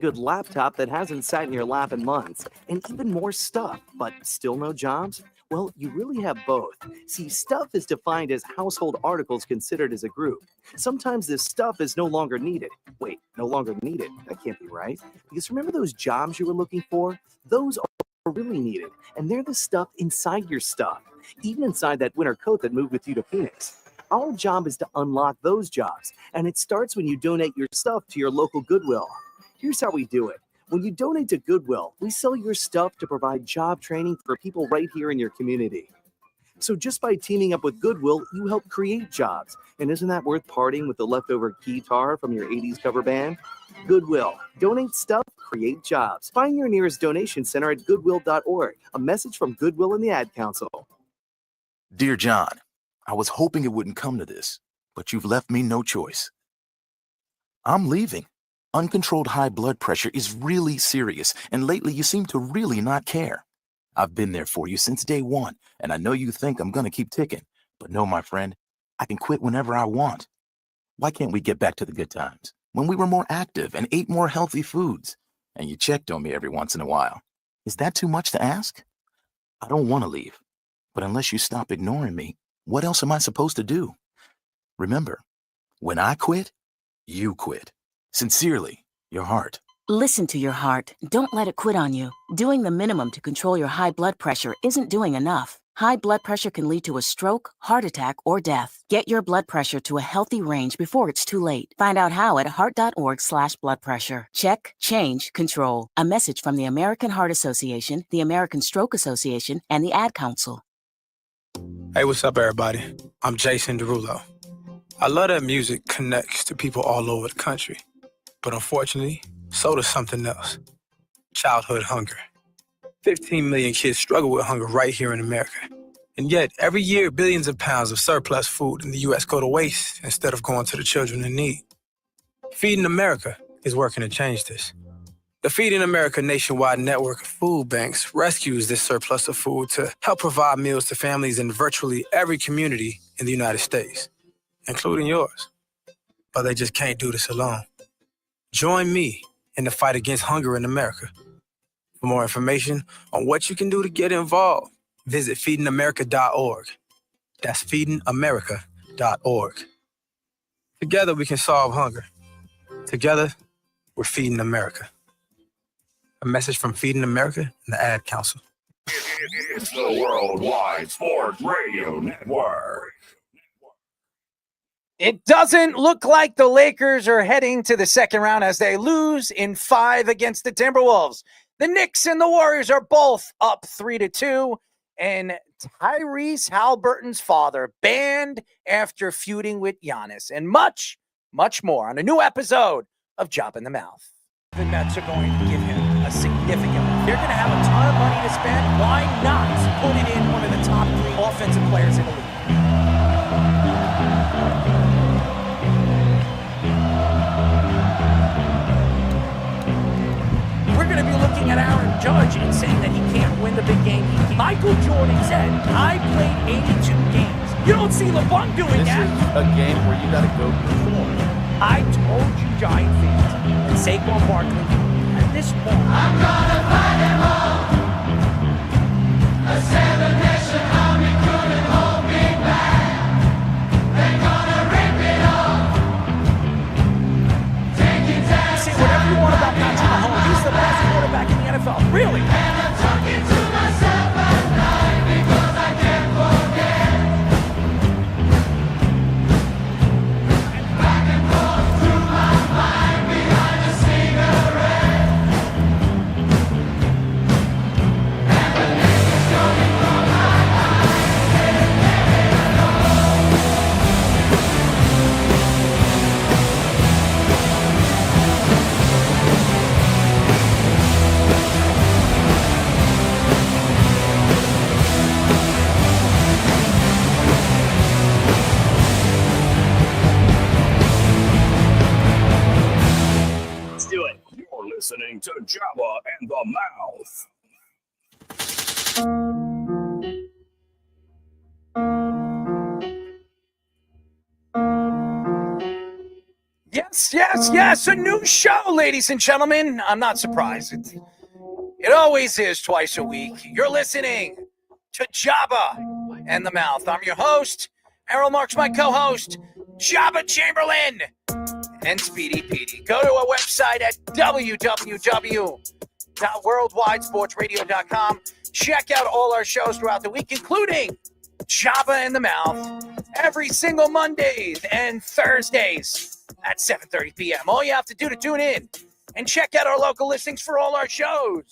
good laptop that hasn't sat in your lap in months, and even more stuff, but still no jobs? Well, you really have both. See, stuff is defined as household articles considered as a group. Sometimes this stuff is no longer needed. Wait, no longer needed? That can't be right. Because remember those jobs you were looking for? Those are really needed, and they're the stuff inside your stuff, even inside that winter coat that moved with you to Phoenix. Our job is to unlock those jobs, and it starts when you donate your stuff to your local Goodwill. Here's how we do it. When you donate to Goodwill, we sell your stuff to provide job training for people right here in your community. So just by teaming up with Goodwill, you help create jobs. And isn't that worth parting with the leftover guitar from your 80s cover band? Goodwill. Donate stuff, create jobs. Find your nearest donation center at goodwill.org. A message from Goodwill and the Ad Council. Dear John, I was hoping it wouldn't come to this, but you've left me no choice. I'm leaving. Uncontrolled high blood pressure is really serious, and lately you seem to really not care. I've been there for you since day one, and I know you think I'm going to keep ticking. But no, my friend, I can quit whenever I want. Why can't we get back to the good times, when we were more active and ate more healthy foods, and you checked on me every once in a while? Is that too much to ask? I don't want to leave, but unless you stop ignoring me, what else am I supposed to do? Remember, when I quit, you quit. Sincerely, your heart. Listen to your heart. Don't let it quit on you. Doing the minimum to control your high blood pressure isn't doing enough. High blood pressure can lead to a stroke, heart attack, or death. Get your blood pressure to a healthy range before it's too late. Find out how at heart.org/blood pressure. Check, change, control. A message from the American Heart Association, the American Stroke Association, and the Ad Council. Hey, what's up, everybody? I'm Jason Derulo. I love that music connects to people all over the country. But unfortunately, so does something else. Childhood hunger. 15 million kids struggle with hunger right here in America. And yet, every year, billions of pounds of surplus food in the U.S. go to waste instead of going to the children in need. Feeding America is working to change this. The Feeding America nationwide network of food banks rescues this surplus of food to help provide meals to families in virtually every community in the United States, including yours. But they just can't do this alone. Join me in the fight against hunger in America. For more information on what you can do to get involved, visit feedingamerica.org. That's feedingamerica.org. Together we can solve hunger. Together, we're feeding America. A message from Feeding America and the Ad Council. It's the Worldwide Sports Radio Network. It doesn't look like the Lakers are heading to the second round as they lose in 5 against the Timberwolves. The Knicks and the Warriors are both up 3-2, and Tyrese Haliburton's father banned after feuding with Giannis, and much, much more on a new episode of Job in the Mouth. The Nets are going to give him a significant. They're going to have a ton of money to spend. Why not put it in one of the top 3 offensive players in the league? We're going to be looking at Aaron Judge and saying that he can't win the big game. Michael Jordan said, I played 82 games. You don't see LeBron doing that. This is a game where you got to go perform. I told you, Giant fans, and Saquon Barkley, at this point, I'm gonna fight them all. A 7-nation army couldn't hold me back. They're gonna rip it off. Taking time. Say whatever you want about Patrick Mahomes. He's the best quarterback in the NFL. Really? And I'm talking to myself at night because I can't forget. Back and forth through my mind behind a cigarette. And the name is coming from my eyes. Can't let it Let's do it. You're listening to Jabba and the Mouth. Yes. A new show, ladies and gentlemen. I'm not surprised. It always is twice a week. You're listening to Jabba and the Mouth. I'm your host. Errol Marks, my co-host. Jabba Chamberlain and Speedy Petey. Go to our website at www.worldwidesportsradio.com. Check out all our shows throughout the week, including Jabba and the Mouth, every single Mondays and Thursdays at 7:30 p.m. All you have to do to tune in and check out our local listings for all our shows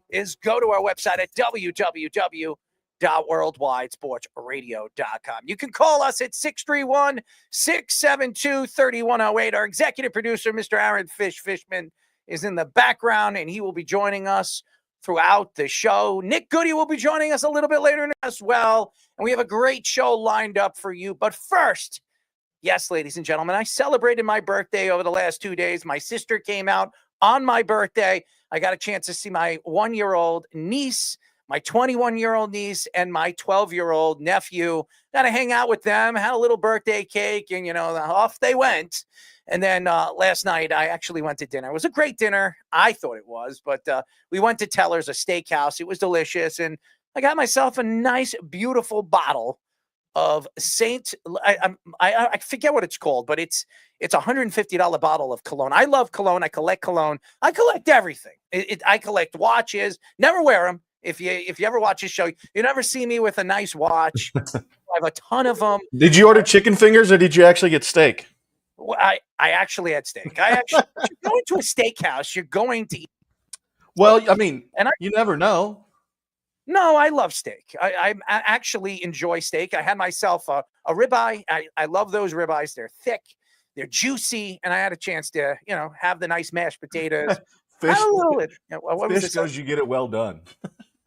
is go to our website at www.worldwidesportsradio.com. You can call us at 631-672-3108. Our executive producer, Mr. Aaron Fishman, is in the background, and he will be joining us throughout the show. Nick Goody will be joining us a little bit later as well, and we have a great show lined up for you. But first, yes, ladies and gentlemen, I celebrated my birthday over the last 2 days. My sister came out on my birthday. I got a chance to see my 1-year-old niece, my 21-year-old niece, and my 12-year-old nephew. Got to hang out with them, had a little birthday cake, and, off they went. And then last night, I actually went to dinner. It was a great dinner. I thought it was, but we went to Teller's, a steakhouse. It was delicious, and I got myself a nice, beautiful bottle of I forget what it's called, but it's a $150 bottle of cologne. I love cologne. I collect cologne. I collect everything. I collect watches. Never wear them. If you ever watch this show, you never see me with a nice watch. I have a ton of them. Did you order chicken fingers or did you actually get steak? Well, I actually had steak. You're going to a steakhouse, you're going to eat. Well, I mean, you never know. No, I love steak. I actually enjoy steak. I had myself a ribeye. I love those ribeyes. They're thick, they're juicy, and I had a chance to, have the nice mashed potatoes. Fish goes you get it well done.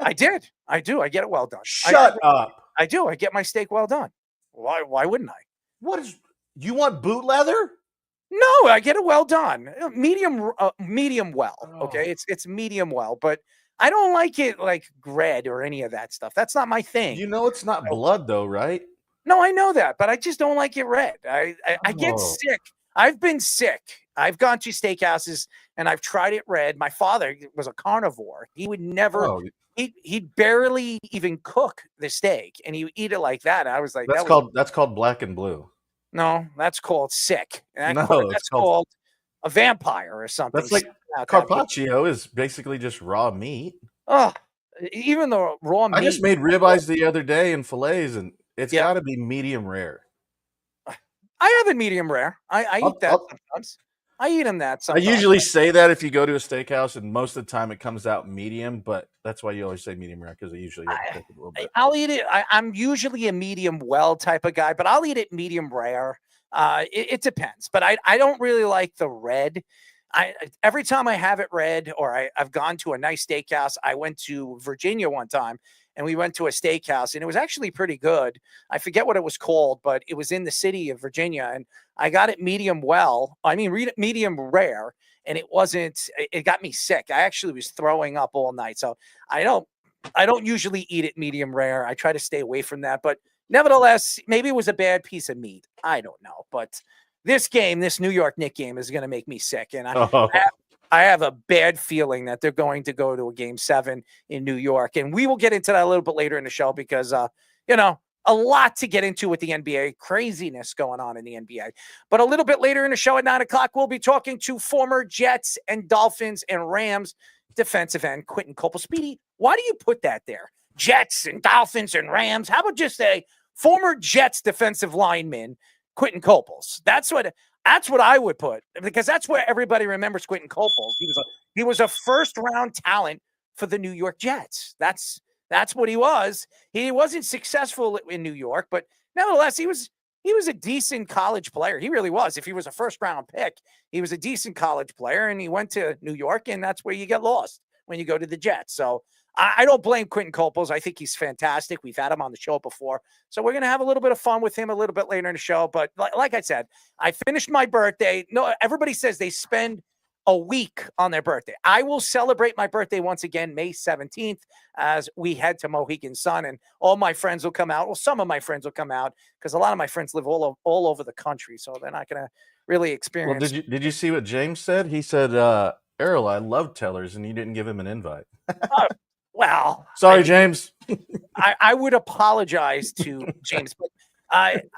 I did. I do. I get it well done. Shut up. I do. I get my steak well done. Why wouldn't I? You want boot leather? No, I get it well done. Medium well. Oh. Okay, it's medium well, but I don't like it like red or any of that stuff. That's not my thing. It's not blood though, right? No, I know that, but I just don't like it red. I get sick. I've been sick. I've gone to steakhouses and I've tried it red. My father was a carnivore. He would never. He'd barely even cook the steak, and he would eat it like that. I was like, that's called black and blue. No, that's called sick. That's called a vampire or something. That's like carpaccio is basically just raw meat. Oh, even the raw meat. I just made ribeyes the other day and fillets, and it's got to be medium rare. I have it medium rare. I eat that sometimes. I eat them that sometimes. I usually say that if you go to a steakhouse, and most of the time it comes out medium, but that's why you always say medium rare, because they usually have to cook it a little bit. I'll eat it. I'm usually a medium well type of guy, but I'll eat it medium rare. It depends, but I don't really like the red. Every time I have it red, or I've gone to a nice steakhouse. I went to Virginia one time, and we went to a steakhouse, and it was actually pretty good. I forget what it was called, but it was in the city of Virginia, and I got it medium well. I mean, medium rare, and it got me sick. I actually was throwing up all night. So I don't usually eat it medium rare. I try to stay away from that, but nevertheless, maybe it was a bad piece of meat. I don't know, but this New York Knicks game is going to make me sick. And I have a bad feeling that they're going to go to a game 7 in New York. And we will get into that a little bit later in the show because, a lot to get into with the NBA, craziness going on in the NBA. But a little bit later in the show at 9:00, we'll be talking to former Jets and Dolphins and Rams defensive end Quentin Copel. Speedy, why do you put that there? Jets and Dolphins and Rams. How about just say former Jets defensive lineman Quentin Copels? That's what I would put, because that's where everybody remembers Quentin Copels. He was a first-round talent for the New York Jets. That's what he was. He wasn't successful in New York, but nevertheless, he was a decent college player. He really was. If he was a first-round pick, he was a decent college player, and he went to New York, and that's where you get lost when you go to the Jets. So I don't blame Quentin Copels. I think he's fantastic. We've had him on the show before. So we're going to have a little bit of fun with him a little bit later in the show. But like I said, I finished my birthday. No, everybody says they spend a week on their birthday. I will celebrate my birthday once again, May 17th, as we head to Mohegan Sun, and all my friends will come out. Well, some of my friends will come out because a lot of my friends live all over the country, so they're not going to really Well, experienced. did you see what James said? He said, Errol, I love tellers, and you didn't give him an invite. Oh, well, Sorry, James. I would apologize to James, but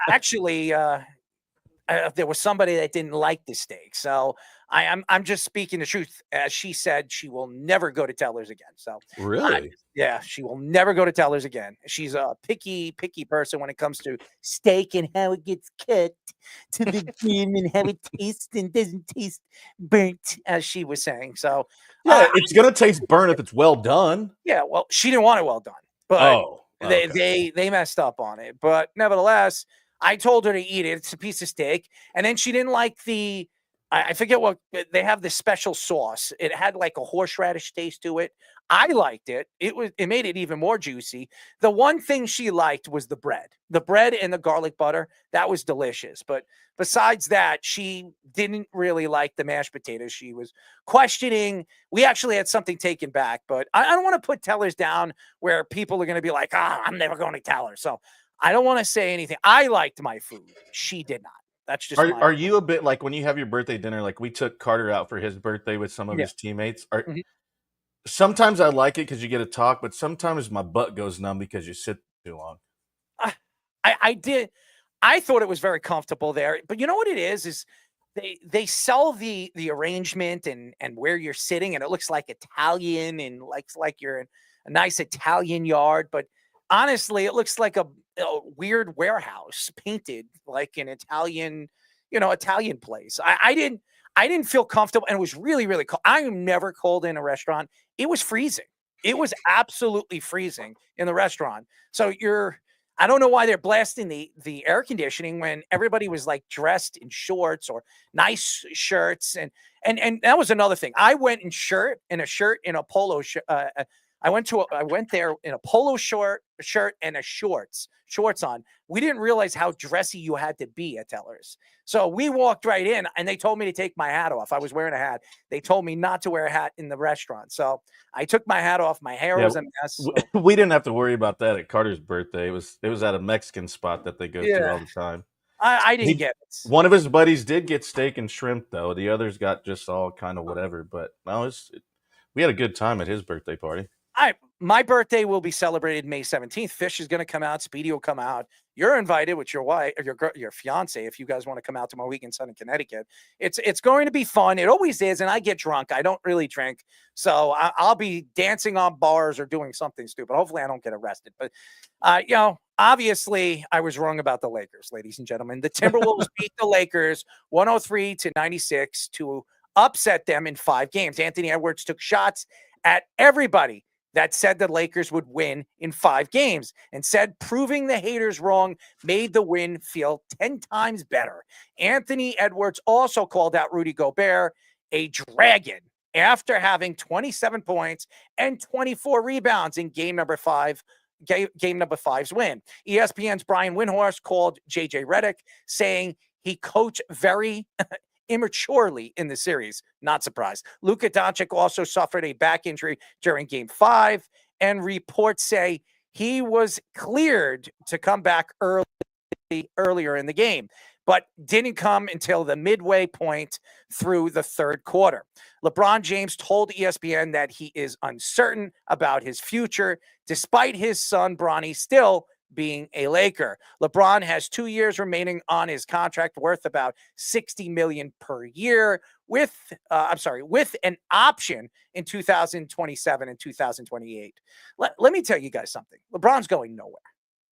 actually, there was somebody that didn't like the steak. So I'm just speaking the truth. As she said, she will never go to Tellers again. So Really? yeah, she will never go to Tellers again. She's a picky person when it comes to steak and how it gets cut to the trim and how it tastes and doesn't taste burnt, as she was saying. So Yeah, it's gonna taste burnt if it's well done. yeah, well, she didn't want it well done, but Oh, they messed up on it. But nevertheless, I told her to eat it. It's a piece of steak, and then she didn't like the. I forget what they have. This special sauce. It had like a horseradish taste to it. I liked it. It made it even more juicy. The one thing she liked was the bread and the garlic butter. That was delicious. But besides that, she didn't really like the mashed potatoes. She was questioning. We actually had something taken back, but I don't want to put Tellers down where people are going to be like, I'm never going to Tellers. So I don't want to say anything. I liked my food. She did not. That's just are you a bit like when you have your birthday dinner? Like we took Carter out for his birthday with some of his teammates. Sometimes I like it because you get to talk, but sometimes my butt goes numb because you sit too long. I did. I thought it was very comfortable there, but you know what it is they sell the arrangement and where you're sitting, and it looks like Italian and like you're in a nice Italian yard, but honestly, it looks like a weird warehouse painted like an Italian, Italian place. I didn't feel comfortable, and it was really, really cold. I am never cold in a restaurant. It was freezing. It was absolutely freezing in the restaurant. So I don't know why they're blasting the air conditioning when everybody was like dressed in shorts or nice shirts. And that was another thing. I went in a shirt and a polo shirt. I went there in a polo shirt and a shorts on. We didn't realize how dressy you had to be at Tellers. So we walked right in and they told me to take my hat off. I was wearing a hat. They told me not to wear a hat in the restaurant. So I took my hat off. My hair was a mess. So. We didn't have to worry about that at Carter's birthday. It was at a Mexican spot that they go to all the time. I didn't get it. One of his buddies did get steak and shrimp, though. The others got just all kind of whatever. But no, we had a good time at his birthday party. My birthday will be celebrated May 17th. Fish is going to come out. Speedy will come out. You're invited with your wife or your fiance if you guys want to come out to my weekend sun in Connecticut. It's going to be fun. It always is, and I get drunk. I don't really drink, so I'll be dancing on bars or doing something stupid. Hopefully, I don't get arrested. But obviously, I was wrong about the Lakers, ladies and gentlemen. The Timberwolves beat the Lakers 103-96 to upset them in 5 games. Anthony Edwards took shots at everybody that said the Lakers would win in 5 games and said proving the haters wrong made the win feel 10 times better. Anthony Edwards also called out Rudy Gobert a dragon after having 27 points and 24 rebounds in game number 5's win. ESPN's Brian Windhorst called JJ Redick, saying he coached very immaturely in the series. Not surprised. Luka Doncic also suffered a back injury during game 5, and reports say he was cleared to come back earlier in the game, but didn't come until the midway point through the 3rd quarter. LeBron James told ESPN that he is uncertain about his future, despite his son Bronny still being a Laker. LeBron has 2 years remaining on his contract worth about $60 million per year with an option in 2027 and 2028. Let me tell you guys something. LeBron's going nowhere.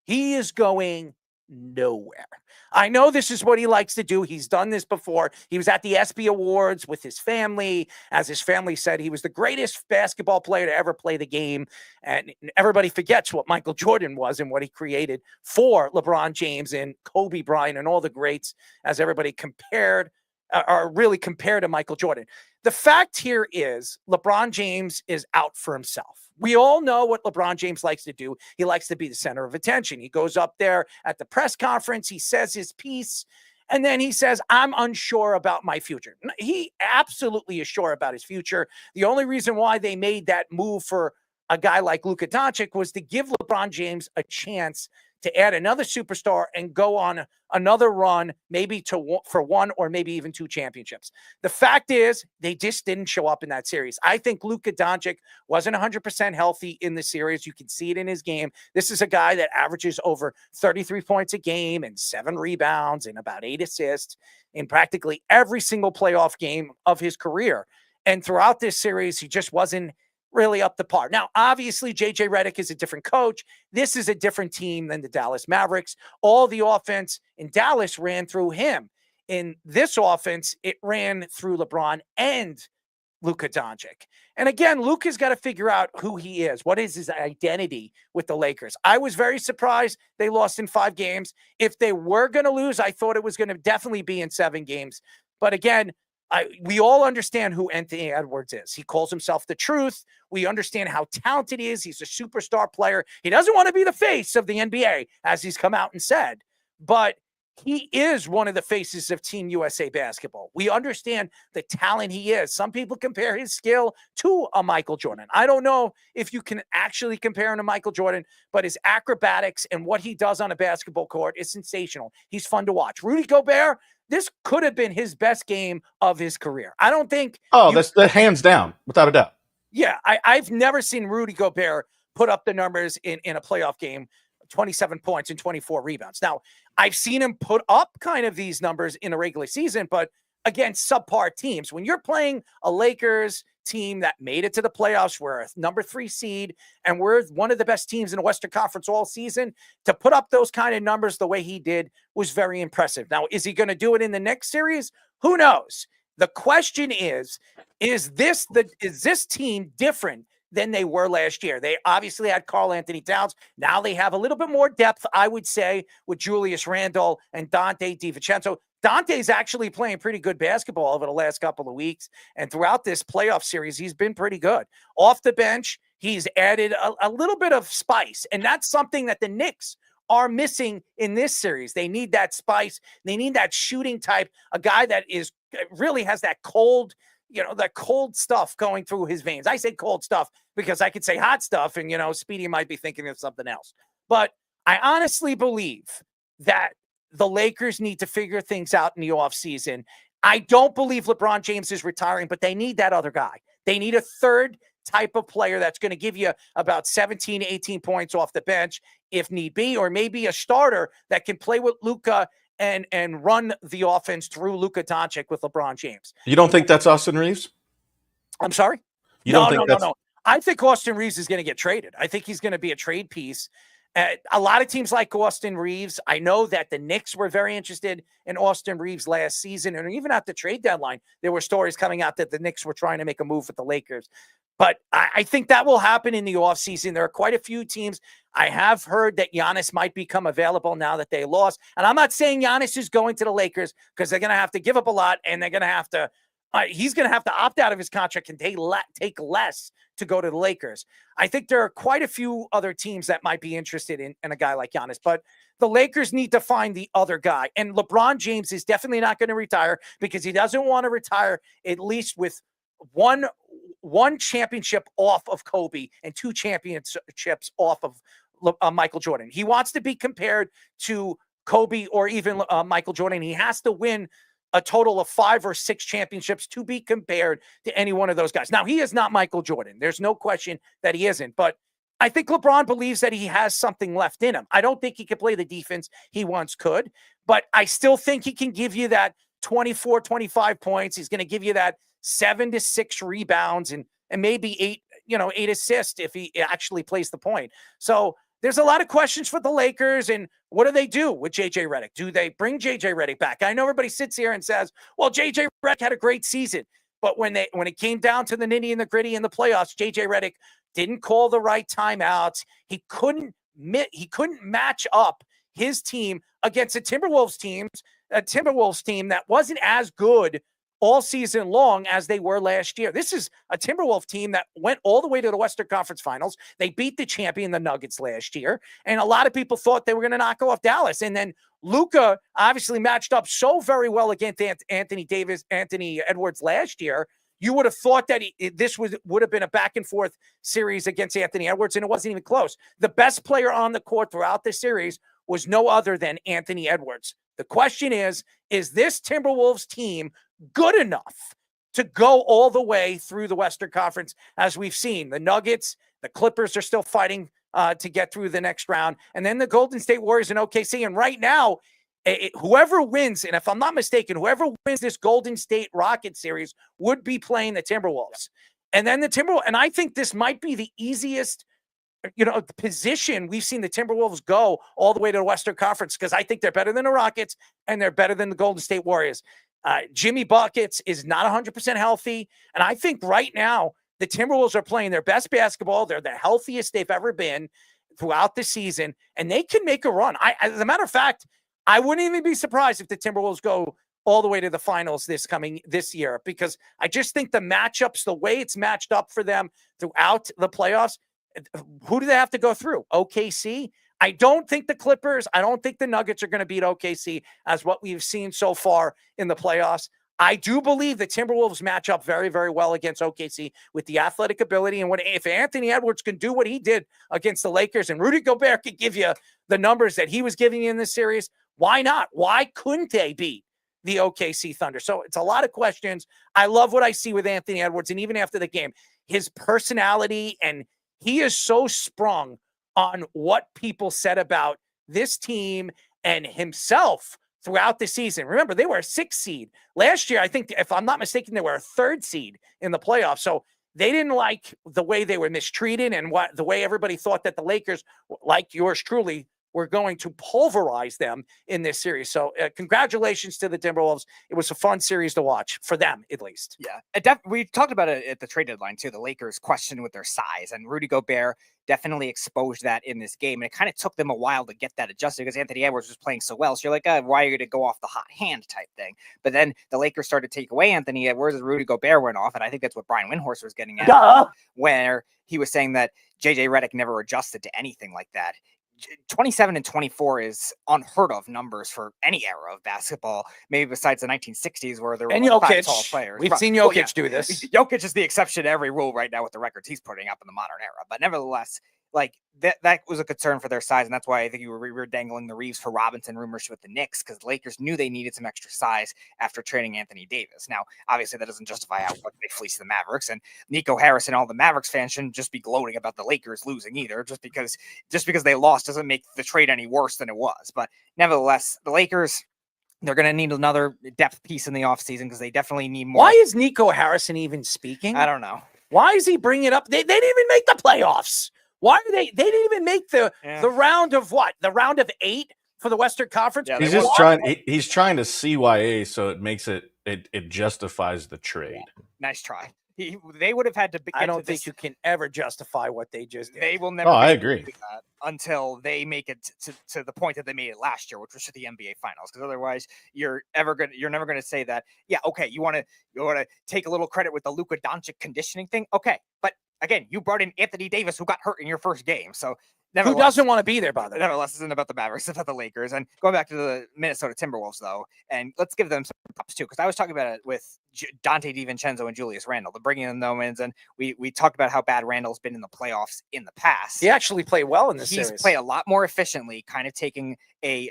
He is going nowhere. I know this is what he likes to do. He's done this before. He was at the ESPY Awards with his family. As his family said, he was the greatest basketball player to ever play the game. And everybody forgets what Michael Jordan was and what he created for LeBron James and Kobe Bryant and all the greats, as everybody compared to Michael Jordan. The fact here is LeBron James is out for himself. We all know what LeBron James likes to do. He likes to be the center of attention. He goes up there at the press conference. He says his piece, and then he says, I'm unsure about my future. He absolutely is sure about his future. The only reason why they made that move for a guy like Luka Doncic was to give LeBron James a chance to add another superstar and go on another run, maybe for one or maybe even two championships. The fact is, they just didn't show up in that series. I think Luka Doncic wasn't 100% healthy in the series. You can see it in his game. This is a guy that averages over 33 points a game and 7 rebounds and about 8 assists in practically every single playoff game of his career. And throughout this series, he just wasn't really up to par. Now, obviously, JJ Redick is a different coach. This is a different team than the Dallas Mavericks. All the offense in Dallas ran through him. In this offense, it ran through LeBron and Luka Doncic. And again, Luka's got to figure out who he is. What is his identity with the Lakers? I was very surprised they lost in 5 games. If they were going to lose, I thought it was going to definitely be in 7 games. But again, we all understand who Anthony Edwards is. He calls himself the truth. We understand how talented he is. He's a superstar player. He doesn't want to be the face of the NBA, as he's come out and said. But he is one of the faces of Team USA basketball. We understand the talent he is. Some people compare his skill to a Michael Jordan. I don't know if you can actually compare him to Michael Jordan, but his acrobatics and what he does on a basketball court is sensational. He's fun to watch. Rudy Gobert, this could have been his best game of his career. I don't think. Oh, that's hands down, without a doubt. Yeah, I've never seen Rudy Gobert put up the numbers in a playoff game, 27 points and 24 rebounds. Now, I've seen him put up kind of these numbers in a regular season, but against subpar teams. When you're playing a Lakers team that made it to the playoffs, we're a number 3 seed, and we're one of the best teams in the Western Conference all season, to put up those kind of numbers the way he did was very impressive. Now, is he going to do it in the next series? Who knows? The question is this team different than they were last year? They obviously had Karl Anthony Towns. Now they have a little bit more depth, I would say, with Julius Randle and Dante DiVincenzo. Dante's actually playing pretty good basketball over the last couple of weeks. And throughout this playoff series, he's been pretty good. Off the bench, he's added a little bit of spice. And that's something that the Knicks are missing in this series. They need that spice. They need that shooting type, a guy that really has that cold, that cold stuff going through his veins. I say cold stuff because I could say hot stuff, and, Speedy might be thinking of something else. But I honestly believe that the Lakers need to figure things out in the offseason. I don't believe LeBron James is retiring, but they need that other guy. They need a third type of player that's going to give you about 17, 18 points off the bench if need be, or maybe a starter that can play with Luka and run the offense through Luka Doncic with LeBron James. You don't think that's Austin Reeves? I'm sorry? No. I think Austin Reeves is going to get traded. I think he's going to be a trade piece. A lot of teams like Austin Reeves. I know that the Knicks were very interested in Austin Reeves last season, and even at the trade deadline, there were stories coming out that the Knicks were trying to make a move with the Lakers. But I think that will happen in the offseason. There are quite a few teams. I have heard that Giannis might become available now that they lost. And I'm not saying Giannis is going to the Lakers, because they're going to have to give up a lot, and they're going to have to he's going to have to opt out of his contract and take less to go to the Lakers. I think there are quite a few other teams that might be interested in a guy like Giannis, but the Lakers need to find the other guy. And LeBron James is definitely not going to retire, because he doesn't want to retire at least with one championship off of Kobe and 2 championships off of Michael Jordan. He wants to be compared to Kobe or even Michael Jordan. He has to win a total of 5 or 6 championships to be compared to any one of those guys. Now, he is not Michael Jordan. There's no question that he isn't, but I think LeBron believes that he has something left in him. I don't think he could play the defense he once could, but I still think he can give you that 24, 25 points. He's going to give you that 7 to 6 rebounds and maybe 8 assists if he actually plays the point. So there's a lot of questions for the Lakers, and what do they do with JJ Redick? Do they bring JJ Redick back? I know everybody sits here and says, well, JJ Redick had a great season, but when it came down to the nitty and the gritty in the playoffs, JJ Redick didn't call the right timeouts. He couldn't match up his team against a Timberwolves team that wasn't as good all season long as they were last year. This is a Timberwolves team that went all the way to the Western Conference Finals. They beat the champion, the Nuggets, last year, and a lot of people thought they were going to knock off Dallas. And then Luka obviously matched up so very well against Anthony Edwards last year. You would have thought that this would have been a back and forth series against Anthony Edwards, and it wasn't even close. The best player on the court throughout the series was no other than Anthony Edwards. The question is this Timberwolves team good enough to go all the way through the Western Conference? As we've seen, the Nuggets, the Clippers are still fighting to get through the next round, and then the Golden State Warriors and OKC. And right now, whoever wins, and if I'm not mistaken, whoever wins this Golden State Rockets series would be playing the Timberwolves. And then the Timberwolves, and I think this might be the easiest, position we've seen the Timberwolves go all the way to the Western Conference, because I think they're better than the Rockets and they're better than the Golden State Warriors. Jimmy Buckets is not 100% healthy, and I think right now the Timberwolves are playing their best basketball. They're the healthiest they've ever been throughout the season, and they can make a run. As a matter of fact, I wouldn't even be surprised if the Timberwolves go all the way to the finals this year, because I just think the matchups, the way it's matched up for them throughout the playoffs, who do they have to go through? OKC? I don't think the Clippers, I don't think the Nuggets are going to beat OKC as what we've seen so far in the playoffs. I do believe the Timberwolves match up very, very well against OKC with the athletic ability. And if Anthony Edwards can do what he did against the Lakers, and Rudy Gobert could give you the numbers that he was giving you in this series, why not? Why couldn't they beat the OKC Thunder? So it's a lot of questions. I love what I see with Anthony Edwards. And even after the game, his personality, and he is so sprung on what people said about this team and himself throughout the season. Remember, they were a 6th seed. Last year, I think, if I'm not mistaken, they were a 3rd seed in the playoffs. So they didn't like the way they were mistreated and the way everybody thought that the Lakers, like yours truly, were going to pulverize them in this series. So congratulations to the Timberwolves. It was a fun series to watch, for them at least. Yeah, we talked about it at the trade deadline too. The Lakers questioned with their size, and Rudy Gobert definitely exposed that in this game. And it kind of took them a while to get that adjusted, because Anthony Edwards was playing so well. So you're like, why are you going to go off the hot hand type thing? But then the Lakers started to take away Anthony Edwards as Rudy Gobert went off. And I think that's what Brian Windhorst was getting at, where he was saying that JJ Redick never adjusted to anything like that. 27 and 24 is unheard of numbers for any era of basketball, maybe besides the 1960s where there were Jokic, tall players. We've seen Jokic do this. Jokic is the exception to every rule right now with the records he's putting up in the modern era. But nevertheless, like that was a concern for their size, and that's why I think we were dangling the Reeves for Robinson rumors with the Knicks, because the Lakers knew they needed some extra size after trading Anthony Davis. Now, obviously, that doesn't justify how they fleeced the Mavericks, and Nico Harris and all the Mavericks fans shouldn't just be gloating about the Lakers losing either. Just because they lost doesn't make the trade any worse than it was. But nevertheless, the Lakers, they're going to need another depth piece in the offseason, because they definitely need more. Why is Nico Harrison even speaking? I don't know. Why is he bringing it up? They didn't even make the playoffs. Why are they didn't even make the round of what? The round of 8 for the Western Conference? Yeah, he's trying to CYA, so it makes it justifies the trade. Yeah. Nice try. They would have had to. I don't think you can ever justify what they just did. They will never. I agree. Until they make it to the point that they made it last year, which was to the NBA Finals. Because otherwise, you're never gonna say that. Yeah, okay, you want to take a little credit with the Luka Doncic conditioning thing. Okay, but again, you brought in Anthony Davis, who got hurt in your first game. So who doesn't want to be there, by the way? Nevertheless, isn't about the Mavericks, it's about the Lakers. And going back to the Minnesota Timberwolves, though, and let's give them some props too, because I was talking about it with Dante DiVincenzo and Julius Randle, the bringing in no wins, and we talked about how bad Randle's been in the playoffs in the past. He actually played well in this series. He's played a lot more efficiently, kind of taking a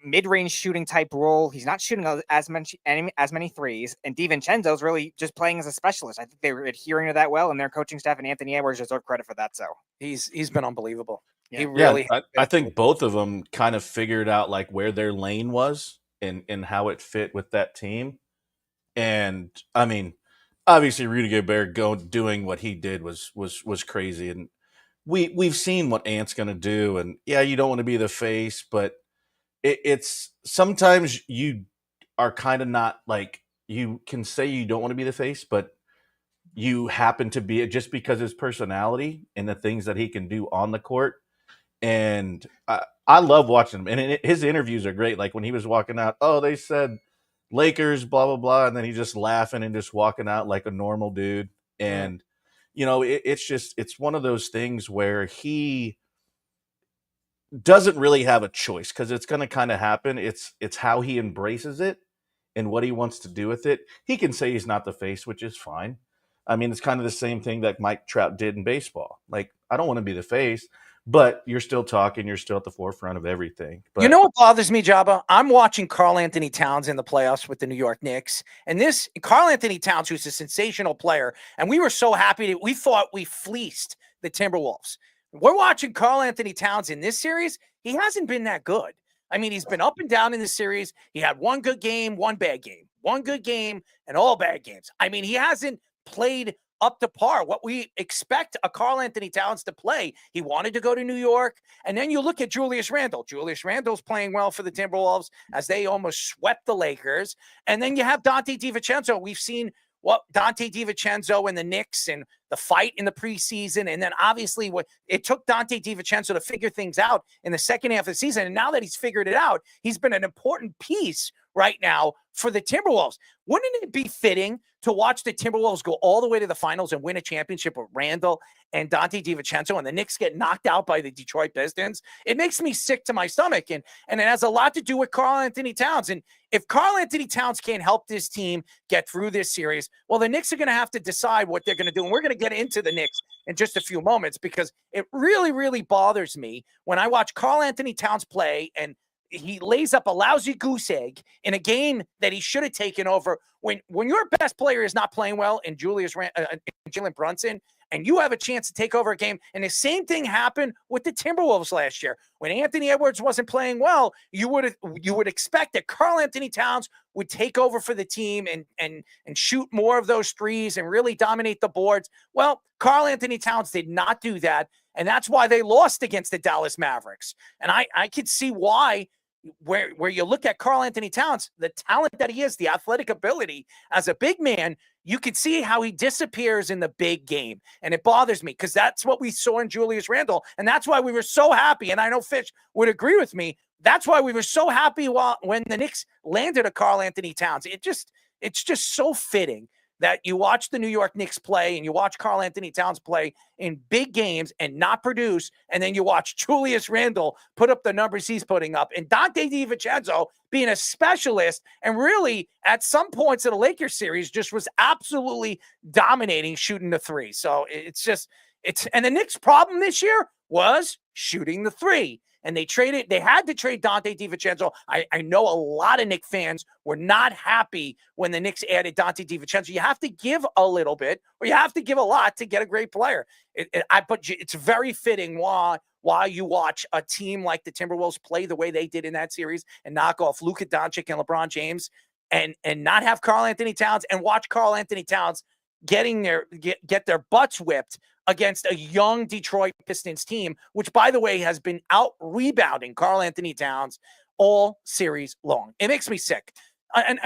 mid-range shooting type role. He's not shooting as many threes, and DiVincenzo's really just playing as a specialist. I think they were adhering to that well, and their coaching staff and Anthony Edwards deserve credit for that. So he's been unbelievable. Yeah. He really. I think both of them kind of figured out like where their lane was and how it fit with that team. And I mean, obviously Rudy Gobert doing what he did was crazy, and we've seen what Ant's going to do. And yeah, you don't want to be the face, but it's sometimes you are kind of not like, you can say you don't want to be the face, but you happen to be it just because his personality and the things that he can do on the court. And I love watching him. And his interviews are great. Like when he was walking out, they said Lakers, blah, blah, blah. And then he's just laughing and just walking out like a normal dude. And, it's one of those things where he doesn't really have a choice, because it's going to kind of happen. It's how he embraces it and what he wants to do with it. He can say he's not the face, which is fine. I mean, it's kind of the same thing that Mike Trout did in baseball. Like, I don't want to be the face, but you're still talking. You're still at the forefront of everything. But you know what bothers me, Jabba? I'm watching Karl Anthony Towns in the playoffs with the New York Knicks. And this Karl Anthony Towns, who's a sensational player, and we were so happy that we thought we fleeced the Timberwolves. We're watching Karl Anthony Towns in this series. He hasn't been that good. I mean, he's been up and down in the series. He had one good game, one bad game, one good game, and all bad games. I mean, he hasn't played up to par, what we expect a Karl Anthony Towns to play. He wanted to go to New York. And then you look at Julius Randle. Julius Randle's playing well for the Timberwolves as they almost swept the Lakers. And then you have Dante DiVincenzo. We've seen what Dante DiVincenzo and the Knicks and the fight in the preseason. And then obviously what it took Dante DiVincenzo to figure things out in the second half of the season. And now that he's figured it out, he's been an important piece right now for the Timberwolves. Wouldn't it be fitting to watch the Timberwolves go all the way to the finals and win a championship with Randle and Dante DiVincenzo, and the Knicks get knocked out by the Detroit Pistons? It makes me sick to my stomach. And it has a lot to do with Karl Anthony Towns. And if Karl Anthony Towns can't help this team get through this series, well, the Knicks are going to have to decide what they're going to do. And we're going to get into the Knicks in just a few moments, because it really, really bothers me when I watch Karl Anthony Towns play and he lays up a lousy goose egg in a game that he should have taken over. When your best player is not playing well in Jalen Brunson, and you have a chance to take over a game. And the same thing happened with the Timberwolves last year. When Anthony Edwards wasn't playing well, you would expect that Karl Anthony Towns would take over for the team and shoot more of those threes and really dominate the boards. Well, Karl Anthony Towns did not do that. And that's why they lost against the Dallas Mavericks. And I could see why, where you look at Karl Anthony Towns, the talent that he is, the athletic ability as a big man, you could see how he disappears in the big game. And it bothers me because that's what we saw in Julius Randle. And that's why we were so happy. And I know Fitch would agree with me. That's why we were so happy when the Knicks landed a Karl Anthony Towns. It's just so fitting that you watch the New York Knicks play and you watch Karl Anthony Towns play in big games and not produce, and then you watch Julius Randle put up the numbers he's putting up, and Dante DiVincenzo being a specialist and really at some points in the Lakers series just was absolutely dominating shooting the three. So and the Knicks' problem this year was shooting the three. And they had to trade Dante DiVincenzo. I know a lot of Knicks fans were not happy when the Knicks added Dante DiVincenzo. You have to give a little bit, or you have to give a lot to get a great player. But it's very fitting why you watch a team like the Timberwolves play the way they did in that series and knock off Luka Doncic and LeBron James and not have Karl Anthony Towns, and watch Karl Anthony Towns get their butts whipped against a young Detroit Pistons team, which, by the way, has been out rebounding Karl Anthony Towns all series long. It makes me sick. And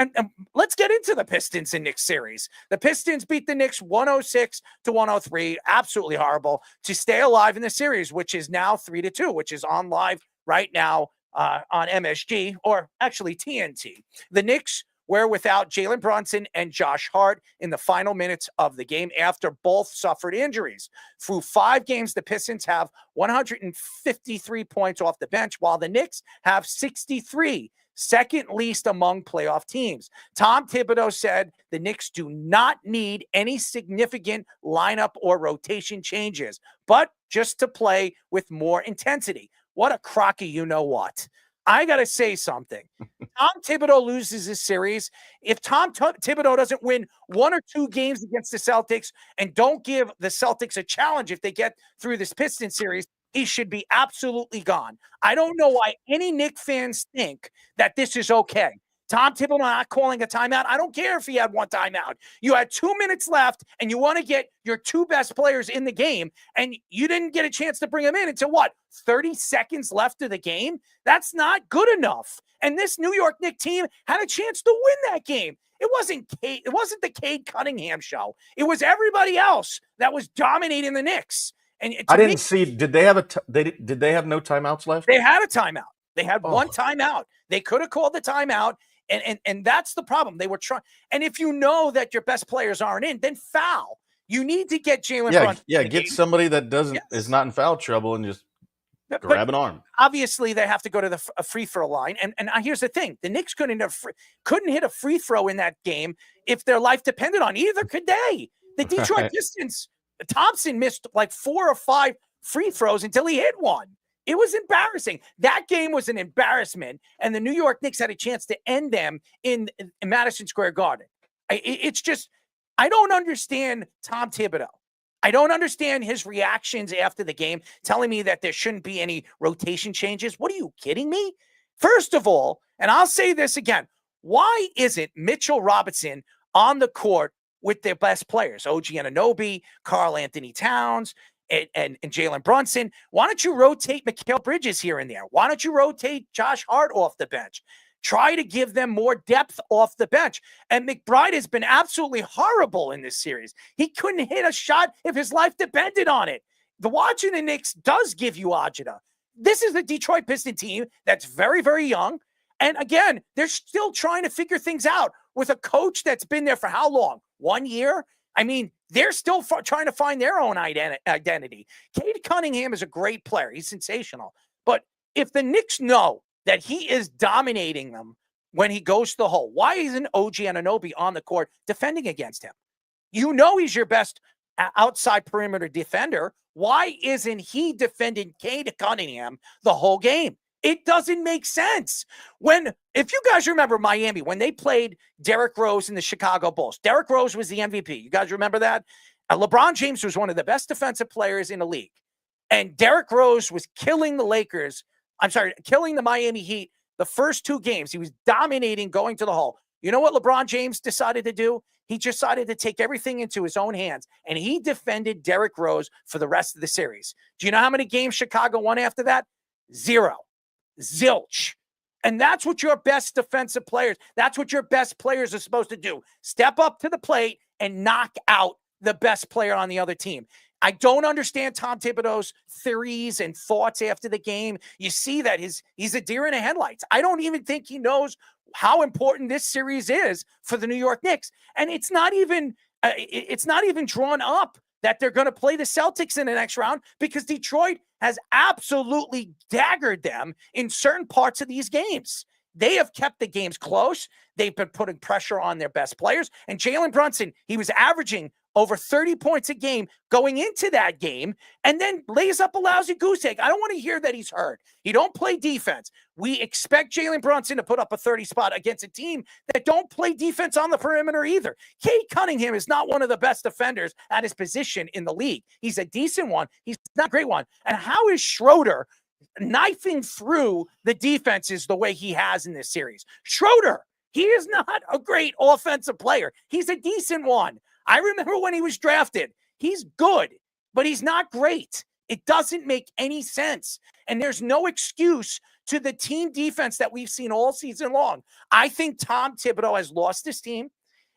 let's get into the Pistons and Knicks series. The Pistons beat the Knicks 106-103. Absolutely horrible to stay alive in the series, which is now 3-2, which is on live right now on MSG, or actually TNT. The Knicks were without Jalen Brunson and Josh Hart in the final minutes of the game after both suffered injuries. Through 5 games, the Pistons have 153 points off the bench, while the Knicks have 63, second least among playoff teams. Tom Thibodeau said the Knicks do not need any significant lineup or rotation changes, but just to play with more intensity. What a crocky you-know-what. I got to say something. Tom Thibodeau loses this series. If Tom Thibodeau doesn't win 1 or 2 games against the Celtics and don't give the Celtics a challenge if they get through this Pistons series, he should be absolutely gone. I don't know why any Knicks fans think that this is okay. Tom Thibodeau not calling a timeout. I don't care if he had 1 timeout. You had 2 minutes left, and you want to get your 2 best players in the game, and you didn't get a chance to bring them in until 30 seconds left of the game? That's not good enough. And this New York Knicks team had a chance to win that game. It wasn't the Cade Cunningham show. It was everybody else that was dominating the Knicks. And I didn't see. Did they have did they have no timeouts left? They had a timeout. They had 1 timeout. They could have called the timeout. And that's the problem. They were trying. And if you know that your best players aren't in, then foul. You need to get Jalen Brunson. Yeah, get somebody that is not in foul trouble and just grab an arm. Obviously, they have to go to the free throw line. And here's the thing: the Knicks couldn't hit a free throw in that game if their life depended on it. Either could they. The Detroit Right. Pistons, Thompson missed like 4 or 5 free throws until he hit one. It was embarrassing. That game was an embarrassment, and the New York Knicks had a chance to end them in Madison Square Garden. It's just, I don't understand Tom Thibodeau. I don't understand his reactions after the game, telling me that there shouldn't be any rotation changes. What are you kidding me? First of all, and I'll say this again, why isn't Mitchell Robinson on the court with their best players? OG Anunoby, Karl Anthony Towns, and Jalen Brunson. Why don't you rotate Mikal Bridges here and there? Why don't you rotate Josh Hart off the bench? Try to give them more depth off the bench. And McBride has been absolutely horrible in this series. He couldn't hit a shot if his life depended on it. The watching the Knicks does give you agita. This is the Detroit Pistons team that's very, very young. And again, they're still trying to figure things out with a coach that's been there for how long? 1 year? I mean, they're still trying to find their own identity. Cade Cunningham is a great player. He's sensational. But if the Knicks know that he is dominating them when he goes to the hole, why isn't OG Anunoby on the court defending against him? You know he's your best outside perimeter defender. Why isn't he defending Cade Cunningham the whole game? It doesn't make sense. If you guys remember Miami, when they played Derrick Rose in the Chicago Bulls, Derrick Rose was the MVP. You guys remember that? LeBron James was one of the best defensive players in the league. And Derrick Rose was killing the Miami Heat the first 2 games. He was dominating going to the hole. You know what LeBron James decided to do? He decided to take everything into his own hands, and he defended Derrick Rose for the rest of the series. Do you know how many games Chicago won after that? 0. Zilch. And that's what your best defensive players, that's what your best players are supposed to do. Step up to the plate and knock out the best player on the other team. I don't understand Tom Thibodeau's theories and thoughts after the game. You see that he's a deer in the headlights. I don't even think he knows how important this series is for the New York Knicks. And it's not even drawn up that they're going to play the Celtics in the next round, because Detroit has absolutely daggered them in certain parts of these games. They have kept the games close. They've been putting pressure on their best players. And Jalen Brunson, he was averaging over 30 points a game going into that game, and then lays up a lousy goose egg. I don't want to hear that he's hurt. He don't play defense. We expect Jalen Brunson to put up a 30 spot against a team that don't play defense on the perimeter either. Cade Cunningham is not one of the best defenders at his position in the league. He's a decent one. He's not a great one. And how is Schroeder knifing through the defenses the way he has in this series? Schroeder, he is not a great offensive player. He's a decent one. I remember when he was drafted. He's good, but he's not great. It doesn't make any sense. And there's no excuse to the team defense that we've seen all season long. I think Tom Thibodeau has lost his team.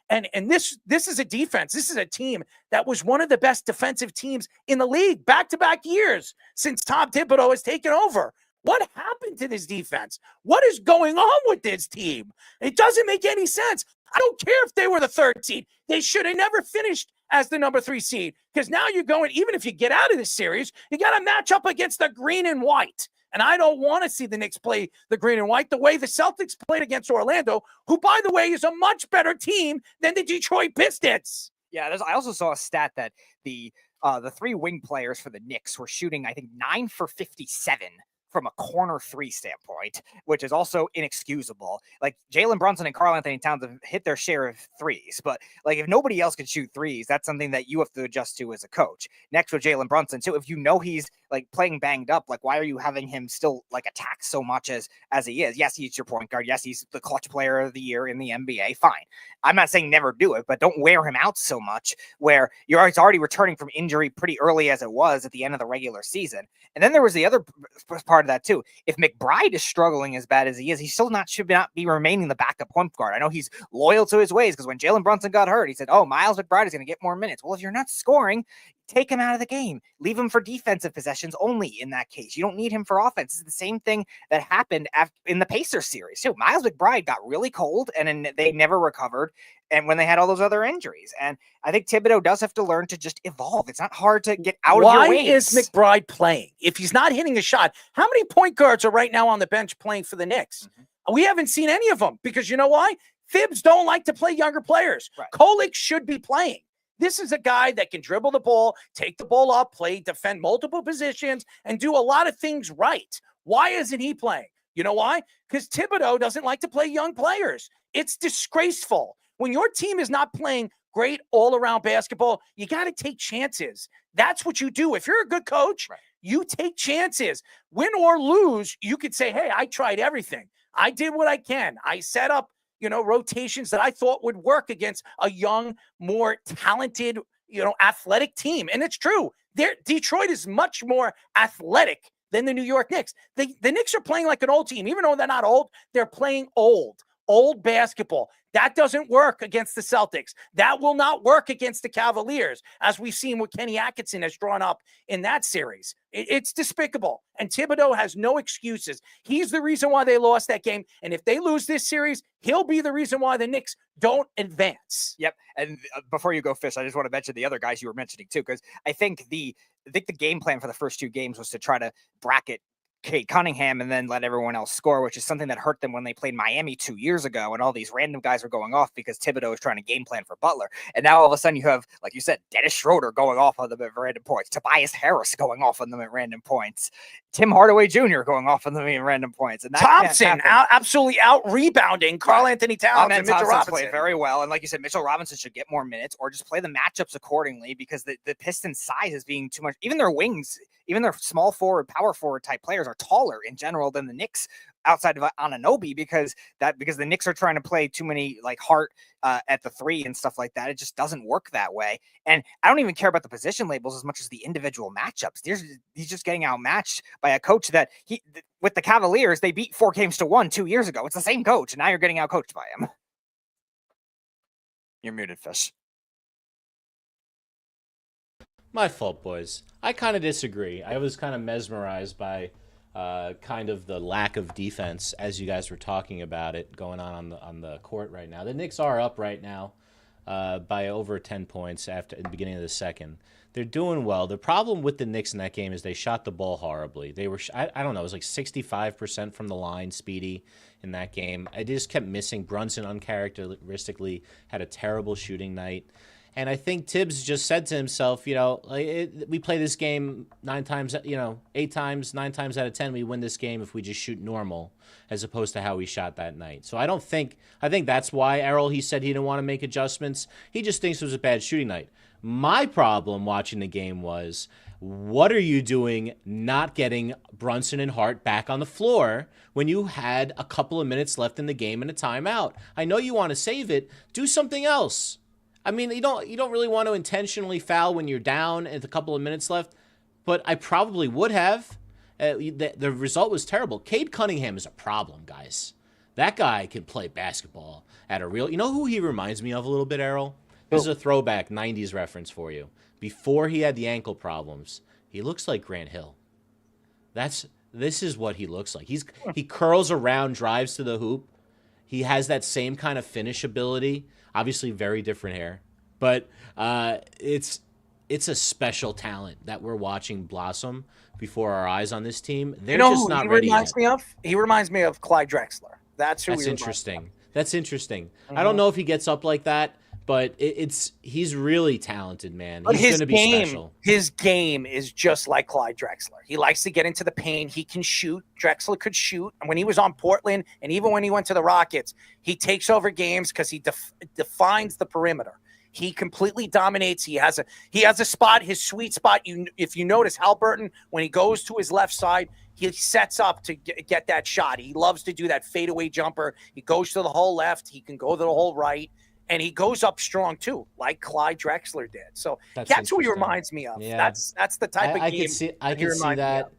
And this is a defense. This is a team that was one of the best defensive teams in the league back-to-back years since Tom Thibodeau has taken over. What happened to this defense? What is going on with this team? It doesn't make any sense. I don't care if they were the 3rd seed. They should have never finished as the number 3 seed, because now you're going, even if you get out of this series, you got to match up against the green and white. And I don't want to see the Knicks play the green and white the way the Celtics played against Orlando, who, by the way, is a much better team than the Detroit Pistons. Yeah, I also saw a stat that the 3 wing players for the Knicks were shooting, I think, 9 for 57 from a corner 3 standpoint, which is also inexcusable. Like, Jalen Brunson and Karl Anthony Towns have hit their share of 3s, but like, if nobody else can shoot 3s, that's something that you have to adjust to as a coach. Next with Jalen Brunson too, if you know he's like playing banged up, like, why are you having him still like attack so much as he is? Yes, he's your point guard. Yes, he's the clutch player of the year in the NBA. Fine. I'm not saying never do it, but don't wear him out so much where he's already returning from injury pretty early as it was at the end of the regular season. And then there was the other part of that too. If McBride is struggling as bad as he is, he still should not be remaining the backup point guard. I know he's loyal to his ways, because when Jalen Brunson got hurt, he said, "Oh, Miles McBride is going to get more minutes." Well, if you're not scoring, take him out of the game. Leave him for defensive possessions only in that case. You don't need him for offense. It's the same thing that happened in the Pacers series too. Miles McBride got really cold, and then they never recovered, and when they had all those other injuries. And I think Thibodeau does have to learn to just evolve. It's not hard to get out of your ways. Why is McBride playing? If he's not hitting a shot, how many point guards are right now on the bench playing for the Knicks? We haven't seen any of them, because you know why? Thibs don't like to play younger players. Right. Kolick should be playing. This is a guy that can dribble the ball, take the ball up, defend multiple positions, and do a lot of things right. Why isn't he playing? You know why? Because Thibodeau doesn't like to play young players. It's disgraceful. When your team is not playing great all-around basketball, you got to take chances. That's what you do. If you're a good coach, you take chances. Win or lose, you could say, hey, I tried everything. I did what I can. I set up, rotations that I thought would work against a young, more talented, athletic team. And it's true. Detroit is much more athletic than the New York Knicks. The Knicks are playing like an old team. Even though they're not old, they're playing old basketball. That doesn't work against the Celtics. That will not work against the Cavaliers, as we've seen what Kenny Atkinson has drawn up in that series. It's despicable. And Thibodeau has no excuses. He's the reason why they lost that game. And if they lose this series, he'll be the reason why the Knicks don't advance. Yep. And before you go, Fish, I just want to mention the other guys you were mentioning too, because I think the game plan for the first two games was to try to bracket Cade Cunningham and then let everyone else score, which is something that hurt them when they played Miami 2 years ago, and all these random guys were going off because Thibodeau was trying to game plan for Butler. And now all of a sudden you have, like you said, Dennis Schroeder going off on them at random points, Tobias Harris going off on them at random points, Tim Hardaway Jr. going off on them at random points. And Thompson absolutely out-rebounding Karl Anthony Towns and Mitchell Robinson. Played very well. And like you said, Mitchell Robinson should get more minutes or just play the matchups accordingly, because the Pistons' size is being too much. Even their wings, even their small forward, power forward type players are taller in general than the Knicks outside of Anunoby, because the Knicks are trying to play too many like Hart at the 3 and stuff like that. It just doesn't work that way. And I don't even care about the position labels as much as the individual matchups. He's just getting outmatched by a coach that with the Cavaliers, they beat 4-1 2 years ago. It's the same coach, and now you're getting outcoached by him. You're muted, Fish. My fault, boys. I kind of disagree. I was kind of mesmerized by kind of the lack of defense as you guys were talking about it going on the court right now. The Knicks are up right now by over 10 points after the beginning of the second. They're doing well. The problem with the Knicks in that game is they shot the ball horribly. They were, I don't know, it was like 65% from the line, Speedy, in that game. I just kept missing. Brunson uncharacteristically had a terrible shooting night. And I think Tibbs just said to himself, we play this game 8 times, 9 times out of 10, we win this game if we just shoot normal, as opposed to how we shot that night. So I think that's why Errol, he said he didn't want to make adjustments. He just thinks it was a bad shooting night. My problem watching the game was, what are you doing not getting Brunson and Hart back on the floor when you had a couple of minutes left in the game and a timeout? I know you want to save it. Do something else. I mean, you don't really want to intentionally foul when you're down and a couple of minutes left, but I probably would have. The result was terrible. Cade Cunningham is a problem, guys. That guy can play basketball at a real... You know who he reminds me of a little bit, Errol? This is a throwback 90s reference for you. Before he had the ankle problems, he looks like Grant Hill. This is what he looks like. He curls around, drives to the hoop. He has that same kind of finish ability. Obviously, very different hair, but it's a special talent that we're watching blossom before our eyes on this team. They're just not ready yet. He reminds me of Clyde Drexler. That's interesting. That's interesting. Mm-hmm. I don't know if he gets up like that, but he's really talented, man. He's going to be special. His game is just like Clyde Drexler. He likes to get into the paint. He can shoot. Drexler could shoot. And when he was on Portland, and even when he went to the Rockets, he takes over games because he defines the perimeter. He completely dominates. He has a spot, his sweet spot. If you notice, Haliburton, when he goes to his left side, he sets up to get that shot. He loves to do that fadeaway jumper. He goes to the whole left. He can go to the whole right. And he goes up strong too, like Clyde Drexler did. So that's who he reminds me of. Yeah. That's the type of game. I can see that.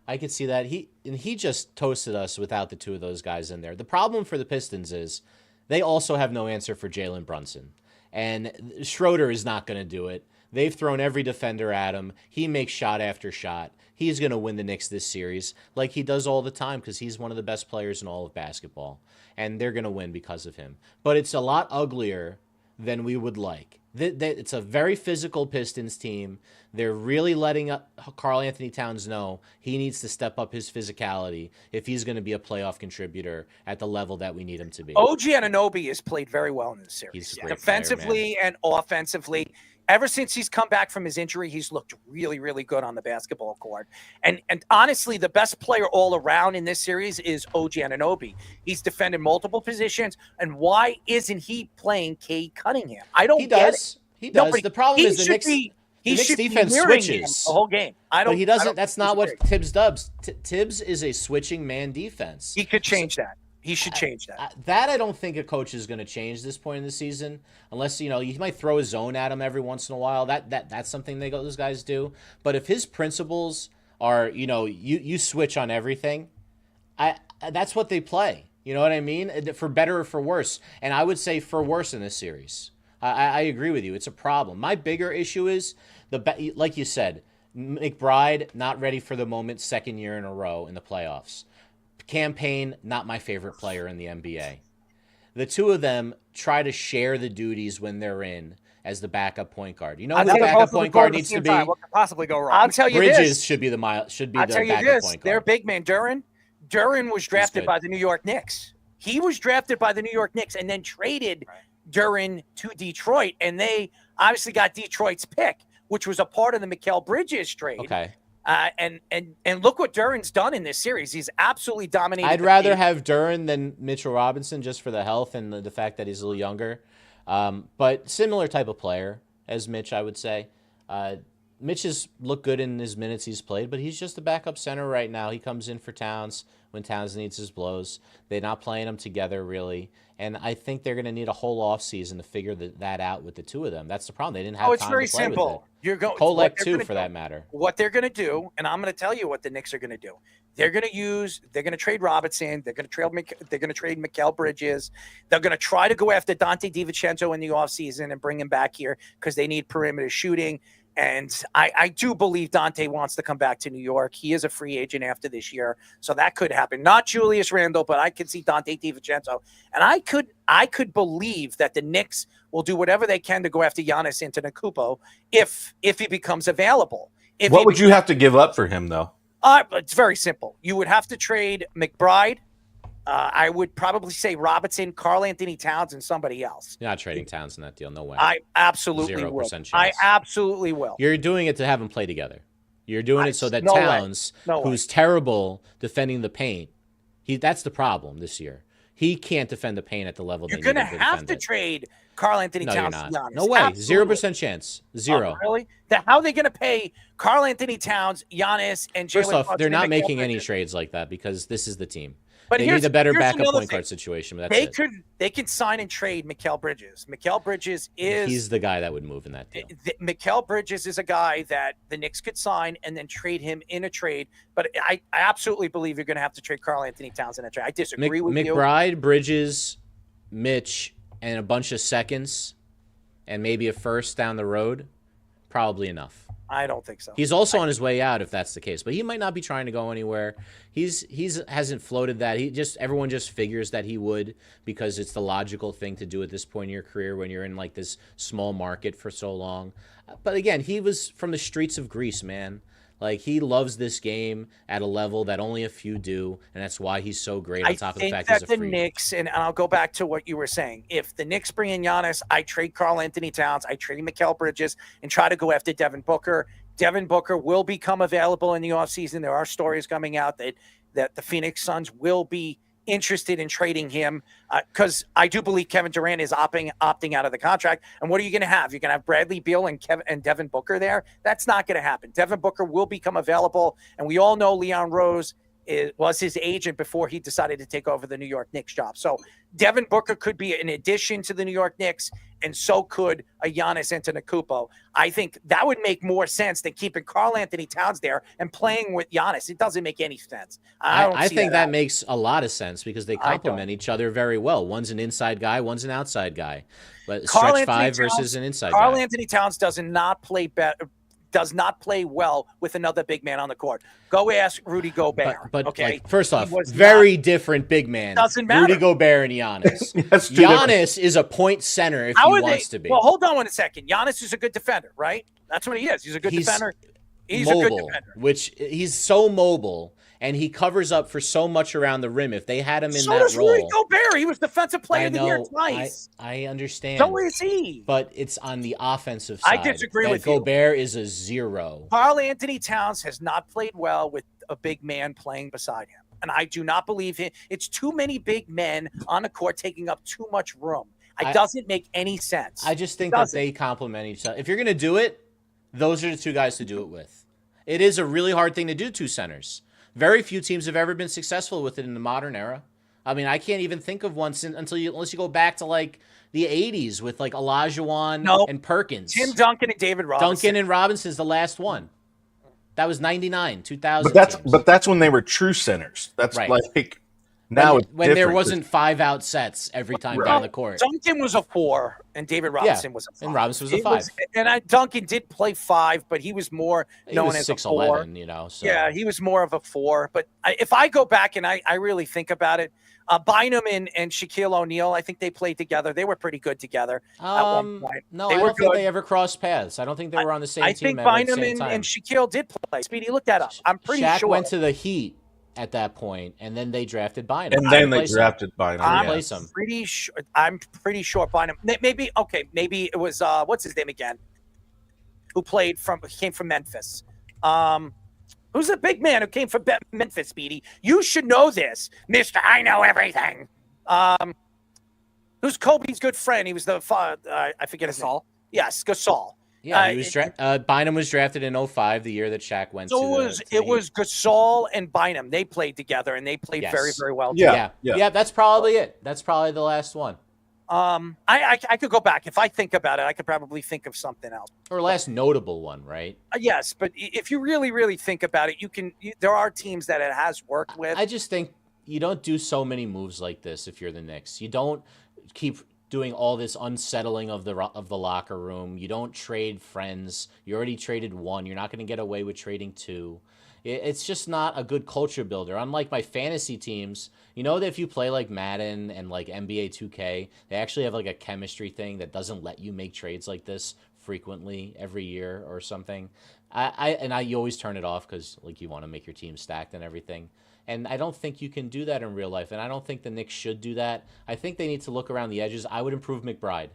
I could see that. He just toasted us without the two of those guys in there. The problem for the Pistons is they also have no answer for Jalen Brunson. And Schroeder is not going to do it. They've thrown every defender at him. He makes shot after shot. He's going to win the Knicks this series like he does all the time because he's one of the best players in all of basketball. And they're going to win because of him. But it's a lot uglier than we would like. It's a very physical Pistons team. They're really letting Karl Anthony Towns know he needs to step up his physicality if he's going to be a playoff contributor at the level that we need him to be. OG Anunoby has played very well in this series. He's a great defensively player, and offensively. ever since he's come back from his injury, he's looked really, really good on the basketball court. And honestly, the best player all around in this series is OG Anunoby. He's defended multiple positions. And why isn't he playing Cade Cunningham? I don't get it. He does. Nobody, the problem is the Knicks defense defense switches the whole game. But he doesn't. That's not what Tibbs does. Tibbs is a switching man defense. He could change that. He should change that. That I don't think a coach is going to change this point in the season, unless you might throw a zone at him every once in a while. That's something those guys do. But if his principles are, you switch on everything, that's what they play. You know what I mean? For better or for worse. And I would say for worse in this series. I agree with you. It's a problem. My bigger issue is like you said, McBride not ready for the moment, second year in a row in the playoffs. Campaign, not my favorite player in the NBA. The two of them try to share the duties when they're in as the backup point guard. You know who the backup point guard needs to be? What could possibly go wrong? I'll tell you Bridges this. should be the backup point guard. Their big man, Duren was drafted by the New York Knicks. He was drafted by the New York Knicks and then traded Duren to Detroit, and they obviously got Detroit's pick, which was a part of the Mikal Bridges trade. Okay. And look what Duren's done in this series. He's absolutely dominated. I'd rather have Duren than Mitchell Robinson just for the health and the fact that he's a little younger. But similar type of player as Mitch, I would say. Mitch has looked good in his minutes he's played, but he's just a backup center right now. He comes in for Towns when Towns needs his blows. They're not playing them together, really. And I think they're going to need a whole offseason to figure that out with the two of them. That's the problem. They didn't have time to play with it. It's very simple. Kolek, too, for that matter. What they're going to do, and I'm going to tell you what the Knicks are going to do. They're going to trade Robinson. They're going to trade Mikal Bridges. They're going to try to go after Dante DiVincenzo in the offseason and bring him back here because they need perimeter shooting. And I do believe Dante wants to come back to New York. He is a free agent after this year, so that could happen. Not Julius Randle, but I could see Dante DiVincenzo. And I could believe that the Knicks will do whatever they can to go after Giannis Antentokoumpo if he becomes available. What would you have to give up for him, though? It's very simple. You would have to trade McBride. I would probably say Robinson, Karl Anthony Towns, and somebody else. You're not trading Towns in that deal. No way. I absolutely 0% will. chance. I absolutely will. You're doing it to have them play together. You're doing it so that no Towns, way. who's terrible defending the paint, that's the problem this year. He can't defend the paint at the level You're they need going to to have defend to it. trade Karl Anthony No, Towns. you're not. Giannis. No way. Absolutely. 0% chance. Zero. Really? How are they going to pay Karl Anthony Towns, Giannis, and Jalen? First off, Brunson they're not and making Mikal any Bridges? trades like that because this is the team. But they need a better here's backup another point guard thing. situation. But that's it. They could sign and trade Mikal Bridges. Mikal Bridges is He's the guy that would move in that deal. Mikal Bridges is a guy that the Knicks could sign and then trade him in a trade. But I absolutely believe you're going to have to trade Karl Anthony Towns in a trade. I disagree with you. McBride, Bridges, Mitch, and a bunch of seconds, and maybe a first down the road, probably enough. I don't think so. He's also on his way out if that's the case, but he might not be trying to go anywhere. He's hasn't floated that. Everyone just figures that he would because it's the logical thing to do at this point in your career when you're in like this small market for so long. But again, he was from the streets of Greece, man. Like, he loves this game at a level that only a few do, and that's why he's so great on top of the fact he's a free agent. I think that the Knicks, and I'll go back to what you were saying, if the Knicks bring in Giannis, I trade Karl Anthony Towns, I trade Mikal Bridges, and try to go after Devin Booker. Devin Booker will become available in the offseason. There are stories coming out that the Phoenix Suns will be interested in trading him because I do believe Kevin Durant is opting out of the contract. And what are you going to have? You're going to have Bradley Beal and Devin Booker there? That's not going to happen. Devin Booker will become available, and we all know Leon Rose was his agent before he decided to take over the New York Knicks job. So Devin Booker could be an addition to the New York Knicks, and so could a Giannis Antetokoumpo. I think that would make more sense than keeping Karl Anthony Towns there and playing with Giannis. It doesn't make any sense. I think that makes a lot of sense because they complement each other very well. One's an inside guy, one's an outside guy. But stretch five versus an inside guy. Karl Anthony Towns does not play well with another big man on the court. Go ask Rudy Gobert. But okay, like, first off, very different big man. Doesn't matter. Rudy Gobert and Giannis. Giannis is a point center if he wants to be. Well, hold on 1 second. Giannis is a good defender, right? That's what he is. He's a good defender. He's mobile, a good defender. Which he's so mobile and he covers up for so much around the rim. If they had him in So that does Rudy role, Gobert. He was Defensive Player I of the Year know, twice. I understand. So is he. But it's on the offensive I side. disagree with you. Gobert is a 0. Karl Anthony Towns has not played well with a big man playing beside him. And I do not believe him. It's too many big men on the court taking up too much room. It doesn't make any sense. I just think that they complement each other. If you're going to do it, those are the two guys to do it with. It is a really hard thing to do, 2 centers. Very few teams have ever been successful with it in the modern era. I mean, I can't even think of one unless you go back to like the 80s with like Olajuwon and Perkins. Tim Duncan and David Robinson. Duncan and Robinson's the last one. That was 99, 2000. But that's when they were true centers. That's right. Like now when there wasn't 5-out sets every time down the court. Duncan was a 4 and David Robinson was a 5. And Robinson was a 5. Duncan did play 5, but he was more known as 6'11", a 4. So. Yeah, he was more of a 4. But if I go back and I really think about it, Bynum and Shaquille O'Neal, I think they played together. They were pretty good together at one point. No, I don't think they ever crossed paths. I don't think they were on the same team. I think Bynum and Shaquille did play. Speedy, look that up. I'm pretty sure. Shaq went to the Heat at that point, and then they drafted Bynum. And then they drafted Bynum. I'm pretty sure Bynum. Maybe it was what's his name again? Who came from Memphis? Who's the big man who came from Memphis, Speedy? You should know this, Mister. I know everything. Who's Kobe's good friend? He was the I forget his name. Yes, Gasol. Yeah, he was Bynum was drafted in 2005, the year that Shaq went. It was Gasol and Bynum. They played together, and they played very, very well. Yeah. That's probably it. That's probably the last one. I could go back. If I think about it, I could probably think of something else. Or last notable one, right? Yes, but if you really, really think about it, there are teams that it has worked with. I just think you don't do so many moves like this if you're the Knicks. You don't keep doing all this unsettling of the locker room. You don't trade friends. You already traded 1. You're not going to get away with trading 2. It's just not a good culture builder. Unlike my fantasy teams, you know that if you play like Madden and like NBA 2K, they actually have like a chemistry thing that doesn't let you make trades like this frequently every year or something. You always turn it off because like you want to make your team stacked and everything. And I don't think you can do that in real life. And I don't think the Knicks should do that. I think they need to look around the edges. I would improve McBride.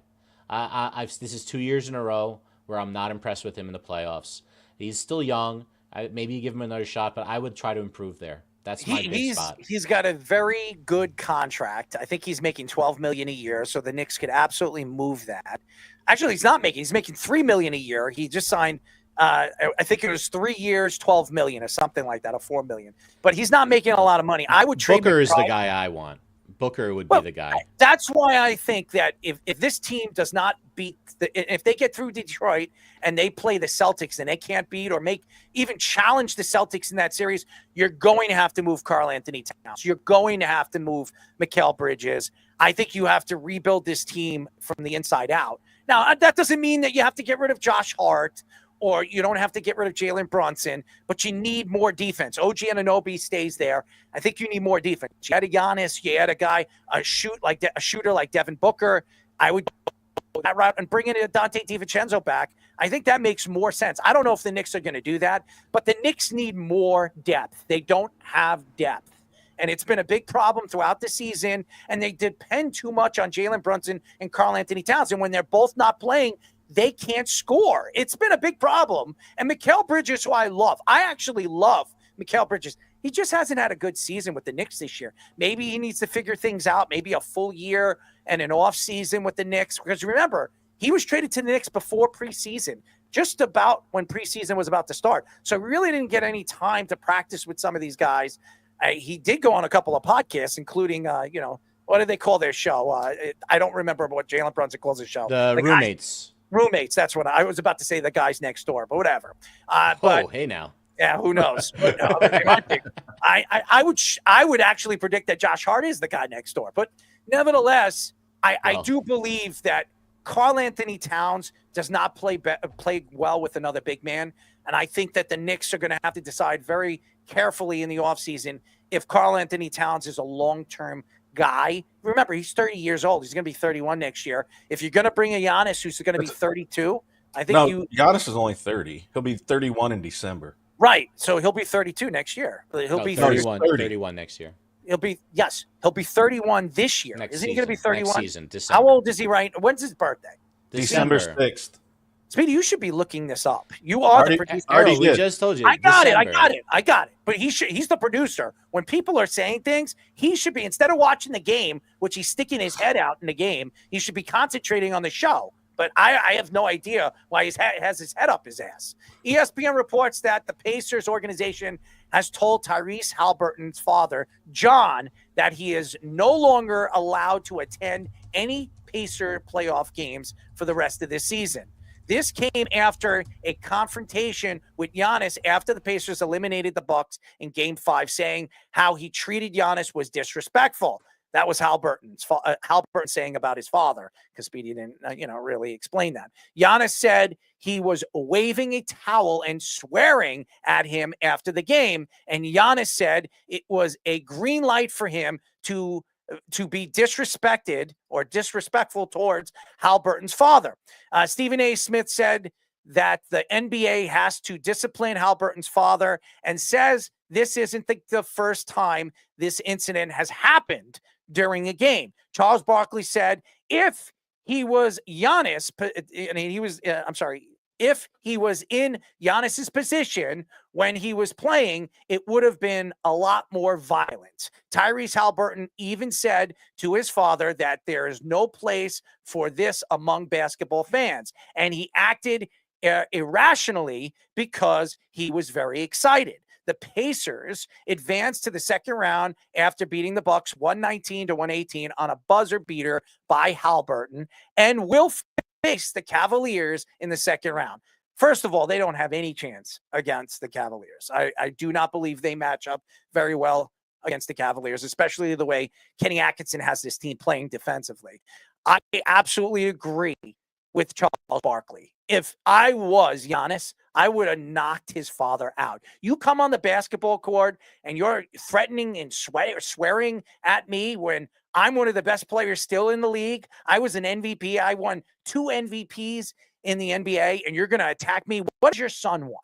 This is 2 years in a row where I'm not impressed with him in the playoffs. He's still young. Maybe you give him another shot, but I would try to improve there. That's my big spot. He's got a very good contract. I think he's making $12 million a year, so the Knicks could absolutely move that. Actually, he's not making. He's making $3 million a year. He just signed. I think it was 3 years, $12 million or something like that, or $4 million. But he's not making a lot of money. I would trade. Booker is the guy I want. Booker would be the guy. That's why I think that if this team does not beat if they get through Detroit and they play the Celtics and they can't beat or even challenge the Celtics in that series, you're going to have to move Karl Anthony Towns. You're going to have to move Mikal Bridges. I think you have to rebuild this team from the inside out. Now, that doesn't mean that you have to get rid of Josh Hart or you don't have to get rid of Jalen Brunson, but you need more defense. OG Anunoby stays there. I think you need more defense. You had a Giannis, you had a guy, a shooter like Devin Booker. I would go that route and bring in Dante DiVincenzo back. I think that makes more sense. I don't know if the Knicks are going to do that, but the Knicks need more depth. They don't have depth. And it's been a big problem throughout the season, and they depend too much on Jalen Brunson and Karl Anthony Towns. And when they're both not playing, they can't score. It's been a big problem. And Mikal Bridges, who I love. I actually love Mikal Bridges. He just hasn't had a good season with the Knicks this year. Maybe he needs to figure things out, maybe a full year and an off season with the Knicks. Because remember, he was traded to the Knicks before preseason, just about when preseason was about to start. So he really didn't get any time to practice with some of these guys. He did go on a couple of podcasts, including, what do they call their show? I don't remember what Jalen Brunson calls his show. The Roommates. Roommates. That's what I was about to say. The guys next door, but whatever. Hey now. Yeah, who knows? I would actually predict that Josh Hart is the guy next door. But nevertheless, I do believe that Karl Anthony Towns does not play well with another big man. And I think that the Knicks are going to have to decide very carefully in the offseason if Karl Anthony Towns is a long-term guy. Remember, he's 30 years old. He's going to be 31 next year. If you're going to bring a Giannis who's going to be 32, I think Giannis is only 30. He'll be 31 in December. Right. So he'll be 32 next year. He'll be 31, 30. 31 next year. He'll be 31 this year. Next Isn't season. he going to be 31? Next season, December. How old is he right? When's his birthday? December 6th. Speedy, you should be looking this up. You are the producer. Errol, we just told you. I got December. it. But he's the producer. When people are saying things, he should be, instead of watching the game, which he's sticking his head out in the game, he should be concentrating on the show. But I have no idea why he has his head up his ass. ESPN reports that the Pacers organization has told Tyrese Haliburton's father, John, that he is no longer allowed to attend any Pacer playoff games for the rest of this season. This came after a confrontation with Giannis after the Pacers eliminated the Bucks in Game 5, saying how he treated Giannis was disrespectful. That was Haliburton saying about his father, because Speedy didn't, really explain that. Giannis said he was waving a towel and swearing at him after the game, and Giannis said it was a green light for him to be disrespected or disrespectful towards Haliburton's father. Stephen A. Smith said that the NBA has to discipline Haliburton's father and says this isn't the first time this incident has happened during a game. Charles Barkley said if he was Giannis, if he was in Giannis's position when he was playing, it would have been a lot more violent. Tyrese Haliburton even said to his father that there is no place for this among basketball fans. And he acted irrationally because he was very excited. The Pacers advanced to the second round after beating the Bucks 119-118 on a buzzer beater by Haliburton, and will face the Cavaliers in the second round. First of all, they don't have any chance against the Cavaliers. I do not believe they match up very well against the Cavaliers, especially the way Kenny Atkinson has this team playing defensively. I absolutely agree with Charles Barkley. If I was Giannis, I would have knocked his father out. You come on the basketball court and you're threatening and swearing at me when I'm one of the best players still in the league. I was an MVP. I won 2 MVPs in the NBA, and you're going to attack me. What has your son won?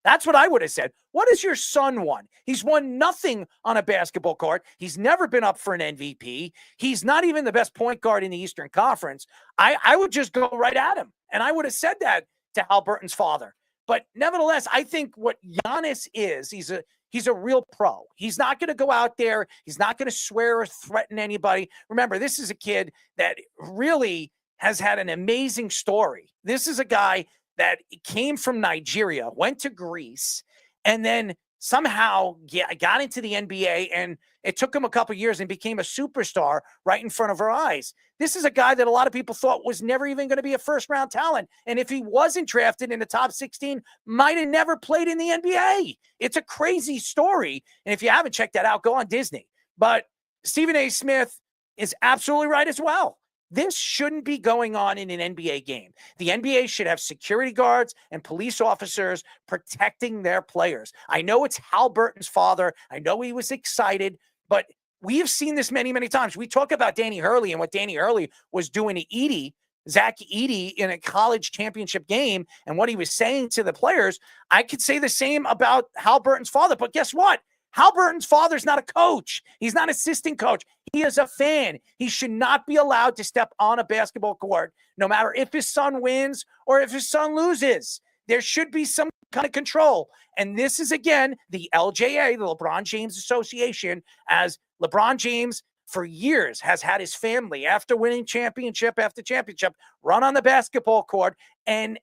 That's what I would have said. What has your son won? He's won nothing on a basketball court. He's never been up for an MVP. He's not even the best point guard in the Eastern Conference. I would just go right at him, and I would have said that to Haliburton's father. But nevertheless, I think what Giannis is, he's a real pro. He's not going to go out there. He's not going to swear or threaten anybody. Remember, this is a kid that really has had an amazing story. This is a guy that came from Nigeria, went to Greece, and then somehow got into the NBA, and it took him a couple years and became a superstar right in front of our eyes. This is a guy that a lot of people thought was never even going to be a first-round talent. And if he wasn't drafted in the top 16, might have never played in the NBA. It's a crazy story. And if you haven't checked that out, go on Disney. But Stephen A. Smith is absolutely right as well. This shouldn't be going on in an NBA game. The NBA should have security guards and police officers protecting their players. I know it's Haliburton's father. I know he was excited, but we have seen this many, many times. We talk about Danny Hurley and what Danny Hurley was doing to Zach Edey in a college championship game and what he was saying to the players. I could say the same about Haliburton's father, but guess what? Haliburton's father's not a coach. He's not an assistant coach. He is a fan. He should not be allowed to step on a basketball court, no matter if his son wins or if his son loses. There should be some kind of control. And this is, again, the LJA, the LeBron James Association, as LeBron James for years has had his family, after winning championship after championship, run on the basketball court and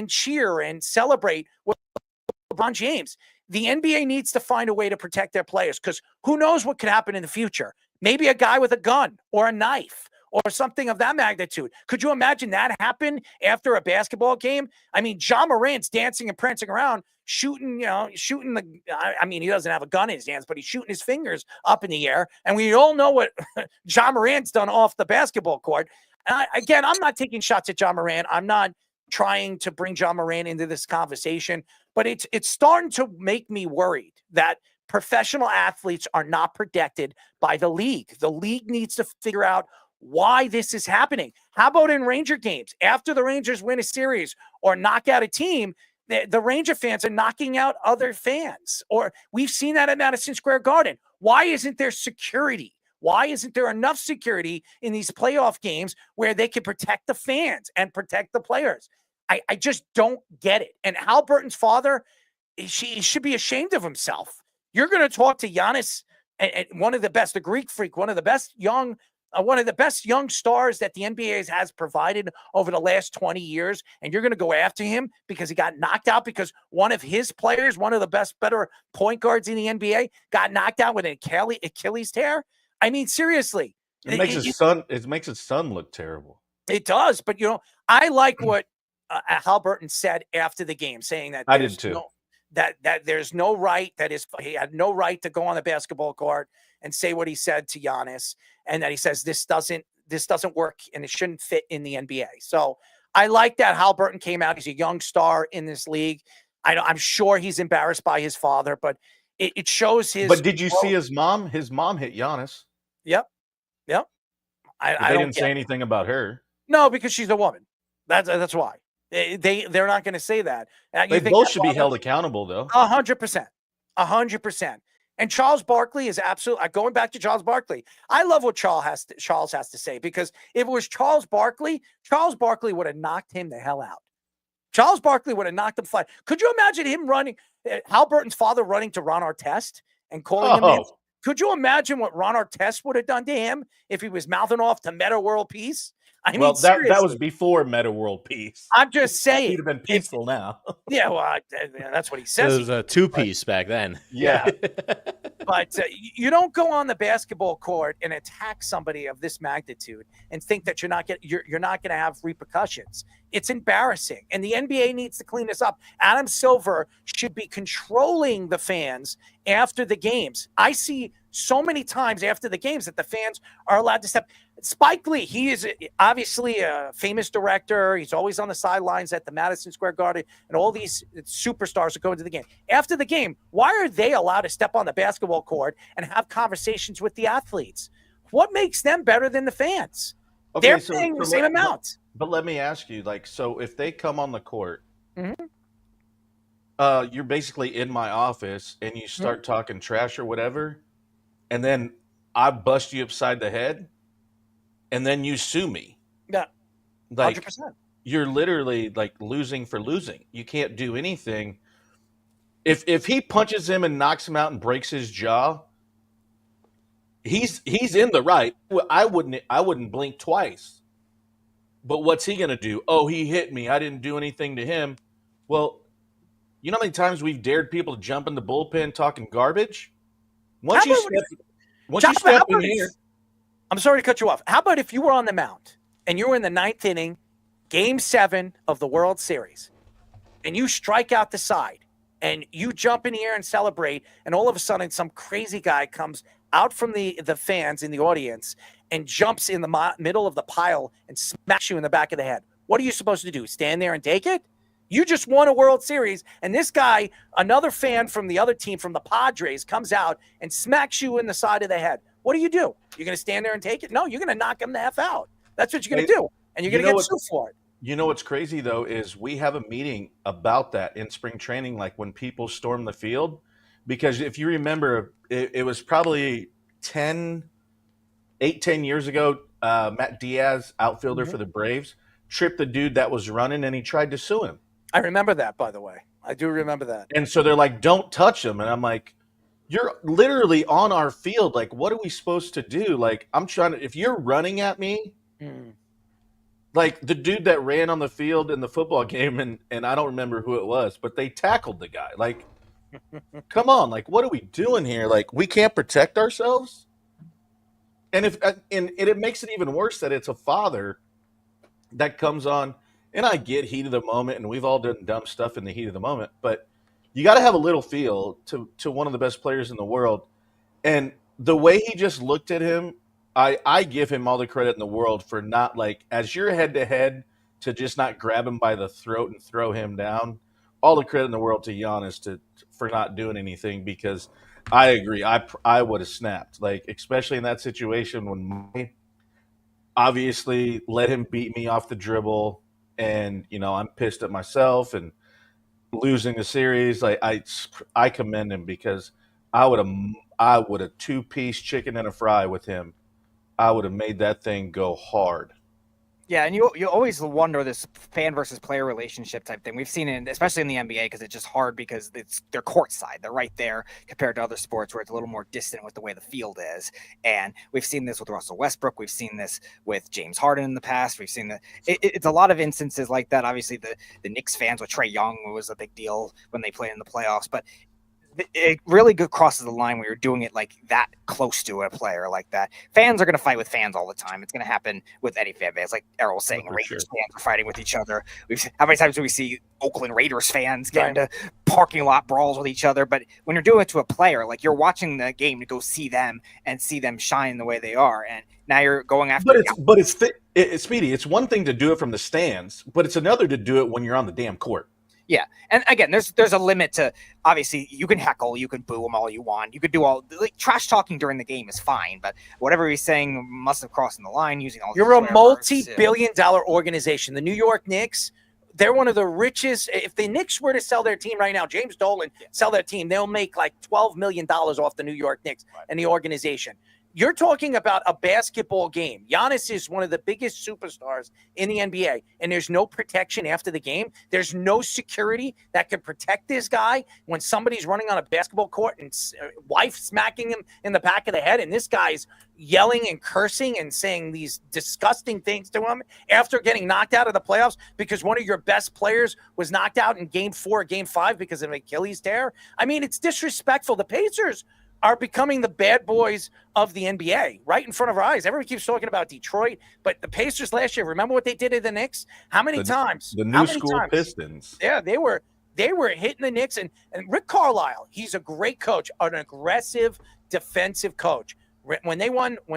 cheer and celebrate with LeBron James. The NBA needs to find a way to protect their players, because who knows what could happen in the future. Maybe a guy with a gun or a knife or something of that magnitude. Could you imagine that happen after a basketball game? I mean, John Morant's dancing and prancing around, shooting he doesn't have a gun in his hands, but he's shooting his fingers up in the air. And we all know what John Morant's done off the basketball court. And I'm not taking shots at John Morant. I'm not trying to bring John Morant into this conversation, but it's starting to make me worried that professional athletes are not protected by the league. The league needs to figure out why this is happening. How about in Ranger games? After the Rangers win a series or knock out a team, The Ranger fans are knocking out other fans, or we've seen that at Madison Square Garden. Why isn't there security? Why isn't there enough security in these playoff games where they can protect the fans and protect the players? I just don't get it. And Haliburton's father, he should be ashamed of himself. You're going to talk to Giannis, and one of the best, the Greek Freak, one of the best young stars that the NBA has provided over the last 20 years, and you're going to go after him because he got knocked out because one of his players, one of the better point guards in the NBA, got knocked out with an Achilles tear? I mean, seriously. It makes his son look terrible. It does, but I like what Haliburton said after the game, saying that I did too. That there's no right, he had no right to go on the basketball court and say what he said to Giannis, and that he says this doesn't work and it shouldn't fit in the NBA. So I like that Haliburton came out. He's a young star in this league. I'm sure he's embarrassed by his father, but it shows his. But did you see his mom? His mom hit Giannis. Yep. I didn't say anything about her. No, because she's a woman. That's why. They're not going to say that. They both should be held accountable, though. 100%. 100%. And Charles Barkley is absolutely going back to Charles Barkley. I love what Charles has to say, because if it was Charles Barkley would have knocked him the hell out. Charles Barkley would have knocked him flat. Could you imagine him running, Haliburton's father running to Ron Artest and calling him in? Could you imagine what Ron Artest would have done to him if he was mouthing off to Meta World Peace? I mean, that was before Meta World Peace. I'm just saying. He'd have been peaceful now. Yeah, well, that's what he says. It was a two-piece back then. Yeah. But you don't go on the basketball court and attack somebody of this magnitude and think that you're not going to have repercussions. It's embarrassing, and the NBA needs to clean this up. Adam Silver should be controlling the fans after the games. I see so many times after the games that the fans are allowed to step. Spike Lee, he is obviously a famous director. He's always on the sidelines at the Madison Square Garden, and all these superstars are going to the game. After the game, why are they allowed to step on the basketball court and have conversations with the athletes? What makes them better than the fans? Okay, They're paying the same amount. But let me ask you, so if they come on the court, you're basically in my office and you start talking trash or whatever, and then I bust you upside the head, and then you sue me. Yeah, 100%. You're literally losing for losing. You can't do anything. If he punches him and knocks him out and breaks his jaw, he's in the right. I wouldn't blink twice. But what's he gonna do? Oh, he hit me. I didn't do anything to him. Well, you know how many times we've dared people to jump in the bullpen talking garbage? Once you step in here. I'm sorry to cut you off. How about if you were on the mound and you were in the 9th inning, Game 7 of the World Series, and you strike out the side, and you jump in the air and celebrate, and all of a sudden some crazy guy comes out from the fans in the audience and jumps in the middle of the pile and smacks you in the back of the head. What are you supposed to do? Stand there and take it? You just won a World Series, and this guy, another fan from the other team, from the Padres, comes out and smacks you in the side of the head. What do? You're going to stand there and take it? No, you're going to knock him the F out. That's what you're going to do, and you're going to get sued for it. You know what's crazy, though, is we have a meeting about that in spring training, when people storm the field. Because if you remember, it was probably 10 years ago, Matt Diaz, outfielder for the Braves, tripped the dude that was running, and he tried to sue him. I remember that, by the way. I do remember that. And so they're like, don't touch him. And I'm like, you're literally on our field. What are we supposed to do? I'm trying to – if you're running at me the dude that ran on the field in the football game, and I don't remember who it was, but they tackled the guy. Come on. What are we doing here? We can't protect ourselves? And it makes it even worse that it's a father that comes on. And I get heat of the moment, and we've all done dumb stuff in the heat of the moment, but you got to have a little feel to one of the best players in the world. And the way he just looked at him, I give him all the credit in the world for not, as you're head-to-head, to just not grab him by the throat and throw him down. All the credit in the world to Giannis for not doing anything, because I agree. I would have snapped, especially in that situation when I obviously let him beat me off the dribble. And, I'm pissed at myself. And losing the series. Like I commend him because I would have two-piece chicken and a fry with him. I would have made that thing go hard. Yeah, and you always wonder this fan versus player relationship type thing. We've seen it, especially in the NBA, because it's just hard because they're courtside. They're right there compared to other sports where it's a little more distant with the way the field is. And we've seen this with Russell Westbrook. We've seen this with James Harden in the past. We've seen that it's a lot of instances like that. Obviously, the Knicks fans with Trae Young was a big deal when they played in the playoffs, but it really crosses the line when you're doing it like that close to a player like that. Fans are going to fight with fans all the time. It's going to happen with any fan base, like Errol was saying. Raiders fans are fighting with each other. How many times do we see Oakland Raiders fans get into parking lot brawls with each other? But when you're doing it to a player, like you're watching the game to go see them and see them shine the way they are, and now you're going after. But it's Speedy. It's one thing to do it from the stands, but it's another to do it when you're on the damn court. Yeah, and again, there's a limit to, obviously you can heckle, you can boo them all you want, you could do all like trash talking during the game is fine, but whatever he's saying must have crossed the line using all. You're a multi-billion-dollar organization. The New York Knicks, they're one of the richest. If the Knicks were to sell their team right now, James Dolan sell their team, they'll make like $12 million off the New York Knicks and the organization. You're talking about a basketball game. Giannis is one of the biggest superstars in the NBA, and there's no protection after the game. There's no security that can protect this guy when somebody's running on a basketball court and wife smacking him in the back of the head, and this guy's yelling and cursing and saying these disgusting things to him after getting knocked out of the playoffs because one of your best players was knocked out in Game 4 or Game 5 because of an Achilles tear. I mean, it's disrespectful. The Pacers are becoming the bad boys of the NBA right in front of our eyes. Everyone keeps talking about Detroit, but the Pacers last year, remember what they did to the Knicks? How many times? The new school Pistons. Yeah, they were hitting the Knicks. And Rick Carlisle, he's a great coach, an aggressive defensive coach. When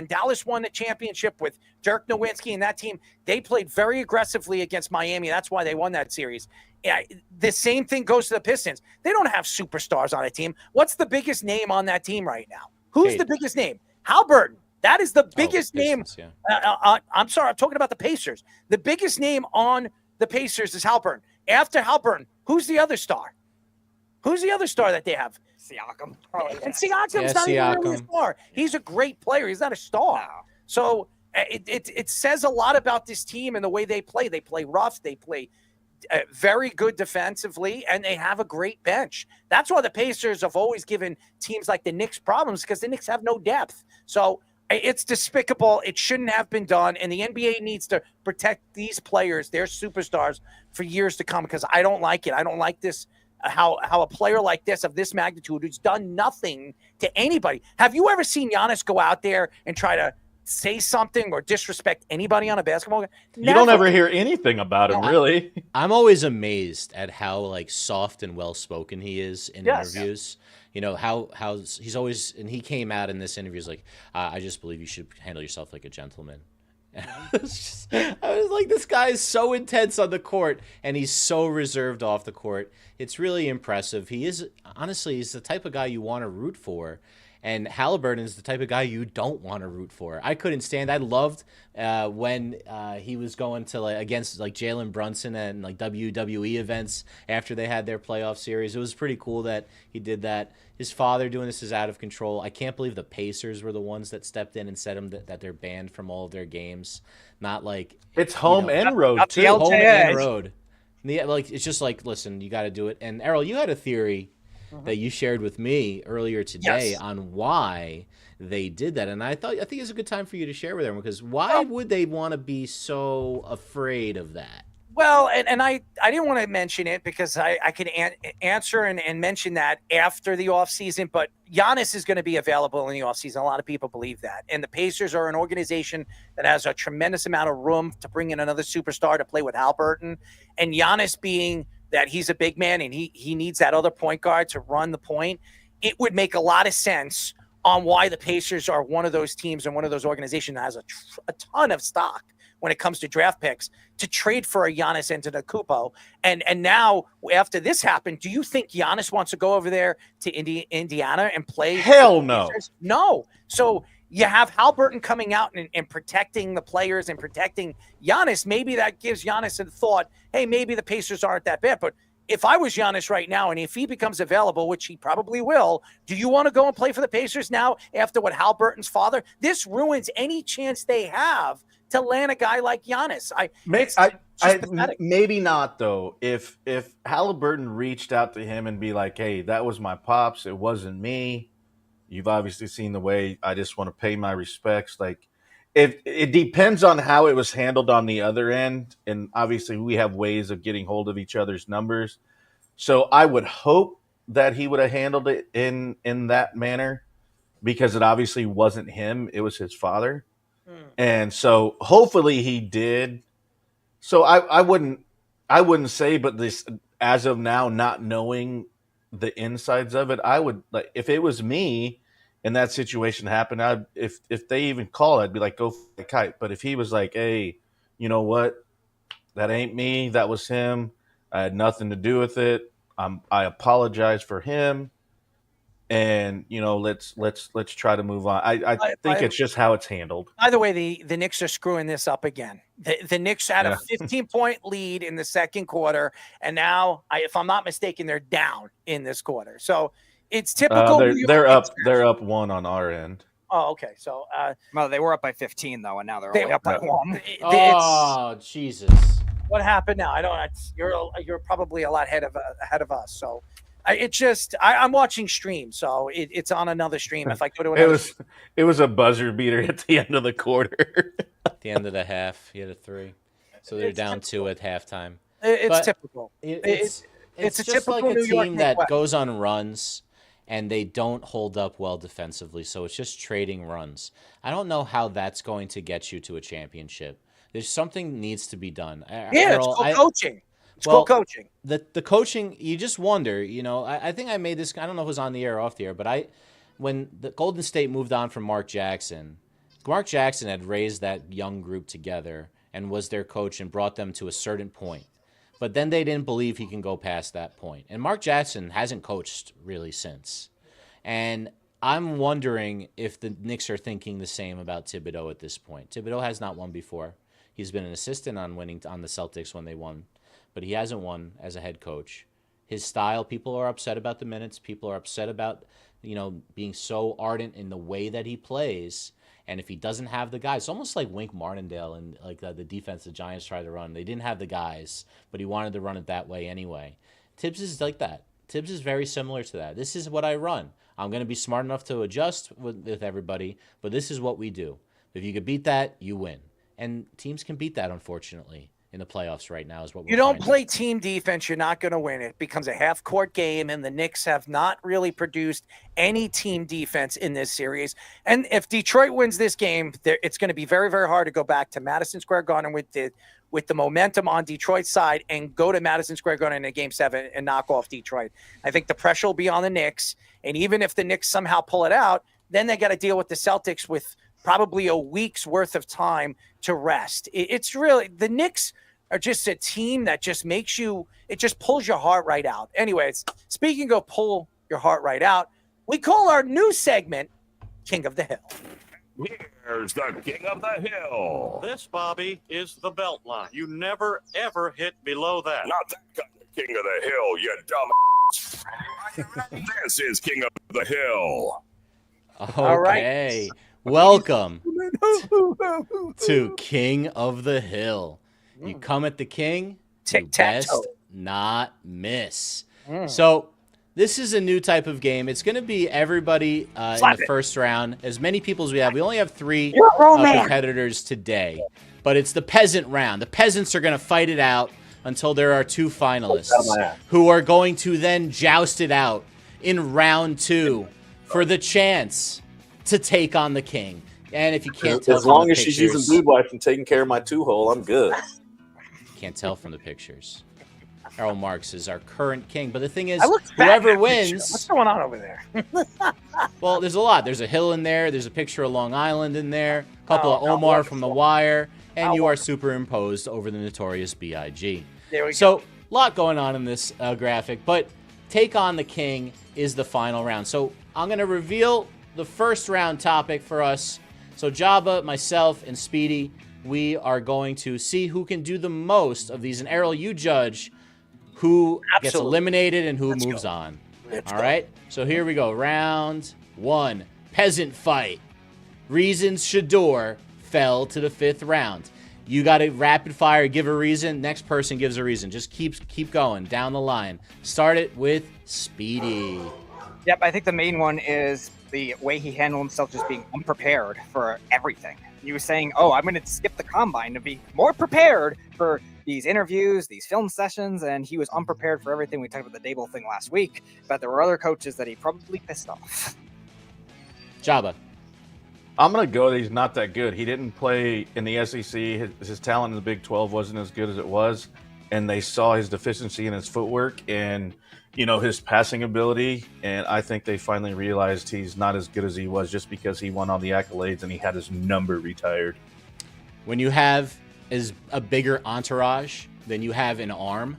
Dallas won the championship with Dirk Nowitzki and that team, they played very aggressively against Miami. That's why they won that series. Yeah, the same thing goes to the Pistons. They don't have superstars on a team. What's the biggest name on that team right now? Who's the biggest name? Haliburton. That is the biggest name. Yeah. I'm sorry, I'm talking about the Pacers. The biggest name on the Pacers is Haliburton. After Haliburton, who's the other star? Who's the other star that they have? Siakam. And Siakam's not even really a star. He's a great player. He's not a star. No. So it says a lot about this team and the way they play. They play rough. They play very good defensively, and they have a great bench. That's why the Pacers have always given teams like the Knicks problems, because the Knicks have no depth. So it's despicable. It shouldn't have been done, and the NBA needs to protect these players, their superstars, for years to come, because I don't like it. I don't like this, how a player like this, of this magnitude, who's done nothing to anybody. Have you ever seen Giannis go out there and try to say something or disrespect anybody on a basketball game? You don't ever hear anything about him, really. I'm always amazed at how like soft and well-spoken he is in interviews. You know, how he's always, and he came out in this interview, he's like, I just believe you should handle yourself like a gentleman. I was like, this guy is so intense on the court, and he's so reserved off the court. It's really impressive. He is, honestly, he's the type of guy you want to root for. And Haliburton is the type of guy you don't want to root for. I couldn't stand. I loved when he was going to against Jalen Brunson and WWE events after they had their playoff series. It was pretty cool that he did that. His father doing this is out of control. I can't believe the Pacers were the ones that stepped in and said that they're banned from all of their games. Not like it's home and road too. Home and road. It's just like, listen, you got to do it. And Errol, you had a theory that you shared with me earlier today on why they did that, and I think it's a good time for you to share with everyone, because why would they want to be so afraid of that? Well, and I didn't want to mention it because I can answer and mention that after the offseason, but Giannis is going to be available in the offseason. A lot of people believe that. And the Pacers are an organization that has a tremendous amount of room to bring in another superstar to play with Haliburton. And Giannis, being that he's a big man and he needs that other point guard to run the point, it would make a lot of sense on why the Pacers are one of those teams and one of those organizations that has a ton of stock when it comes to draft picks, to trade for a Giannis Antentokoumpo. And now, after this happened, do you think Giannis wants to go over there to Indiana and play? Hell no. No. So you have Haliburton coming out and protecting the players and protecting Giannis. Maybe that gives Giannis a thought, hey, maybe the Pacers aren't that bad. But if I was Giannis right now, and if he becomes available, which he probably will, do you want to go and play for the Pacers now after what Haliburton's father? This ruins any chance they have to land a guy like Giannis. Maybe not though. If Haliburton reached out to him and be like, "Hey, that was my pops. It wasn't me. You've obviously seen the way. I just want to pay my respects." Like, if it depends on how it was handled on the other end, and obviously we have ways of getting hold of each other's numbers. So I would hope that he would have handled it in that manner, because it obviously wasn't him; it was his father, and so hopefully he did. So I wouldn't say, but this, as of now, not knowing the insides of it, I would, like, if it was me and that situation happened, if they even call, I'd be like, go for the kite. But if he was like, hey, you know what, that ain't me, that was him, I had nothing to do with it, I apologize for him, and let's try to move on. I think it's just how it's handled. By the way, the Knicks are screwing this up again. The Knicks had a 15-point lead in the second quarter, and now, if I'm not mistaken, they're down in this quarter. So it's typical. They're up. They're up one on our end. Oh, okay. So, well, they were up by 15 though, and now they're only up by 1. Oh, Jesus! What happened now? I don't. You're probably a lot ahead of us. So. I'm watching stream, so it's on another stream. If I go to another, it was a buzzer beater at the end of the quarter. At the end of the half, you had a 3, so they're down typical. 2 at halftime. It's typical. It's a just typical like a New York team that Knicks. goes on runs and they don't hold up well defensively, so it's just trading runs. I don't know how that's going to get you to a championship. There's something needs to be done. Errol, it's called coaching. It's called coaching. The coaching, you just wonder, I think I made this, I don't know if it was on the air or off the air, but when the Golden State moved on from Mark Jackson had raised that young group together and was their coach and brought them to a certain point. But then they didn't believe he can go past that point. And Mark Jackson hasn't coached really since. And I'm wondering if the Knicks are thinking the same about Thibodeau at this point. Thibodeau has not won before. He's been an assistant on winning on the Celtics when they won, but he hasn't won as a head coach. His style, people are upset about the minutes. People are upset about, being so ardent in the way that he plays. And if he doesn't have the guys, it's almost like Wink Martindale and like the defense the Giants tried to run. They didn't have the guys, but he wanted to run it that way anyway. Tibbs is like that. Tibbs is very similar to that. This is what I run. I'm going to be smart enough to adjust with everybody, but this is what we do. If you could beat that, you win. And teams can beat that, unfortunately, in the playoffs right now is what we're You don't finding. play team defense, you're not going to win. It becomes a half-court game, and the Knicks have not really produced any team defense in this series. And if Detroit wins this game, it's going to be very, very hard to go back to Madison Square Garden with the momentum on Detroit's side and go to Madison Square Garden in Game 7 and knock off Detroit. I think the pressure will be on the Knicks, and even if the Knicks somehow pull it out, then they got to deal with the Celtics with probably a week's worth of time to rest. It's really, the Knicks are just a team that just makes it just pulls your heart right out. Anyways, speaking of pull your heart right out, we call our new segment King of the Hill. Here's the King of the Hill. This, Bobby, is the belt line. You never, ever hit below that. Not that kind of King of the Hill, you dumb. This is King of the Hill. Okay. All right. Welcome to King of the Hill. You come at the king, you best not miss. So this is a new type of game. It's going to be everybody in the first round. As many people as we have. We only have 3 competitors today, but it's the peasant round. The peasants are going to fight it out until there are 2 finalists who are going to then joust it out in round 2 for the chance to take on the king. And if you can't tell, as long as she's using Blue Wife and taking care of my 2-hole, I'm good. Can't tell from the pictures. Errol Marks is our current king, but the thing is, whoever wins. What's going on over there? Well, there's a lot. There's a hill in there. There's a picture of Long Island in there. A couple of Omar from The Wire, and you are superimposed over the Notorious B.I.G. There we go. So, a lot going on in this graphic, but take on the king is the final round. So, I'm going to reveal the first round topic for us. So Jabba, myself, and Speedy, we are going to see who can do the most of these. And Errol, you judge who gets Absolutely. eliminated and who Let's moves go. on. Let's All go. right, so here we go. Round 1, peasant fight. Reasons Shador fell to the 5th round. You got to rapid fire, give a reason. Next person gives a reason. Just keep going down the line. Start it with Speedy. Yep, I think the main one is the way he handled himself, just being unprepared for everything. He was saying, "Oh, I'm going to skip the combine to be more prepared for these interviews, these film sessions," and he was unprepared for everything. We talked about the Dable thing last week, but there were other coaches that he probably pissed off. Jabba. I'm going to go that he's not that good. He didn't play in the SEC. His talent in the Big 12 wasn't as good as it was, and they saw his deficiency in his footwork and, his passing ability, and I think they finally realized he's not as good as he was just because he won all the accolades and he had his number retired. When you have a bigger entourage than you have an arm,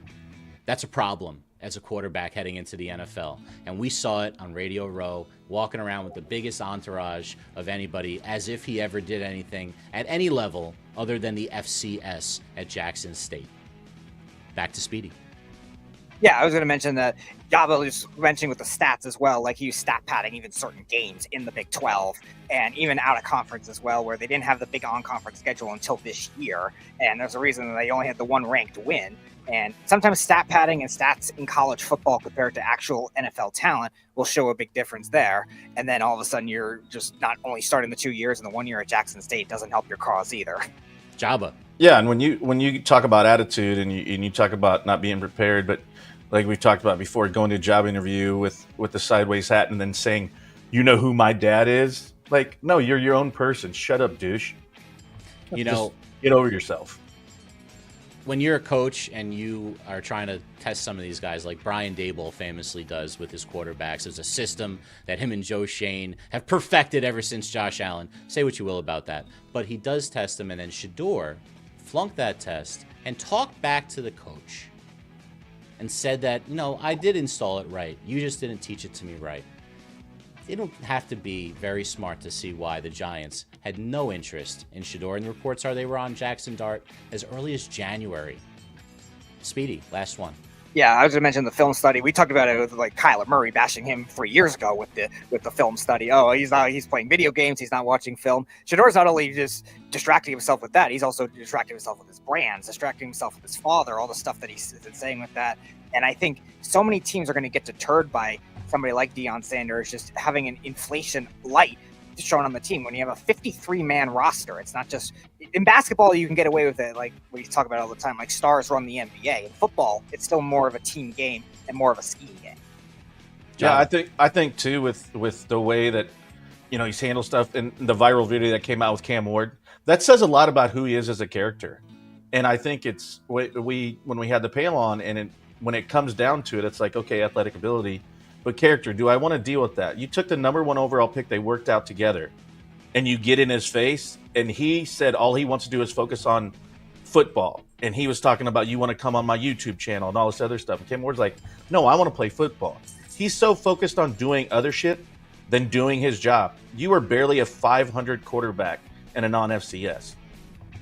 that's a problem as a quarterback heading into the NFL. And we saw it on Radio Row, walking around with the biggest entourage of anybody, as if he ever did anything at any level other than the FCS at Jackson State. Back to Speedy. Yeah, I was going to mention that Jabba was mentioning with the stats as well, like he used stat padding even certain games in the Big 12 and even out of conference as well, where they didn't have the big on-conference schedule until this year. And there's a reason that they only had the one ranked win. And sometimes stat padding and stats in college football compared to actual NFL talent will show a big difference there. And then all of a sudden you're just not only starting the 2 years and the 1 year at Jackson State doesn't help your cause either. Jabba. Yeah, and when you talk about attitude and you talk about not being prepared, but like we talked about before, going to a job interview with the sideways hat and then saying, "You know who my dad is?" Like, no, you're your own person. Shut up, douche. Just get over yourself. When you're a coach and you are trying to test some of these guys, like Brian Dable famously does with his quarterbacks, there's a system that him and Joe Shane have perfected ever since Josh Allen. Say what you will about that. But he does test them, and then Shador flunked that test and talked back to the coach and said that, I did install it right. You just didn't teach it to me right. They don't have to be very smart to see why the Giants had no interest in Shador. And the reports are they were on Jackson Dart as early as January. Speedy, last one. Yeah, I was going to mention the film study. We talked about it with like Kyler Murray bashing him 3 years ago with the film study. Oh, he's playing video games. He's not watching film. Shador's not only just distracting himself with that, he's also distracting himself with his brands, distracting himself with his father, all the stuff that he's saying with that. And I think so many teams are going to get deterred by somebody like Deion Sanders just having an inflation light shown on the team. When you have a 53-man roster, it's not just in basketball you can get away with it, like we talk about all the time, like stars run the NBA. In football, it's still more of a team game and more of a scheme game. Yeah, I think too with the way that he's handled stuff and the viral video that came out with Cam Ward, that says a lot about who he is as a character. And I think it's when we had the panel on, and when it comes down to it, it's like, okay, athletic ability, but character. Do I want to deal with that? You took the number 1 overall pick they worked out together, and you get in his face, and he said all he wants to do is focus on football. And he was talking about, you want to come on my YouTube channel and all this other stuff. And Kim Ward's like, no, I want to play football. He's so focused on doing other shit than doing his job. You are barely a 500 quarterback in a non-FCS.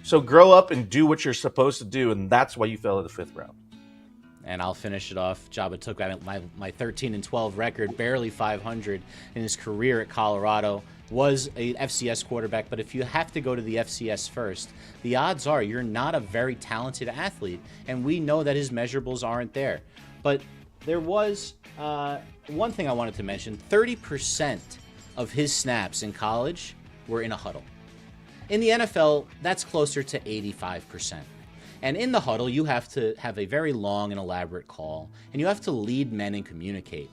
So grow up and do what you're supposed to do, and that's why you fell to the 5th round. And I'll finish it off. Jabba took my 13-12 record, barely 500 in his career at Colorado. Was a FCS quarterback, but if you have to go to the FCS first, the odds are you're not a very talented athlete, and we know that his measurables aren't there. But there was one thing I wanted to mention. 30% of his snaps in college were in a huddle. In the NFL, that's closer to 85%. And in the huddle, you have to have a very long and elaborate call, and you have to lead men and communicate.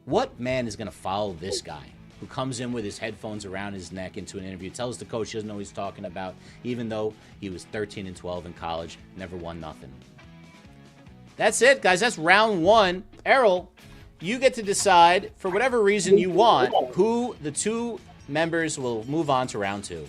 What man is going to follow this guy who comes in with his headphones around his neck into an interview, tells the coach he doesn't know what he's talking about, even though he was 13-12 in college, never won nothing? That's it, guys. That's round 1. Errol, you get to decide, for whatever reason you want, who the 2 members will move on to round 2.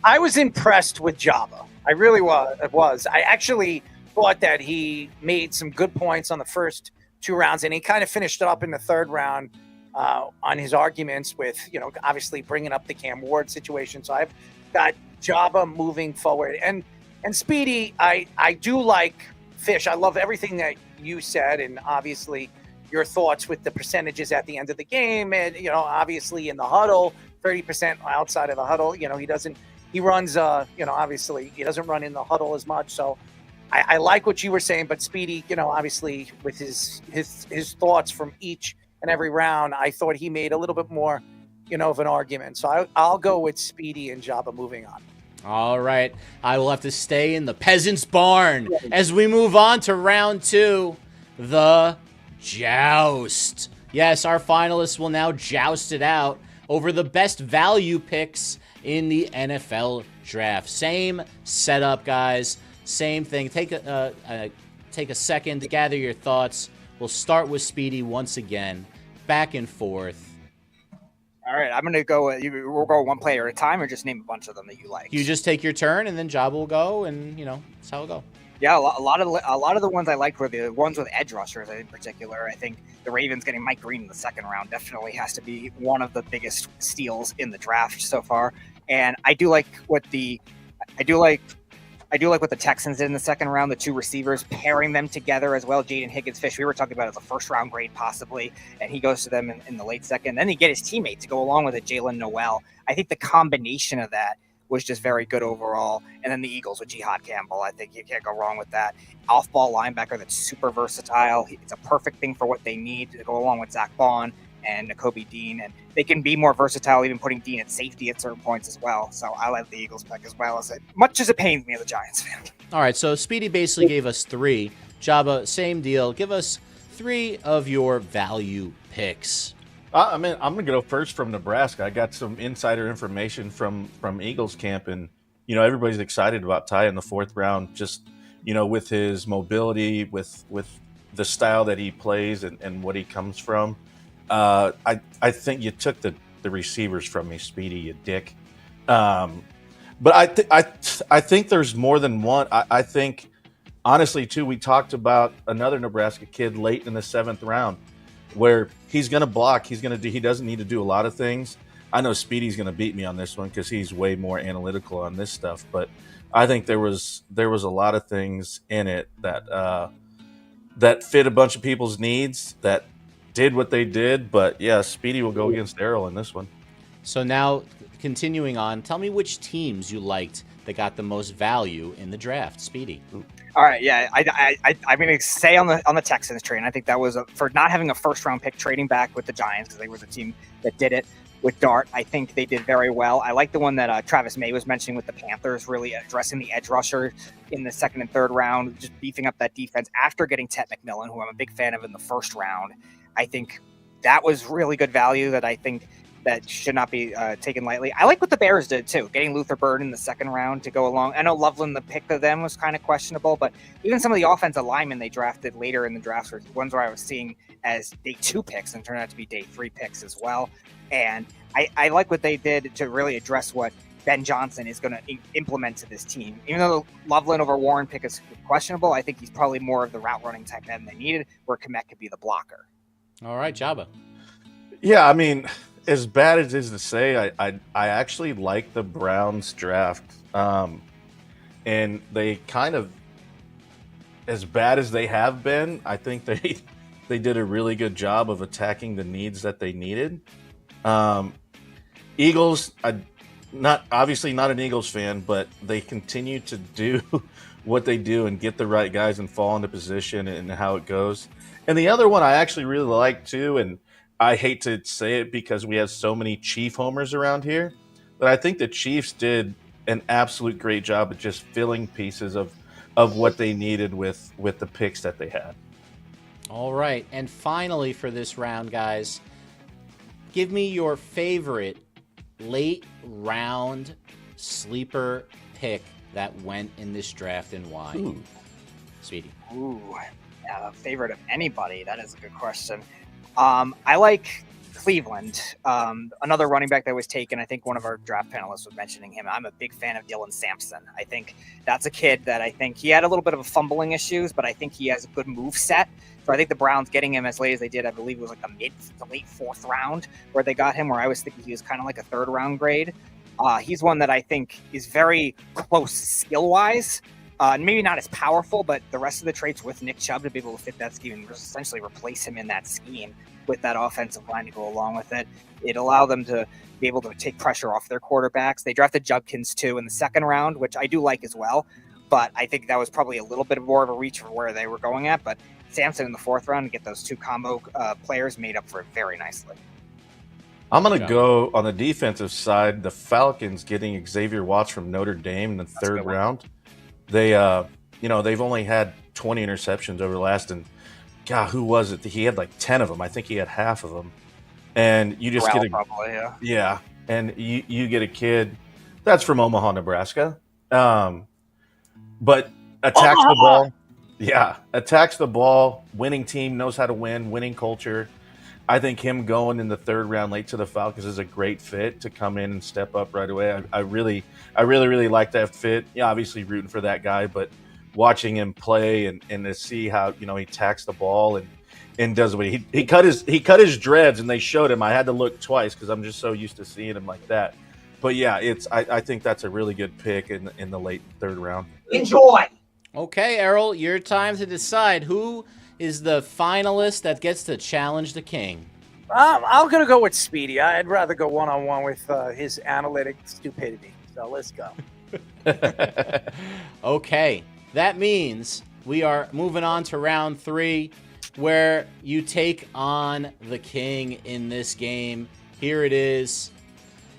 I was impressed with Jabba. I really was. I actually thought that he made some good points on the first 2 rounds, and he kind of finished it up in the 3rd round on his arguments with, obviously bringing up the Cam Ward situation. So I've got Jabba moving forward. And Speedy, I do like Fish. I love everything that you said, and obviously your thoughts with the percentages at the end of the game. And, obviously in the huddle, 30% outside of the huddle, he runs, obviously he doesn't run in the huddle as much. So I like what you were saying, but Speedy, obviously with his thoughts from each and every round, I thought he made a little bit more, of an argument. So I'll go with Speedy and Jabba moving on. All right. I will have to stay in the peasant's barn as we move on to round 2, the joust. Yes, our finalists will now joust it out over the best value picks in the NFL draft. Same setup, guys. Same thing. Take a second to gather your thoughts. We'll start with Speedy once again. Back and forth. All right, I'm going to go. We'll go one player at a time, or just name a bunch of them that you like. You just take your turn, and then Jabba will go, and that's how it'll go. Yeah, a lot of the ones I liked were the ones with edge rushers in particular. I think the Ravens getting Mike Green in the second round definitely has to be one of the biggest steals in the draft so far. And I do like what the Texans did in the second round, the 2 receivers, pairing them together as well. Jaden Higgins-Fish, we were talking about as a first-round grade possibly, and he goes to them in the late second. Then he get his teammate to go along with it, Jalen Noel. I think the combination of that was just very good overall. And then the Eagles with Jihad Campbell, I think you can't go wrong with that. Off-ball linebacker that's super versatile. It's a perfect thing for what they need to go along with Zach Bond and Nakobe Dean, and they can be more versatile, even putting Dean at safety at certain points as well. So I like the Eagles pick as well, much as it pains me as a Giants fan. All right, so Speedy basically gave us 3. Jabba, same deal. Give us 3 of your value picks. I'm going to go first from Nebraska. I got some insider information from Eagles camp, and everybody's excited about Ty in the 4th round. Just with his mobility, with the style that he plays, and what he comes from. I think you took the receivers from me, Speedy, you dick. But I think there's more than one. I think, honestly, too, we talked about another Nebraska kid late in the 7th round where he's going to block. He doesn't need to do a lot of things. I know Speedy's going to beat me on this one because he's way more analytical on this stuff. But I think there was a lot of things in it that fit a bunch of people's needs, that did what they did. But yeah, Speedy will go against Errol in this one. So now, continuing on, tell me which teams you liked that got the most value in the draft. Speedy. All right, yeah, I'm going to say on the Texans train. I think that was for not having a first-round pick, trading back with the Giants because they were the team that did it with Dart. I think they did very well. I like the one that Travis May was mentioning with the Panthers, really addressing the edge rusher in the 2nd and 3rd round, just beefing up that defense after getting Ted McMillan, who I'm a big fan of in the 1st round. I think that was really good value that I think that should not be taken lightly. I like what the Bears did too, getting Luther Bird in the 2nd round to go along. I know Loveland, the pick of them, was kind of questionable, but even some of the offensive linemen they drafted later in the drafts were ones where I was seeing as day 2 picks and turned out to be day 3 picks as well. And I like what they did to really address what Ben Johnson is going to implement to this team. Even though the Loveland over Warren pick is questionable, I think he's probably more of the route running type end they needed, where Kmet could be the blocker. All right, Jabba. Yeah, I mean, as bad as it is to say, I actually like the Browns draft. And they kind of, as bad as they have been, I think they did a really good job of attacking the needs that they needed. Eagles, obviously not an Eagles fan, but they continue to do what they do and get the right guys and fall into position and how it goes. And the other one I actually really like too, and I hate to say it because we have so many Chief homers around here, but I think the Chiefs did an absolute great job of just filling pieces of what they needed with the picks that they had. All right, and finally for this round, guys, give me your favorite late round sleeper pick that went in this draft and why. Ooh. Speedy. Ooh, yeah, favorite of anybody. That is a good question. I like Cleveland. Another running back that was taken. I think one of our draft panelists was mentioning him. I'm a big fan of Dylan Sampson. I think that's a kid that I think he had a little bit of fumbling issues, but I think he has a good move set. So I think the Browns getting him as late as they did, I believe it was like the mid to late 4th round where they got him, where I was thinking he was kind of like a 3rd round grade. He's one that I think is very close skill-wise Maybe not as powerful, but the rest of the traits with Nick Chubb to be able to fit that scheme and essentially replace him in that scheme with that offensive line to go along with it. It allowed them to be able to take pressure off their quarterbacks. They drafted Judkins too in the second round, which I do like as well. But I think that was probably a little bit more of a reach for where they were going at. But Samson in the fourth round, get those two combo players made up for it very nicely. I'm going to go on the defensive side. The Falcons getting Xavier Watts from Notre Dame in the third round. They, they've only had 20 interceptions over the last, and God, who was it? He had like 10 of them. I think he had half of them. And you just get a, probably, yeah. And you get a kid that's from Omaha, Nebraska. But attacks the ball. Yeah, attacks the ball. Winning team, knows how to win. Winning culture. I think him going in the third round late to the Falcons is a great fit to come in and step up right away. I really like that fit. Yeah, obviously rooting for that guy, but watching him play and to see how he attacks the ball and does what he cut his dreads and they showed him. I had to look twice because I'm just so used to seeing him like that. But yeah, I think that's a really good pick in the late third round. Enjoy. Okay, Errol, your time to decide who is the finalist that gets to challenge the king. I'm going to go with Speedy. I'd rather go one-on-one with his analytic stupidity. So let's go. Okay, that means we are moving on to round 3, where you take on the king in this game. Here it is.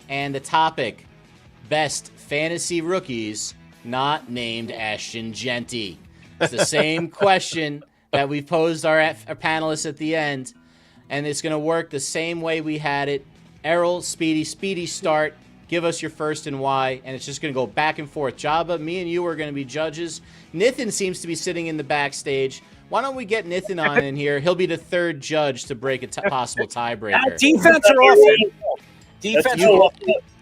And the topic, best fantasy rookies not named Ashton Genty. It's the same question that we posed our panelists at the end, and it's going to work the same way we had it. Errol, Speedy start. Give us your first and why, and it's just going to go back and forth. Jabba, me and you are going to be judges. Nithin seems to be sitting in the backstage. Why don't we get Nithin on in here? He'll be the third judge to break a possible tiebreaker. Defense or offense? Defense or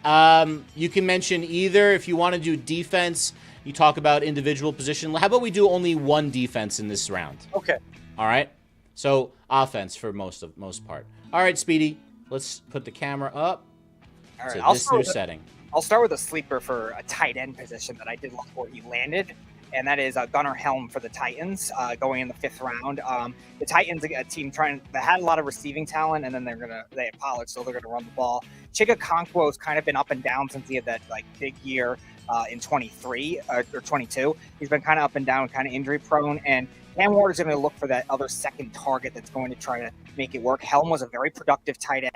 offense? You can mention either. If you want to do defense, you talk about individual position. How about we do only one defense in this round? Okay. All right. So offense for most part. All right, Speedy. Let's put the camera up. All right. To this new setting. I'll start with a sleeper for a tight end position that I did look where he landed, and that is Gunnar Helm for the Titans going in the 5th round. The Titans, a team that had a lot of receiving talent, and then they had Pollard, so they're gonna run the ball. Chigga Okonkwo's kind of been up and down since he had that big year in 23 or 22. He's been kind of up and down, kind of injury prone, and Cam Ward's going to look for that other second target that's going to try to make it work. Helm was a very productive tight end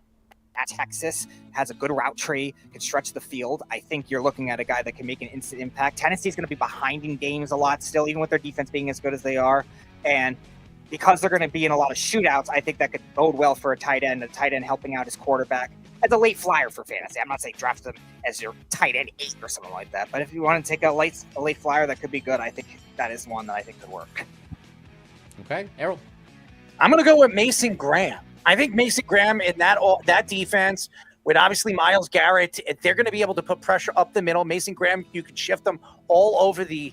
at Texas, has a good route tree, can stretch the field. I think you're looking at a guy that can make an instant impact. Tennessee's going to be behind in games a lot still, even with their defense being as good as they are. And because they're going to be in a lot of shootouts, I think that could bode well for a tight end helping out his quarterback as a late flyer for fantasy. I'm not saying draft them as your tight end 8 or something like that, but if you want to take a late flyer that could be good, I think that is one that I think could work. Okay, Errol. I'm going to go with Mason Graham. I think Mason Graham in that defense with obviously Myles Garrett, they're going to be able to put pressure up the middle. Mason Graham, you could shift them all over the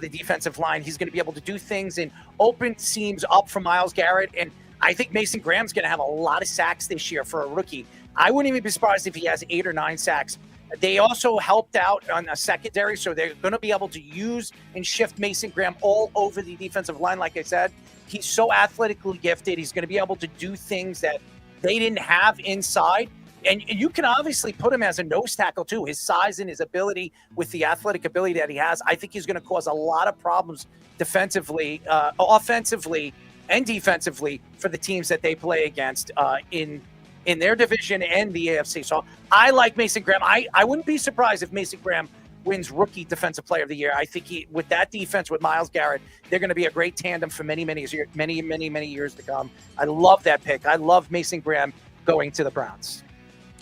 defensive line. He's going to be able to do things in open seams up from Myles Garrett, and I think Mason Graham's going to have a lot of sacks this year for a rookie. I wouldn't even be surprised if he has 8 or 9 sacks. They also helped out on a secondary, so they're going to be able to use and shift Mason Graham all over the defensive line. Like I said, he's so athletically gifted. He's going to be able to do things that they didn't have inside. And you can obviously put him as a nose tackle too. His size and his ability with the athletic ability that he has, I think he's going to cause a lot of problems defensively, offensively, and defensively for the teams that they play against in their division and the AFC. So I like Mason Graham. I wouldn't be surprised if Mason Graham wins Rookie Defensive Player of the Year. I think with that defense with Myles Garrett, they're going to be a great tandem for many years to come. I love that pick. I love Mason Graham going to the Browns.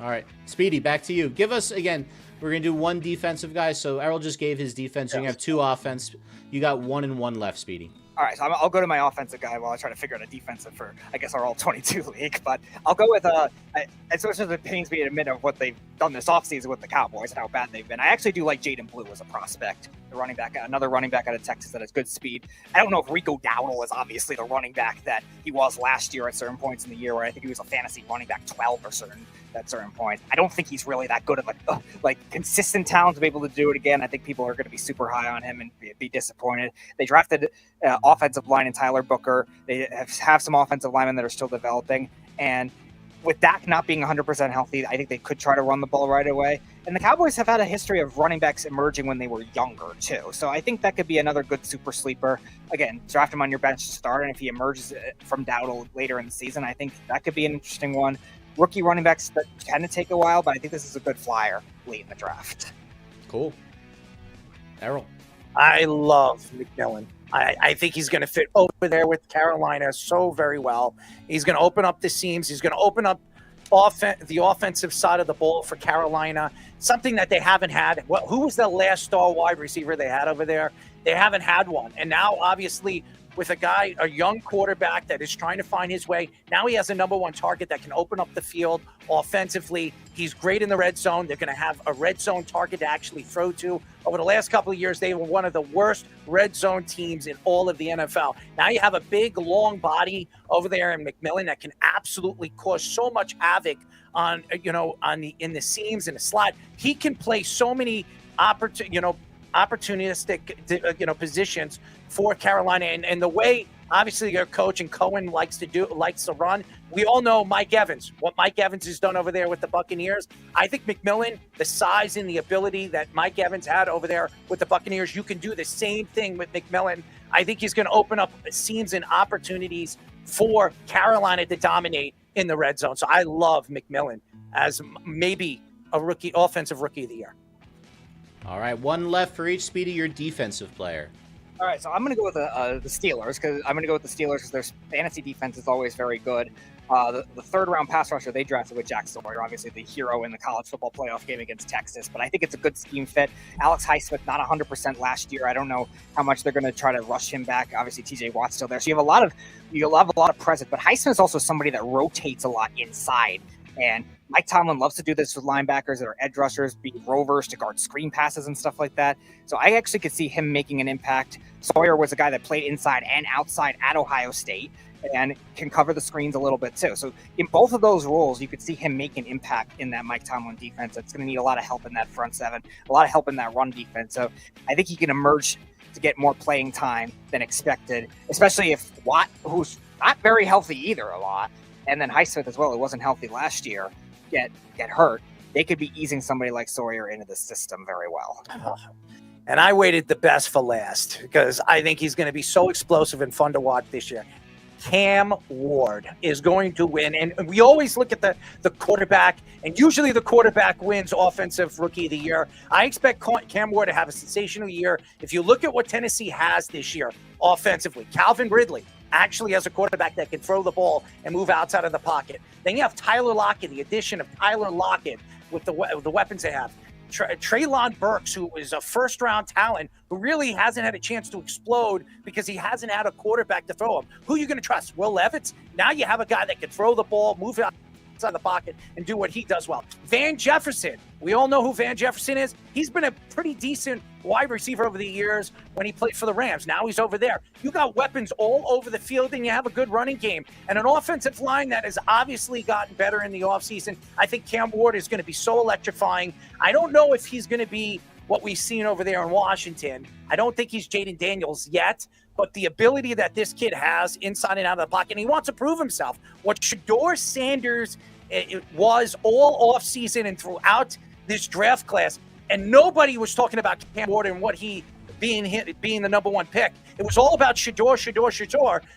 All right, Speedy, back to you. Give us, again, we're going to do one defensive guy. So Errol just gave his defense. You're going to have 2 offense. You got 1 and 1 left, Speedy. All right, so I'll go to my offensive guy while I try to figure out a defensive for, I guess, our all-22 league. But I'll go with, as much as it pains me to admit of what they've done this offseason with the Cowboys and how bad they've been, I actually do like Jaden Blue as a prospect, another running back out of Texas that has good speed. I don't know if Rico Dowdle is obviously the running back that he was last year at certain points in the year where I think he was a fantasy running back 12 or certain at certain points. I don't think he's really that good of like consistent talent to be able to do it again. I think people are going to be super high on him and be disappointed. They drafted offensive line in Tyler Booker. They have some offensive linemen that are still developing, and with Dak not being 100% healthy, I think they could try to run the ball right away. And the Cowboys have had a history of running backs emerging when they were younger, too. So I think that could be another good super sleeper. Again, draft him on your bench to start, and if he emerges from doubt later in the season, I think that could be an interesting one. Rookie running backs that tend to take a while, but I think this is a good flyer late in the draft. Cool. Errol. I love McMillan. I think he's going to fit over there with Carolina so very well. He's going to open up the seams. He's going to open up the offensive side of the ball for Carolina, something that they haven't had. Well, who was the last star wide receiver they had over there? They haven't had one. And now, obviously, with a young quarterback that is trying to find his way, now he has a number one target that can open up the field offensively. He's great in the red zone. They're going to have a red zone target to actually throw to. Over the last couple of years, they were one of the worst red zone teams in all of the NFL. Now you have a big, long body over there in McMillan that can absolutely cause so much havoc in the seams and the slot. He can play so many opportunistic positions for Carolina, and the way obviously their coach and Cohen likes to run. We all know what Mike Evans has done over there with the Buccaneers. I think McMillan, the size and the ability that Mike Evans had over there with the Buccaneers, you can do the same thing with McMillan. I think he's going to open up seams and opportunities for Carolina to dominate in the red zone. So I love McMillan as maybe a offensive rookie of the year. All right, one left for each. Speedy, your defensive player. All right, so I'm going to go with the Steelers because their fantasy defense is always very good. The third-round pass rusher they drafted with Jack Sawyer, obviously the hero in the college football playoff game against Texas, but I think it's a good scheme fit. Alex Highsmith, not 100% last year. I don't know how much they're going to try to rush him back. Obviously, TJ Watt's still there, so you have a lot of presence. But Highsmith is also somebody that rotates a lot inside. And Mike Tomlin loves to do this with linebackers that are edge rushers, be rovers to guard screen passes and stuff like that. So I actually could see him making an impact. Sawyer was a guy that played inside and outside at Ohio State and can cover the screens a little bit too. So in both of those roles, you could see him make an impact in that Mike Tomlin defense. It's going to need a lot of help in that front seven, a lot of help in that run defense. So I think he can emerge to get more playing time than expected, especially if Watt, who's not very healthy either a lot, and then Highsmith as well, who wasn't healthy last year, get hurt. They could be easing somebody like Sawyer into the system very well. And I waited the best for last because I think he's going to be so explosive and fun to watch this year. Cam Ward is going to win. And we always look at the quarterback, and usually the quarterback wins Offensive Rookie of the Year. I expect Cam Ward to have a sensational year. If you look at what Tennessee has this year offensively, Calvin Ridley actually has a quarterback that can throw the ball and move outside of the pocket. Then you have Tyler Lockett, the addition of Tyler Lockett with the weapons they have. Treylon Burks, who is a first-round talent, who really hasn't had a chance to explode because he hasn't had a quarterback to throw him. Who are you going to trust? Will Levis? Now you have a guy that can throw the ball, move outside the pocket, and do what he does well. Van Jefferson. We all know who Van Jefferson is. He's been a pretty decent wide receiver over the years when he played for the Rams. Now he's over there. You got weapons all over the field, and you have a good running game and an offensive line that has obviously gotten better in the offseason. I think Cam Ward is going to be so electrifying. I don't know if he's going to be what we've seen over there in Washington. I don't think he's Jaden Daniels yet, but the ability that this kid has inside and out of the pocket, and he wants to prove himself. What Shedeur Sanders it was all offseason and throughout this draft class, and nobody was talking about Cam Ward and what he being the number one pick. It was all about Shedeur.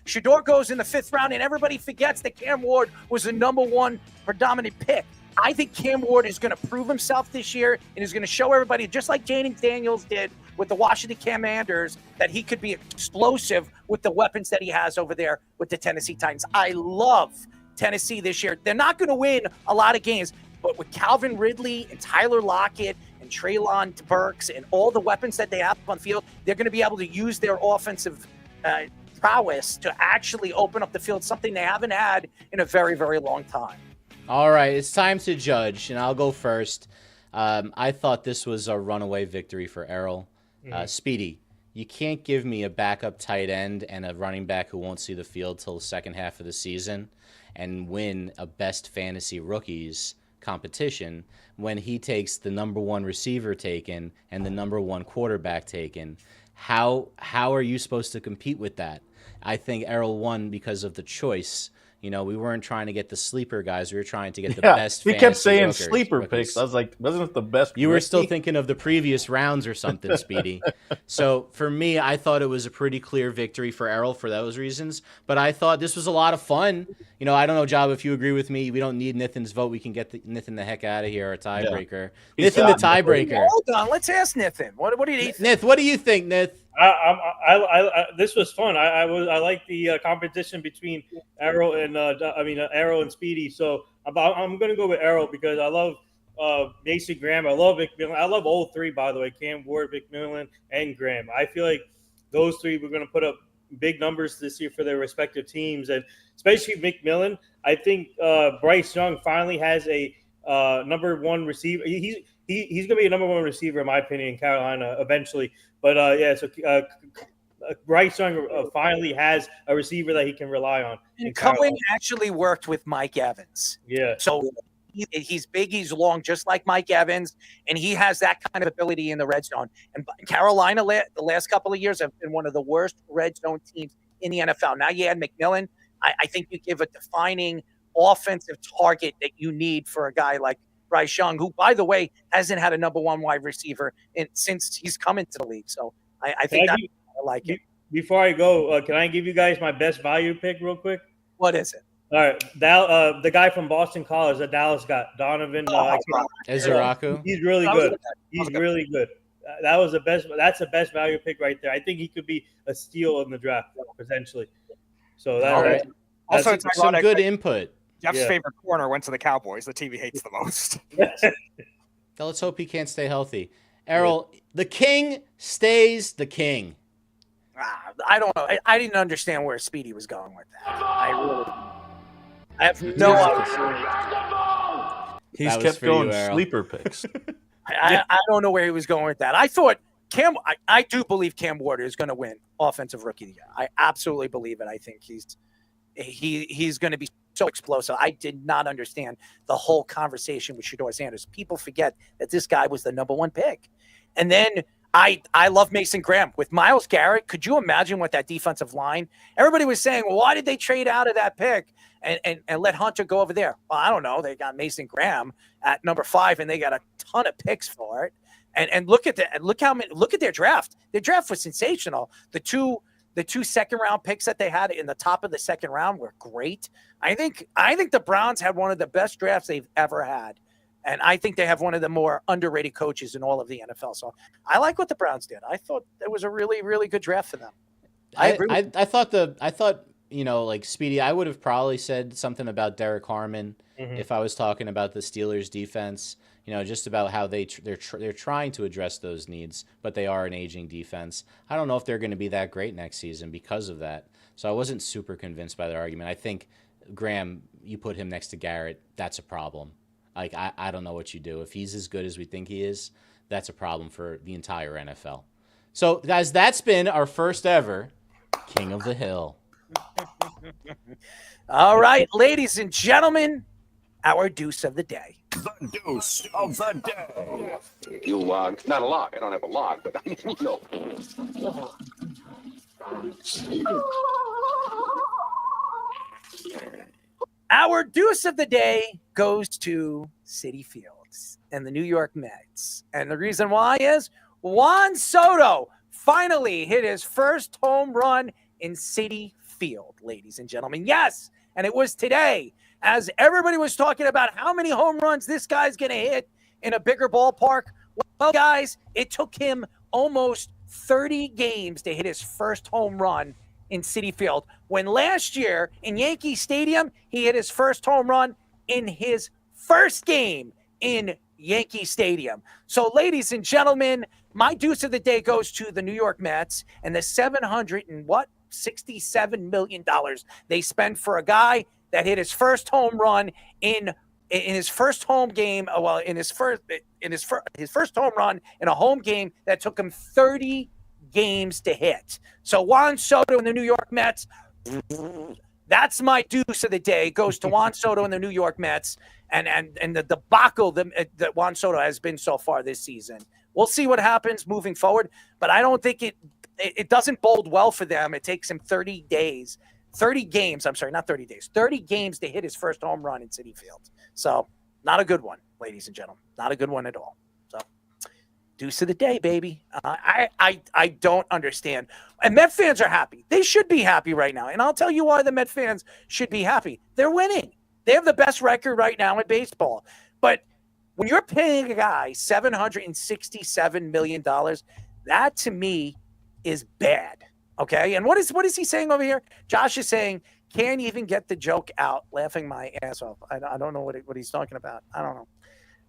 Shedeur goes in the 5th round, and everybody forgets that Cam Ward was the number one predominant pick. I think Cam Ward is going to prove himself this year and is going to show everybody, just like Jaden Daniels did with the Washington Commanders, that he could be explosive with the weapons that he has over there with the Tennessee Titans. I love Tennessee this year. They're not going to win a lot of games, but with Calvin Ridley and Tyler Lockett and Treylon Burks and all the weapons that they have on the field, they're going to be able to use their offensive prowess to actually open up the field, something they haven't had in a very, very long time. All right, it's time to judge, and I'll go first. I thought this was a runaway victory for Errol. Speedy, you can't give me a backup tight end and a running back who won't see the field till the second half of the season and win a best fantasy rookies competition when he takes the number one receiver taken and the number one quarterback taken. How are you supposed to compete with that? I think Errol won because of the choice. You know, we weren't trying to get the sleeper guys. We were trying to get the best. He kept saying rookies. sleeper picks. I was like, wasn't it the best? You were still thinking of the previous rounds or something, Speedy. So for me, I thought it was a pretty clear victory for Errol for those reasons. But I thought this was a lot of fun. You know, I don't know, Job, if you agree with me. We don't need Nithin's vote. We can get Nithin the heck out of here, our tiebreaker. Yeah. Nithin the tiebreaker. Hold on, let's ask Nithin. What did he think? Nith, what do you think, Nith? This was fun. I like the competition between Errol and Errol and Speedy. So I'm going to go with Errol because I love Mason Graham. I love McMillan. I love all three, by the way, Cam Ward, McMillan, and Graham. I feel like those three were going to put up big numbers this year for their respective teams, and especially McMillan. I think Bryce Young finally has a number one receiver. He's going to be a number one receiver, in my opinion, in Carolina eventually. But Bryce Young finally has a receiver that he can rely on. And Cohen actually worked with Mike Evans. Yeah. So he's big, he's long, just like Mike Evans, and he has that kind of ability in the red zone. And Carolina, the last couple of years, have been one of the worst red zone teams in the NFL. Now you add McMillan. I think you give a defining offensive target that you need for a guy like Bryce Young, who, by the way, hasn't had a number one wide receiver since he's come into the league. So I think I like it. Before I go, can I give you guys my best value pick real quick? What is it? All right, the guy from Boston College that Dallas got, Donovan Ezeraku. He's really good. He's really good. That was the best. That's the best value pick right there. I think he could be a steal in the draft potentially. So that's also it's some good input. Jeff's favorite corner went to the Cowboys, the team he hates the most. So let's hope he can't stay healthy. Errol, the king stays the king. I don't know. I didn't understand where Speedy was going with that. I have no idea. He's kept going sleeper picks. I don't know where he was going with that. I thought I do believe Cam Ward is going to win Offensive Rookie of the Year. I absolutely believe it. I think he's going to be so explosive. I did not understand the whole conversation with Shedeur Sanders. People forget that this guy was the number one pick. And then I love Mason Graham. With Myles Garrett, could you imagine what that defensive line? Everybody was saying, well, why did they trade out of that pick and let Hunter go over there? Well, I don't know. They got Mason Graham at number 5, and they got a ton of picks for it. And look at their draft. Their draft was sensational. The two second-round picks that they had in the top of the second round were great. I think the Browns had one of the best drafts they've ever had. And I think they have one of the more underrated coaches in all of the NFL. So I like what the Browns did. I thought it was a really, really good draft for them. I thought like Speedy, I would have probably said something about Derek Harmon if I was talking about the Steelers defense, just about how they're trying to address those needs, but they are an aging defense. I don't know if they're going to be that great next season because of that. So I wasn't super convinced by their argument. I think Graham, you put him next to Garrett, that's a problem. Like, I don't know what you do. If he's as good as we think he is, that's a problem for the entire NFL. So, guys, that's been our first ever King of the Hill. All right, ladies and gentlemen, our deuce of the day. The deuce of the day. You, not a lock. I don't have a lock, but Our deuce of the day goes to Citi Fields and the New York Mets. And the reason why is Juan Soto finally hit his first home run in Citi Field, ladies and gentlemen. Yes, and it was today, as everybody was talking about how many home runs this guy's going to hit in a bigger ballpark. Well, guys, it took him almost 30 games to hit his first home run in Citi Field, when last year in Yankee Stadium, he hit his first home run in his first game in Yankee Stadium. So, ladies and gentlemen, my deuce of the day goes to the New York Mets and the $67 million they spent for a guy that hit his first home run in his first home game. Well, his first home run in a home game that took him 30 games to hit. So Juan Soto and the New York Mets, That's my deuce of the day. It goes to Juan Soto and the New York Mets and the debacle that Juan Soto has been so far this season. We'll see what happens moving forward, but I don't think it doesn't bode well for them. It takes him 30 games to hit his first home run in Citi Field. So not a good one, ladies and gentlemen. Not a good one at all. So deuce of the day, baby. I don't understand. And Met fans are happy. They should be happy right now. And I'll tell you why the Met fans should be happy. They're winning. They have the best record right now in baseball. But when you're paying a guy $767 million, that to me is bad. Okay. And what is he saying over here? Josh is saying, can't even get the joke out, laughing my ass off. I don't know what he's talking about. I don't know.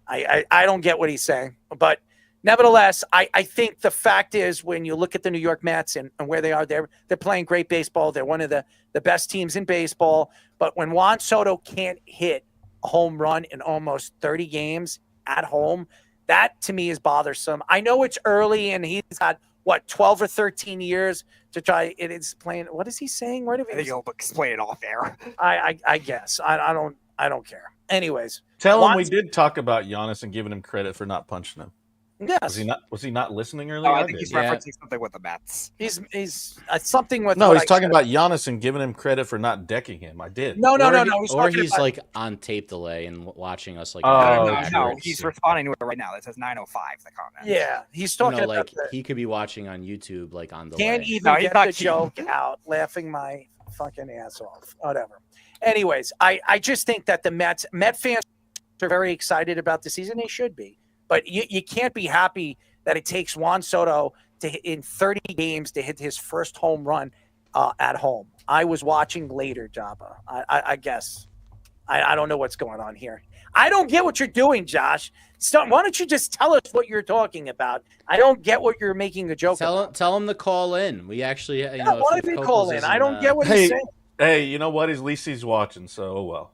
I don't get what he's saying. But nevertheless, I think the fact is when you look at the New York Mets and where they are, they're playing great baseball. They're one of the best teams in baseball. But when Juan Soto can't hit a home run in almost 30 games at home, that to me is bothersome. I know it's early and he's got 12 or 13 years to try it explain. What is he saying? I think he'll explain it off air. I guess. I don't care. Anyways. Tell him we did talk about Giannis and giving him credit for not punching him. Yes. Was he not listening earlier? I think he's referencing something with the Mets. He's something with. No, he's talking about Giannis and giving him credit for not decking him. I did. No. Or he's like on tape delay and watching us like. No, he's responding to it right now. It says 9:05. The comment. Yeah, he's talking about like he could be watching on YouTube like on delay. Can't even get the joke out, laughing my fucking ass off. Whatever. Anyways, I just think that the Met fans are very excited about the season. They should be. But you can't be happy that it takes Juan Soto in 30 games to hit his first home run at home. I was watching later, Jabba. I guess. I don't know what's going on here. I don't get what you're doing, Josh. Why don't you just tell us what you're talking about? I don't get what you're making a joke about. Tell him to call in. We actually, why did he call in? I don't get what he's saying. Hey, you know what? At least he's watching, so well.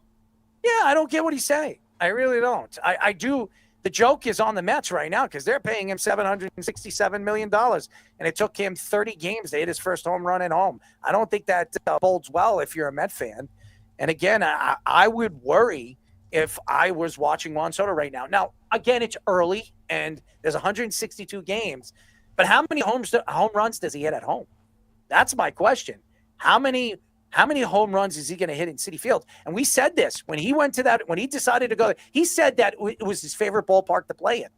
Yeah, I don't get what he's saying. I really don't. I do. The joke is on the Mets right now because they're paying him $767 million, and it took him 30 games to hit his first home run at home. I don't think that bodes well if you're a Met fan. And again, I would worry if I was watching Juan Soto right now. Now, again, it's early, and there's 162 games, but how many home runs does he hit at home? That's my question. How many home runs is he going to hit in Citi Field? And we said this when he decided to go, he said that it was his favorite ballpark to play in.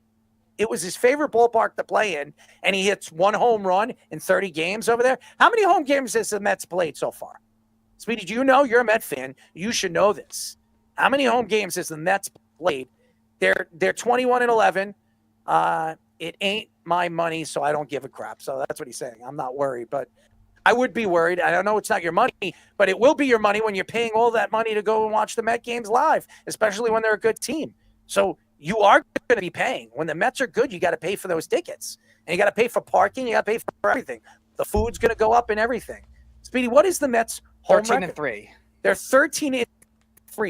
It was his favorite ballpark to play in, and he hits one home run in 30 games over there. How many home games has the Mets played so far? Speedy, do you know? You're a Met fan. You should know this. How many home games has the Mets played? They're 21-11. It ain't my money, so I don't give a crap. So that's what he's saying. I'm not worried, but I would be worried. I don't know it's not your money, but it will be your money when you're paying all that money to go and watch the Met games live, especially when they're a good team. So you are going to be paying. When the Mets are good, you got to pay for those tickets. And you got to pay for parking. You got to pay for everything. The food's going to go up and everything. Speedy, what is the Mets' home record? 13-3. They're 13-3.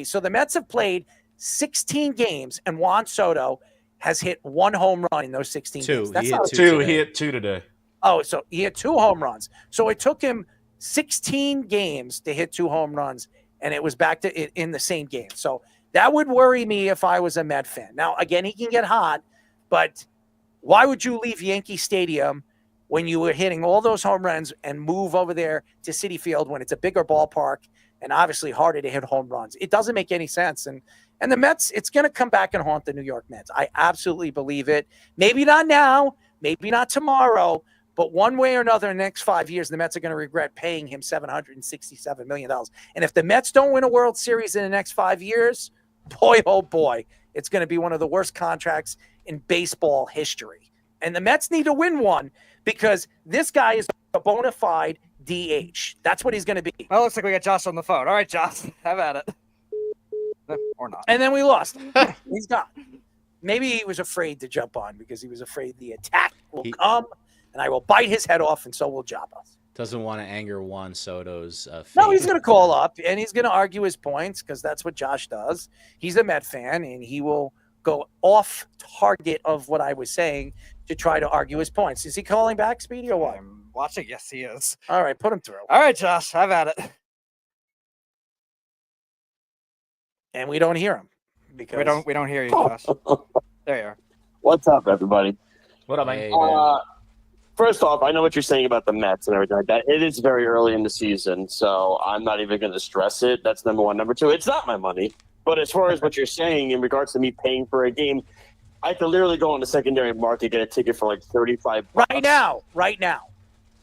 So the Mets have played 16 games, and Juan Soto has hit one home run in those 16 games. He hit two today. Oh, so he had 2 home runs. So it took him 16 games to hit 2 home runs, and it was back to it in the same game. So that would worry me if I was a Met fan. Now, again, he can get hot, but why would you leave Yankee Stadium when you were hitting all those home runs and move over there to Citi Field when it's a bigger ballpark and obviously harder to hit home runs? It doesn't make any sense. And the Mets, it's going to come back and haunt the New York Mets. I absolutely believe it. Maybe not now, maybe not tomorrow, but one way or another in the next 5 years, the Mets are going to regret paying him $767 million. And if the Mets don't win a World Series in the next 5 years, boy, oh boy, it's going to be one of the worst contracts in baseball history. And the Mets need to win one because this guy is a bona fide DH. That's what he's going to be. Well, looks like we got Josh on the phone. All right, Josh, have at it. Or not. And then we lost. He's gone. Maybe he was afraid to jump on because he was afraid the attack will come. And I will bite his head off, and so will Jabba. Doesn't want to anger Juan Soto's fate. No, he's going to call up, and he's going to argue his points because that's what Josh does. He's a Met fan, and he will go off target of what I was saying to try to argue his points. Is he calling back, Speedy, or what? I'm watching. Yes, he is. All right, put him through. All right, Josh, have at it. and we don't hear him because we don't hear you, Josh. There you are. What's up, everybody? What up, man? First off, I know what you're saying about the Mets and everything like that. It is very early in the season, so I'm not even going to stress it. That's number one. Number two, it's not my money. But as far as what you're saying in regards to me paying for a game, I could literally go on the secondary market, get a ticket for like $35. Right now.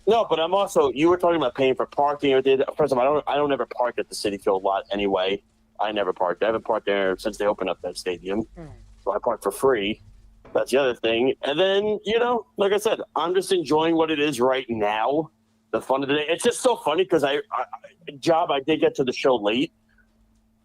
No, but I'm also, you were talking about paying for parking. First of all, I don't ever park at the Citi Field lot anyway. I never parked. I haven't parked there since they opened up that stadium. So I park for free. That's the other thing. And then, like I said, I'm just enjoying what it is right now. The fun of the day. It's just so funny because I did get to the show late,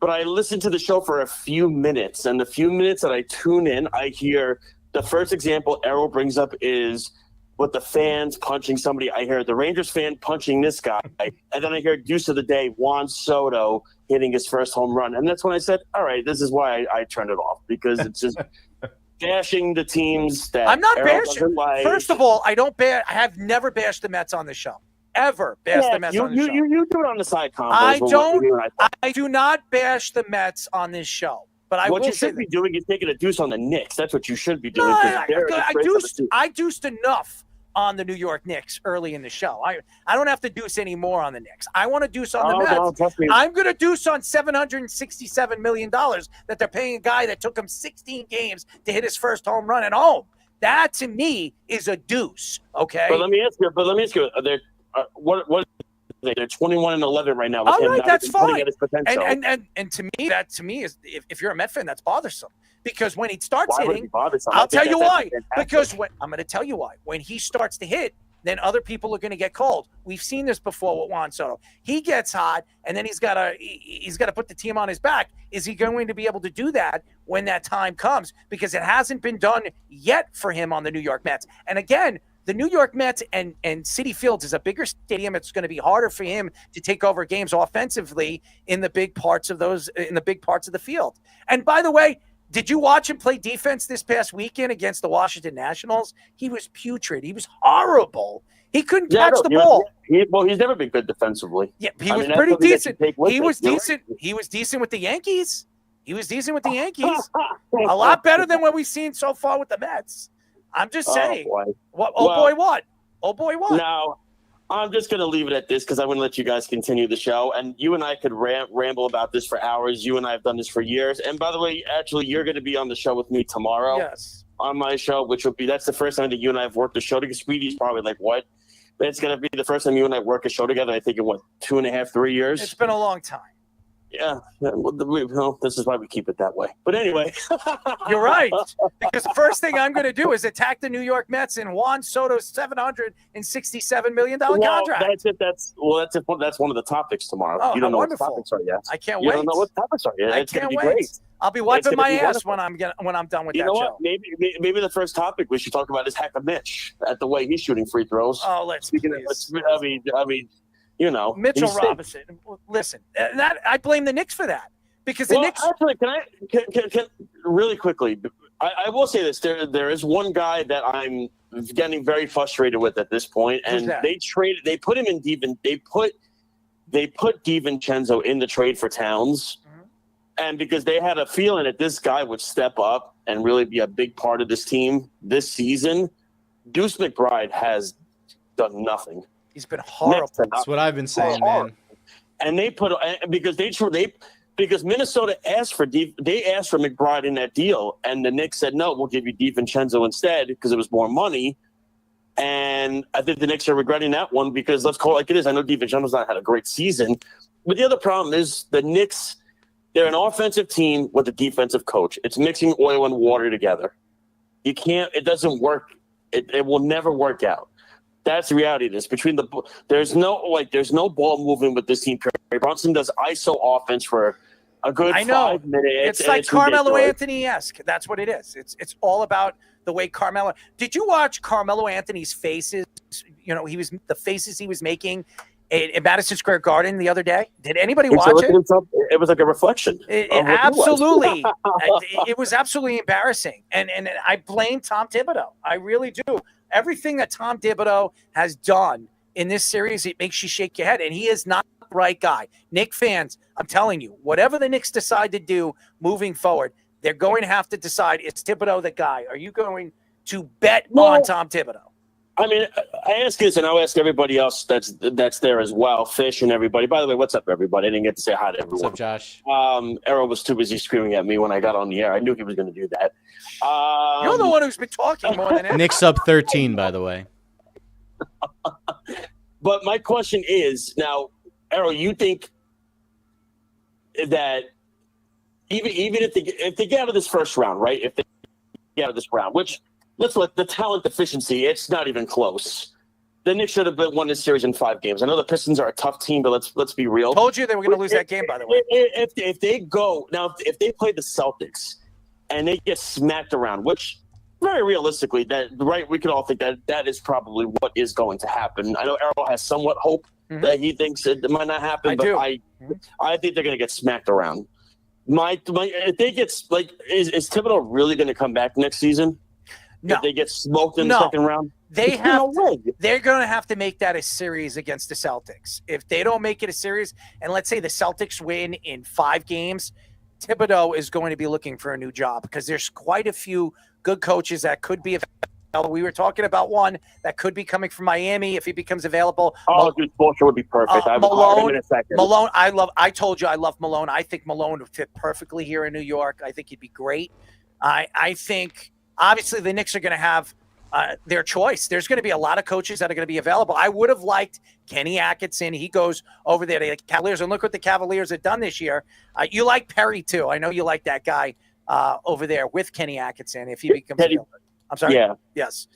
but I listened to the show for a few minutes. And the few minutes that I tune in, I hear the first example Errol brings up is with the fans punching somebody. I hear the Rangers fan punching this guy. And then I hear Deuce of the Day, Juan Soto hitting his first home run. And that's when I said, all right, this is why I turned it off, because it's just bashing the teams that I'm not Errol bashing. doesn't like. First of all, I have never bashed the Mets on the show. Ever bashed the Mets on the show. You do it on the side combos. I do not bash the Mets on this show. But what you should be doing is taking a deuce on the Knicks. That's what you should be doing. I deuced enough on the New York Knicks early in the show. I don't have to deuce any more on the Knicks. I want to deuce on the Mets. I'm going to deuce on $767 million that they're paying a guy that took him 16 games to hit his first home run at home. That, to me, is a deuce, okay? But let me ask you, they're 21-11 right now. All right, that's fine. And to me is if you're a Met fan, that's bothersome. Because when he starts hitting, bothersome? I'll tell you why. Because I'm going to tell you why. When he starts to hit, then other people are going to get cold. We've seen this before with Juan Soto. He gets hot, and then he's got to put the team on his back. Is he going to be able to do that when that time comes? Because it hasn't been done yet for him on the New York Mets. And again, the New York Mets and Citi Field is a bigger stadium. It's going to be harder for him to take over games offensively in the big parts of the field. And by the way, did you watch him play defense this past weekend against the Washington Nationals? He was putrid. He was horrible. He couldn't catch the ball. He's never been good defensively. Yeah, he was pretty decent. He was decent. He was decent with the Yankees. A lot better than what we've seen so far with the Mets. I'm just saying. Oh, boy, what? No, I'm just going to leave it at this because I want to let you guys continue the show. And you and I could ramble about this for hours. You and I have done this for years. And by the way, actually, you're going to be on the show with me tomorrow. Yes. On my show, that's the first time that you and I have worked the show together. Speedy's probably like, what? But it's going to be the first time you and I work a show together, I think, in 2.5, 3 years? It's been a long time. Yeah, this is why we keep it that way. But anyway. You're right. Because the first thing I'm going to do is attack the New York Mets in Juan Soto's $767 million contract. That's it. That's one of the topics tomorrow. Oh, you don't know wonderful. what the topics are yet. I can't You wait. don't know what the topics are yet. I It's going to can't be wait. great. I'll be wiping my ass wonderful. when I'm done with you that know show. what? Maybe the first topic we should talk about is Hacker Mitch at the way he's shooting free throws. Oh, let's. Mitchell Robinson. Listen, I blame the Knicks for that. Because the Knicks. Actually, can really quickly, I will say this: there is one guy that I'm getting very frustrated with at this point, and they put him in they put DiVincenzo in the trade for Towns, and because they had a feeling that this guy would step up and really be a big part of this team this season, Deuce McBride has done nothing. He's been horrible. That's what I've been saying, man. And they put because Minnesota asked for McBride in that deal, and the Knicks said, no, we'll give you DiVincenzo instead because it was more money. And I think the Knicks are regretting that one because let's call it like it is. I know DiVincenzo's not had a great season, but the other problem is the Knicks, they're an offensive team with a defensive coach. It's mixing oil and water together. It doesn't work. It will never work out. That's the reality of this. There's no ball movement with this team. Brunson does ISO offense for a good 5 minutes. It's like Carmelo Anthony-esque. That's what it is. It's all about the way Carmelo. Did you watch Carmelo Anthony's faces? The faces he was making in Madison Square Garden the other day. Did anybody watch it? It was like a reflection. Absolutely. It was absolutely embarrassing. And I blame Tom Thibodeau. I really do. Everything that Tom Thibodeau has done in this series, it makes you shake your head. And he has not right guy. Knicks fans, I'm telling you, whatever the Knicks decide to do moving forward, they're going to have to decide, is Thibodeau the guy? Are you going to bet on Tom Thibodeau? I mean, I ask this, and I'll ask everybody else that's there as well, Fish and everybody. By the way, what's up, everybody? I didn't get to say hi to everyone. What's up, Josh? Errol was too busy screaming at me when I got on the air. I knew he was going to do that. You're the one who's been talking more than anyone. Knicks up 13, by the way. But my question is, now, Errol, you think that even if they get out of this first round, right? If they get out of this round, which let's look, the talent deficiency, it's not even close. The Knicks should have won this series in 5 games. I know the Pistons are a tough team, but let's be real. Told you they were going to lose that game, by the way. If they go now, if they play the Celtics and they get smacked around, which very realistically, we could all think that is probably what is going to happen. I know Errol has somewhat hope that he thinks it might not happen, I think they're going to get smacked around. If they get is Thibodeau really going to come back next season? No. If they get smoked in the second round? They're going to have to make that a series against the Celtics. If they don't make it a series, and let's say the Celtics win in 5 games, Thibodeau is going to be looking for a new job because there's quite a few good coaches that could be available. We were talking about one that could be coming from Miami if he becomes available. Dude, Spoelstra would be perfect. Malone, I told you I love Malone. I think Malone would fit perfectly here in New York. I think he'd be great. I think obviously the Knicks are going to have their choice. There's going to be a lot of coaches that are going to be available. I would have liked Kenny Atkinson. He goes over there to the Cavaliers, and look what the Cavaliers have done this year. You like Perry too. I know you like that guy over there with Kenny Atkinson if he becomes available. I'm sorry. Yeah. Yes.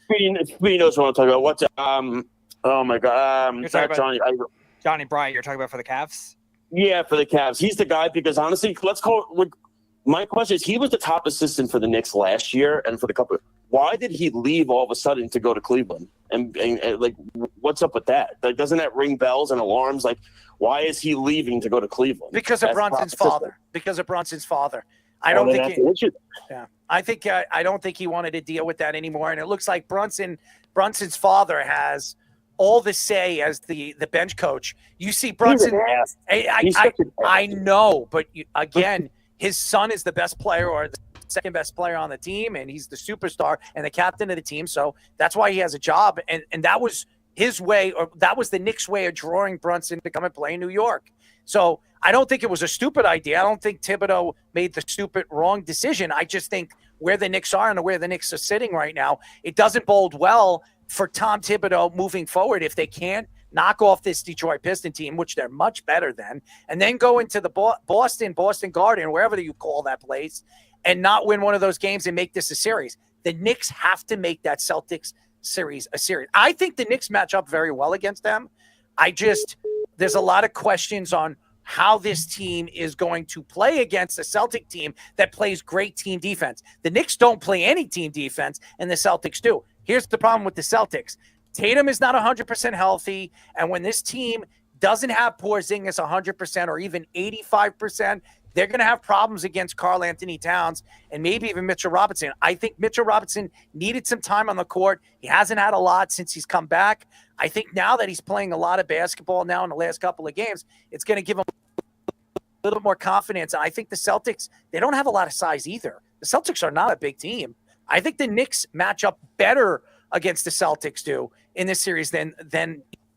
Speedy knows what I'm talking about. What's oh my God. You're talking about Johnny Bryant. You're talking about for the Cavs. Yeah, for the Cavs. He's the guy because honestly, my question is, he was the top assistant for the Knicks last year and for the couple. Why did he leave all of a sudden to go to Cleveland? And like, what's up with that? Like, doesn't that ring bells and alarms? Like, why is he leaving to go to Cleveland? Because of Brunson's father. Because of Brunson's father. I don't think he wanted to deal with that anymore. And it looks like Brunson's father has all the say as the bench coach. You see Brunson. I know, but again, his son is the best player or the second best player on the team, and he's the superstar and the captain of the team. So that's why he has a job. And that was his way, or that was the Knicks' way of drawing Brunson to come and play in New York. So I don't think it was a stupid idea. I don't think Thibodeau made the stupid wrong decision. I just think where the Knicks are and where the Knicks are sitting right now, it doesn't bode well for Tom Thibodeau moving forward if they can't knock off this Detroit Piston team, which they're much better than, and then go into the Boston Garden, wherever you call that place, and not win one of those games and make this a series. The Knicks have to make that Celtics series a series. I think the Knicks match up very well against them. There's a lot of questions on how this team is going to play against a Celtic team that plays great team defense. The Knicks don't play any team defense, and the Celtics do. Here's the problem with the Celtics. Tatum is not 100% healthy, and when this team doesn't have Porzingis 100% or even 85%, they're going to have problems against Karl Anthony Towns and maybe even Mitchell Robinson. I think Mitchell Robinson needed some time on the court. He hasn't had a lot since he's come back. I think now that he's playing a lot of basketball now in the last couple of games, it's going to give him a little more confidence. And I think the Celtics, they don't have a lot of size either. The Celtics are not a big team. I think the Knicks match up better against the Celtics do in this series than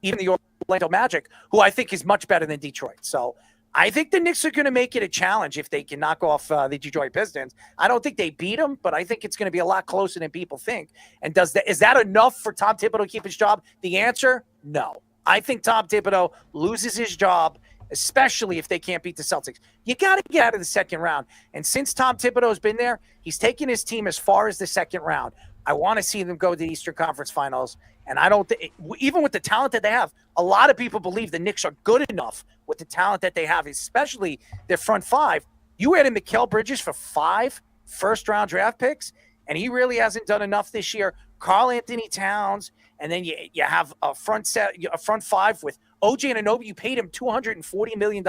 even the Orlando Magic, who I think is much better than Detroit. So I think the Knicks are going to make it a challenge if they can knock off the Detroit Pistons. I don't think they beat them, but I think it's going to be a lot closer than people think. And is that enough for Tom Thibodeau to keep his job? The answer, no. I think Tom Thibodeau loses his job, especially if they can't beat the Celtics. You got to get out of the second round. And since Tom Thibodeau's been there, he's taken his team as far as the second round. I want to see them go to the Eastern Conference Finals. And I don't think, even with the talent that they have, a lot of people believe the Knicks are good enough with the talent that they have, especially their front five. You added Mikal Bridges for 5 first-round draft picks, and he really hasn't done enough this year. Karl Anthony Towns, and then you have a front five with OJ Anunoby. You paid him $240 million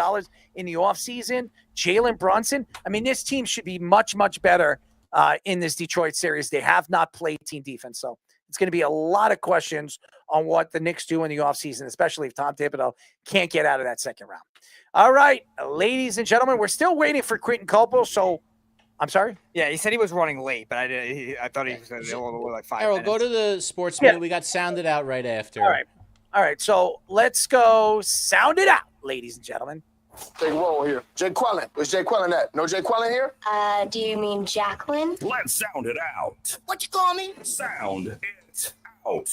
in the offseason. Jalen Brunson. I mean, this team should be much, much better in this Detroit series. They have not played team defense, so It's going to be a lot of questions on what the Knicks do in the offseason, especially if Tom Thibodeau can't get out of that second round. All right, ladies and gentlemen, we're still waiting for Quentin Culpo. So, I'm sorry? Yeah, he said he was running late, but I thought he was going to like 5 Errol, minutes. go to the sports minute. We got sounded out right after. All right. So let's go sound it out, ladies and gentlemen. Big roll here. Jay Quellen. Where's Jay Quellen at? No Jay Quellen here? Do you mean Jacqueline? Let's sound it out. What you call me? Sound it out.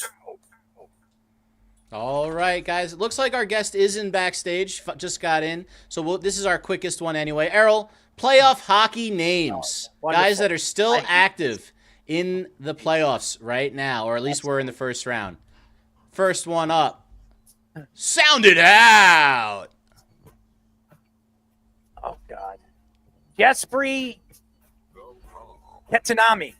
All right, guys. It looks like our guest is in backstage. Just got in. So this is our quickest one anyway. Errol, playoff hockey names. Guys that are still active in the playoffs right now, or at least we're in the first round. First one up. Sound it out. Oh, God. Jesperi Ketanami.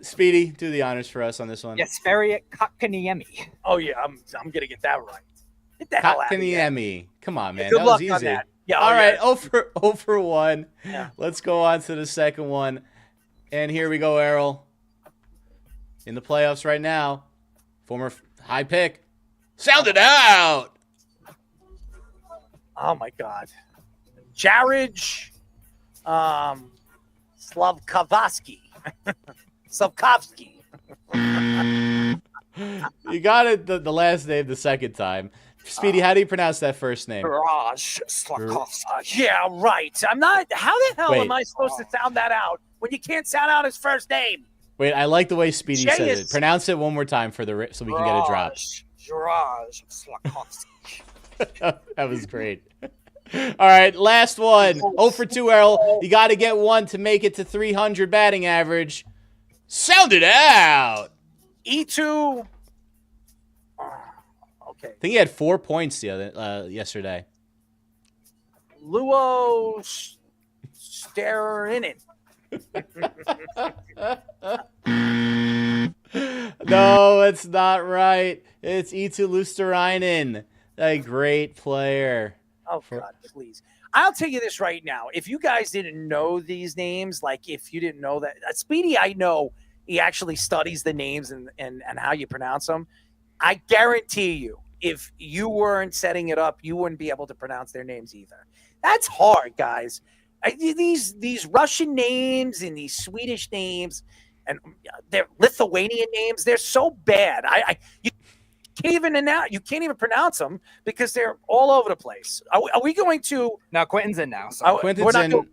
Speedy, do the honors for us on this one. Yes, Jesperi Kotkaniemi. Oh, yeah, I'm going to get that right. Get the hell out of here. Kotkaniemi. Come on, man. Good that luck was on easy. that. Yeah, all right, yeah. 0 for 1. Yeah. Let's go on to the second one. And here we go, Errol. In the playoffs right now. Former high pick. Sound it out. Oh, my God. Jared Slavkovsky. Slavkovsky. You got it the last name the second time. Speedy, how do you pronounce that first name? Raj Slavkovsky. Yeah, right. I'm not. How the hell Wait. am I supposed to sound that out when you can't sound out his first name? Wait, I like the way Speedy Jay says is- it. Pronounce it one more time so we can get a drop. Raj Slavkovsky. That was great. All right, last one. 0 for 2, Errol. You got to get one to make it to 300 batting average. Sound it out. E2. Okay. I think he had 4 points yesterday. Luo Sterinen. No, it's not right. It's Eetu Luosterainen, a great player. Oh, God, please. I'll tell you this right now. If you guys didn't know these names, like if you didn't know that, Speedy, I know he actually studies the names and how you pronounce them. I guarantee you, if you weren't setting it up, you wouldn't be able to pronounce their names either. That's hard, guys. These Russian names and these Swedish names and their Lithuanian names, they're so bad. You can't even pronounce them because they're all over the place. Are we going to? No, Quentin's in now. So. Quentin's in.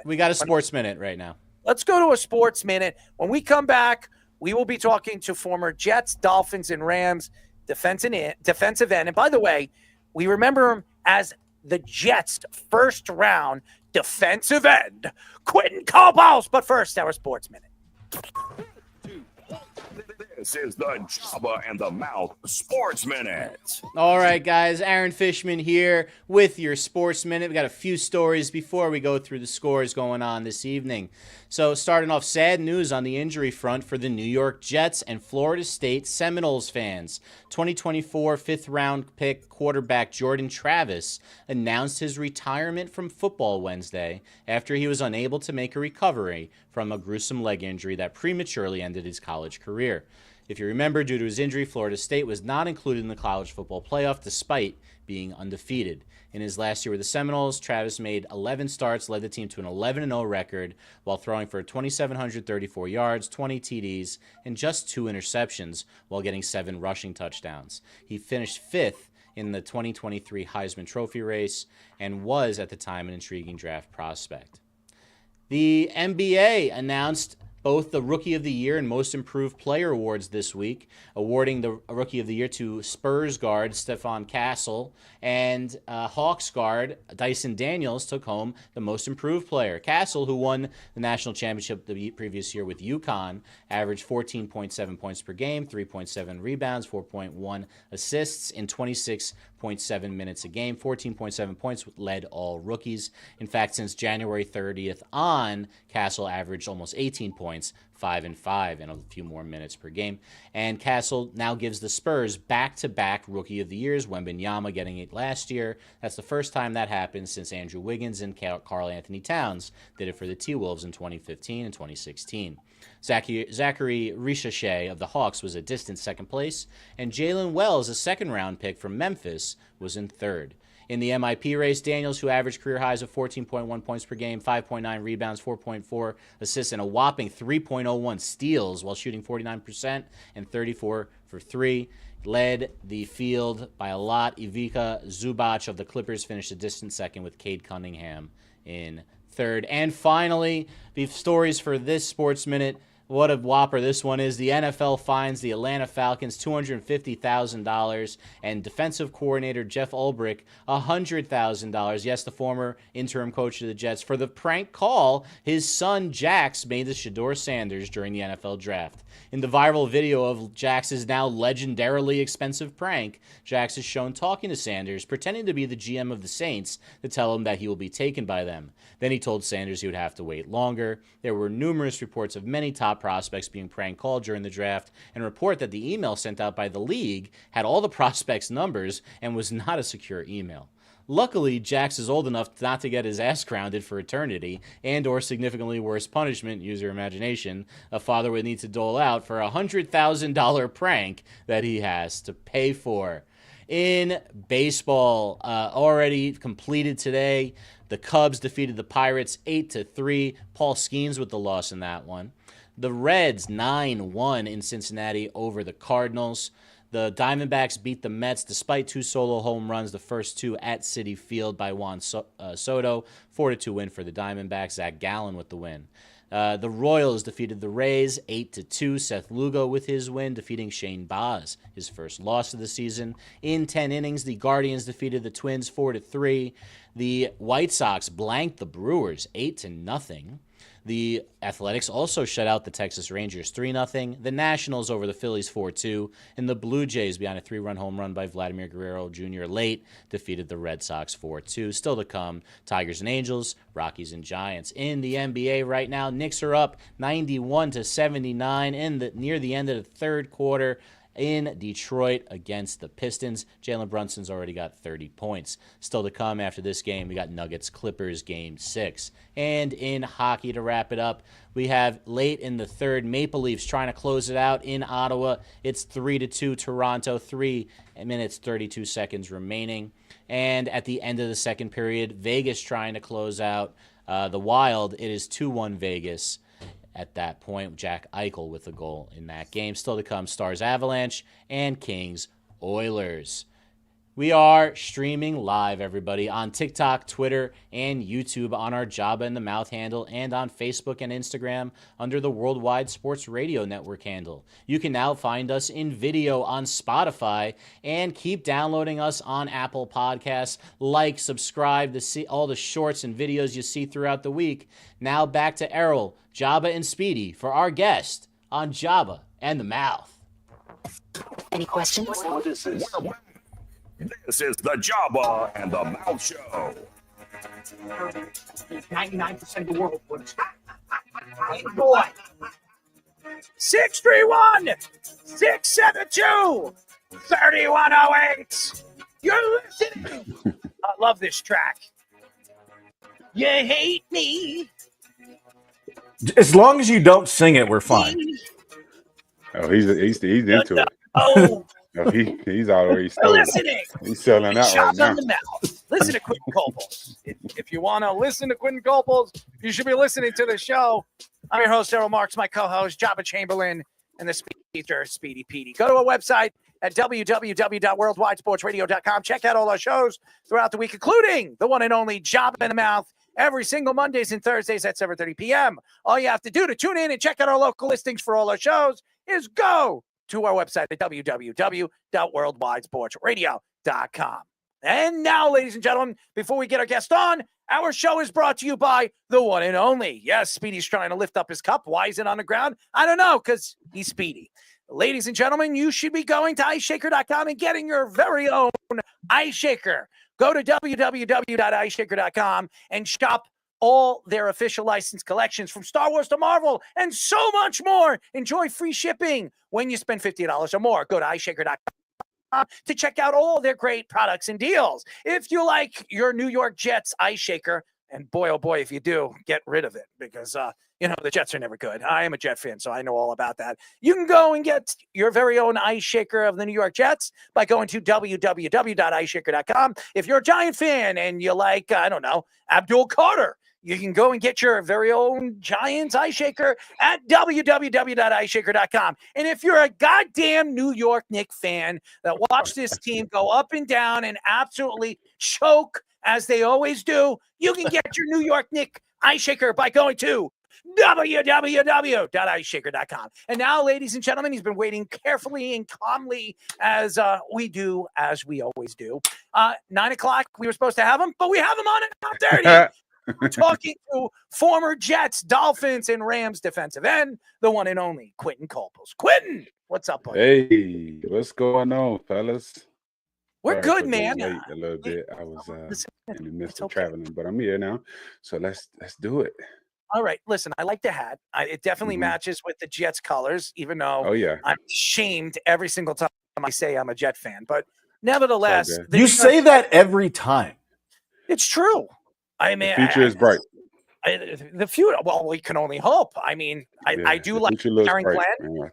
We got a sports minute right now. Let's go to a sports minute. When we come back, we will be talking to former Jets, Dolphins, and Rams defensive end. And by the way, we remember him as the Jets' first round defensive end, Quentin Culpo. But first, our sports minute. This is the Jabba and the Mouth Sports Minute. All right, guys. Aaron Fishman here with your Sports Minute. We got a few stories before we go through the scores going on this evening. So starting off, sad news on the injury front for the New York Jets and Florida State Seminoles fans. 2024 fifth-round pick quarterback Jordan Travis announced his retirement from football Wednesday after he was unable to make a recovery from a gruesome leg injury that prematurely ended his college career. If you remember, due to his injury, Florida State was not included in the college football playoff despite being undefeated. In his last year with the Seminoles, Travis made 11 starts, led the team to an 11-0 record while throwing for 2,734 yards, 20 TDs, and just 2 interceptions while getting 7 rushing touchdowns. He finished 5th in the 2023 Heisman Trophy race and was, at the time, an intriguing draft prospect. The NBA announced both the Rookie of the Year and Most Improved Player awards this week, awarding the Rookie of the Year to Spurs guard Stephon Castle, and Hawks guard Dyson Daniels took home the Most Improved Player. Castle, who won the national championship the previous year with UConn, averaged 14.7 points per game, 3.7 rebounds, 4.1 assists in 26.7 minutes a game. 14.7 points led all rookies. In fact, since January 30th on, Castle averaged almost 18 points, 5-5 and a few more minutes per game. And Castle now gives the Spurs back-to-back Rookie of the Years, Wembanyama getting it last year. That's the first time that happened since Andrew Wiggins and Karl Anthony Towns did it for the T-Wolves in 2015 and 2016. Zachary Ricochet of the Hawks was a distant second place, and Jalen Wells, a second-round pick from Memphis, was in third. In the MIP race, Daniels, who averaged career highs of 14.1 points per game, 5.9 rebounds, 4.4 assists, and a whopping 3.01 steals while shooting 49% and 34 for three, led the field by a lot. Ivica Zubac of the Clippers finished a distant second with Cade Cunningham in third. And finally, the stories for this Sports Minute. What a whopper this one is. The NFL fines the Atlanta Falcons $250,000 and defensive coordinator Jeff Ulbrich $100,000. Yes, the former interim coach of the Jets, for the prank call his son Jax made to Shedeur Sanders during the NFL draft. In the viral video of Jax's now legendarily expensive prank, Jax is shown talking to Sanders, pretending to be the GM of the Saints to tell him that he will be taken by them. Then he told Sanders he would have to wait longer. There were numerous reports of many top prospects being prank called during the draft, and report that the email sent out by the league had all the prospects' numbers and was not a secure email. Luckily, Jax is old enough not to get his ass grounded for eternity and or significantly worse punishment, use your imagination, a father would need to dole out for a $100,000 prank that he has to pay for. In baseball, already completed today, the Cubs defeated the Pirates 8-3. Paul Skeens with the loss in that one. The Reds 9-1 in Cincinnati over the Cardinals. The Diamondbacks beat the Mets despite two solo home runs, the first two at Citi Field by Juan Soto. 4-2 win for the Diamondbacks. Zach Gallen with the win. The Royals defeated the Rays 8-2. Seth Lugo with his win, defeating Shane Baz, his first loss of the season. In 10 innings, the Guardians defeated the Twins 4-3. The White Sox blanked the Brewers 8-0. The Athletics also shut out the Texas Rangers 3-0. The Nationals over the Phillies 4-2. And the Blue Jays, behind a 3-run home run by Vladimir Guerrero Jr. late, defeated the Red Sox 4-2. Still to come, Tigers and Angels, Rockies and Giants. In the NBA right now, Knicks are up 91-79 near the end of the third quarter in Detroit against the Pistons. Jalen Brunson's already got 30 points. Still to come after this game, we got Nuggets-Clippers Game 6. And in hockey, to wrap it up, we have late in the third, Maple Leafs trying to close it out in Ottawa. It's 3-2 Toronto, 3 minutes, 32 seconds remaining. And at the end of the second period, Vegas trying to close out the Wild. It is 2-1 Vegas. At that point, Jack Eichel with a goal in that game. Still to come, Stars Avalanche and Kings Oilers. We are streaming live, everybody, on TikTok, Twitter, and YouTube on our Jabba in the Mouth handle and on Facebook and Instagram under the Worldwide Sports Radio Network handle. You can now find us in video on Spotify and keep downloading us on Apple Podcasts. Like, subscribe to see all the shorts and videos you see throughout the week. Now back to Errol, Jabba, and Speedy for our guest on Jabba and the Mouth. Any questions? What is this? This is the Jabba and the Mouth Show. 99% of the world would. Hey, boy. 631-672-3108. You're listening. I love this track. You hate me. As long as you don't sing it, we're fine. Oh, he's into it. Oh. No, he's already Listening. He's selling out right now. On the mouth. Listen to Quentin Coples. If you want to listen to Quentin Coples, you should be listening to the show. I'm your host, Errol Marks, my co-host, Jabba Chamberlain, and the speaker, Speedy Petey. Go to our website at www.worldwidesportsradio.com. Check out all our shows throughout the week, including the one and only Jabba in the Mouth, every single Mondays and Thursdays at 7:30 p.m. All you have to do to tune in and check out our local listings for all our shows is go to our website at www.worldwidesportsradio.com. And now, ladies and gentlemen, before we get our guest on, our show is brought to you by the one and only. Yes, Speedy's trying to lift up his cup. Why is it on the ground? I don't know, because he's Speedy. Ladies and gentlemen, you should be going to iceshaker.com and getting your very own ice shaker. Go to www.iceshaker.com and shop all their official licensed collections from Star Wars to Marvel and so much more. Enjoy free shipping when you spend $50 or more. Go to iShaker.com to check out all their great products and deals. If you like your New York Jets ice shaker, and boy, oh boy, if you do, get rid of it because, the Jets are never good. I am a Jet fan, so I know all about that. You can go and get your very own ice shaker of the New York Jets by going to www.iceshaker.com. If you're a Giant fan and you like, Abdul Carter, you can go and get your very own Giants ice shaker at www.iceshaker.com. And if you're a goddamn New York Knicks fan that watched this team go up and down and absolutely choke as they always do, you can get your New York Knicks ice shaker by going to www.iceshaker.com. And now, ladies and gentlemen, he's been waiting carefully and calmly as we do, as we always do. 9 o'clock, we were supposed to have him, but we have him on at 9:30. We're talking to former Jets, Dolphins, and Rams defensive end, the one and only Quentin Colpos. Quentin, what's up, buddy? Hey, what's going on, fellas? We're Sorry good, for being man. late a little bit. I was in the midst of traveling, but I'm here now. So let's do it. All right, listen, I like the hat. It definitely matches with the Jets colors, even though I'm shamed every single time I say I'm a Jet fan. But nevertheless, you say that every time. It's true. I mean, the future is bright. The future. Well, we can only hope. I mean, I do like Aaron Glenn.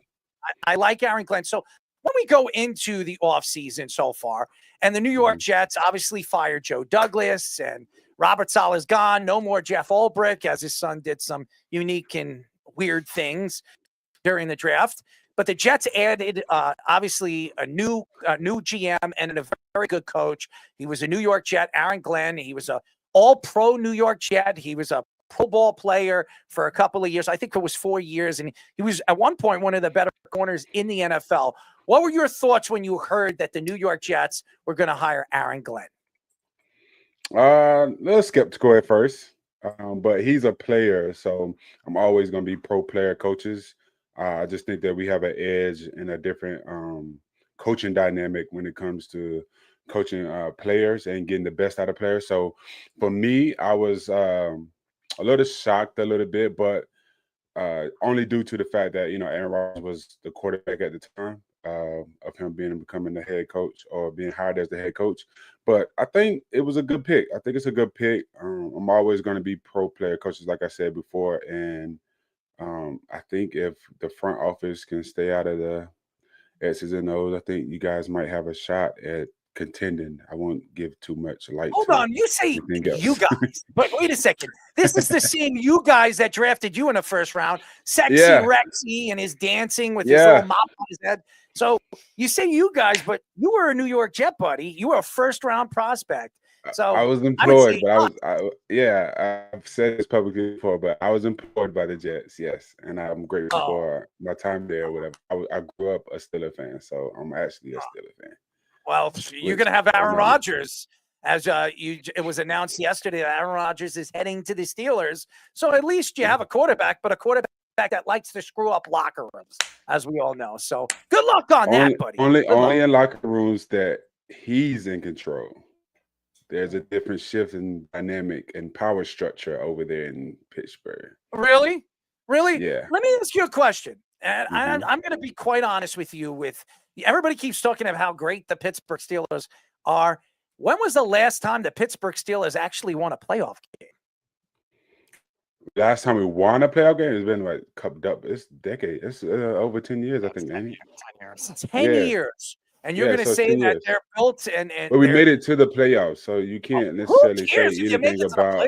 I like Aaron Glenn. So when we go into the offseason so far, and the New York Jets obviously fired Joe Douglas, and Robert Saleh's gone. No more Jeff Ulbrich, as his son did some unique and weird things during the draft. But the Jets added, obviously, a new GM and a very good coach. He was a New York Jet, Aaron Glenn. He was a all-pro New York Jet. He was a Pro Bowl player for a couple of years. I think it was 4 years. And he was, at one point, one of the better corners in the NFL. What were your thoughts when you heard that the New York Jets were going to hire Aaron Glenn? A little skeptical at first, but he's a player, so I'm always going to be pro-player coaches. I just think that we have an edge and a different coaching dynamic when it comes to coaching players and getting the best out of players. So for me, I was a little shocked a little bit, but only due to the fact that, Aaron Rodgers was the quarterback at the time of him becoming the head coach or being hired as the head coach. But I think it was a good pick. I think it's a good pick. I'm always going to be pro-player coaches, like I said before. And I think if the front office can stay out of the X's and O's, I think you guys might have a shot at contending. I won't give too much light. Hold on, you say you guys, but wait a second. This is the same you guys that drafted you in the first round. Sexy Rexy and his dancing with his little mop on his head. So you say you guys, but you were a New York Jet, buddy. You were a first-round prospect. So I was employed, I've said this publicly before, but I was employed by the Jets, yes, and I'm grateful for my time there. Whatever, I grew up a Steelers fan, so I'm actually a Steelers fan. Well, you're going to have Aaron Rodgers, as it was announced yesterday that Aaron Rodgers is heading to the Steelers. So at least you have a quarterback, but a quarterback that likes to screw up locker rooms, as we all know. So good luck on that, buddy. Only in locker rooms that he's in control. There's a different shift in dynamic and power structure over there in Pittsburgh. Really? Yeah. Let me ask you a question. And I'm going to be quite honest with you. Everybody keeps talking about how great the Pittsburgh Steelers are. When was the last time the Pittsburgh Steelers actually won a playoff game? Last time we won a playoff game, it's been like it's decade. It's over 10 years, I think. 10 years. And you're going to say that they're built and but we made it to the playoffs, so you can't necessarily say anything about.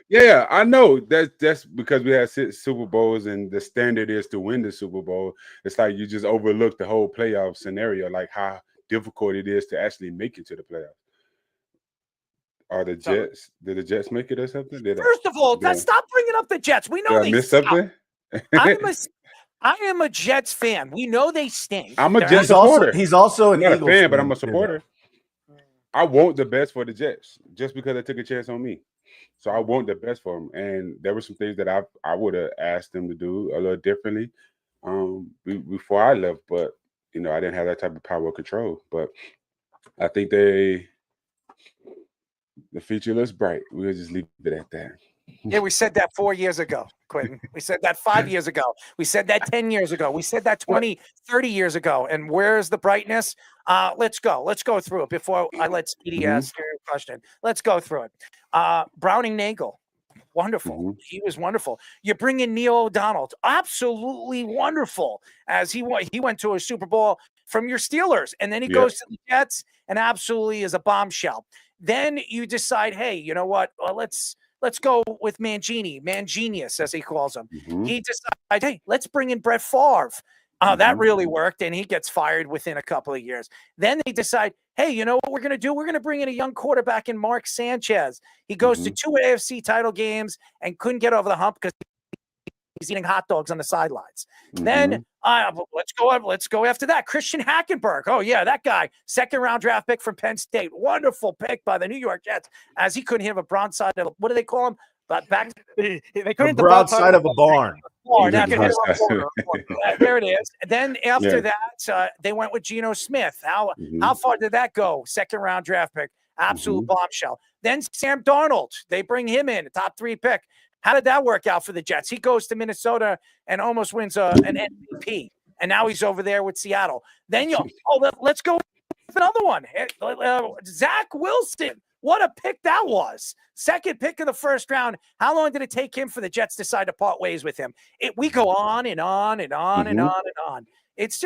Yeah, I know that's because we had 6 Super Bowls, and the standard is to win the Super Bowl. It's like you just overlook the whole playoff scenario, like how difficult it is to actually make it to the playoffs. Are the Jets? Did the Jets make it or something? First of all, stop bringing up the Jets. We know they missed something. I am a Jets fan. We know they stink. I'm a Jets supporter. He's also an Eagles fan, but I'm a supporter. I want the best for the Jets just because they took a chance on me. So I want the best for them. And there were some things that I would have asked them to do a little differently before I left. But, I didn't have that type of power or control. But I think they The future looks bright. We'll just leave it at that. Yeah, we said that 4 years ago, Quentin. We said that 5 years ago. We said that 10 years ago. We said that 20, 30 years ago. And where's the brightness? Let's go. Let's go through it before I let Speedy ask your question. Let's go through it. Browning Nagel, wonderful. He was wonderful. You bring in Neil O'Donnell, absolutely wonderful. As he went to a Super Bowl from your Steelers, and then he goes to the Jets and absolutely is a bombshell. Then you decide, hey, you know what? Well, let's go with Mangenius, as he calls him. He decides, hey, let's bring in Brett Favre. That really worked, and he gets fired within a couple of years. Then they decide, hey, you know what we're going to do? We're going to bring in a young quarterback in Mark Sanchez. He goes to 2 AFC title games and couldn't get over the hump because he's eating hot dogs on the sidelines. Then let's go after that. Christian Hackenberg. Oh, yeah, that guy. 2nd-round draft pick from Penn State. Wonderful pick by the New York Jets, as he couldn't hit a broadside of, what do they call him? But back they couldn't the broadside of a barn. There it is. Then after that, they went with Geno Smith. How far did that go? 2nd-round draft pick. Absolute bombshell. Then Sam Darnold. They bring him in, a top 3 pick. How did that work out for the Jets? He goes to Minnesota and almost wins an MVP. And now he's over there with Seattle. Then let's go with another one. Zach Wilson. What a pick that was. 2nd pick of the 1st round. How long did it take him for the Jets to decide to part ways with him? We go on and on and on and on and on. It's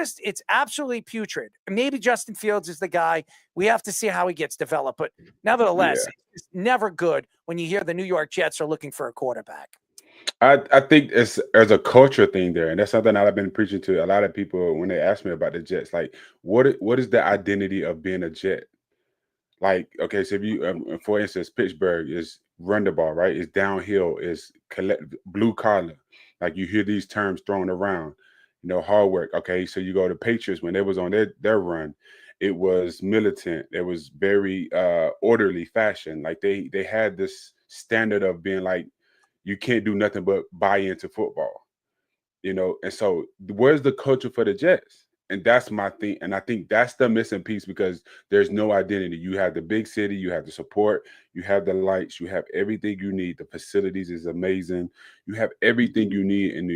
absolutely putrid. Maybe Justin Fields is the guy. We have to see how he gets developed. But nevertheless, it's never good when you hear the New York Jets are looking for a quarterback. I think there's a culture thing there, and that's something that I've been preaching to a lot of people when they ask me about the Jets. Like, what is the identity of being a Jet? Like, okay, so if you, for instance, Pittsburgh is run the ball, right? It's downhill, it's blue collar. Like, you hear these terms thrown around, hard work. Okay, so you go to Patriots when they was on their run, it was militant. It was very orderly fashion. Like they had this standard of being like, you can't do nothing but buy into football, And so where's the culture for the Jets? And that's my thing. And I think that's the missing piece because there's no identity. You have the big city, you have the support, you have the lights, you have everything you need. The facilities is amazing. You have everything you need in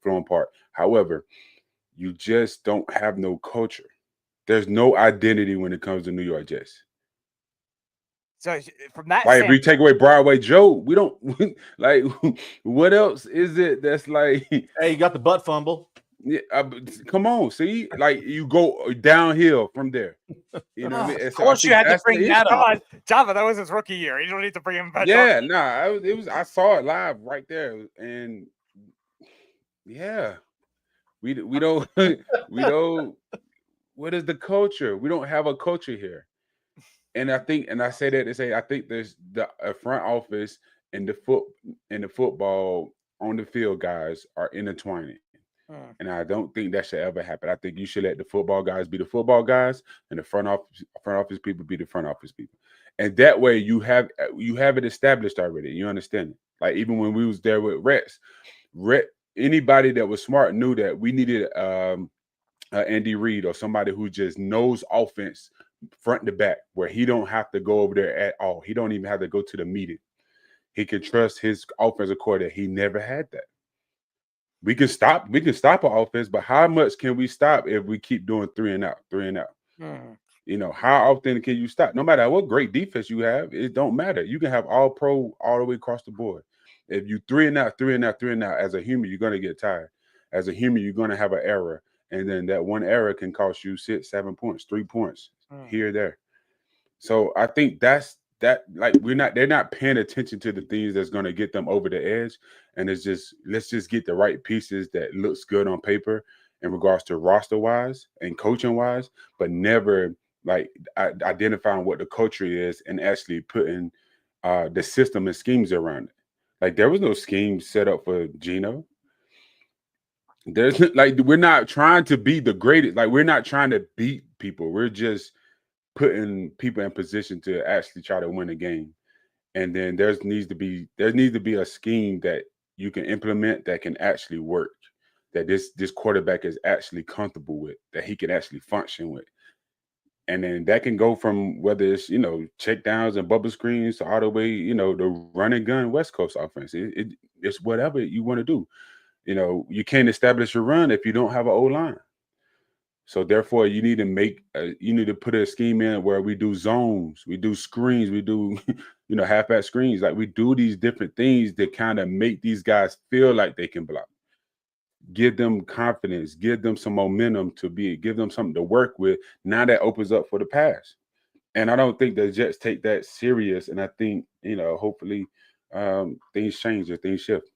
Florham Park. However, you just don't have no culture. There's no identity when it comes to New York Jets. So from that, like if we take away Broadway Joe, we don't like. What else is it that's like? Hey, you got the butt fumble. Yeah, come on, see, like you go downhill from there. You know, what I mean? Of course, you had to bring that up. Java, that was his rookie year. You don't need to bring him back. Yeah, it was. I saw it live right there, and yeah, we don't we don't. What is the culture? We don't have a culture here, and I think, and I say that to say, I think there's the front office and the football on the field guys are intertwining. And I don't think that should ever happen. I think you should let the football guys be the football guys and the front office people be the front office people. And that way you have it established already. You understand it? Like even when we was there with Rex, anybody that was smart knew that we needed Andy Reid or somebody who just knows offense front to back, where he don't have to go over there at all. He don't even have to go to the meeting. He can trust his offensive coordinator. He never had that. We can stop an offense, but how much can we stop if we keep doing 3 and out? You know, how often can you stop? No matter what great defense you have, it don't matter. You can have all pro all the way across the board. If you 3 and out, as a human, you're gonna get tired. As a human, you're gonna have an error. And then that one error can cost you 6, 7 points, 3 points here, there. So I think that's like they're not paying attention to the things that's going to get them over the edge. And it's just, let's just get the right pieces that looks good on paper in regards to roster wise and coaching wise, but never like identifying what the culture is and actually putting the system and schemes around it. Like there was no scheme set up for Geno. There's like, we're not trying to be the greatest. Like we're not trying to beat people. We're just putting people in position to actually try to win a game. And then there needs to be a scheme that you can implement that can actually work, that this quarterback is actually comfortable with, that he can actually function with. And then that can go from whether it's, check downs and bubble screens to all the way, the run and gun West Coast offense. It's whatever you want to do. You can't establish a run if you don't have an O-line. So therefore, you need to put a scheme in where we do zones, we do screens, we do, halfback screens. Like we do these different things that kind of make these guys feel like they can block. Give them confidence, give them some momentum give them something to work with. Now that opens up for the pass. And I don't think the Jets take that serious. And I think, hopefully things change or things shift.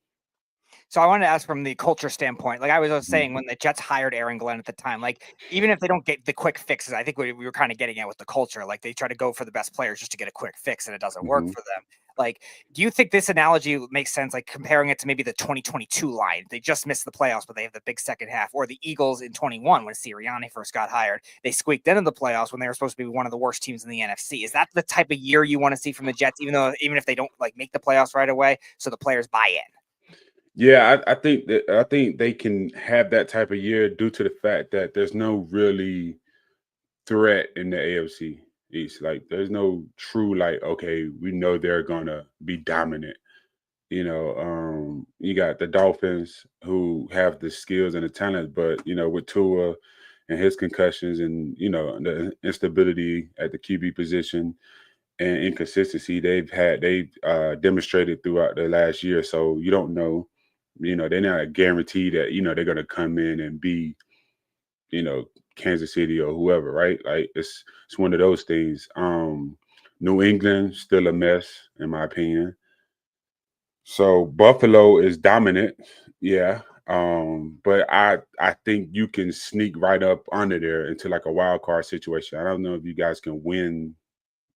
So I wanted to ask from the culture standpoint, like I was saying, when the Jets hired Aaron Glenn at the time, like even if they don't get the quick fixes, I think we were kind of getting at with the culture, like they try to go for the best players just to get a quick fix and it doesn't work for them. Like, do you think this analogy makes sense? Like comparing it to maybe the 2022 line, they just missed the playoffs, but they have the big second half, or the Eagles in 21 when Sirianni first got hired, they squeaked into the playoffs when they were supposed to be one of the worst teams in the NFC. Is that the type of year you want to see from the Jets, even if they don't like make the playoffs right away, so the players buy in? Yeah, I think they can have that type of year due to the fact that there's no really threat in the AFC East. Like there's no true okay, we know they're gonna be dominant. You got the Dolphins who have the skills and the talent, but with Tua and his concussions and the instability at the QB position and inconsistency they've demonstrated throughout the last year. So you don't know. They're not guaranteed that, they're going to come in and be, Kansas City or whoever, right? Like it's one of those things. New England, still a mess, in my opinion. So Buffalo is dominant. Yeah. But I think you can sneak right up under there into like a wild card situation. I don't know if you guys can win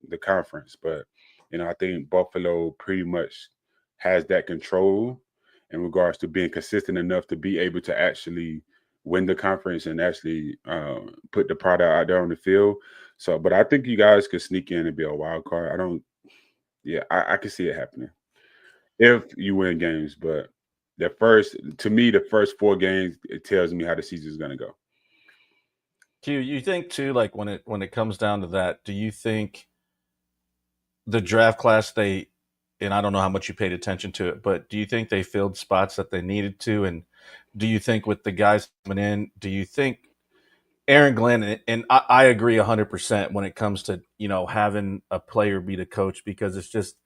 the conference, but, I think Buffalo pretty much has that control in regards to being consistent enough to be able to actually win the conference and actually put the product out there on the field. So, but I think you guys could sneak in and be a wild card. I can see it happening if you win games. But the first 4 games, it tells me how the season is going to go. Q, you think too, like when it comes down to that, do you think the draft class and I don't know how much you paid attention to it, but do you think they filled spots that they needed to? And do you think with the guys coming in, do you think Aaron Glenn, and I agree 100% when it comes to, having a player be the coach, because it's just,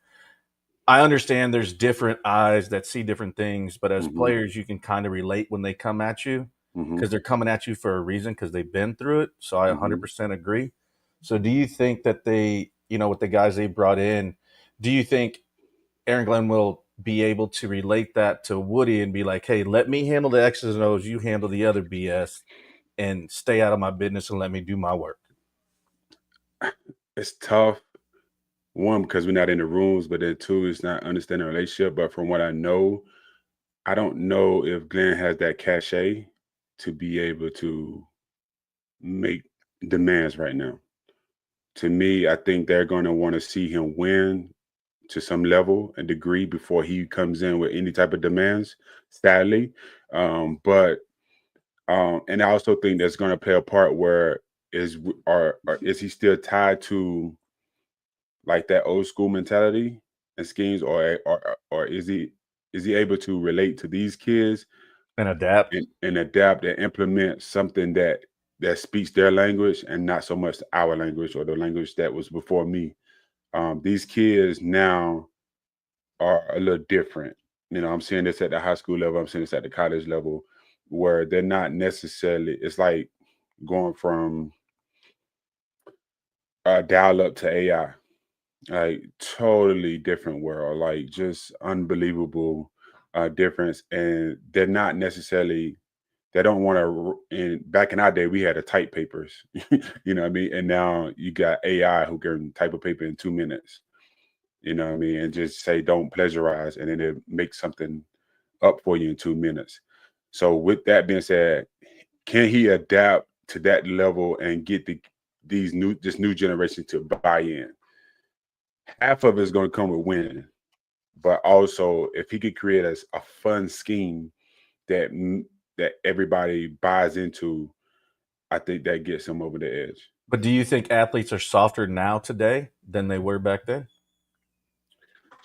I understand there's different eyes that see different things, but as players, you can kind of relate when they come at you because they're coming at you for a reason because they've been through it. So I 100% agree. So do you think that they, with the guys they brought in, do you think Aaron Glenn will be able to relate that to Woody and be like, hey, let me handle the X's and O's, you handle the other BS, and stay out of my business and let me do my work? It's tough. One, because we're not in the rooms, but then 2, it's not understanding the relationship. But from what I know, I don't know if Glenn has that cachet to be able to make demands right now. To me, I think they're going to want to see him win to some level and degree before he comes in with any type of demands, sadly. And I also think that's going to play a part where is he still tied to like that old school mentality and schemes, or is he able to relate to these kids and adapt and implement something that speaks their language and not so much our language or the language that was before me. These kids now are a little different. I'm seeing this at the high school level. I'm seeing this at the college level, where they're not necessarily. It's like going from dial up to AI. Like totally different world, like just unbelievable difference. And they're not necessarily, they don't want to, and back in our day, we had to type papers, you know what I mean? And now you got AI who can type a paper in 2 minutes, you know what I mean? And just say, don't plagiarize. And then it makes something up for you in 2 minutes. So with that being said, can he adapt to that level and get this new generation to buy in? Half of it is going to come with winning, but also if he could create a fun scheme that everybody buys into, I think that gets him over the edge. But do you think athletes are softer now today than they were back then?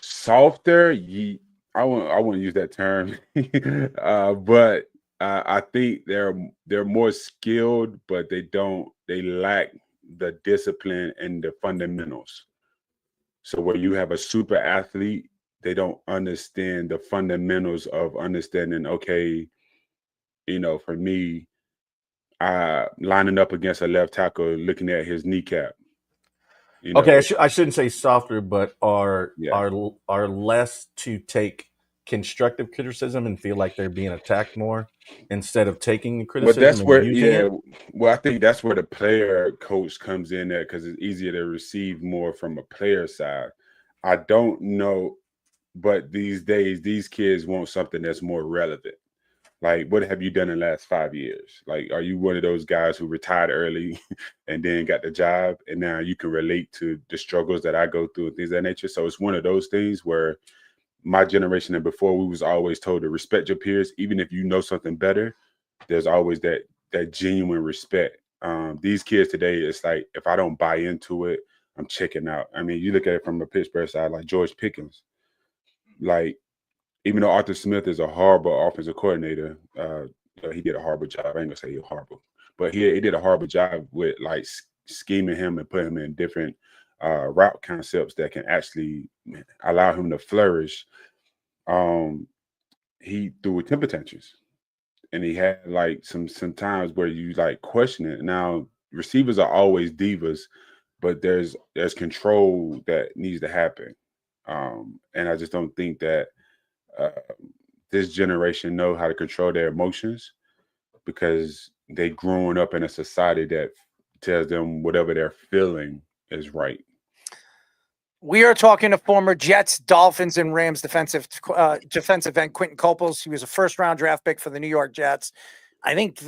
Softer, I wouldn't use that term, but I think they're more skilled, but they lack the discipline and the fundamentals. So where you have a super athlete, they don't understand the fundamentals of understanding. Okay, for me, lining up against a left tackle, looking at his kneecap. Okay, I shouldn't say softer, but are Yeah. less to take constructive criticism and feel like they're being attacked more instead of taking the Well, criticism that's and where, using it. well, I think that's where the player coach comes in at, because it's easier to receive more from a player side. I don't know, but these days, these kids want something that's more relevant. Like, what have you done in the last 5 years? Like, are you one of those guys who retired early and then got the job, and now you can relate to the struggles that I go through and things of that nature? So it's one of those things where my generation and before, we was always told to respect your peers, even if you know something better. There's always that genuine respect. These kids today, it's like, if I don't buy into it, I'm checking out. I mean, you look at it from the Pittsburgh side, like George Pickens. Like, even though Arthur Smith is a horrible offensive coordinator, he did a horrible job. I ain't gonna say he's horrible, but he did a horrible job with like scheming him and putting him in different route concepts that can actually allow him to flourish. He threw temper tantrums, and he had like some times where you like question it. Now receivers are always divas, but there's control that needs to happen, and I just don't think that this generation know how to control their emotions, because they growing up in a society that tells them whatever they're feeling is right. We are talking to former Jets, Dolphins, and Rams defensive end Quentin Coples. He was a first-round draft pick for the New York Jets. I think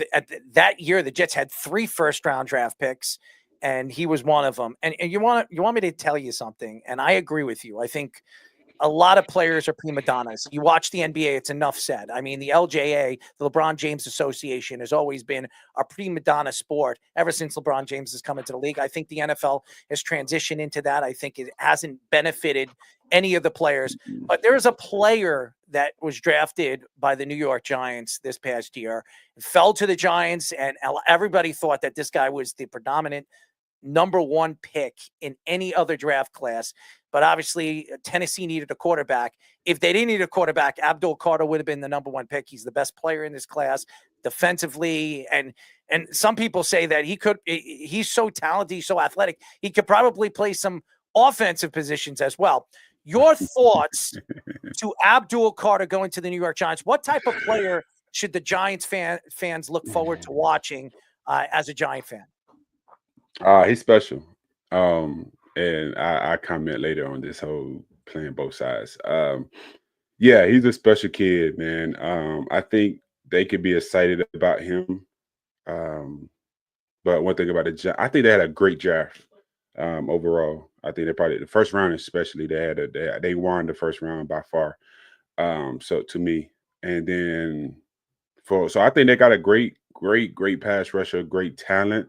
that year the Jets had 3 first-round draft picks, and he was one of them. And you want me to tell you something, and I agree with you. I think a lot of players are prima donnas. You watch the NBA, it's enough said. I mean, the LJA, the LeBron James Association, has always been a prima donna sport ever since LeBron James has come into the league. I think the NFL has transitioned into that. I think it hasn't benefited any of the players. But there is a player that was drafted by the New York Giants this past year, fell to the Giants, and everybody thought that this guy was the predominant number 1 pick in any other draft class. But obviously, Tennessee needed a quarterback. If they didn't need a quarterback, Abdul Carter would have been the number 1 pick. He's the best player in this class defensively. And some people say that he's so talented, he's so athletic, he could probably play some offensive positions as well. Your thoughts to Abdul Carter going to the New York Giants? What type of player should the Giants fans look forward to watching as a Giant fan? He's special. And I comment later on this whole playing both sides. Yeah, he's a special kid, man. I think they could be excited about him. But one thing about I think they had a great draft overall. I think they probably the first round, especially, they won the first round by far. So to me, and then so I think they got a great pass rusher, great talent.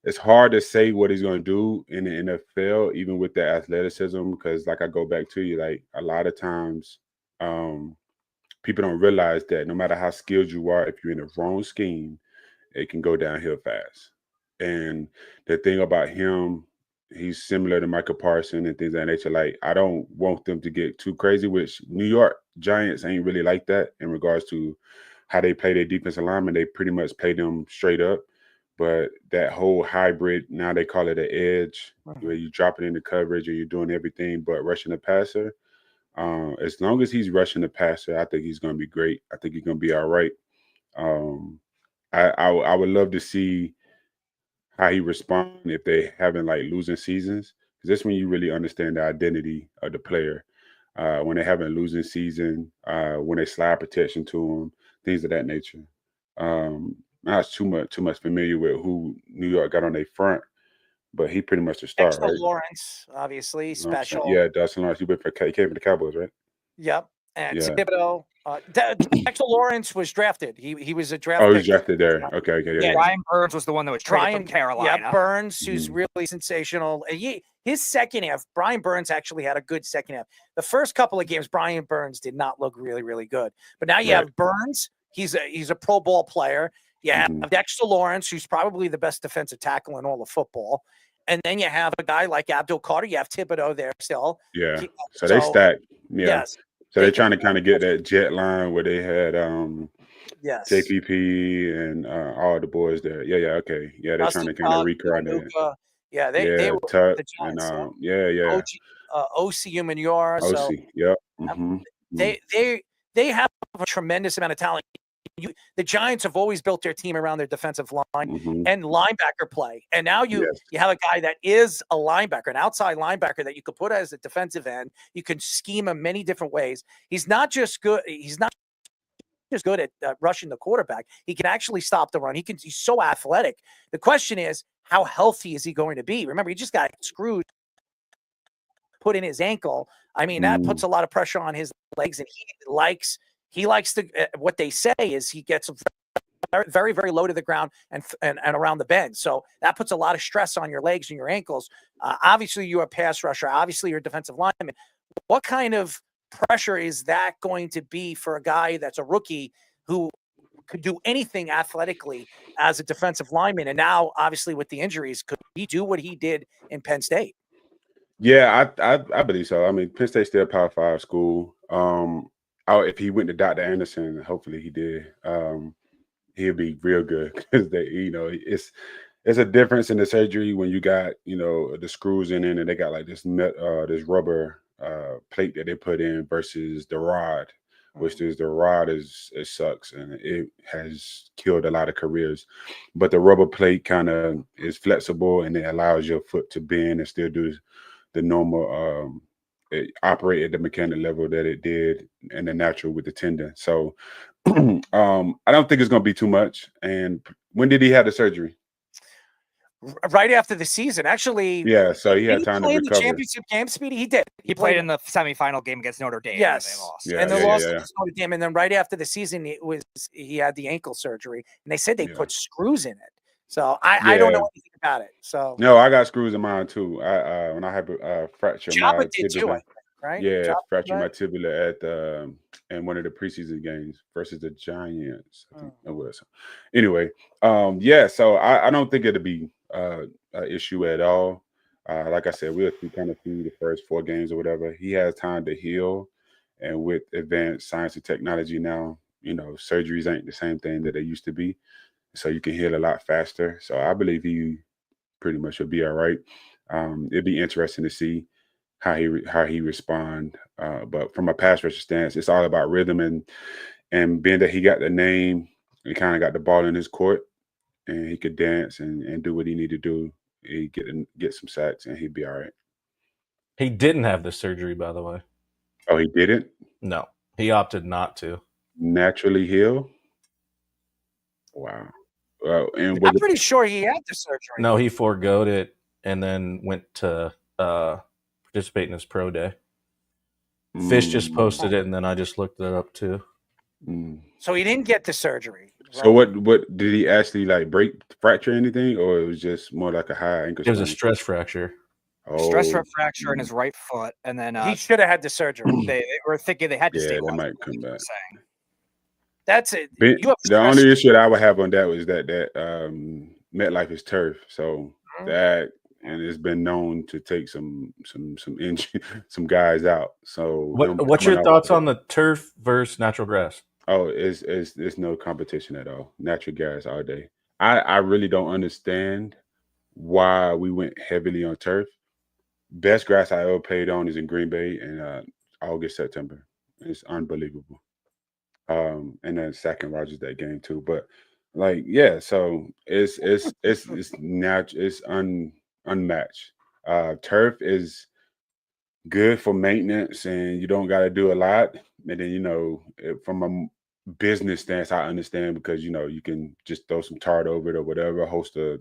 It's hard to say what he's going to do in the NFL, even with the athleticism, because like I go back to you, like a lot of times people don't realize that no matter how skilled you are, if you're in the wrong scheme, it can go downhill fast. And the thing about him, he's similar to Michael Parsons and things of that nature. Like, I don't want them to get too crazy, which New York Giants ain't really like that in regards to how they play their defensive linemen. They pretty much play them straight up. But that whole hybrid, now they call it an edge, where you drop it into coverage or you're doing everything but rushing the passer. As long as he's rushing the passer, I think he's going to be great. I think he's going to be all right. I would love to see how he responds if they having like losing seasons, because that's when you really understand the identity of the player. When they having a losing season, when they slide protection to him, things of that nature. Not too much familiar with who New York got on their front, but he pretty much the star, Dexter right? Lawrence, obviously, special. Yeah, Dustin Lawrence. He came from the Cowboys, right? Yep. And Yeah. Thibodeau. Dexter Lawrence was drafted. He was a draft Oh, pick. he's drafted there. Okay. Yeah, Brian Burns was the one that was traded from Carolina. Yeah, Burns, who's Mm-hmm. really sensational. His second half, Brian Burns actually had a good second half. The first couple of games, Brian Burns did not look really, really good. But now you have Burns. He's a pro ball player. You have Dexter Lawrence, who's probably the best defensive tackle in all of football. And then you have a guy like Abdul Carter. You have Thibodeau there still. Yeah. So they stacked. Yeah. Yes. So they're trying to kind of get that jet line where they had Yes. JPP and all the boys there. Yeah, okay. Yeah, they're trying to kind of recreate that. Yeah, they were Tuck the Giants. and yeah. OC Umanura. So yep. they have a tremendous amount of talent. The Giants have always built their team around their defensive line and linebacker play. And now you have a guy that is a linebacker, an outside linebacker that you could put as a defensive end. You can scheme him many different ways. He's not just good. He's not just good at rushing the quarterback. He can actually stop the run. He's so athletic. The question is, how healthy is he going to be? Remember, he just got screwed, put in his ankle. I mean, that puts a lot of pressure on his legs, and he likes to. What they say is he gets very, very, very low to the ground and around the bend. So that puts a lot of stress on your legs and your ankles. Obviously, you're a pass rusher. Obviously, you're a defensive lineman. What kind of pressure is that going to be for a guy that's a rookie who could do anything athletically as a defensive lineman? And now, obviously, with the injuries, could he do what he did in Penn State? Yeah, I believe so. I mean, Penn State's still a Power 5 school. If he went to Dr. Anderson, hopefully he did. He'll be real good because it's a difference in the surgery when you got the screws in it and they got like this rubber plate that they put in versus the rod, which is the rod it sucks and it has killed a lot of careers. But the rubber plate kind of is flexible and it allows your foot to bend and still do the normal operate at the mechanic level that it did and the natural with the tendon. So I don't think it's going to be too much. And when did he have the surgery? Right after the season, actually. Yeah, so he had time to recover. In the championship game, Speedy, he did. He played in the semifinal game against Notre Dame. Yes, and they lost. And they lost against Notre Dame. And then right after the season, he had the ankle surgery, and they said they put screws in it. So I don't know anything about it. So no, I got screws in mine too. when I had fractured my tibia, right? Yeah, fractured my tibia at in one of the preseason games versus the Giants. I think it was. Anyway, so I don't think it'll be an issue at all. Like I said, we'll kind of see the first 4 games or whatever. He has time to heal, and with advanced science and technology now, surgeries ain't the same thing that they used to be. So you can heal a lot faster. So I believe he pretty much will be all right. It'd be interesting to see how he respond. But from a pass rusher stance, it's all about rhythm and being that he got the name, he kind of got the ball in his court, and he could dance and do what he need to do. He get some sacks, and he'd be all right. He didn't have the surgery, by the way. Oh, he didn't? No, he opted not to. Naturally heal? Wow. I'm pretty sure he had the surgery. No, he foregoed it and then went to participate in his pro day. Fish just posted it, and then I just looked it up too. So he didn't get the surgery. Right? So what did he actually fracture anything, or it was just more like a high ankle? It was a stress fracture. Stress fracture in his right foot, and then he should have had the surgery. they were thinking they had to stay. Yeah, they might come back. That's it. The only issue that I would have on that was that MetLife is turf, so that and it's been known to take some injury, some guys out. So what's your thoughts on the turf versus natural grass? Oh, it's no competition at all. Natural grass all day. I really don't understand why we went heavily on turf. Best grass I ever played on is in Green Bay in August, September. It's unbelievable. And then second Rogers that game too. But so it's natural, it's unmatched. Turf is good for maintenance and you don't got to do a lot. And then, from a business stance, I understand because, you can just throw some tar over it or whatever, host a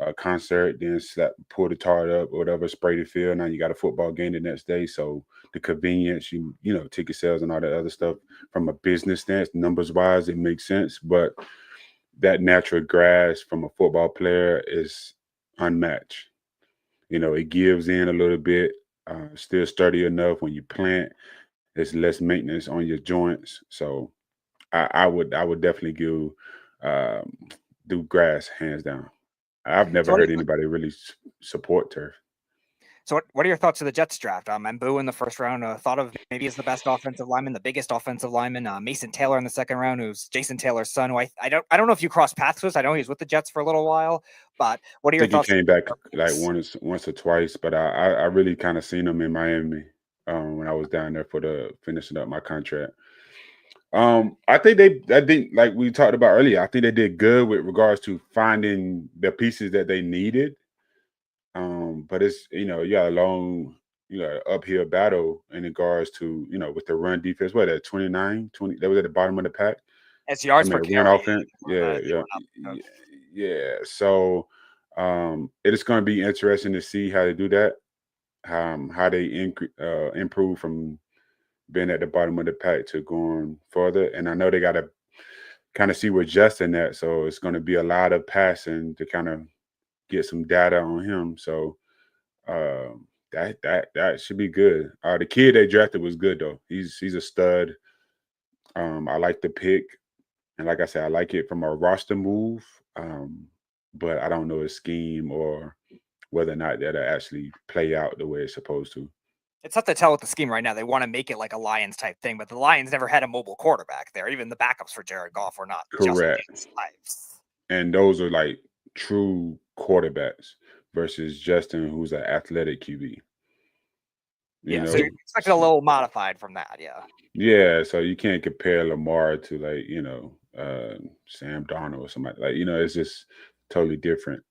a concert, then pull the tarp up or whatever, spray the field. Now you got a football game the next day. So the convenience, you know, ticket sales and all that other stuff from a business stance, numbers wise, it makes sense. But that natural grass from a football player is unmatched. You know, it gives in a little bit, still sturdy enough when you plant. There's less maintenance on your joints. So I would definitely do grass hands down. I've never heard anybody really support turf. So what are your thoughts of the Jets draft? Mbu in the first round, thought of maybe as the best offensive lineman, the biggest offensive lineman. Mason Taylor in the second round, who's Jason Taylor's son. Who I don't know if you crossed paths with. I know he was with the Jets for a little while, but what are your thoughts? He came back like once or twice, but I really kind of seen him in Miami when I was down there for finishing up my contract. I think like we talked about earlier, I think they did good with regards to finding the pieces that they needed. But it's, you know, you got a long, uphill battle in regards to, with the run defense. What, at 29, 20, that was at the bottom of the pack. It's yards per carry. Run offense. Yeah. So it is going to be interesting to see how they do that, how they improve from being at the bottom of the pack to going further. And I know they got to kind of see where Justin at. So it's going to be a lot of passing to kind of get some data on him. So that should be good. The kid they drafted was good though. He's a stud. I like the pick, and like I said, I like it from a roster move. But I don't know his scheme or whether or not that'll actually play out the way it's supposed to. It's tough to tell with the scheme right now. They want to make it like a Lions type thing, but the Lions never had a mobile quarterback there. Even the backups for Jared Goff were not correct. Types. And those are like true quarterbacks versus Justin, who's an athletic QB. So you're expecting a little modified from that, Yeah, so you can't compare Lamar to like, Sam Darnold or somebody. Like, it's just totally different.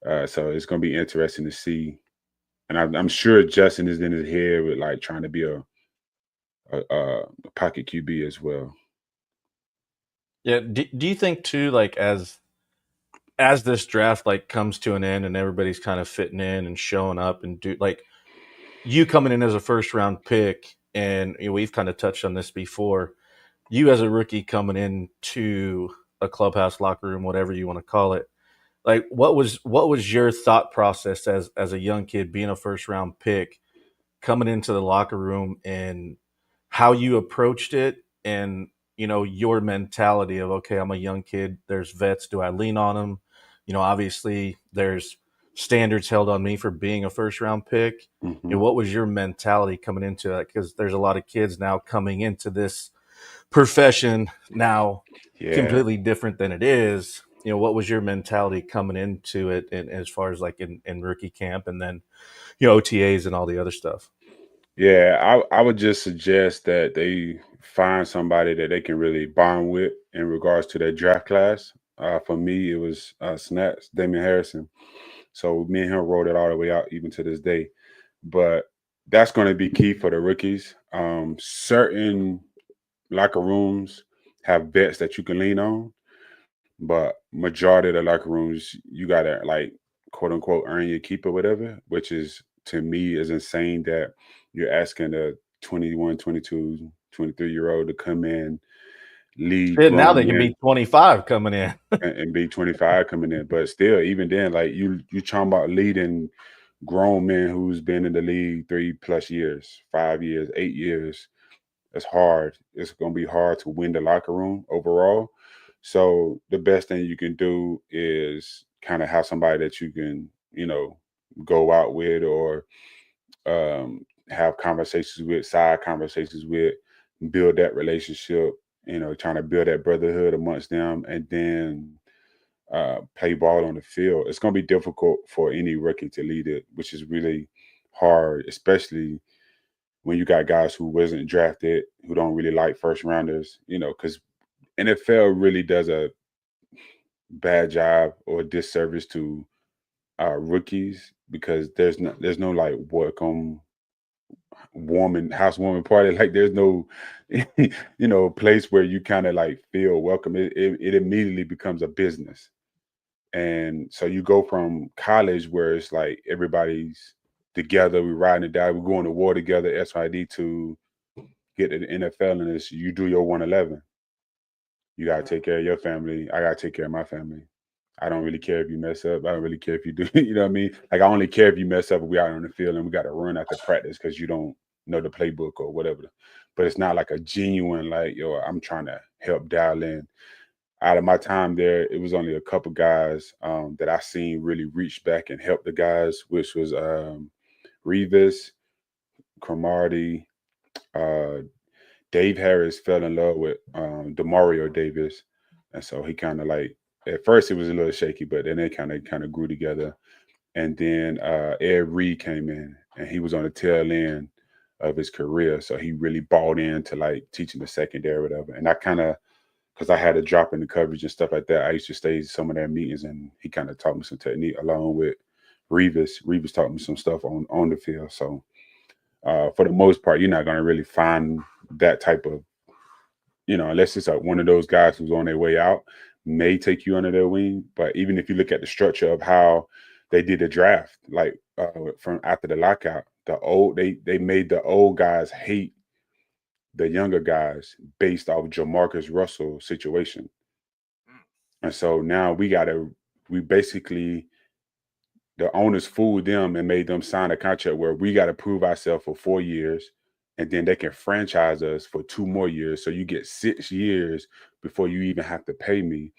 So it's going to be interesting to see. And I'm sure Justin is in his head with like trying to be a pocket QB as well. Yeah. Do you think too, like as this draft like comes to an end and everybody's kind of fitting in and showing up and like you coming in as a first round pick, and we've kind of touched on this before, you as a rookie coming into a clubhouse, locker room, whatever you want to call it, like what was your thought process as a young kid being a first round pick coming into the locker room, and how you approached it, and your mentality of, okay, I'm a young kid, there's vets, do I lean on them? Obviously there's standards held on me for being a first round pick. Mm-hmm. And what was your mentality coming into that? Because there's a lot of kids now coming into this profession now completely different than it is. What was your mentality coming into it, and as far as like in rookie camp and then OTAs and all the other stuff? Yeah, I would just suggest that they find somebody that they can really bond with in regards to their draft class. For me, it was Snaps, Damian Harrison. So me and him rode it all the way out, even to this day. But that's going to be key for the rookies. Certain locker rooms have vets that you can lean on, but majority of the locker rooms, you got to like, quote unquote, earn your keep or whatever, which is, to me, is insane that you're asking a 21, 22, 23-year-old to come in, lead. Now they can be 25 coming in and be 25 coming in. But still, even then, like you talking about leading grown men who's been in the league 3+ years, 5 years, 8 years. It's hard. It's going to be hard to win the locker room overall. So the best thing you can do is kind of have somebody that you can, go out with or have conversations with, side conversations with, build that relationship, trying to build that brotherhood amongst them, and then play ball on the field. It's going to be difficult for any rookie to lead it, which is really hard, especially when you got guys who wasn't drafted, who don't really like first rounders, because NFL really does a bad job or disservice to rookies, because there's no like welcome housewarming party. Like there's no place where you kind of like feel welcome. It immediately becomes a business. And so you go from college where it's like everybody's together, we riding it down, we're going to war together, SYD, to get to the NFL, and it's you do your 111. You gotta take care of your family. I gotta take care of my family. I don't really care if you mess up. I don't really care if you do. You know what I mean? Like I only care if you mess up. If we out on the field and we got to run after practice because you don't know the playbook or whatever. But it's not like a genuine like, yo, I'm trying to help dial in. Out of my time there, it was only a couple guys that I seen really reach back and help the guys, which was Revis, Cromartie, Dave Harris fell in love with DeMario Davis, and so he kind of like at first it was a little shaky, but then they kind of grew together. And then Ed Reed came in, and he was on the tail end of his career, so he really bought into like teaching the secondary, or whatever. And I kind of, because I had a drop in the coverage and stuff like that, I used to stay in some of their meetings, and he kind of taught me some technique along with Revis. Revis taught me some stuff on the field. So for the most part, you're not going to really find that type of, unless it's like one of those guys who's on their way out, may take you under their wing. But even if you look at the structure of how they did the draft, like from after the lockout, they made the old guys hate the younger guys based off Jamarcus Russell situation. And so now we basically, the owners fooled them and made them sign a contract where we got to prove ourselves for 4 years, and then they can franchise us for 2 more years. So you get 6 years before you even have to pay me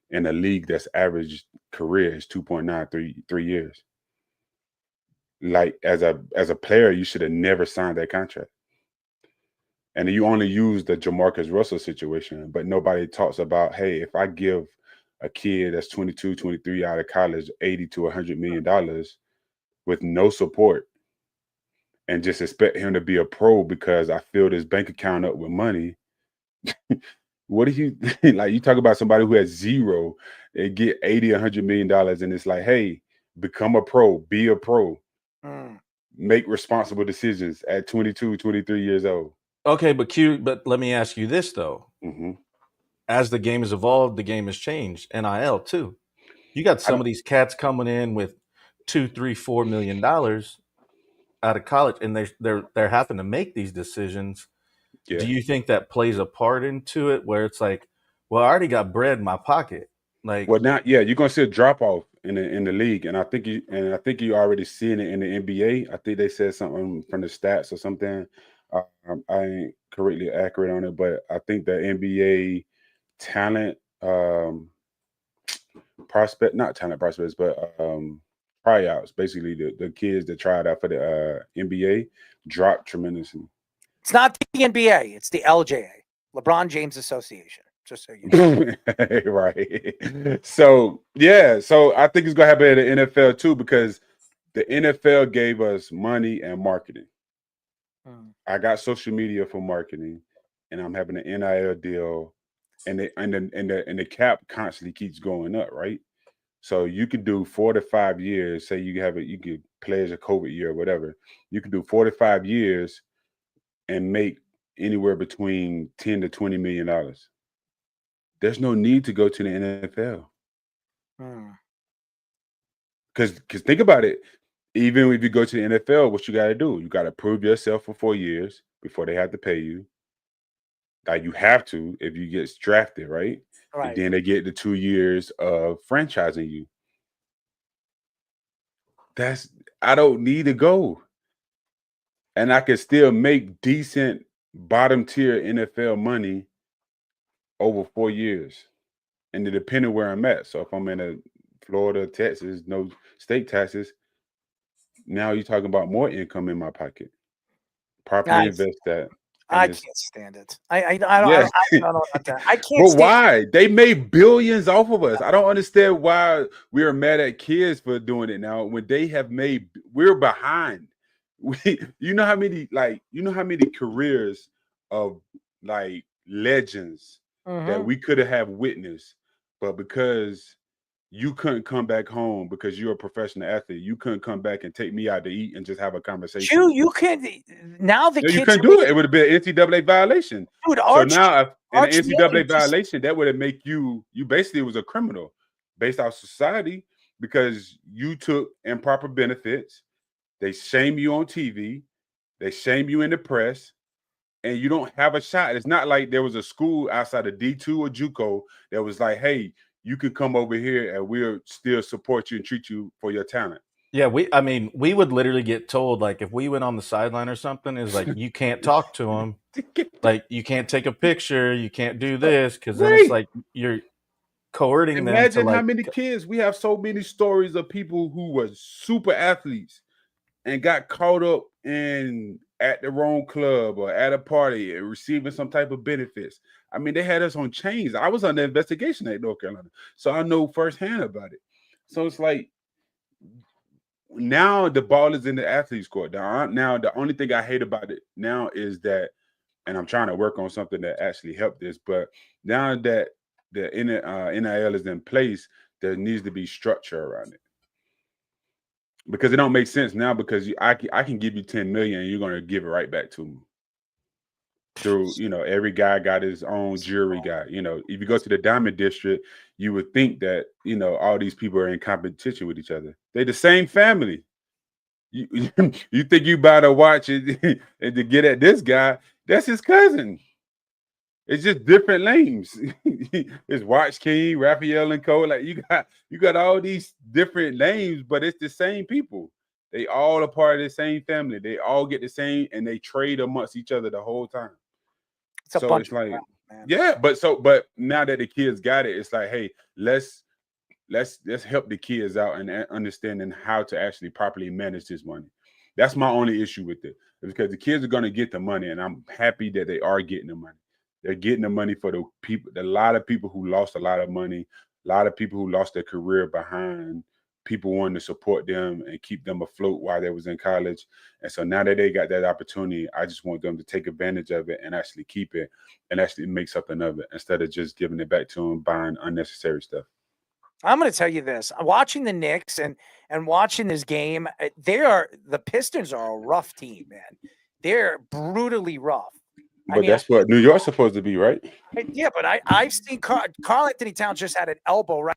in a league that's average career is 2.9, 3 years. Like as a player, you should have never signed that contract. And you only use the Jamarcus Russell situation, but nobody talks about, hey, if I give a kid that's 22, 23 out of college, $80 to $100 million with no support and just expect him to be a pro because I filled his bank account up with money. What do you like? You talk about somebody who has zero and get $80, $100 million, and it's like, hey, become a pro, be a pro, make responsible decisions at 22, 23 years old. Okay, but let me ask you this though. Mm-hmm. As the game has evolved, the game has changed. NIL too. You got some of these cats coming in with $2, $3, $4 million out of college, and they're having to make these decisions. Yeah. Do you think that plays a part into it, where it's like, well, I already got bread in my pocket? Like, well, now, yeah, you're gonna see a drop off in the league, and I think you already seeing it in the NBA. I think they said something from the stats or something. I ain't correctly accurate on it, but I think the NBA talent not talent prospects, but tryouts, basically the kids that tried out for the NBA dropped tremendously. It's not the NBA, it's the LJA, LeBron James Association. Just so you know. Right. So I think it's gonna happen at the NFL too, because the NFL gave us money and marketing. I got social media for marketing, and I'm having an NIL deal, and the cap constantly keeps going up, right? So you could do 4 to 5 years. Say you could play as a COVID year or whatever. You could do 4 to 5 years and make anywhere between $10 to $20 million. There's no need to go to the NFL. Because think about it. Even if you go to the NFL, what you got to do? You got to prove yourself for 4 years before they have to pay you. Like you have to if you get drafted, right? Right. And then they get the 2 years of franchising you. I don't need to go. And I can still make decent bottom tier NFL money over 4 years. And it depending where I'm at. So if I'm in Florida, Texas, no state taxes, now you're talking about more income in my pocket. Properly invest that. I can't stand it. I don't know about that. I can't. But why? They made billions off of us. I don't understand why we are mad at kids for doing it now when they have made. We're behind. You know how many careers of like legends that we could have witnessed, but because you couldn't come back home because you're a professional athlete, you couldn't come back and take me out to eat and just have a conversation. You can't. Now the kids you couldn't do it. It would have been an NCAA violation. Dude, so now, an NCAA violation, that would have make you basically was a criminal based off society because you took improper benefits. They shame you on TV. They shame you in the press. And you don't have a shot. It's not like there was a school outside of D2 or JUCO that was like, hey, you can come over here and we'll still support you and treat you for your talent. Yeah, we would literally get told, like, if we went on the sideline or something, is like, you can't talk to them. Like, you can't take a picture. You can't do this because then it's like you're coercing them to, Imagine like, how many kids. We have so many stories of people who were super athletes and got caught up in at the wrong club or at a party and receiving some type of benefits. I mean, they had us on chains. I was under investigation at North Carolina, so I know firsthand about it. So it's like now the ball is in the athlete's court. Now the only thing I hate about it now is that, and I'm trying to work on something that actually helped this, but now that the NIL is in place, there needs to be structure around it. Because it don't make sense now because I can give you 10 million and you're going to give it right back to me. Through, every guy got his own jury guy. If you go to the Diamond District, you would think that, all these people are in competition with each other. They're the same family. You think you buy the watch and to get at this guy, that's his cousin. It's just different names. It's Watch King, Raphael and Co. Like you got all these different names, but it's the same people. They all are part of the same family. They all get the same, and they trade amongst each other the whole time. It's like, yeah, but now that the kids got it, it's like, hey, let's help the kids out and understanding how to actually properly manage this money. That's my only issue with it, because the kids are going to get the money, and I'm happy that they are getting the money. They're getting the money for the people. A lot of people who lost a lot of money, a lot of people who lost their career behind people wanting to support them and keep them afloat while they was in college. And so now that they got that opportunity, I just want them to take advantage of it and actually keep it and actually make something of it instead of just giving it back to them, buying unnecessary stuff. I'm going to tell you this. I'm watching the Knicks and watching this game. The Pistons are a rough team, man. They're brutally rough. But that's what New York's supposed to be, right? Yeah, but I've seen Karl Anthony Towns just had an elbow right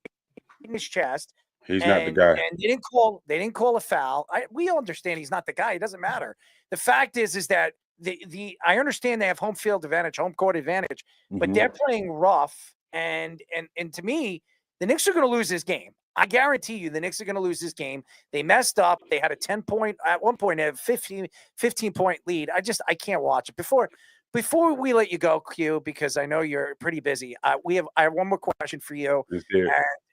in his chest. He's not the guy. And they didn't call a foul. We all understand he's not the guy. It doesn't matter. The fact is that I understand they have home field advantage, home court advantage, but they're playing rough. And to me, the Knicks are going to lose this game. I guarantee you the Knicks are going to lose this game. They messed up. They had a 10-point at one point, they had a 15-point lead. I can't watch it. Before we let you go, Q, because I know you're pretty busy, I have one more question for you.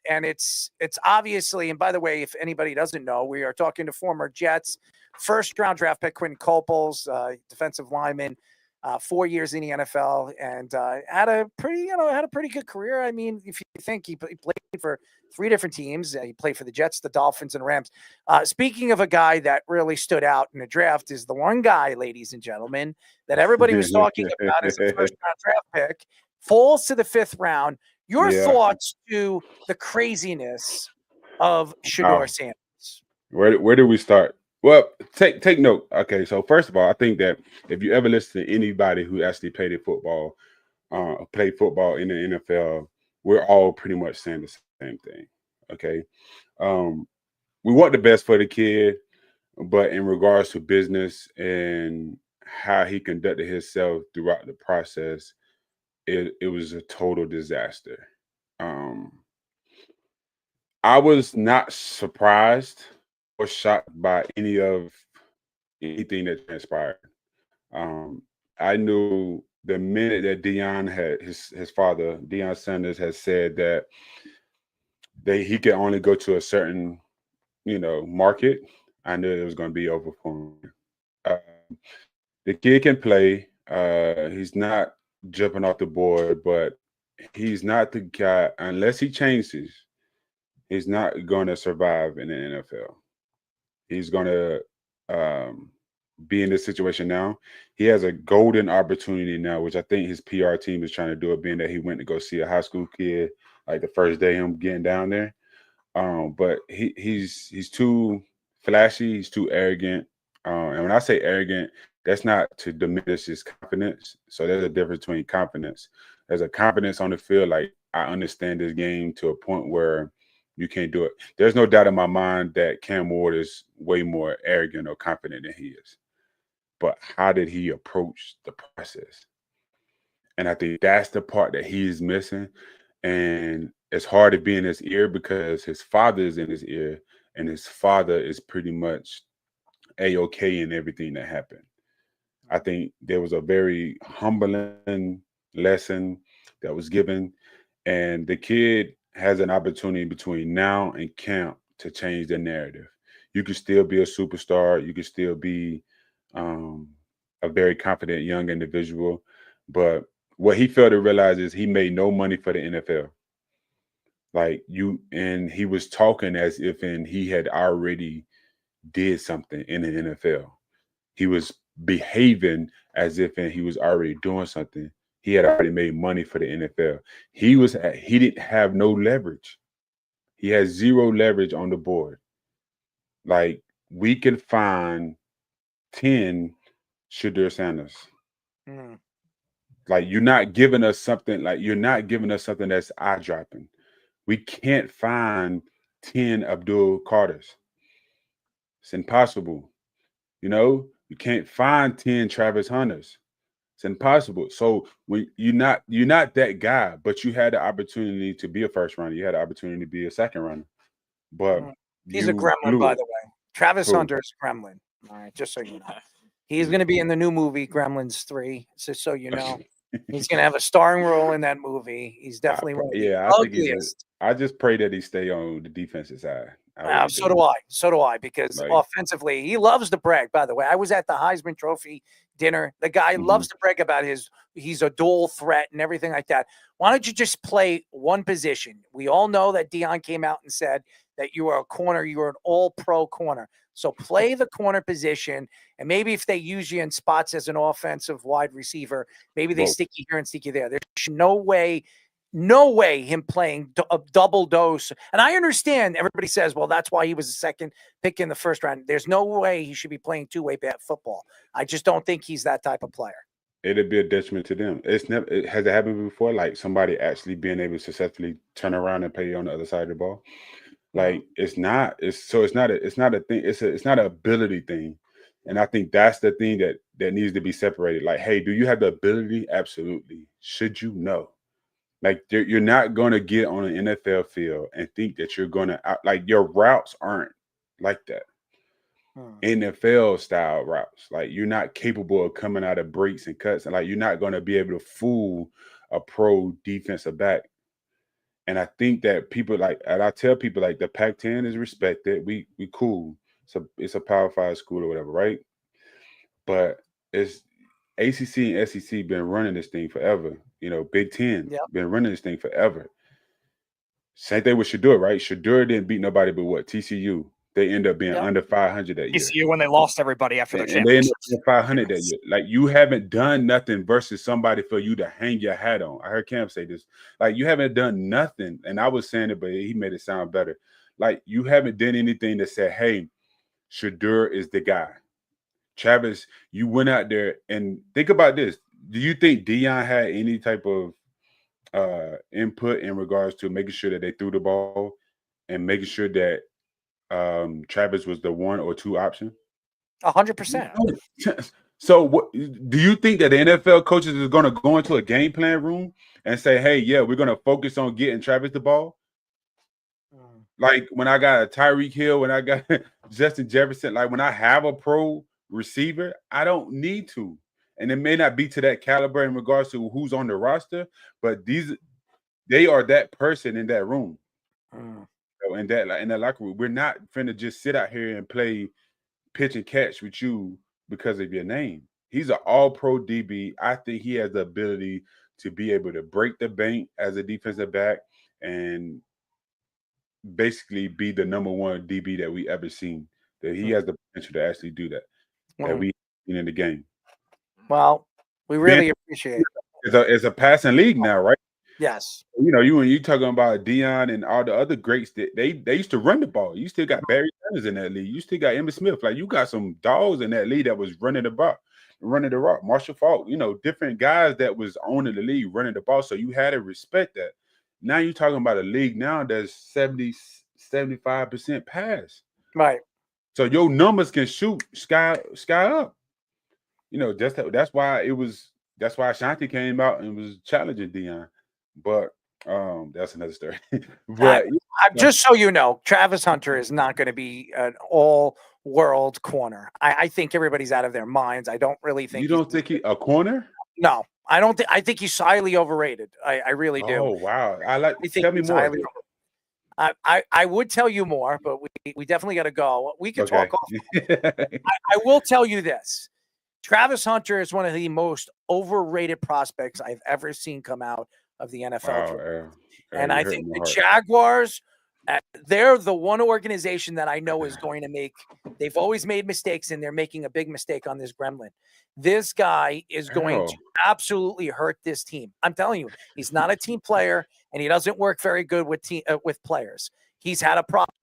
And it's obviously, and by the way, if anybody doesn't know, we are talking to former Jets first-round draft pick Quinn Coples, defensive lineman, 4 years in the NFL, and had a pretty good career. I mean, if you think he played for 3 different teams, he played for the Jets, the Dolphins, and Rams. Speaking of a guy that really stood out in the draft, is the one guy, ladies and gentlemen, that everybody was talking about as a first-round draft pick, falls to the 5th round. Your thoughts to the craziness of Shedeur Sanders? Where do we start? Well, take note. Okay, so first of all, I think that if you ever listen to anybody who actually played football in the NFL, we're all pretty much saying the same thing. Okay, we want the best for the kid, but in regards to business and how he conducted himself throughout the process, it was a total disaster. I was not surprised or shocked by anything that transpired. I knew the minute that Deion had his father, Deion Sanders, had said that he could only go to a certain, market, I knew it was going to be over for him. The kid can play. He's not jumping off the board, but he's not the guy, unless he changes, he's not going to survive in the NFL. He's going to be in this situation now. He has a golden opportunity now, which I think his PR team is trying to do it, being that he went to go see a high school kid like the first day him getting down there. But he's too flashy. He's too arrogant. And when I say arrogant, that's not to diminish his confidence. So there's a difference between confidence. There's a confidence on the field, like I understand this game to a point where You can't do it. There's no doubt in my mind that Cam Ward is way more arrogant or confident than he is. But how did he approach the process? And I think that's the part that he's missing. And it's hard to be in his ear because his father is in his ear, and his father is pretty much A-OK in everything that happened. I think there was a very humbling lesson that was given, and the kid has an opportunity between now and camp to change the narrative. You could still be a superstar. You could still be a very confident young individual. But what he failed to realize is he made no money for the NFL. And he was talking as if he had already did something in the NFL. He was behaving as if he was already doing something. He had already made money for the NFL. He didn't have no leverage. He had zero leverage on the board. Like, we could find 10 Shadur Sanders. Like, you're not giving us something that's eye-dropping. We can't find 10 Abdul Carters. It's impossible. You can't find 10 Travis Hunters. It's impossible. So when you're not that guy, but you had the opportunity to be a first runner. You had the opportunity to be a second runner. But he's a gremlin, by the way. Travis Hunter is a gremlin. All right, just so you know. He's going to be in the new movie, Gremlins 3, just so you know. He's going to have a starring role in that movie. He's definitely one of the ugliest. I just pray that he stay on the defensive side. So do I, because offensively, he loves to brag, by the way. I was at the Heisman Trophy dinner. The guy loves to brag about he's a dual threat and everything like that. Why don't you just play one position? We all know that Deion came out and said that you are a corner, you are an all-pro corner. So play the corner position, and maybe if they use you in spots as an offensive wide receiver, maybe they stick you here and stick you there. There's no way him playing a double dose. And I understand everybody says, well, that's why he was the second pick in the first round. There's no way he should be playing two-way football. I just don't think he's that type of player. It'd be a detriment to them. Has it happened before? Like somebody actually being able to successfully turn around and play on the other side of the ball? Like it's not a thing. It's not an ability thing. And I think that's the thing that needs to be separated. Like, hey, do you have the ability? Absolutely. Should you? No. Like, you're not going to get on an NFL field and think that you're going to like your routes aren't like that. NFL style routes. Like, you're not capable of coming out of breaks and cuts, and like you're not going to be able to fool a pro defensive back. And I think that and I tell people, like, the Pac-10 is respected. We cool. So it's a Power 5 school or whatever, right? But it's ACC and SEC been running this thing forever. Big Ten been running this thing forever. Same thing with Shadur, right? Shadur didn't beat nobody but what? TCU. They end up being under 500 that year. TCU when they lost everybody after their and they end championship. up 500 that year. Like, you haven't done nothing versus somebody for you to hang your hat on. I heard Cam say this. Like, you haven't done nothing. And I was saying it, but he made it sound better. Like, you haven't done anything that said, hey, Shadur is the guy. Travis, you went out there and think about this. Do you think Deion had any type of input in regards to making sure that they threw the ball and making sure that Travis was the 1 or 2 option? 100%. So what do you think that the NFL coaches is going to go into a game plan room and say, hey, yeah, we're going to focus on getting Travis the ball? Like, when I got a Tyreek Hill, when I got Justin Jefferson, like, when I have a pro receiver, I don't need to. And it may not be to that caliber in regards to who's on the roster, but they are that person in that room. So in that locker room. We're not finna just sit out here and play pitch and catch with you because of your name. He's an all-pro DB. I think he has the ability to be able to break the bank as a defensive back and basically be the number 1 DB that we ever seen. That he has the potential to actually do that. That we seen in the game. Well, we really appreciate it. It's a passing league now, right? Yes. You talking about Deion and all the other greats that they used to run the ball. You still got Barry Sanders in that league. You still got Emmitt Smith. Like, you got some dogs in that league that was running the ball, running the rock. Marshall Faulk, different guys that was owning the league, running the ball. So you had to respect that. Now you're talking about a league now that's 70, 75% pass. Right. So your numbers can shoot sky up. You know, that's why Ashanti came out and was challenging Dion. But that's another story. But just so you know, Travis Hunter is not going to be an all-world corner. I think everybody's out of their minds. I don't really think you don't think he a corner? No, I don't think. I think he's highly overrated. I really do. Oh wow! Tell me he's more. I would tell you more, but we definitely got to go. We can Okay. talk off. I will tell you this. Travis Hunter is one of the most overrated prospects I've ever seen come out of the NFL. Wow, Errol, and you I hurt think my the heart. Jaguars, they're the one organization that I know is going to make – they've always made mistakes, and they're making a big mistake on this gremlin. This guy is going to absolutely hurt this team. I'm telling you, he's not a team player, and he doesn't work very good with players. He's had a problem.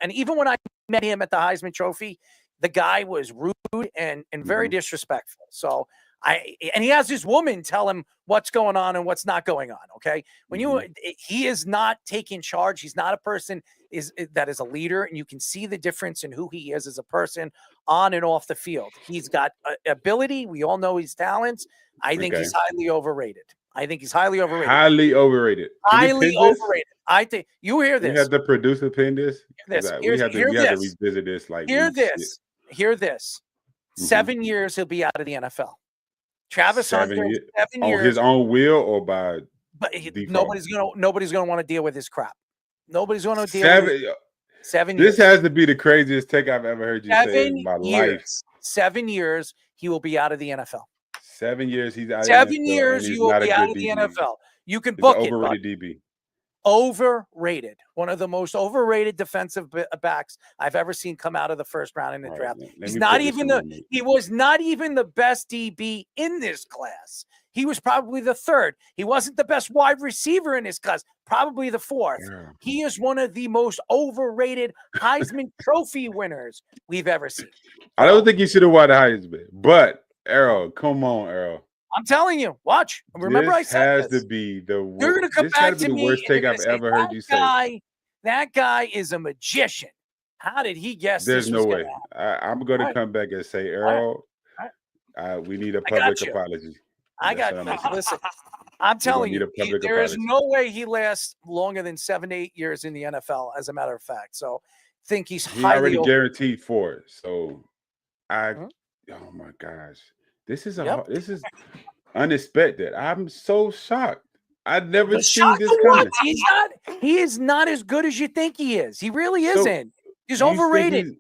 And even when I met him at the Heisman Trophy, the guy was rude and very disrespectful. So and he has his woman tell him what's going on and what's not going on. Okay. When he is not taking charge, he's not a person that is a leader, and you can see the difference in who he is as a person on and off the field. He's got ability. We all know his talents. I think he's highly overrated. Highly overrated. Highly overrated. Highly overrated. I think you hear this. You have the producer pin this. We have to revisit this. Hear this. 7 years he'll be out of the NFL. Travis Hunter, 7 years. On his own will or by but default? Nobody's gonna want to deal with his crap. Nobody's gonna deal with 7 years. This has to be the craziest take I've ever heard you say in my life. 7 years he will be out of the NFL. 7 years he's out. 7 years you will be out of the NFL. You can book it. Overrated DB. Overrated. One of the most overrated defensive backs I've ever seen come out of the first round in the draft. He was not even the best DB in this class. He was probably the third. He wasn't the best wide receiver in his class, probably the fourth. Yeah. He is one of the most overrated Heisman Trophy winners we've ever seen. I don't think he should have won the Heisman, but Errol, come on, Errol. I'm telling you, watch. Remember, I said this has to be the worst. You're going to come back to me. Worst take I've ever heard you say. That guy is a magician. How did he guess? There's no way. I'm going to come back and say, Errol, we need a public apology. Listen, I'm telling you, there is no way he lasts longer than 7 to 8 years in the NFL, as a matter of fact. So I think he's already guaranteed for it. So oh my gosh. This is unexpected. I'm so shocked. I've never seen this coming. He is not as good as you think he is. He really isn't. He's overrated.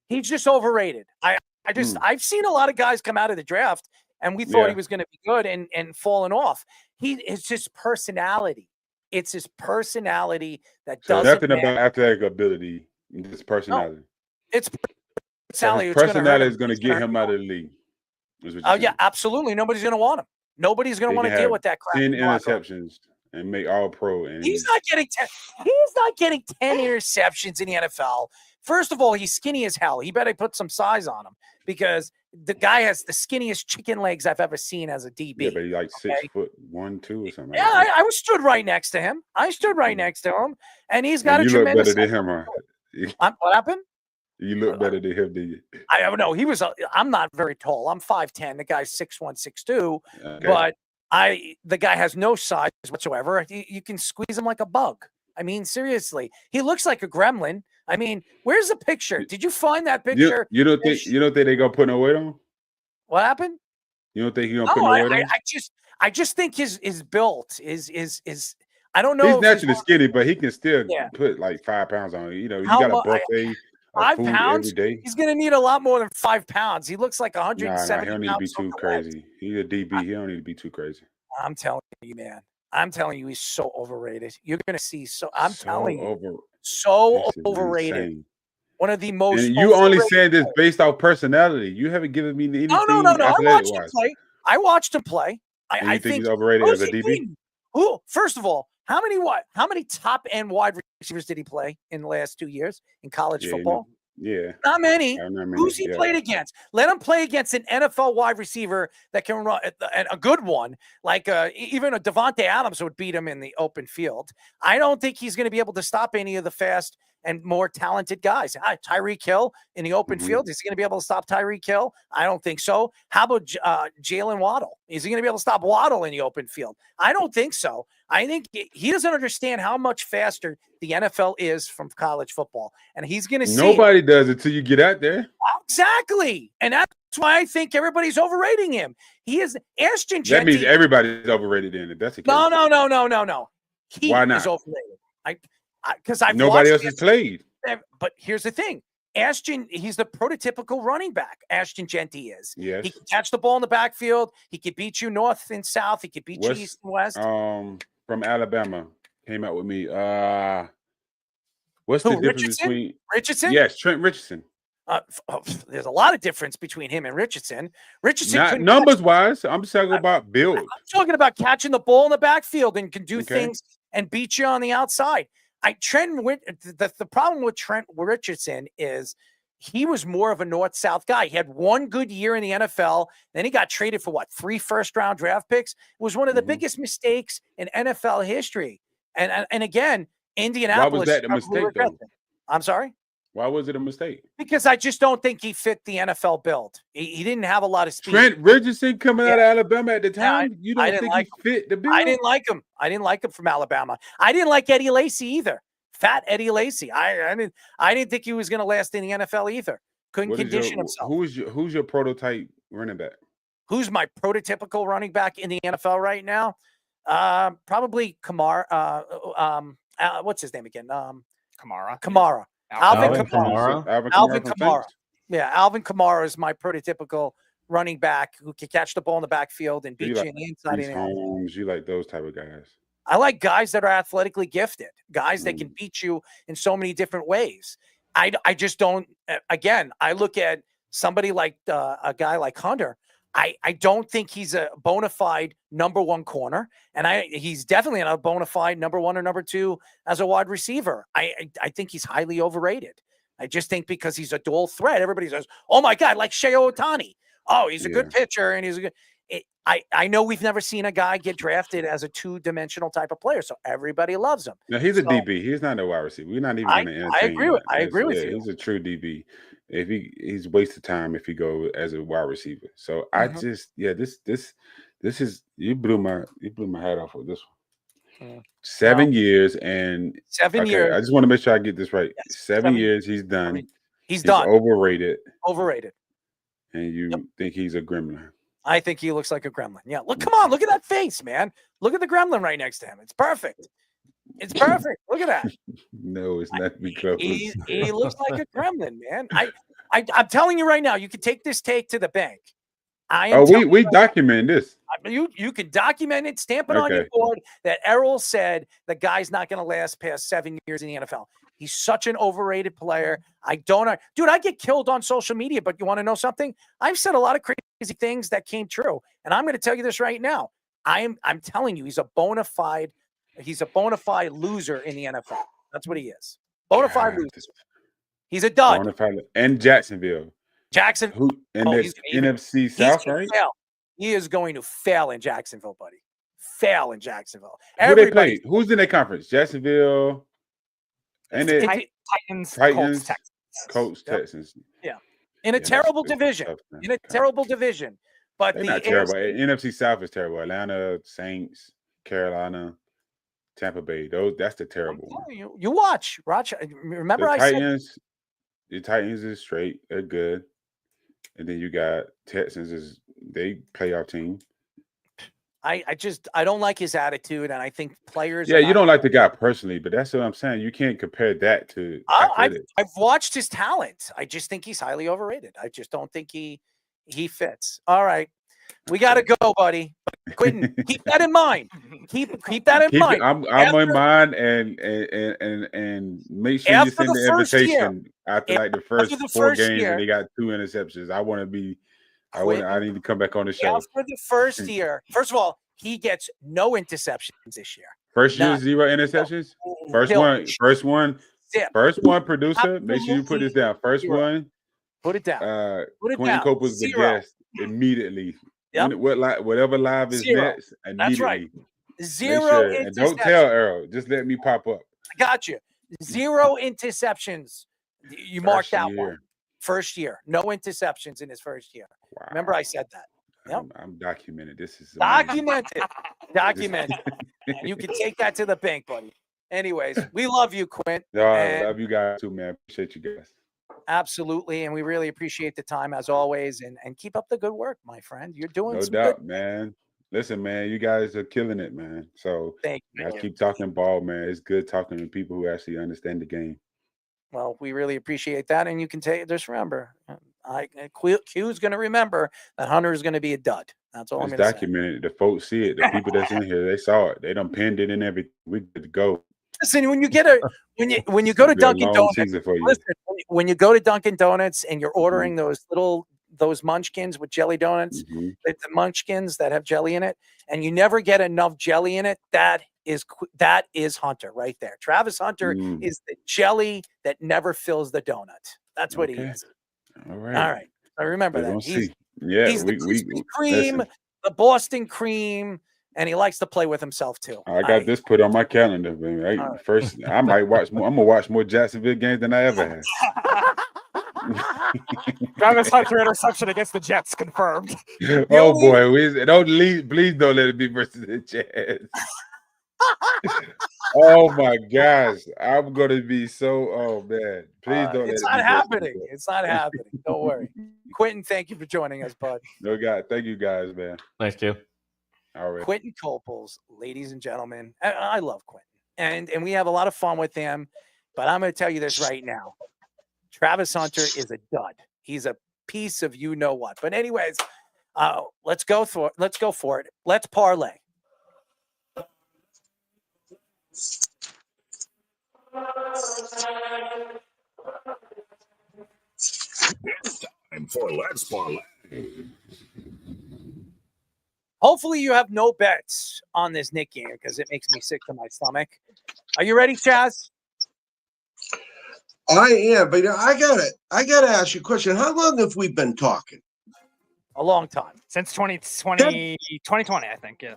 He's just overrated. I've seen a lot of guys come out of the draft and we thought he was going to be good and falling off. It's just personality. It's his personality that doesn't nothing about athletic ability. Just personality. No, it's personality. His personality is going to get him out of the league. Oh yeah, absolutely. Nobody's going to want him. Nobody's going to want to deal with that crap. 10 interceptions and make all pro. And he's not getting 10. He's not getting 10 interceptions in the NFL. First of all, he's skinny as hell. He better put some size on him because the guy has the skinniest chicken legs I've ever seen as a DB. Yeah, but he's like 6'1", 2 or something. Yeah, I was stood right next to him. And he's got a tremendous. You look better than him, huh? What happened? You look better than him, do you? I don't know. I'm not very tall. I'm 5'10". The guy's 6'1", 6'2". Okay. But the guy has no size whatsoever. You can squeeze him like a bug. I mean, seriously, he looks like a gremlin. I mean, where's the picture? Did you find that picture? You don't think they gonna put no weight on? What happened? You don't think he's gonna put no weight on? I just think his built is. I don't know. He's naturally skinny, but he can still put like 5 pounds on. You know, you got a buffet. 5 pounds every day. He's going to need a lot more than 5 pounds. He looks like 170 He don't need to be too crazy. He's a DB. He don't need to be too crazy. I'm telling you, man. I'm telling you, he's so overrated. You're going to see. So overrated. Insane. One of the most. And you only saying this based off personality. You haven't given me anything. No. I watched him play. I think he's overrated as a DB. Who? First of all, how many top end wide receivers did he play in the last 2 years in college football? Yeah. Not many. Not many, Who's he played against? Let him play against an NFL wide receiver that can run, and a good one, like even a Devontae Adams would beat him in the open field. I don't think he's going to be able to stop any of the fast and more talented guys. Tyreek Hill in the open field, is he going to be able to stop Tyreek Hill? I don't think so. How about Jalen Waddle? Is he going to be able to stop Waddle in the open field? I don't think so. I think he doesn't understand how much faster the NFL is from college football, and he's going to see Nobody does it till you get out there. Exactly, and that's why I think everybody's overrating him. He is Ashton Jeanty. That means everybody's overrated in it. That's the case. No. He Why not? is overrated. Because I've Nobody watched else has played. But here's the thing. He's the prototypical running back. Ashton Jeanty is. Yes. He can catch the ball in the backfield. He can beat you north and south. He can beat you east and west. From Alabama came out with me. What's the difference between Richardson? Yes, Trent Richardson. There's a lot of difference between him and Richardson. Not numbers wise. I'm talking about build. I'm talking about catching the ball in the backfield and can do things and beat you on the outside. The problem with Trent Richardson is he was more of a north-south guy. He had one good year in the NFL. Then he got traded for 3 first-round draft picks. It was one of the biggest mistakes in NFL history. And again, Indianapolis. Why was that a mistake, though? I'm sorry? Why was it a mistake? Because I just don't think he fit the NFL build. He didn't have a lot of speed. Trent Richardson coming out of Alabama at the time, you don't think he fit the bill? I didn't like him. I didn't like him from Alabama. I didn't like Eddie Lacy either. Fat Eddie Lacy. I didn't think he was going to last in the NFL either. Couldn't condition himself. Who's your prototype running back? Who's my prototypical running back in the NFL right now? Probably Kamara. What's his name again? Kamara. Alvin Kamara. Yeah, Alvin Kamara is my prototypical running back who can catch the ball in the backfield and beat you in the inside. You like those type of guys? I like guys that are athletically gifted, guys that can beat you in so many different ways. I just don't. Again, I look at somebody like a guy like Hunter. I don't think he's a bona fide number one corner, and he's definitely not a bona fide number one or number two as a wide receiver. I think he's highly overrated. I just think because he's a dual threat, everybody says, "Oh my God," like Shohei Ohtani. Oh, he's a good pitcher, and he's a good. I know we've never seen a guy get drafted as a two-dimensional type of player, so everybody loves him. No, he's a DB. He's not a wide receiver. We're not even going to entertain. I agree with you. He's a true DB. If he's wasted time if he go as a wide receiver. So I just this is you blew my hat off with this one. 7 years and 7 years. I just want to make sure I get this right. Yes, 7 years he's done. He's done. Overrated. And you think he's a gremlin? I think he looks like a gremlin. Yeah. Come on. Look at that face, man. Look at the gremlin right next to him. It's perfect. It's perfect. Look at that. No, it's not me close. He looks like a gremlin, man. I'm telling you right now, you can take this take to the bank. We document this. You can document it, stamp it on your board that Errol said the guy's not going to last past 7 years in the NFL. He's such an overrated player. I get killed on social media, but you want to know something? I've said a lot of crazy things that came true. And I'm going to tell you this right now. I'm telling you, he's a bona fide loser in the NFL. That's what he is. Bona fide loser. He's a dud. Bona fide. And Jacksonville. Who and that's NFC South, right? He is going to fail in Jacksonville, buddy. Fail in Jacksonville. Who they play? Who's in that conference? Jacksonville. And Titans, Colts, Texans. Yeah. In a terrible division. But they're not terrible. NFC South is terrible. Atlanta, Saints, Carolina, Tampa Bay. That's the terrible one. You watch. Remember the Titans is straight. They're good. And then you got Texans they playoff team. I don't like his attitude, and I think players. Yeah, you don't like the guy personally, but that's what I'm saying. You can't compare that to. I've watched his talent. I just think he's highly overrated. I just don't think he fits. All right, we got to go, buddy. Quentin, keep that in mind. Keep that in mind. I'm in mind, and make sure you send the invitation after like the first 4 games, and they got 2 interceptions. I want to be. I need to come back on the show. After the first year, first of all, he gets no interceptions this year. First year, 0 interceptions. First one, First one, producer. Make sure you put this down. First one. Put it down. Put it Quentin down. Cope was the guest immediately. Yep. Whatever live is Zero. next, immediately. That's right. Make sure. And don't tell Errol. Just let me pop up. I got you. 0 interceptions. You marked that one. First year. No interceptions in his first year. Wow. Remember I said that. Yep. I'm documented. This is documented. Documented. You can take that to the bank, buddy. Anyways, we love you, Quint. No, I love you guys too, man. Appreciate you guys. Absolutely. And we really appreciate the time as always. And keep up the good work, my friend. You're doing no some doubt, good. Man. Listen, man, you guys are killing it, man. So Thank you. I keep talking ball, man. It's good talking to people who actually understand the game. Well, we really appreciate that. And you can just remember, Q's going to remember that Hunter is going to be a dud. That's all I'm going to say. Documented. The folks see it. The people that's in here, they saw it. They done pinned it and everything. We good to go. Listen, when you go to Dunkin' Donuts, when you go to Dunkin' Donuts and you're ordering those munchkins with jelly donuts, the munchkins that have jelly in it, and you never get enough jelly in it, that is Hunter right there. Travis Hunter is the jelly that never fills the donut. That's what he is. All right. All right. I remember that. He's the Krispy Kreme, the Boston cream, and he likes to play with himself too. I got this put on my calendar, man. First, I might watch more. I'm gonna watch more Jacksonville games than I ever have. Travis Hunter interception against the Jets confirmed. Oh boy, please don't let it be versus the Jets. Oh my gosh, I'm gonna be so. Oh man, please don't. It's not happening. It's not happening. Don't worry. Quentin, thank you for joining us, bud. No God, thank you guys, man. Thank you. All right. Quentin Copels, ladies and gentlemen. I love Quentin, and we have a lot of fun with him. But I'm going to tell you this right now: Travis Hunter is a dud. He's a piece of you know what. But anyways, let's go for it. Let's parlay. It's time for Let's Parlay. Hopefully you have no bets on this Knick game because it makes me sick to my stomach. Are you ready, Chaz? I am, but I gotta ask you a question. How long have we been talking? A long time. Since 2020, I think, yeah.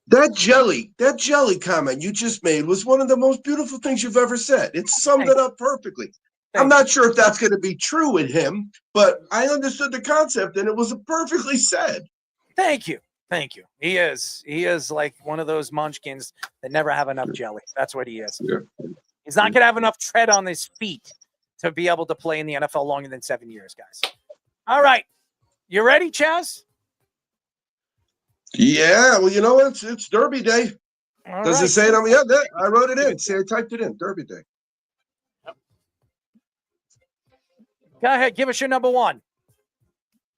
That jelly comment you just made was one of the most beautiful things you've ever said. It summed it up perfectly. I'm not sure if that's going to be true with him, but I understood the concept and it was perfectly said. Thank you. Thank you. He is like one of those munchkins that never have enough jelly. That's what he is. Yeah. He's not going to have enough tread on his feet to be able to play in the NFL longer than 7 years, guys. All right. You ready, Chaz? Yeah, well, you know what? It's Derby Day. Does it say it on the other? I wrote it in. I typed it in. Derby Day. Go ahead. Give us your number one.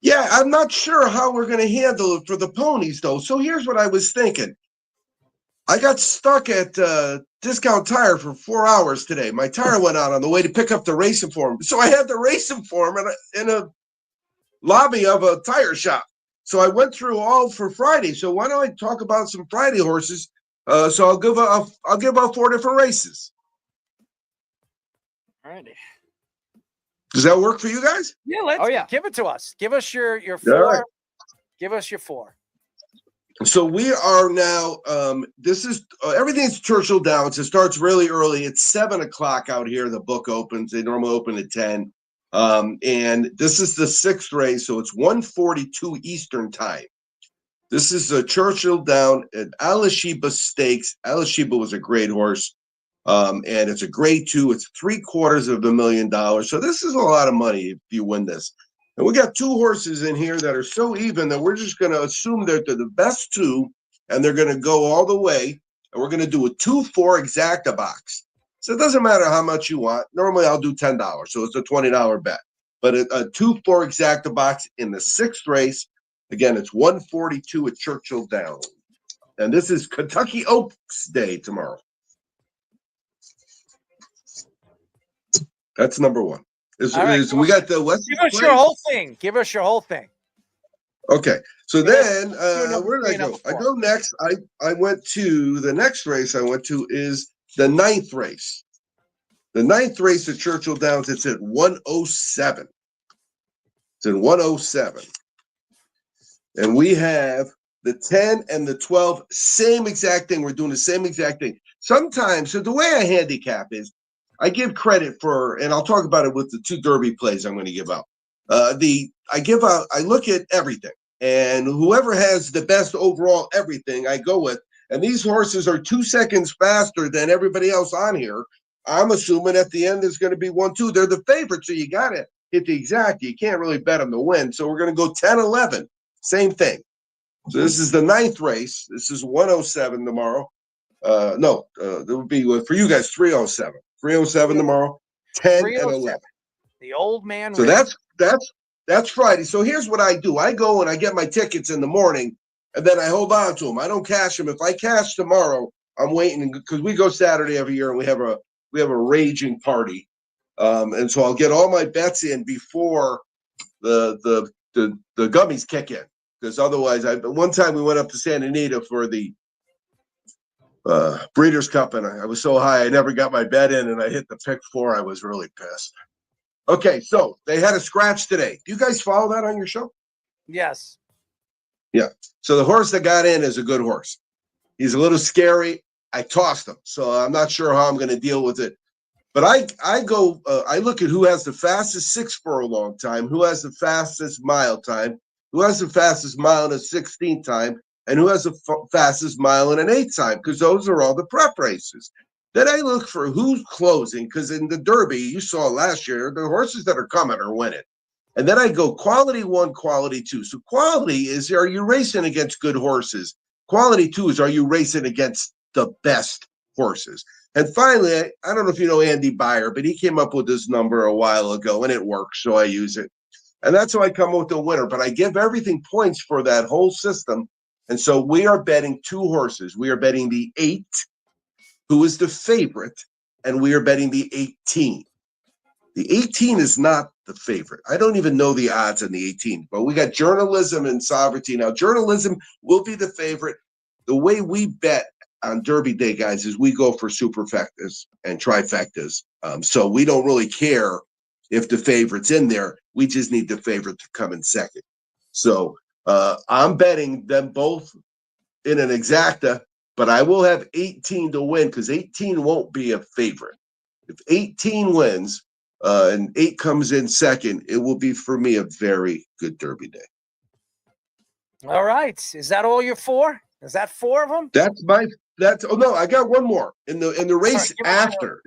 Yeah, I'm not sure how we're going to handle it for the ponies, though. So here's what I was thinking. I got stuck at Discount Tire for 4 hours today. My tire went out on the way to pick up the racing form. So I had the racing form in a lobby of a tire shop. So I went through all for Friday. So why don't I talk about some Friday horses? So I'll give out 4 different races. All righty. Does that work for you guys? Yeah, give it to us. Give us your 4. Right. Give us your 4. So we are now. This is everything's Churchill Downs. It starts really early. It's 7:00 out here. The book opens. They normally open at 10. And this is the 6th race, so it's 1:42 Eastern time. This is a Churchill Down at Alashiba Stakes. Alashiba was a great horse. And it's a grade 2. It's $750,000. So this is a lot of money if you win this. And we got 2 horses in here that are so even that we're just going to assume that they're the best 2, and they're going to go all the way. And we're going to do a 2-4 exacta box. So it doesn't matter how much you want. Normally I'll do $10, so it's a $20 bet. But a 2-4 exacta box in the 6th race. Again, it's 1:42 at Churchill Downs. And this is Kentucky Oaks Day tomorrow. That's number 1. We got the West. Give us your whole thing. Give us your whole thing. Okay. So then where did I go? I go next. I went to the next race I went to is the 9th race. The 9th race at Churchill Downs, it's at 107. It's at 107. And we have the 10 and the 12, same exact thing. We're doing the same exact thing. Sometimes, so the way I handicap is I give credit for, and I'll talk about it with the 2 Derby plays I'm going to give out. I look at everything, and whoever has the best overall everything, I go with. And these horses are 2 seconds faster than everybody else on here. I'm assuming at the end there's going to be 1-2. They're the favorite, so you got to hit the exact. You can't really bet them to win. So we're going to go 10-11. Same thing. So this is the 9th race. This is 107 tomorrow. There would be for you guys 307. 307 tomorrow. 10 and 11. The old man. So that's Friday. So here's what I do. I go and I get my tickets in the morning, and then I hold on to them. I don't cash them. If I cash tomorrow, I'm waiting because we go Saturday every year, and we have a raging party. And so I'll get all my bets in before the gummies kick in. Because otherwise, one time we went up to Santa Anita for the Breeders' Cup, and I was so high I never got my bet in, and I hit the pick 4. I was really pissed. Okay, so they had a scratch today. Do you guys follow that on your show? Yes. Yeah. So the horse that got in is a good horse. He's a little scary. I tossed him, so I'm not sure how I'm going to deal with it. But I look at who has the fastest 6 furlong time, who has the fastest mile time, who has the fastest mile in a 16th time, and who has the fastest mile in an 8th time, because those are all the prep races. Then I look for who's closing, because in the Derby, you saw last year, the horses that are coming are winning. And then I go quality 1, quality 2. So quality is, are you racing against good horses? Quality 2 is, are you racing against the best horses? And finally, I don't know if you know Andy Beyer, but he came up with this number a while ago, and it works, so I use it. And that's how I come up with the winner. But I give everything points for that whole system. And so we are betting 2 horses. We are betting the 8, who is the favorite, and we are betting the 18. The 18 is not the favorite. I don't even know the odds on the 18, but we got Journalism and Sovereignty. Now, Journalism will be the favorite. The way we bet on Derby Day, guys, is we go for superfectas and trifectas. So we don't really care if the favorite's in there. We just need the favorite to come in second. So I'm betting them both in an exacta, but I will have 18 to win because 18 won't be a favorite. If 18 wins and 8 comes in second, it will be, for me, a very good Derby Day. All right. Is that all you're for? Is that 4 of them? Oh no, I got one more in the race after.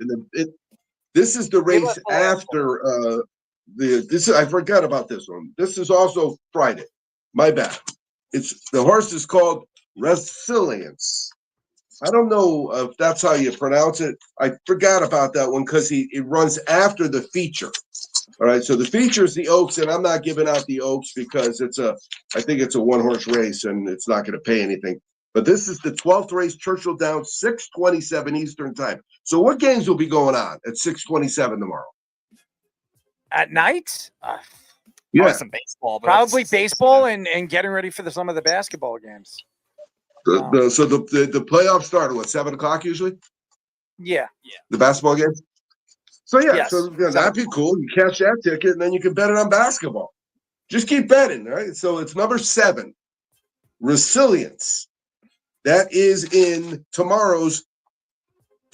This is the race after I forgot about this one. This is also Friday. My bad. The horse is called Resilience. I don't know if that's how you pronounce it. I forgot about that one because it runs after the feature. All right, so the feature is the Oaks, and I'm not giving out the Oaks because I think it's a 1-horse race and it's not going to pay anything. But this is the 12th race, Churchill Downs, 6:27 Eastern time. So what games will be going on at 6:27 tomorrow? At night? Yeah. Some baseball. Probably baseball and getting ready for some of the basketball games. So the playoffs start at what, 7 o'clock usually? Yeah. The basketball games? So Yes. So that'd be cool. You catch that ticket and then you can bet it on basketball. Just keep betting, right? So it's number 7, Resilience. That is in tomorrow's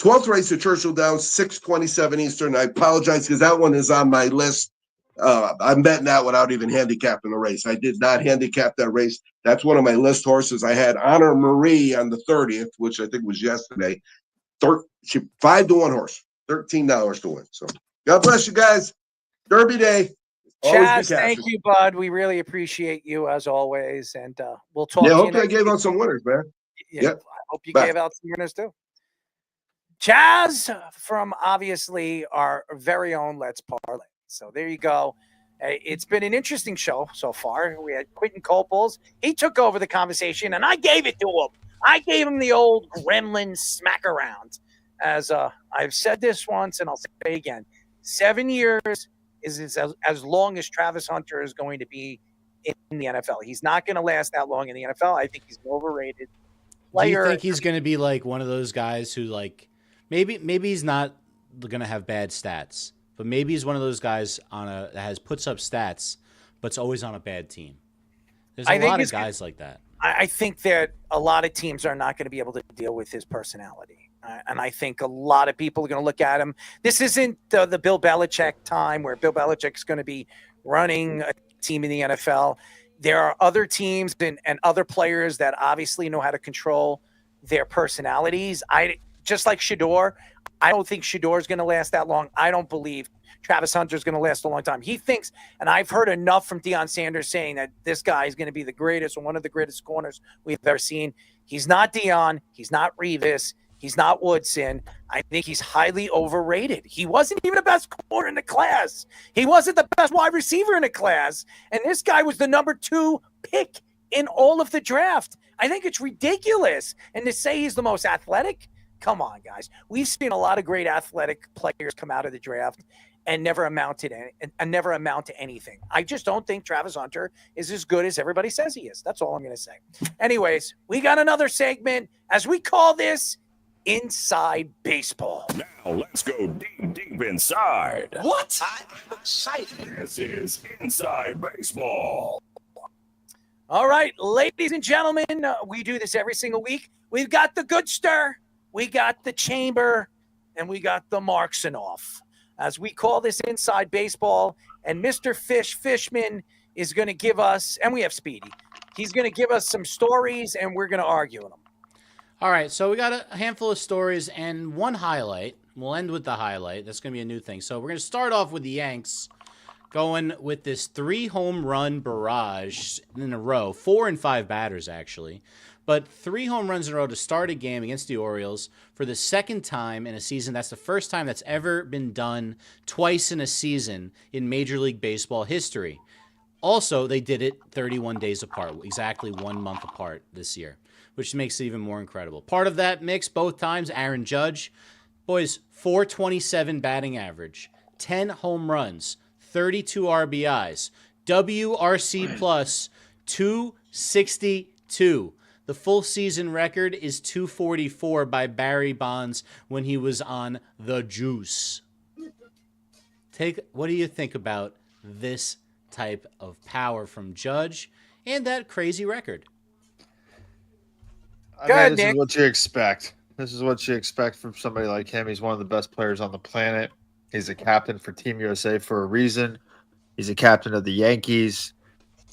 12th race at Churchill Downs, 6:27 Eastern. I apologize because that one is on my list. I'm betting that without even handicapping the race. I did not handicap that race. That's one of my list horses. I had Honor Marie on the 30th, which I think was yesterday. 5-1 horse, $13 to win. So God bless you guys. Derby Day. Chaz, thank you, bud. We really appreciate you as always. And we'll talk to you hopefully I next gave week. out some winners, man. Yeah, I hope you gave out some winners too. Chaz from obviously our very own Let's Parlay. So there you go. It's been an interesting show so far. We had Quentin Copels. He took over the conversation, and I gave it to him. I gave him the old gremlin smack around. As I've said this once, and I'll say it again. 7 years is as long as Travis Hunter is going to be in the NFL. He's not going to last that long in the NFL. I think he's an overrated player. Do you think he's going to be like one of those guys who, like, maybe he's not going to have bad stats, but maybe he's one of those guys that puts up stats, but it's always on a bad team. There's a lot of guys like that. I think that a lot of teams are not going to be able to deal with his personality. And I think a lot of people are going to look at him. This isn't the Bill Belichick time where Bill Belichick's going to be running a team in the NFL. There are other teams and other players that obviously know how to control their personalities. Just like Shedeur, I don't think Shedeur is going to last that long. I don't believe Travis Hunter is going to last a long time. He thinks, and I've heard enough from Deion Sanders saying that this guy is going to be the greatest or one of the greatest corners we've ever seen. He's not Deion. He's not Revis. He's not Woodson. I think he's highly overrated. He wasn't even the best corner in the class. He wasn't the best wide receiver in the class. And this guy was the number 2 pick in all of the draft. I think it's ridiculous. And to say he's the most athletic, come on, guys. We've seen a lot of great athletic players come out of the draft and never amount to anything. I just don't think Travis Hunter is as good as everybody says he is. That's all I'm going to say. Anyways, we got another segment, as we call this, Inside Baseball. Now let's go deep inside. What? I'm excited. This is Inside Baseball. All right, ladies and gentlemen, we do this every single week. We've got the good stir, we got the chamber, and we got the Marksinoff. As we call this Inside Baseball, and Mr. Fishman is going to give us, and we have Speedy, he's going to give us some stories, and we're going to argue them. All right, so we got a handful of stories and one highlight. We'll end with the highlight. That's going to be a new thing. So we're going to start off with the Yanks going with this 3 home run barrage in a row. 4 and 5 batters, actually. But 3 home runs in a row to start a game against the Orioles for the second time in a season. That's the first time that's ever been done twice in a season in Major League Baseball history. Also, they did it 31 days apart, exactly 1 month apart this year, which makes it even more incredible. Part of that mix, both times, Aaron Judge. Boys, 427 batting average, 10 home runs, 32 RBIs, WRC plus 262. The full season record is 244 by Barry Bonds when he was on the juice. What do you think about this type of power from Judge and that crazy record? This is what you expect. This is what you expect from somebody like him. He's one of the best players on the planet. He's a captain for Team USA for a reason. He's a captain of the Yankees.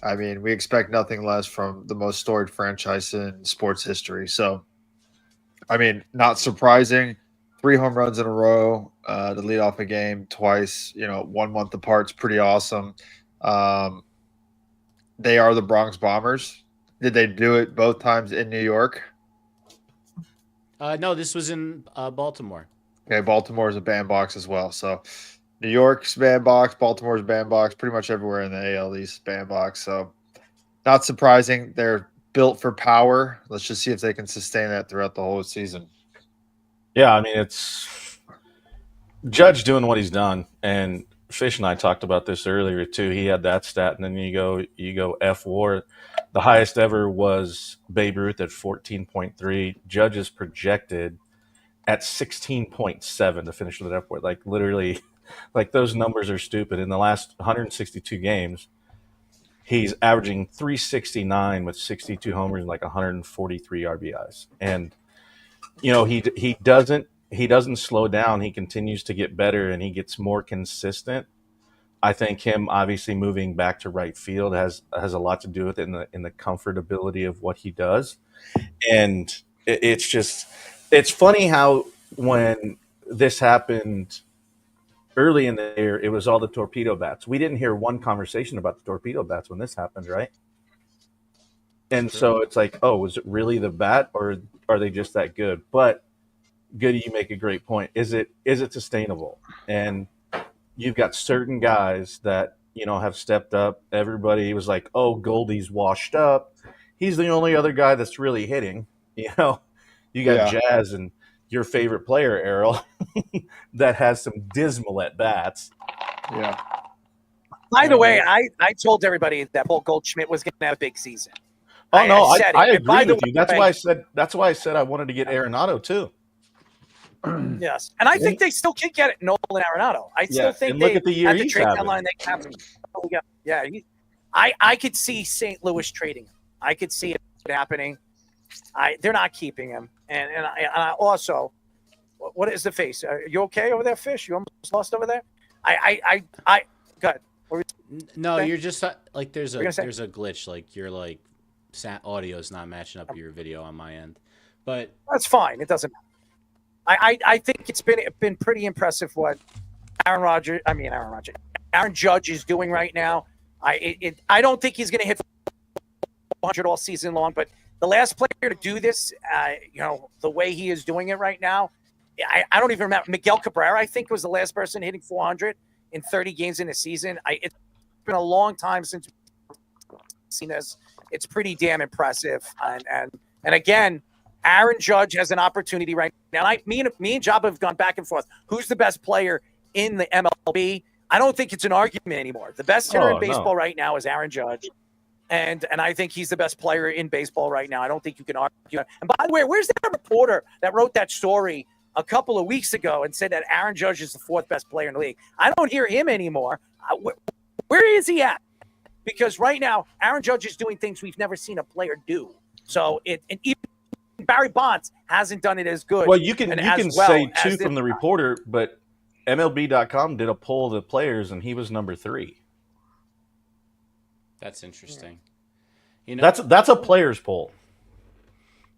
I mean, we expect nothing less from the most storied franchise in sports history. So, I mean, not surprising. 3 home runs in a row to lead off a game twice, 1 month apart is pretty awesome. They are the Bronx Bombers. Did they do it both times in New York? No, this was in Baltimore. Okay, Baltimore is a bandbox as well. So New York's bandbox, Baltimore's bandbox, pretty much everywhere in the AL East bandbox. So not surprising. They're built for power. Let's just see if they can sustain that throughout the whole season. Yeah, I mean, it's Judge doing what he's done. And Fish and I talked about this earlier too. He had that stat, and then you go F WAR. The highest ever was Babe Ruth at 14.3. Judge is projected at 16.7 to finish with an F WAR. Like literally, like those numbers are stupid. In the last 162 games, he's averaging 369 with 62 homers and like 143 RBIs. And he doesn't slow down. He continues to get better and he gets more consistent. I think him obviously moving back to right field has a lot to do with it in the comfortability of what he does. And it's funny how when this happened early in the year, it was all the torpedo bats. We didn't hear one conversation about the torpedo bats when this happened, right? And so it's like, oh, was it really the bat or are they just that good? But Goody, you make a great point. Is it sustainable? And you've got certain guys that, have stepped up. Everybody was like, oh, Goldie's washed up. He's the only other guy that's really hitting. You got Jazz and your favorite player, Errol, that has some dismal at-bats. Yeah. By the way, I told everybody that Paul Goldschmidt was going to have a big season. I agree with you. That's why I said I wanted to get Arenado too. Yes, and I think they still can get it. Nolan Arenado. I still think and look they at the year at the he's trade having. deadline they have. Yeah. I could see St. Louis trading him. I could see it happening. They're not keeping him, and I also, what is the face? Are you okay over there, Fish? You almost lost over there. Good. No, you're just like there's a What were you gonna say? there's a glitch. Like your audio is not matching up to your video on my end, but That's fine. It doesn't matter. I think it's been pretty impressive what Aaron Judge is doing right now. I don't think he's going to hit 400 all season long, but the last player to do this, the way he is doing it right now, I don't even remember. Miguel Cabrera, I think, was the last person hitting 400 in 30 games in a season. It's been a long time since we've seen this. It's pretty damn impressive. And again, Aaron Judge has an opportunity right now. Me and Job have gone back and forth. Who's the best player in the MLB? I don't think it's an argument anymore. The best hitter in baseball right now is Aaron Judge. And I think he's the best player in baseball right now. I don't think you can argue. And by the way, where's that reporter that wrote that story a couple of weeks ago and said that Aaron Judge is the fourth best player in the league? I don't hear him anymore. Where is he at? Because right now, Aaron Judge is doing things we've never seen a player do. So and even Barry Bonds hasn't done it as good. Well, you can say too as from the reporter, but MLB.com did a poll of the players, and he was number 3. that's interesting. That's a players poll.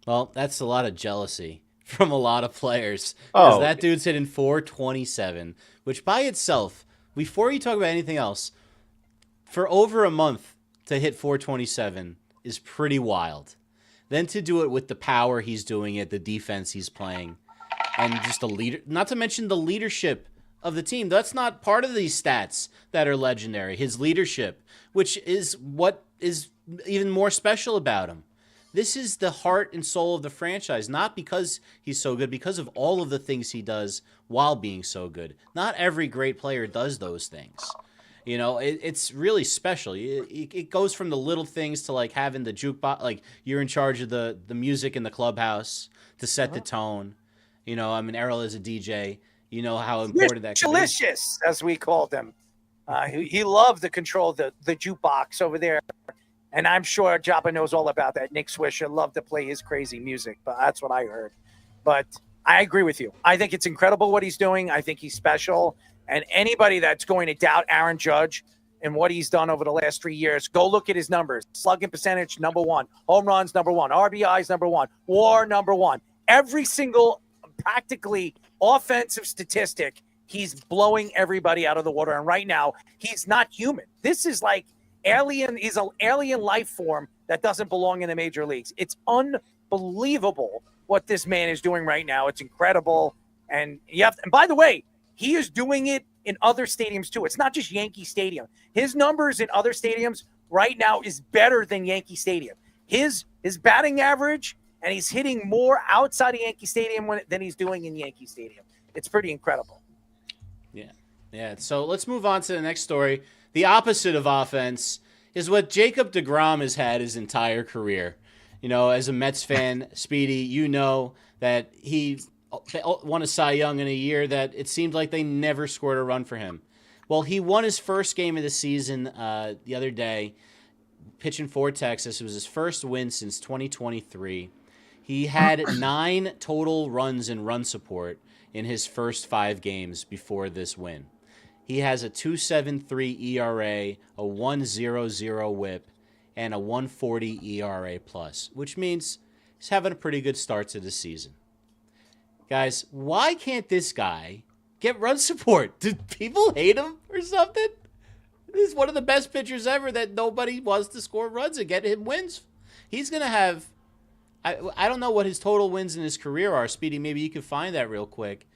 Well, that's a lot of jealousy from a lot of players. Because Oh. that dude's hitting 427, which by itself, before you talk about anything else, for over a month to hit 427 is pretty wild. Then to do it with the power he's doing it, the defense he's playing, and just the leader, not to mention the leadership of the team. That's not part of these stats that are legendary. His leadership, which is what is even more special about him. This is the heart and soul of the franchise, not because he's so good, because of all of the things he does while being so good. Not every great player does those things. It's really special. It goes from the little things to like having the jukebox, like you're in charge of the music in the clubhouse to set the tone. Errol is a DJ. You know how important that can be. Delicious, as we called him. He loved to control the jukebox over there. And I'm sure Jabba knows all about that. Nick Swisher loved to play his crazy music, but that's what I heard. But I agree with you. I think it's incredible what he's doing. I think he's special. And anybody that's going to doubt Aaron Judge and what he's done over the last 3 years, go look at his numbers. Slugging percentage, number 1. Home runs, number 1. RBIs, number 1. WAR, number 1. Every single practically offensive statistic, he's blowing everybody out of the water. And right now, he's not human. This is like alien. He's an alien life form that doesn't belong in the major leagues. It's unbelievable what this man is doing right now. It's incredible. And by the way, he is doing it in other stadiums too. It's not just Yankee Stadium. His numbers in other stadiums right now is better than Yankee Stadium. His batting average, and he's hitting more outside of Yankee Stadium than he's doing in Yankee Stadium. It's pretty incredible. Yeah. So let's move on to the next story. The opposite of offense is what Jacob deGrom has had his entire career. As a Mets fan, Speedy, you know that he won a Cy Young in a year that it seemed like they never scored a run for him. Well, he won his first game of the season the other day, pitching for Texas. It was his first win since 2023. He had 9 total runs in run support in his first 5 games before this win. He has a 2.73 ERA, a 1.00 WHIP, and a 1.40 ERA plus, which means he's having a pretty good start to the season. Guys, why can't this guy get run support? Do people hate him or something? He's one of the best pitchers ever that nobody wants to score runs and get him wins. He's going to have, I don't know what his total wins in his career are. Speedy, maybe you could find that real quick.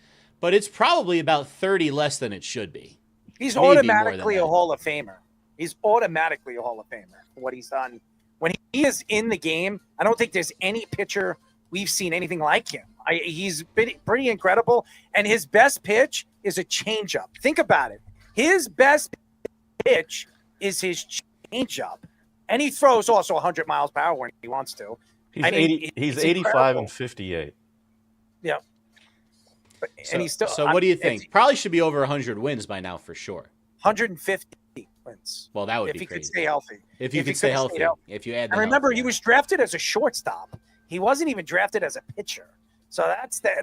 But it's probably about 30 less than it should be. He's Maybe automatically a Hall of Famer. He's automatically a Hall of Famer for what he's done. When he is in the game, I don't think there's any pitcher we've seen anything like him. He's been pretty incredible. And his best pitch is a changeup. Think about it. His best pitch is his changeup. And he throws also 100 miles per hour when he wants to. He's 85 and 58. Yeah. and he's still. So what do you think? Probably should be over 100 wins by now for sure. 150 wins. Well, that would if be he crazy. could stay healthy. If you could stay healthy. If you add the And remember, health, he was drafted as a shortstop. He wasn't even drafted as a pitcher. So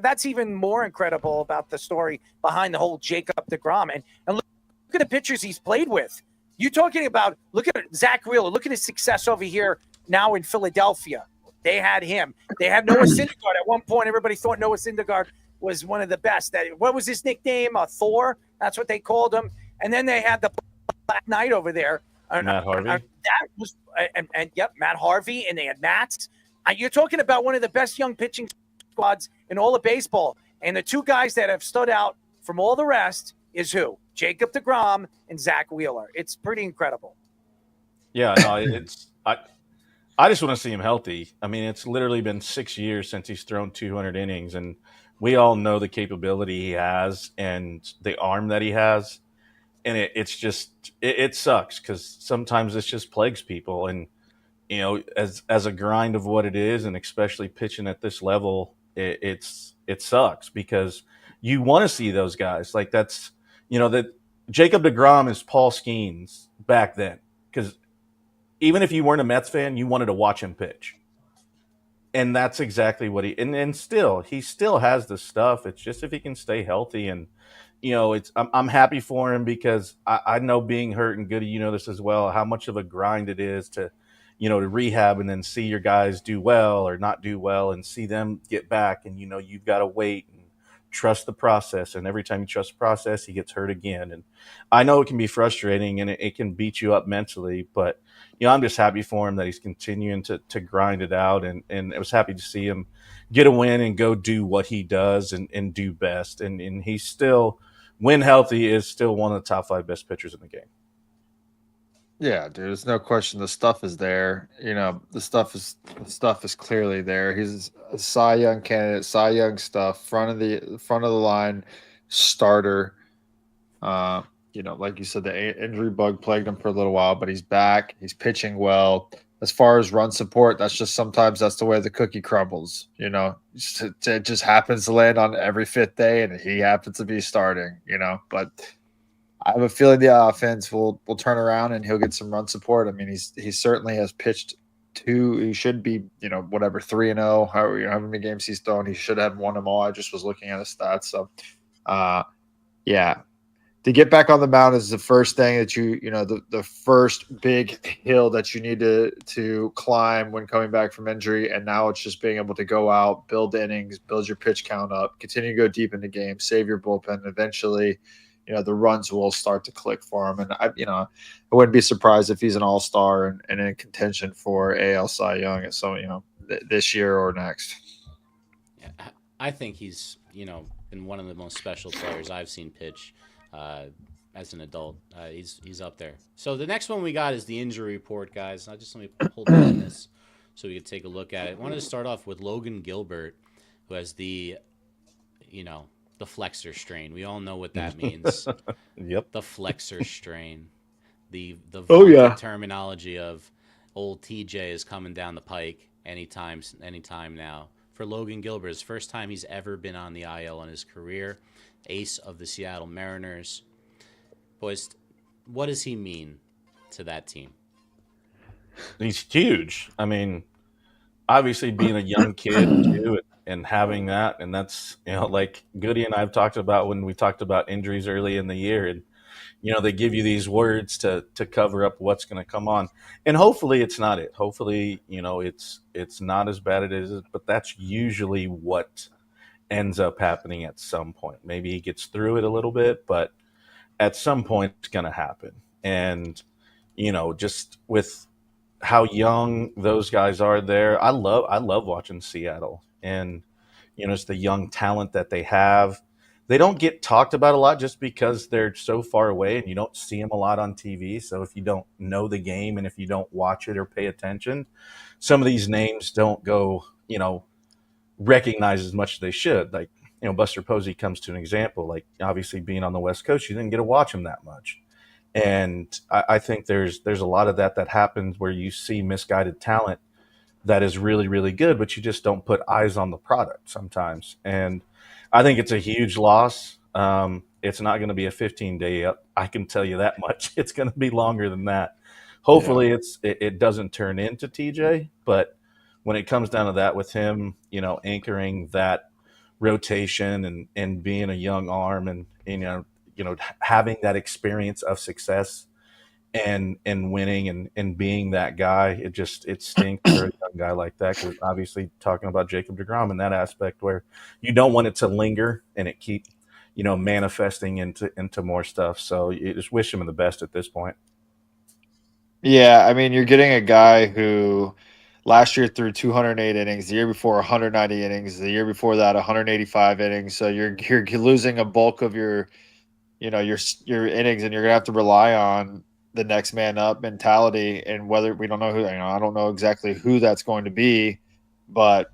that's even more incredible about the story behind the whole Jacob deGrom. And look at the pitchers he's played with. You talking about, look at Zach Wheeler. Look at his success over here now in Philadelphia. They had him. They had Noah Syndergaard. At one point, everybody thought Noah Syndergaard was one of the best. What was his nickname? Thor? That's what they called him. And then they had the Black Knight over there. Matt Harvey. That was, and yep, Matt Harvey. And they had Matt. You're talking about one of the best young pitching squads in all of baseball. And the two guys that have stood out from all the rest is who? Jacob deGrom and Zach Wheeler. It's pretty incredible. Yeah, no, I just want to see him healthy. I mean, it's literally been 6 years since he's thrown 200 innings, and we all know the capability he has and the arm that he has. And it sucks because sometimes this just plagues people. And, you know, as a grind of what it is, and especially pitching at this level, it sucks because you want to see those guys. Like that's, you know, that Jacob deGrom is Paul Skeens back then, because even if you weren't a Mets fan, you wanted to watch him pitch. And that's exactly what he still has the stuff. It's just if he can stay healthy. And, you know, I'm happy for him because I know being hurt, and Goody, you know this as well, how much of a grind it is to, you know, to rehab and then see your guys do well or not do well and see them get back. And, you know, you've got to wait and trust the process. And every time you trust the process, he gets hurt again. And I know it can be frustrating and it can beat you up mentally, but, you know, I'm just happy for him that he's continuing to grind it out. And I was happy to see him get a win and go do what he does and do best. And he's still, when healthy, is still one of the top 5 best pitchers in the game. Yeah, dude, there's no question. The stuff is there. You know, the stuff is clearly there. He's a Cy Young candidate, Cy Young stuff, front of the line starter. You know, like you said, the injury bug plagued him for a little while, but he's back. He's pitching well. As far as run support, sometimes that's the way the cookie crumbles. You know, it just happens to land on every 5th day, and he happens to be starting. You know, but I have a feeling the offense will turn around and he'll get some run support. I mean, he certainly has pitched 2. He should be, you know, whatever 3-0. However many games he's thrown, he should have won them all. I just was looking at his stats. So, yeah, to get back on the mound is the first thing that you know, the first big hill that you need to climb when coming back from injury. And now it's just being able to go out, build innings, build your pitch count up, continue to go deep in the game, save your bullpen. Eventually, you know, the runs will start to click for him. And I wouldn't be surprised if he's an all-star and in contention for AL Cy Young at some, you know, this year or next. Yeah, I think he's, you know, been one of the most special players I've seen pitch as an adult. He's up there. So the next one we got is the injury report, guys. Let me pull down this so we can take a look at it. I wanted to start off with Logan Gilbert, who has the flexor strain. We all know what that means. Yep. The flexor strain. The terminology of old TJ is coming down the pike anytime now. For Logan Gilbert, his first time he's ever been on the IL in his career. Ace of the Seattle Mariners. Boys, what does he mean to that team? He's huge. I mean, obviously being a young kid too, and having that, and that's, you know, like Goody and I've talked about when we talked about injuries early in the year, and, you know, they give you these words to cover up what's going to come on, and hopefully it's not it. Hopefully, you know, it's not as bad as it is, but that's usually what ends up happening at some point. Maybe he gets through it a little bit, but at some point it's going to happen. And, you know, just with how young those guys are there, I love watching Seattle. And, you know, it's the young talent that they have. They don't get talked about a lot just because they're so far away and you don't see them a lot on TV. So if you don't know the game and if you don't watch it or pay attention, some of these names don't go, you know, recognize as much as they should. Like, you know, Buster Posey comes to an example. Like, obviously being on the West Coast, you didn't get to watch him that much. And I think there's a lot of that happens where you see misguided talent that is really, really good, but you just don't put eyes on the product sometimes. And I think it's a huge loss. It's not going to be a 15-day up. I can tell you that much. It's going to be longer than that. Hopefully it doesn't turn into TJ, but when it comes down to that with him, anchoring that rotation and being a young arm and having that experience of success and winning and being that guy, it stinks for a young guy like that, because obviously talking about Jacob deGrom in that aspect where you don't want it to linger and it keep manifesting into more stuff. So you just wish him the best at this point. Yeah, I mean, you're getting a guy who last year threw 208 innings, the year before 190 innings, the year before that 185 innings. So you're losing a bulk of your innings, and you're gonna have to rely on the next man up mentality. And whether we don't know who, I don't know exactly who that's going to be, but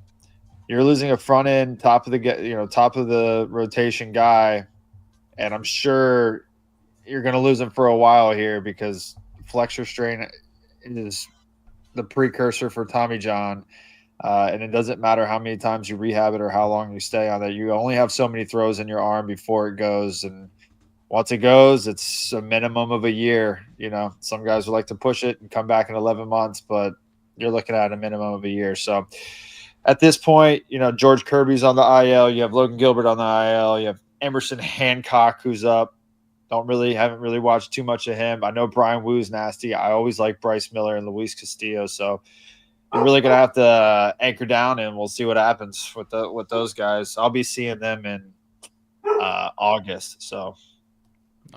you're losing a front end top of the rotation guy, and I'm sure you're going to lose him for a while here because flexor strain is the precursor for Tommy John. And it doesn't matter how many times you rehab it or how long you stay on that. You only have so many throws in your arm before it goes. And once it goes, it's a minimum of a year. Some guys would like to push it and come back in 11 months, but you're looking at a minimum of a year. So at this point, George Kirby's on the IL. You have Logan Gilbert on the IL. You have Emerson Hancock, who's up. Haven't really watched too much of him. I know Brian Woo's nasty. I always like Bryce Miller and Luis Castillo. So you're really going to have to anchor down, and we'll see what happens with those guys. I'll be seeing them in August. So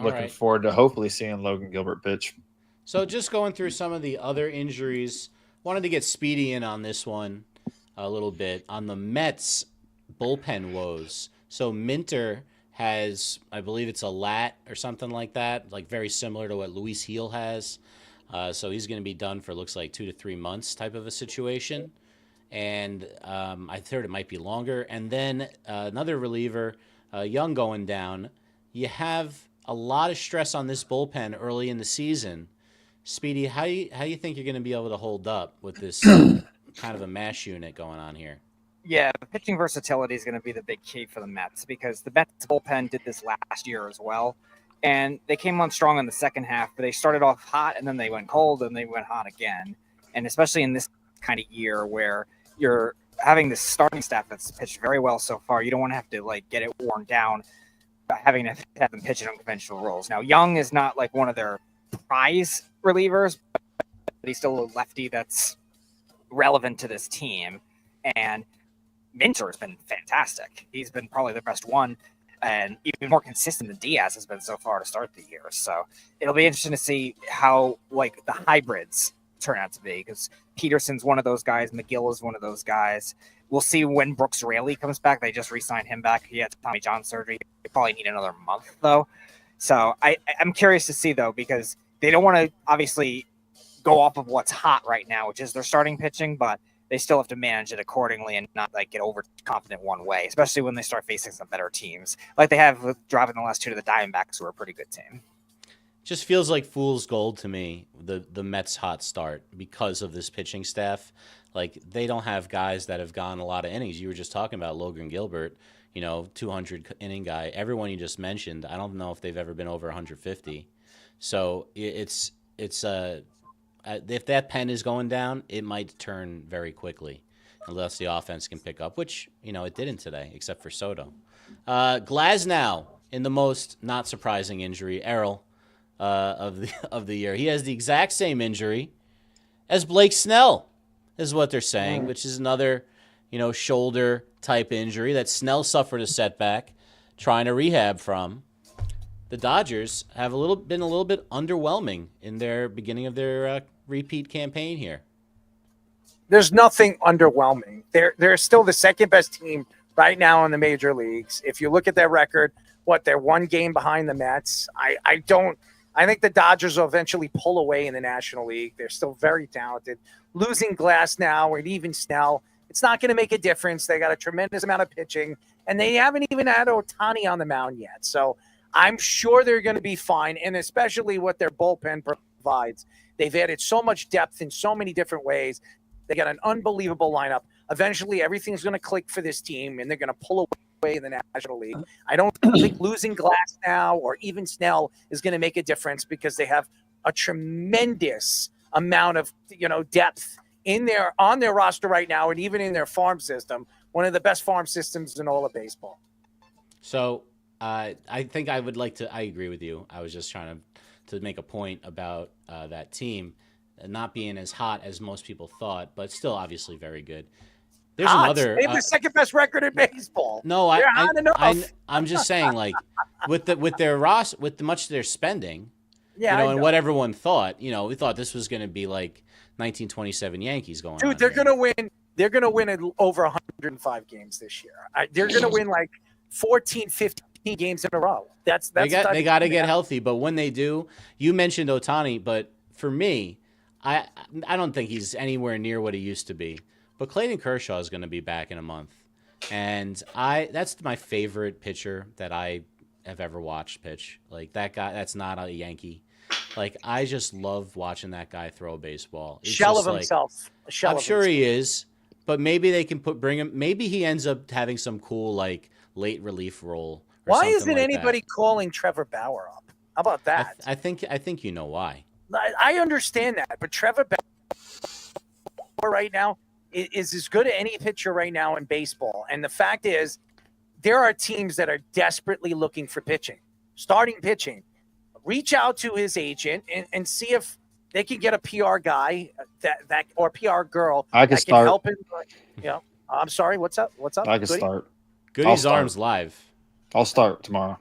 looking forward to hopefully seeing Logan Gilbert pitch. So just going through some of the other injuries, wanted to get Speedy in on this one a little bit on the Mets bullpen woes. So Minter has, I believe it's a lat or something like that, like very similar to what Luis Heel has. So he's going to be done for, looks like 2 to 3 months type of a situation. And I heard it might be longer. And then another reliever, Young, going down. You have a lot of stress on this bullpen early in the season. Speedy, how you think you're going to be able to hold up with this kind of a mash unit going on here? Yeah, pitching versatility is going to be the big key for the Mets, because the Mets bullpen did this last year as well. And they came on strong in the second half, but they started off hot and then they went cold and they went hot again. And especially in this kind of year where you're having this starting staff that's pitched very well so far, you don't want to have to get it worn down by having to have them pitch in unconventional roles. Now, Young is not like one of their prize relievers, but he's still a lefty that's relevant to this team. And Minter has been fantastic. He's been probably the best one, and even more consistent than Diaz has been so far to start the year. So it'll be interesting to see how the hybrids turn out to be, because Peterson's one of those guys. McGill is one of those guys. We'll see when Brooks Raley comes back. They just re-signed him back. He had Tommy John surgery. They probably need another month, though. So I'm curious to see, though, because they don't want to obviously go off of what's hot right now, which is their starting pitching, but they still have to manage it accordingly and not get overconfident one way, especially when they start facing some better teams, like they have with driving the last two to the Diamondbacks, who are a pretty good team. Just feels like fool's gold to me, the Mets' hot start, because of this pitching staff. They don't have guys that have gone a lot of innings. You were just talking about Logan Gilbert, 200 inning guy. Everyone you just mentioned, I don't know if they've ever been over 150. So it's if that pen is going down, it might turn very quickly unless the offense can pick up, which, it didn't today, except for Soto. Glasnow in the most not surprising injury, Errol, of the year. He has the exact same injury as Blake Snell, is what they're saying, which is another, shoulder type injury that Snell suffered a setback trying to rehab from. The Dodgers have been a little bit underwhelming in their beginning of their repeat campaign here. There's nothing underwhelming. They're still the second best team right now in the major leagues. If you look at their record, they're one game behind the Mets. I think the Dodgers will eventually pull away in the National League. They're still very talented. Losing Glasnow and even Snell, it's not going to make a difference. They got a tremendous amount of pitching, and they haven't even had Ohtani on the mound yet. So I'm sure they're going to be fine, and especially what their bullpen provides. They've added so much depth in so many different ways. They got an unbelievable lineup. Eventually, everything's going to click for this team, and they're going to pull away in the National League. I don't think losing Glass now or even Snell is going to make a difference because they have a tremendous amount of depth on their roster right now, and even in their farm system, one of the best farm systems in all of baseball. So I think I would like to. I agree with you. I was just trying to make a point about that team not being as hot as most people thought, but still obviously very good. There's another. They have the second best record in baseball. No, I'm just saying, like with their much they're spending, and what everyone thought. We thought this was going to be like 1927 Yankees going. Dude, they're going to win. They're going to win over 105 games this year. They're going to win like 14, 15 games in a row. They got to get healthy, but when they do, you mentioned Ohtani, but for me, I don't think he's anywhere near what he used to be. But Clayton Kershaw is going to be back in a month, and that's my favorite pitcher that I have ever watched pitch. Like that guy, that's not a Yankee. Like I just love watching that guy throw a baseball. It's shell of himself. I'm sure he is, but maybe they can bring him. Maybe he ends up having some cool like late relief role. Why isn't anybody calling Trevor Bauer up? How about that? I think you know why. I understand that, but Trevor Bauer right now is as good as any pitcher right now in baseball. And the fact is, there are teams that are desperately looking for starting pitching. Reach out to his agent and see if they can get a PR guy that or PR girl that can help him. I'm sorry. What's up? I can start. Goody's arms live. I'll start tomorrow.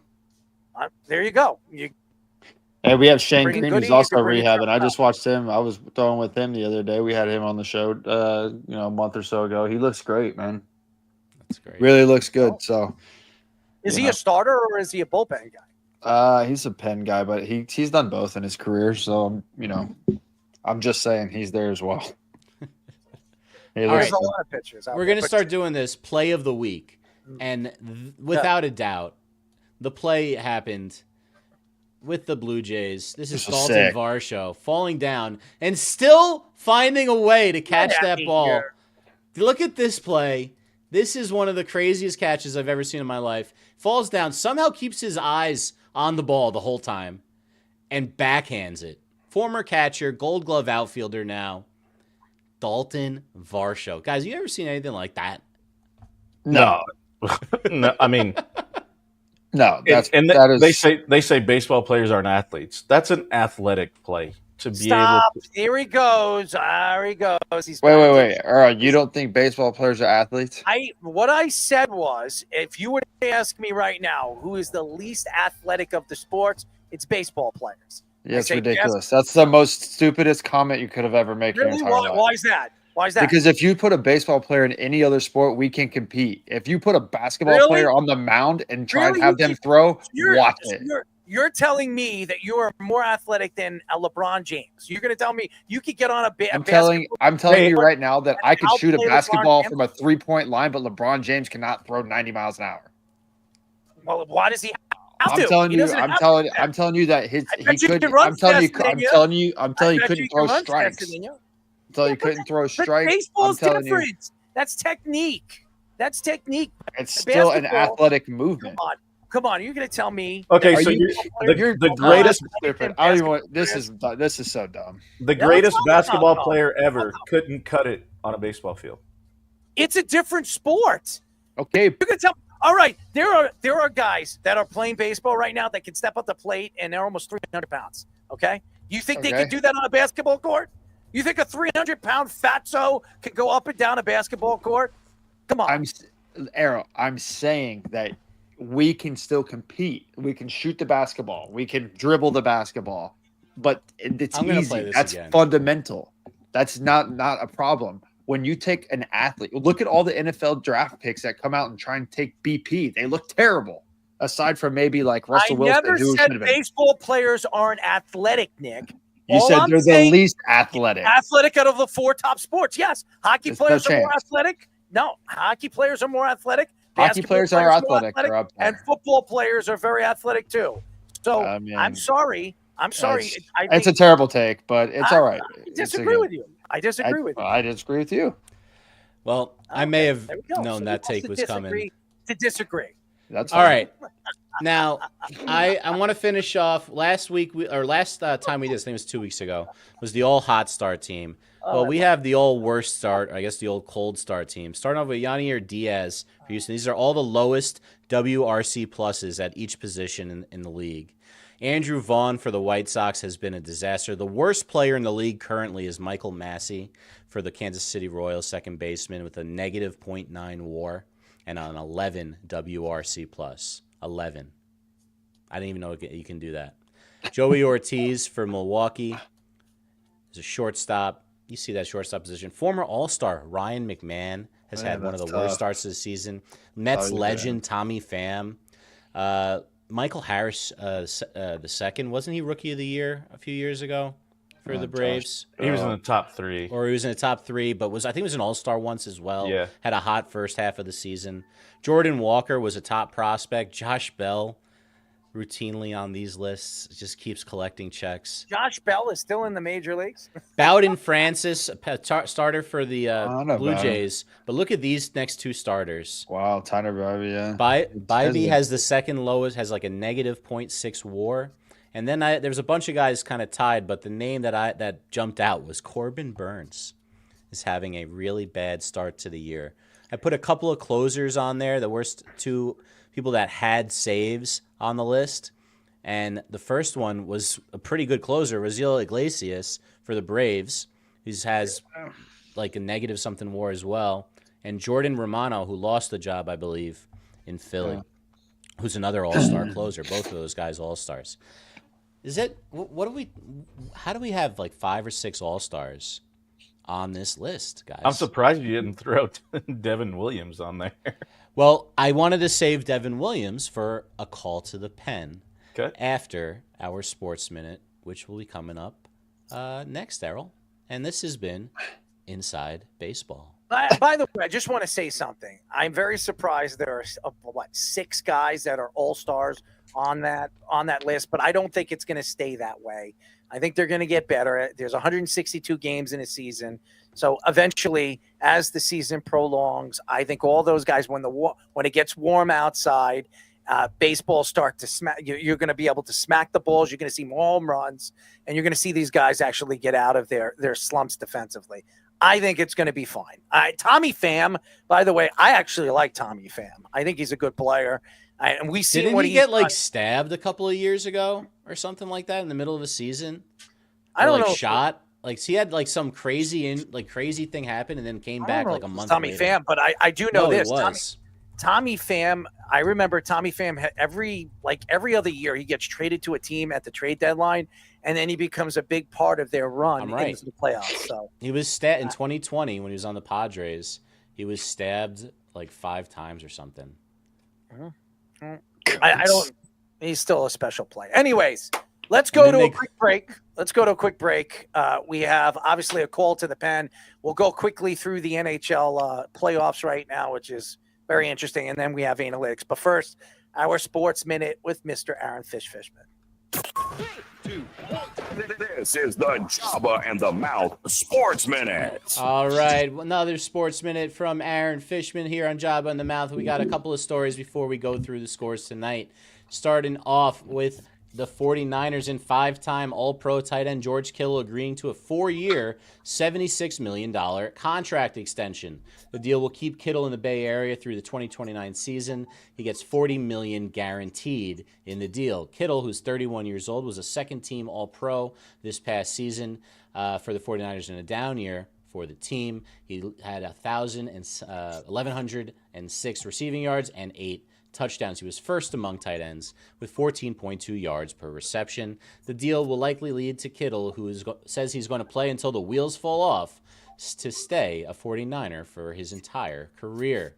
There you go. Hey, we have Shane Green, who's also rehabbing. I just watched him. I was throwing with him the other day. We had him on the show, a month or so ago. He looks great, man. That's great. Really looks good. So, is he a starter or is he a bullpen guy? He's a pen guy, but he's done both in his career. So, I'm just saying he's there as well. All right. A lot of pitchers. We're going to start doing this play of the week, and without a doubt, the play happened with the Blue Jays. This is Dalton Varsho falling down and still finding a way to catch that ball. Look at this play. This is one of the craziest catches I've ever seen in my life. Falls down, somehow keeps his eyes on the ball the whole time, and backhands it. Former catcher, Gold Glove outfielder now, Dalton Varsho. Guys, you ever seen anything like that? No. No, I mean... No, they say baseball players aren't athletes. That's an athletic play to be able to. Here he goes. There he goes. Wait. Errol, you don't think baseball players are athletes? What I said was, if you were to ask me right now, who is the least athletic of the sports, it's baseball players. Yeah, it's ridiculous. That's the most stupidest comment you could have ever made in your entire life. Why is that? Why is that? Because if you put a baseball player in any other sport, we can compete. If you put a basketball player on the mound and try to have them throw, watch it. You're telling me that you are more athletic than a LeBron James. You're going to tell me you could get on a I'm telling you right now that I could shoot a basketball from a 3-point line, but LeBron James cannot throw 90 miles an hour. Well, why does he have to? I'm telling you that I'm telling you he couldn't throw strikes. Until you couldn't throw strikes. Baseball's different. That's technique. It's still an athletic movement. Come on. You're going to tell me. Okay, so the greatest. I don't even want, this is so dumb. The greatest basketball player ever couldn't cut it on a baseball field. It's a different sport. Okay, you're going to tell. All right, there are guys that are playing baseball right now that can step up the plate and they're almost 300 pounds. Okay, you think they can do that on a basketball court? You think a 300-pound fatso can go up and down a basketball court? Come on. Errol, I'm saying that we can still compete. We can shoot the basketball. We can dribble the basketball. But it's easy. That's fundamental. That's not a problem. When you take an athlete, look at all the NFL draft picks that come out and try and take BP. They look terrible. Aside from maybe like Russell Wilson. I never said baseball players aren't athletic, Nick. You said they're the least athletic. Athletic out of the 4 top sports. Yes. Hockey players are more athletic. No, hockey players are more athletic. Hockey players are athletic. And football players are very athletic too. So I'm sorry. It's a terrible take, but it's all right. I disagree with you. I disagree with you. I disagree with you. Well, I may have There we go. known So that he take wants was to coming. disagree to disagree. That's All right. Now, I want to finish off. Last week, time we did, I think it was 2 weeks ago, was the all hot start team. Well, we have the all worst start, I guess the old cold start team. Starting off with Yanier Diaz for Houston. These are all the lowest WRC pluses at each position in the league. Andrew Vaughn for the White Sox has been a disaster. The worst player in the league currently is Michael Massey for the Kansas City Royals, second baseman, with a negative .9 WAR and an 11 WRC plus. 11. I didn't even know you can do that. Joey Ortiz for Milwaukee is a shortstop. You see that shortstop position. Former All-Star Ryan McMahon has had one of the worst starts of the season. Mets legend Tommy Pham. Michael Harris, the second, wasn't he Rookie of the Year a few years ago for the Braves? He was in the top 3. Or he was in the top 3, but I think he was an All-Star once as well. Yeah. Had a hot first half of the season. Jordan Walker was a top prospect. Josh Bell, routinely on these lists, just keeps collecting checks. Josh Bell is still in the major leagues. Bowden Francis, starter for the Blue Bowden. Jays. But look at these next two starters. Wow, Tyler Bibee, yeah. Bybee has the second lowest, has like a negative .6 WAR. And then there's a bunch of guys kind of tied, but the name that jumped out was Corbin Burns is having a really bad start to the year. I put a couple of closers on there, the worst two people that had saves on the list. And the first one was a pretty good closer, Raziel Iglesias for the Braves, who has like a negative something WAR as well. And Jordan Romano, who lost the job, I believe, in Philly, who's another all-star closer. Both of those guys all-stars. How do we have like 5 or 6 all-stars on this list, guys? I'm surprised you didn't throw Devin Williams on there. Well, I wanted to save Devin Williams for a call to the pen after our Sports Minute, which will be coming up next, Errol. And this has been Inside Baseball. By the way, I just want to say something. I'm very surprised there are 6 guys that are all-stars on that list, but I don't think it's going to stay that way. I think they're going to get better. There's 162 games in a season. So eventually, as the season prolongs, I think all those guys, when it gets warm outside, baseball start to smack. You're going to be able to smack the balls. You're going to see more home runs, and you're going to see these guys actually get out of their slumps defensively. I think it's going to be fine. Tommy Pham, by the way, I actually like Tommy Pham. I think he's a good player. And we see Didn't he get stabbed a couple of years ago or something like that in the middle of a season? I don't know. Shot. Like he had like some crazy thing happen and then came back like a month Tommy later. Pham, but I do know this. It was. Tommy Pham, I remember Tommy Pham every other year he gets traded to a team at the trade deadline, and then he becomes a big part of their run into the playoffs. So he was stabbed in 2020 when he was on the Padres. He was stabbed like 5 times or something. I don't. He's still a special player. Anyways, let's go to a quick break. We have obviously a call to the pen. We'll go quickly through the NHL playoffs right now, which is very interesting, and then we have analytics. But first, our Sports Minute with Mr. Aaron Fishman. 3, 2, 1. This is the Jabba and the Mouth Sports Minute. All right, another Sports Minute from Aaron Fishman here on Jabba and the Mouth. We got a couple of stories before we go through the scores tonight. Starting off with the 49ers and 5-time All-Pro tight end George Kittle agreeing to a 4-year, $76 million contract extension. The deal will keep Kittle in the Bay Area through the 2029 season. He gets $40 million guaranteed in the deal. Kittle, who's 31 years old, was a second-team All-Pro this past season for the 49ers in a down year for the team. He had 1,106 receiving yards and 8 touchdowns. He was first among tight ends with 14.2 yards per reception. The deal will likely lead to Kittle, who says he's going to play until the wheels fall off, to stay a 49er for his entire career.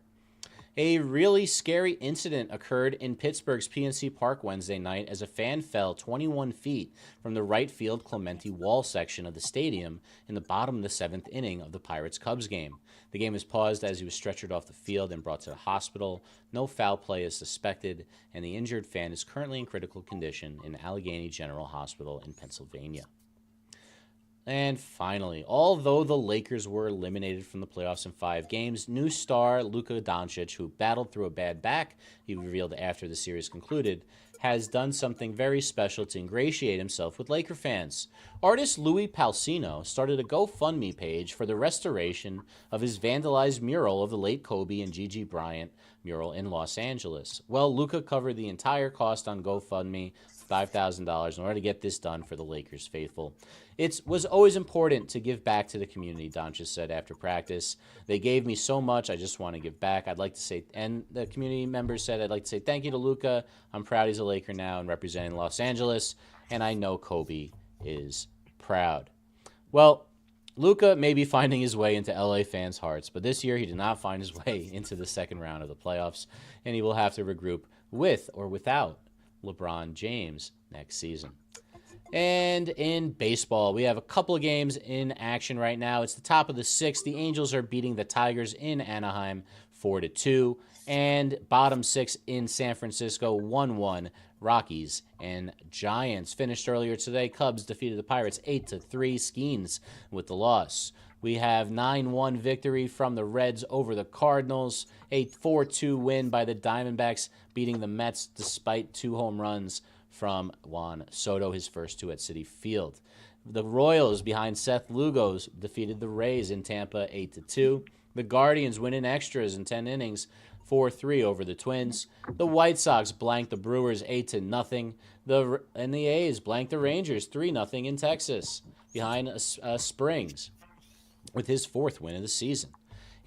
A really scary incident occurred in Pittsburgh's PNC Park Wednesday night as a fan fell 21 feet from the right field Clemente wall section of the stadium in the bottom of the 7th inning of the Pirates-Cubs game. The game was paused as he was stretchered off the field and brought to the hospital. No foul play is suspected, and the injured fan is currently in critical condition in Allegheny General Hospital in Pennsylvania. And finally, although the Lakers were eliminated from the playoffs in 5 games, new star Luka Doncic, who battled through a bad back, he revealed after the series concluded, has done something very special to ingratiate himself with Laker fans. Artist Louis Palcino started a GoFundMe page for the restoration of his vandalized mural of the late Kobe and Gigi Bryant mural in Los Angeles. Well, Luka covered the entire cost on GoFundMe, $5,000, in order to get this done for the Lakers faithful. It was always important to give back to the community, Doncic said after practice. They gave me so much, I just want to give back. I'd like to say, and the community members said, I'd like to say thank you to Luka. I'm proud he's a Laker now and representing Los Angeles, and I know Kobe is proud. Well, Luka may be finding his way into LA fans' hearts, but this year he did not find his way into the second round of the playoffs, and he will have to regroup with or without LeBron James next season. And in baseball, we have a couple of games in action right now. It's the top of the 6th. The Angels are beating the Tigers in Anaheim 4-2. And bottom 6 in San Francisco 1-1. Rockies and Giants finished earlier today. Cubs defeated the Pirates 8-3. Skeens with the loss. We have 9-1 victory from the Reds over the Cardinals. A 4-2 win by the Diamondbacks, beating the Mets despite 2 home runs from Juan Soto, his first 2 at Citi Field. The Royals, behind Seth Lugo's, defeated the Rays in Tampa 8-2. The Guardians win in extras in 10 innings, 4-3 over the Twins. The White Sox blanked the Brewers 8-0. And the A's blanked the Rangers 3-0 in Texas, behind Springs with his 4th win of the season.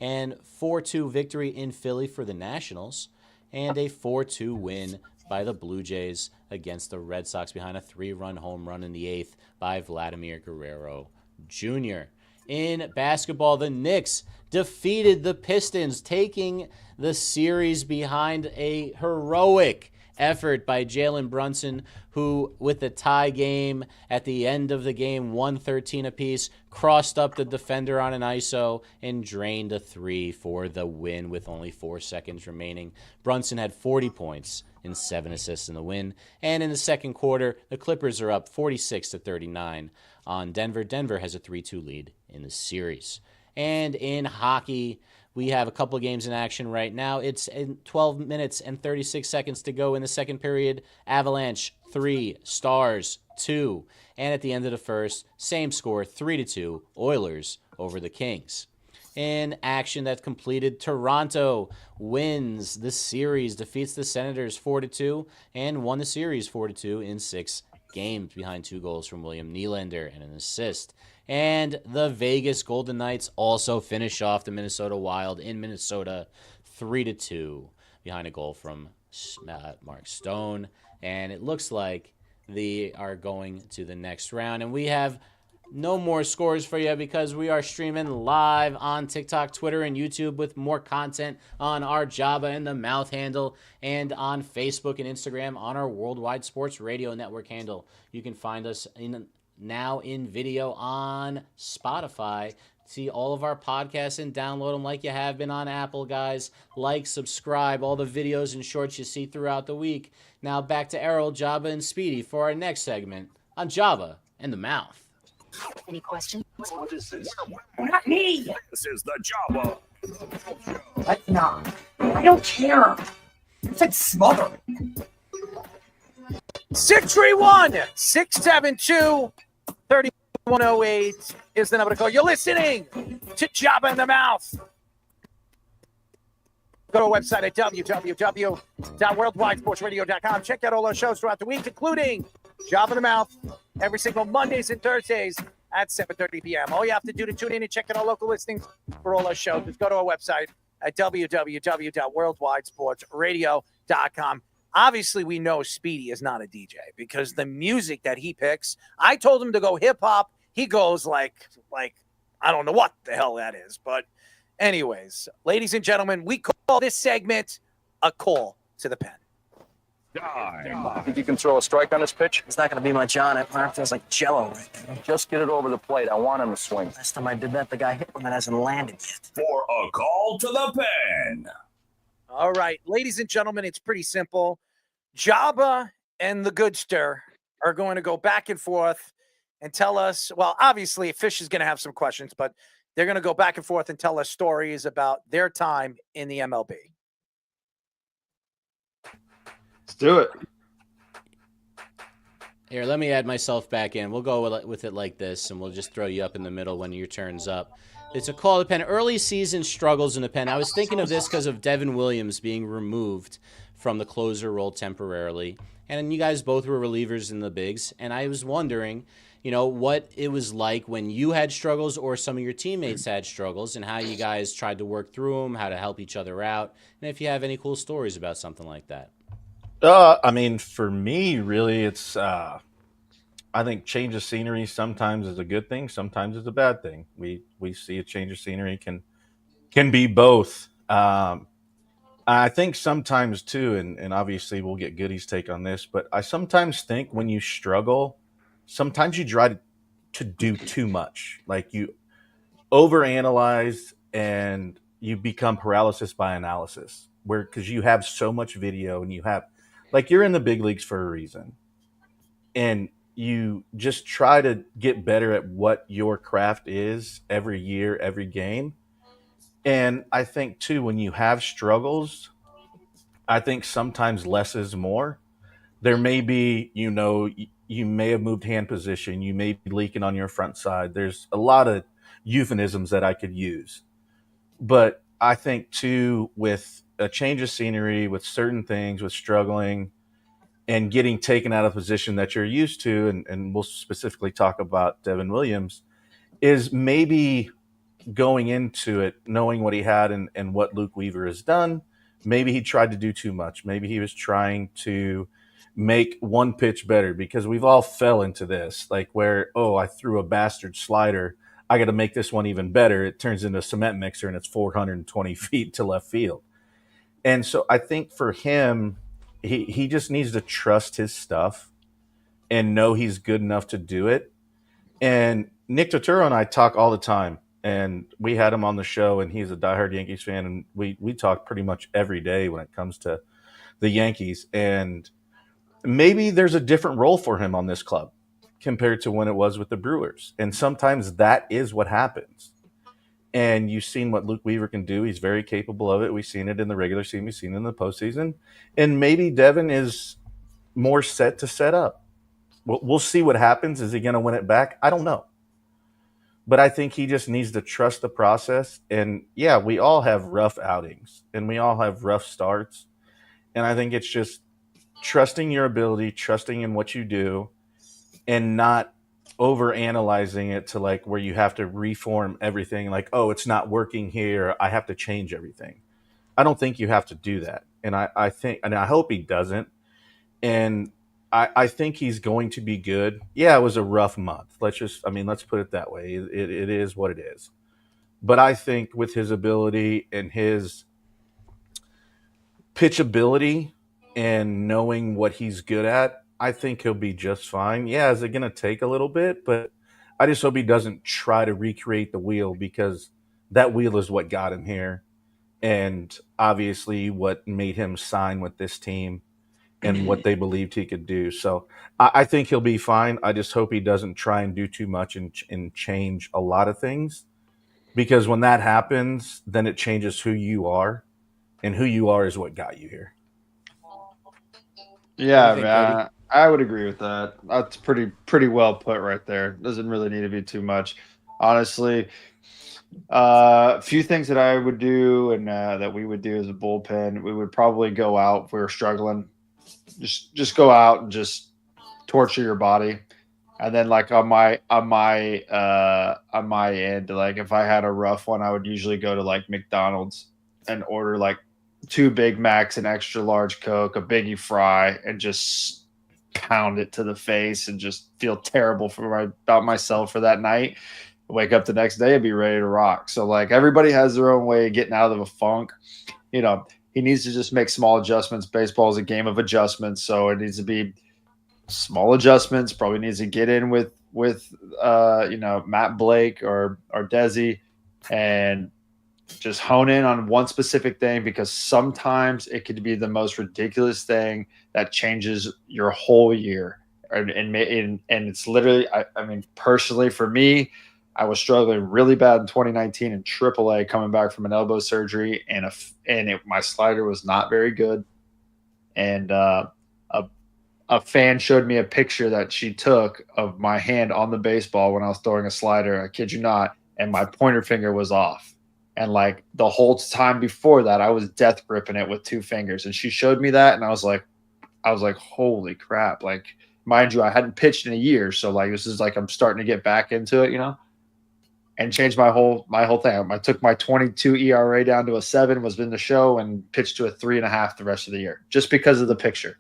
And 4-2 victory in Philly for the Nationals, and a 4-2 win by the Blue Jays against the Red Sox behind a 3-run home run in the 8th by Vladimir Guerrero Jr. In basketball, the Knicks defeated the Pistons, taking the series behind a heroic effort by Jalen Brunson, who, with the tie game at the end of the game, 113 apiece, crossed up the defender on an ISO and drained a 3 for the win with only 4 seconds remaining. Brunson had 40 points and 7 assists in the win. And in the second quarter, the Clippers are up 46-39 on Denver. Denver has a 3-2 lead in the series. And in hockey, we have a couple of games in action right now. It's in 12 minutes and 36 seconds to go in the second period. Avalanche 3, Stars 2. And at the end of the first, same score, 3-2, Oilers over the Kings. In action that completed, Toronto wins the series, defeats the Senators 4-2, and won the series 4-2 in 6 games behind 2 goals from William Nylander and an assist. And the Vegas Golden Knights also finish off the Minnesota Wild in Minnesota 3-2 behind a goal from Mark Stone. And it looks like they are going to the next round. And we have no more scores for you because we are streaming live on TikTok, Twitter, and YouTube with more content on our Jabba in the Mouth handle and on Facebook and Instagram on our Worldwide Sports Radio Network handle. You can find us now in video on Spotify. See all of our podcasts and download them like you have been on Apple, guys. Like, subscribe, all the videos and shorts you see throughout the week. Now back to Errol, Jabba, and Speedy for our next segment on Jabba in the Mouth. Any questions? What is this? Not me! This is the Jabba. But no, I don't care. You said smother. 631 672 3108 is the number to call. You're listening to Jabba in the Mouth. Go to our website at www.worldwidesportsradio.com. Check out all our shows throughout the week, including Jabba in the Mouth every single Mondays and Thursdays at 7:30 p.m. All you have to do to tune in and check out our local listings for all our shows is go to our website at www.worldwidesportsradio.com. Obviously, we know Speedy is not a DJ because the music that he picks, I told him to go hip-hop. He goes like I don't know what the hell that is. But anyways, ladies and gentlemen, we call this segment a call to the pen. Think you can throw a strike on this pitch? It's not going to be much on it. My arm feels like jello right now. Just get it over the plate. I want him to swing. Last time I did that, the guy hit one that hasn't landed yet. For a call to the pen. All right, ladies and gentlemen, it's pretty simple. Jabba and the Goodster are going to go back and forth and tell us, well, obviously Fish is going to have some questions, but they're going to go back and forth and tell us stories about their time in the MLB. Let's do it. Here, let me add myself back in. We'll go with it like this, and we'll just throw you up in the middle when your turn's up. It's a call to pen. Early season struggles in the pen. I was thinking of this because of Devin Williams being removed from the closer role temporarily. And you guys both were relievers in the bigs. And I was wondering, what it was like when you had struggles or some of your teammates had struggles and how you guys tried to work through them, how to help each other out. And if you have any cool stories about something like that. For me, really, it's I think change of scenery sometimes is a good thing, sometimes it's a bad thing. We see a change of scenery can be both. I think sometimes too, and obviously we'll get Goody's take on this, but I sometimes think when you struggle, sometimes you try to do too much. Like you overanalyze and you become paralysis by analysis, because you have so much video and you have, like, you're in the big leagues for a reason. And you just try to get better at what your craft is every year, every game. And I think too, when you have struggles, I think sometimes less is more. There may be, you may have moved hand position. You may be leaking on your front side. There's a lot of euphemisms that I could use. But I think too, with a change of scenery, with certain things, with struggling and getting taken out of position that you're used to, and we'll specifically talk about Devin Williams, is maybe going into it knowing what he had and what Luke Weaver has done. Maybe he tried to do too much. Maybe he was trying to make one pitch better, because we've all fell into this, like where, I threw a bastard slider, I got to make this one even better. It turns into a cement mixer and it's 420 feet to left field. And so I think for him, he just needs to trust his stuff and know he's good enough to do it. And Nick Turturro and I talk all the time, and we had him on the show, and he's a diehard Yankees fan, and we talk pretty much every day when it comes to the Yankees. And maybe there's a different role for him on this club compared to when it was with the Brewers. And sometimes that is what happens. And you've seen what Luke Weaver can do. He's very capable of it. We've seen it in the regular season. We've seen it in the postseason. And maybe Devin is more set to set up. We'll see what happens. Is he going to win it back? I don't know. But I think he just needs to trust the process. And, yeah, we all have rough outings, and we all have rough starts. And I think it's just trusting your ability, trusting in what you do, and not over-analyzing it to, like, where you have to reform everything. Like, it's not working here, I have to change everything. I don't think you have to do that. And I think, and I hope he doesn't. And I think he's going to be good. Yeah, it was a rough month. Let's put it that way. It is what it is. But I think with his ability and his pitchability and knowing what he's good at, I think he'll be just fine. Yeah, is it going to take a little bit? But I just hope he doesn't try to recreate the wheel, because that wheel is what got him here. And obviously what made him sign with this team and what they believed he could do. So I think he'll be fine. I just hope he doesn't try and do too much and change a lot of things, because when that happens, then it changes who you are, and who you are is what got you here. Yeah, man, I would agree with that. That's pretty well put right there. Doesn't really need to be too much, honestly. A few things that I would do and that we would do as a bullpen. We would probably go out if we were struggling. Just go out and just torture your body. And then, like, on my end, like, if I had a rough one, I would usually go to like McDonald's and order like 2 Big Macs, an extra large Coke, a Biggie Fry, and just pound it to the face and just feel terrible about myself for that night. Wake up the next day and be ready to rock. So, like, everybody has their own way of getting out of a funk. He needs to just make small adjustments. Baseball is a game of adjustments, so it needs to be small adjustments. Probably needs to get in with Matt Blake or Desi, and just hone in on one specific thing, because sometimes it could be the most ridiculous thing that changes your whole year and it's literally, I mean, personally for me, I was struggling really bad in 2019 in AAA, coming back from an elbow surgery, and my slider was not very good. And a fan showed me a picture that she took of my hand on the baseball when I was throwing a slider. I kid you not, and my pointer finger was off. And like the whole time before that, I was death gripping it with 2 fingers. And she showed me that, and I was like, holy crap! Like, mind you, I hadn't pitched in a year, so like this is like I'm starting to get back into it, and changed my whole thing. I took my 22 ERA down to a 7, was in the show, and pitched to a 3.5 the rest of the year, just because of the picture.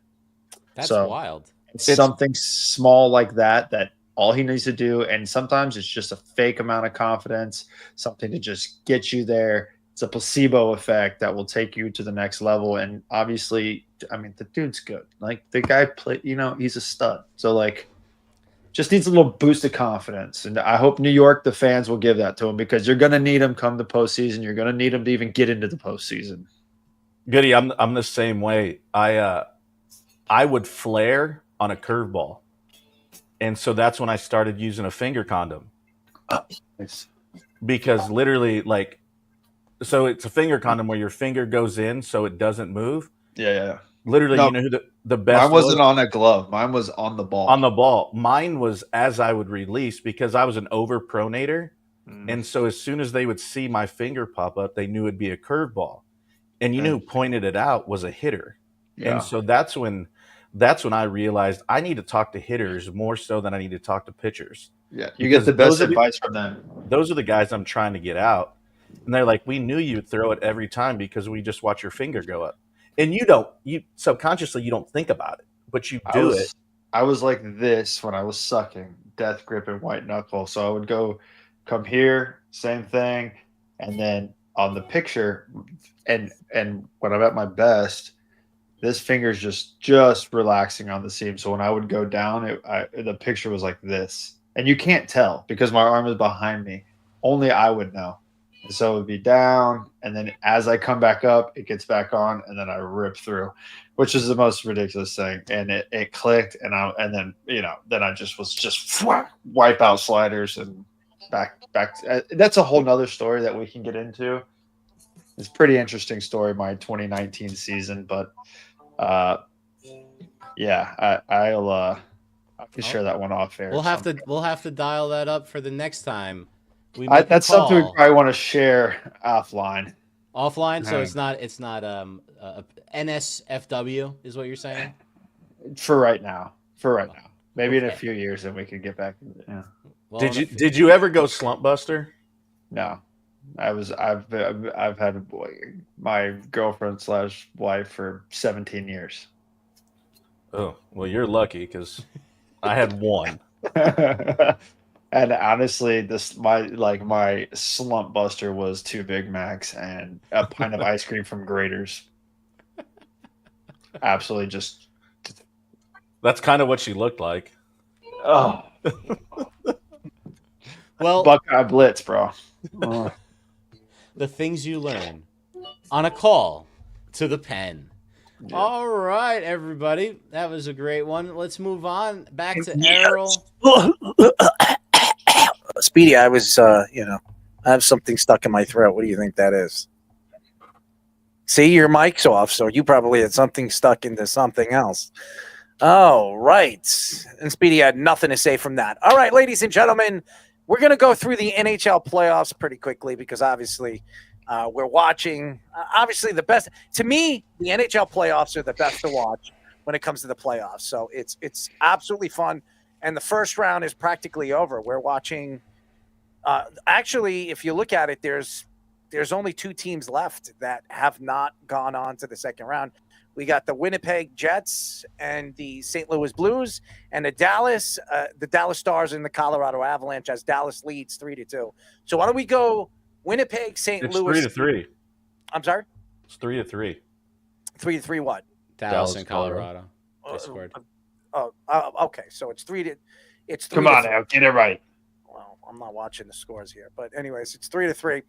That's So, wild. It's something small like that all he needs to do, and sometimes it's just a fake amount of confidence, something to just get you there. It's a placebo effect that will take you to the next level. And obviously, I mean, the dude's good. Like the guy he's a stud. So like, just needs a little boost of confidence. And I hope New York, the fans will give that to him, because you're going to need him come the postseason. You're going to need him to even get into the postseason. Goody, I'm the same way. I would flare on a curveball. And so that's when I started using a finger condom. Nice. Because literally, like, so it's a finger condom where your finger goes in so it doesn't move. Yeah. Literally, No, you know who the best Mine wasn't on a glove. Mine was on the ball. On the ball. Mine was as I would release, because I was an overpronator. And so as soon as they would see my finger pop up, they knew it'd be a curveball. And you know who pointed it out was a hitter. Yeah. And so that's when I realized I need to talk to hitters more so than I need to talk to pitchers. Yeah, you get the best advice from them. Those are the guys I'm trying to get out. And they're like, we knew you'd throw it every time because we just watch your finger go up. And you subconsciously, you don't think about it, but you do it. I was like this when I was sucking, death grip and white knuckle. So I would come here, same thing. And then on the picture, and when I'm at my best, this finger's just relaxing on the seam. So when I would go down, the picture was like this. And you can't tell because my arm is behind me. Only I would know. And so it would be down, and then as I come back up, it gets back on, and then I rip through, which is the most ridiculous thing. And it clicked, and then I just wipe out sliders and back. That's a whole nother story that we can get into. It's a pretty interesting story, my 2019 season, but yeah, I'll share that one off air. We'll have to dial that up for the next time. That's something we probably want to share offline. Offline, so it's not NSFW is what you're saying? For right now. Maybe in a few years, then we can get back. Yeah. Well, did you ever go slump buster? No, I've had my girlfriend / wife for 17 years. Oh, well, you're lucky because I had one. And honestly, my slump buster was 2 Big Macs and a pint of ice cream from Grater's. Absolutely just. That's kind of what she looked like. Oh. Well, Buckeye Blitz, bro. Oh. The things you learn on a call to the pen. Yeah. All right, everybody. That was a great one. Let's move on back to Errol. Speedy, I was, I have something stuck in my throat. What do you think that is? See, your mic's off, so you probably had something stuck into something else. Oh, right. And Speedy had nothing to say from that. All right, ladies and gentlemen, we're going to go through the NHL playoffs pretty quickly because obviously we're watching. Obviously, the best to me, the NHL playoffs are the best to watch when it comes to the playoffs. So it's absolutely fun. And the first round is practically over. We're watching. Actually, if you look at it, there's only 2 teams left that have not gone on to the second round. We got the Winnipeg Jets and the St. Louis Blues, and the Dallas Stars and the Colorado Avalanche as Dallas leads 3-2. So why don't we go Winnipeg, St. Louis? 3-3. I'm sorry? It's 3-3. 3-3 what? Dallas and Colorado. They scored. Okay. So it's 3-3. Come on now, get it right. Well, I'm not watching the scores here. But anyways, it's 3-3.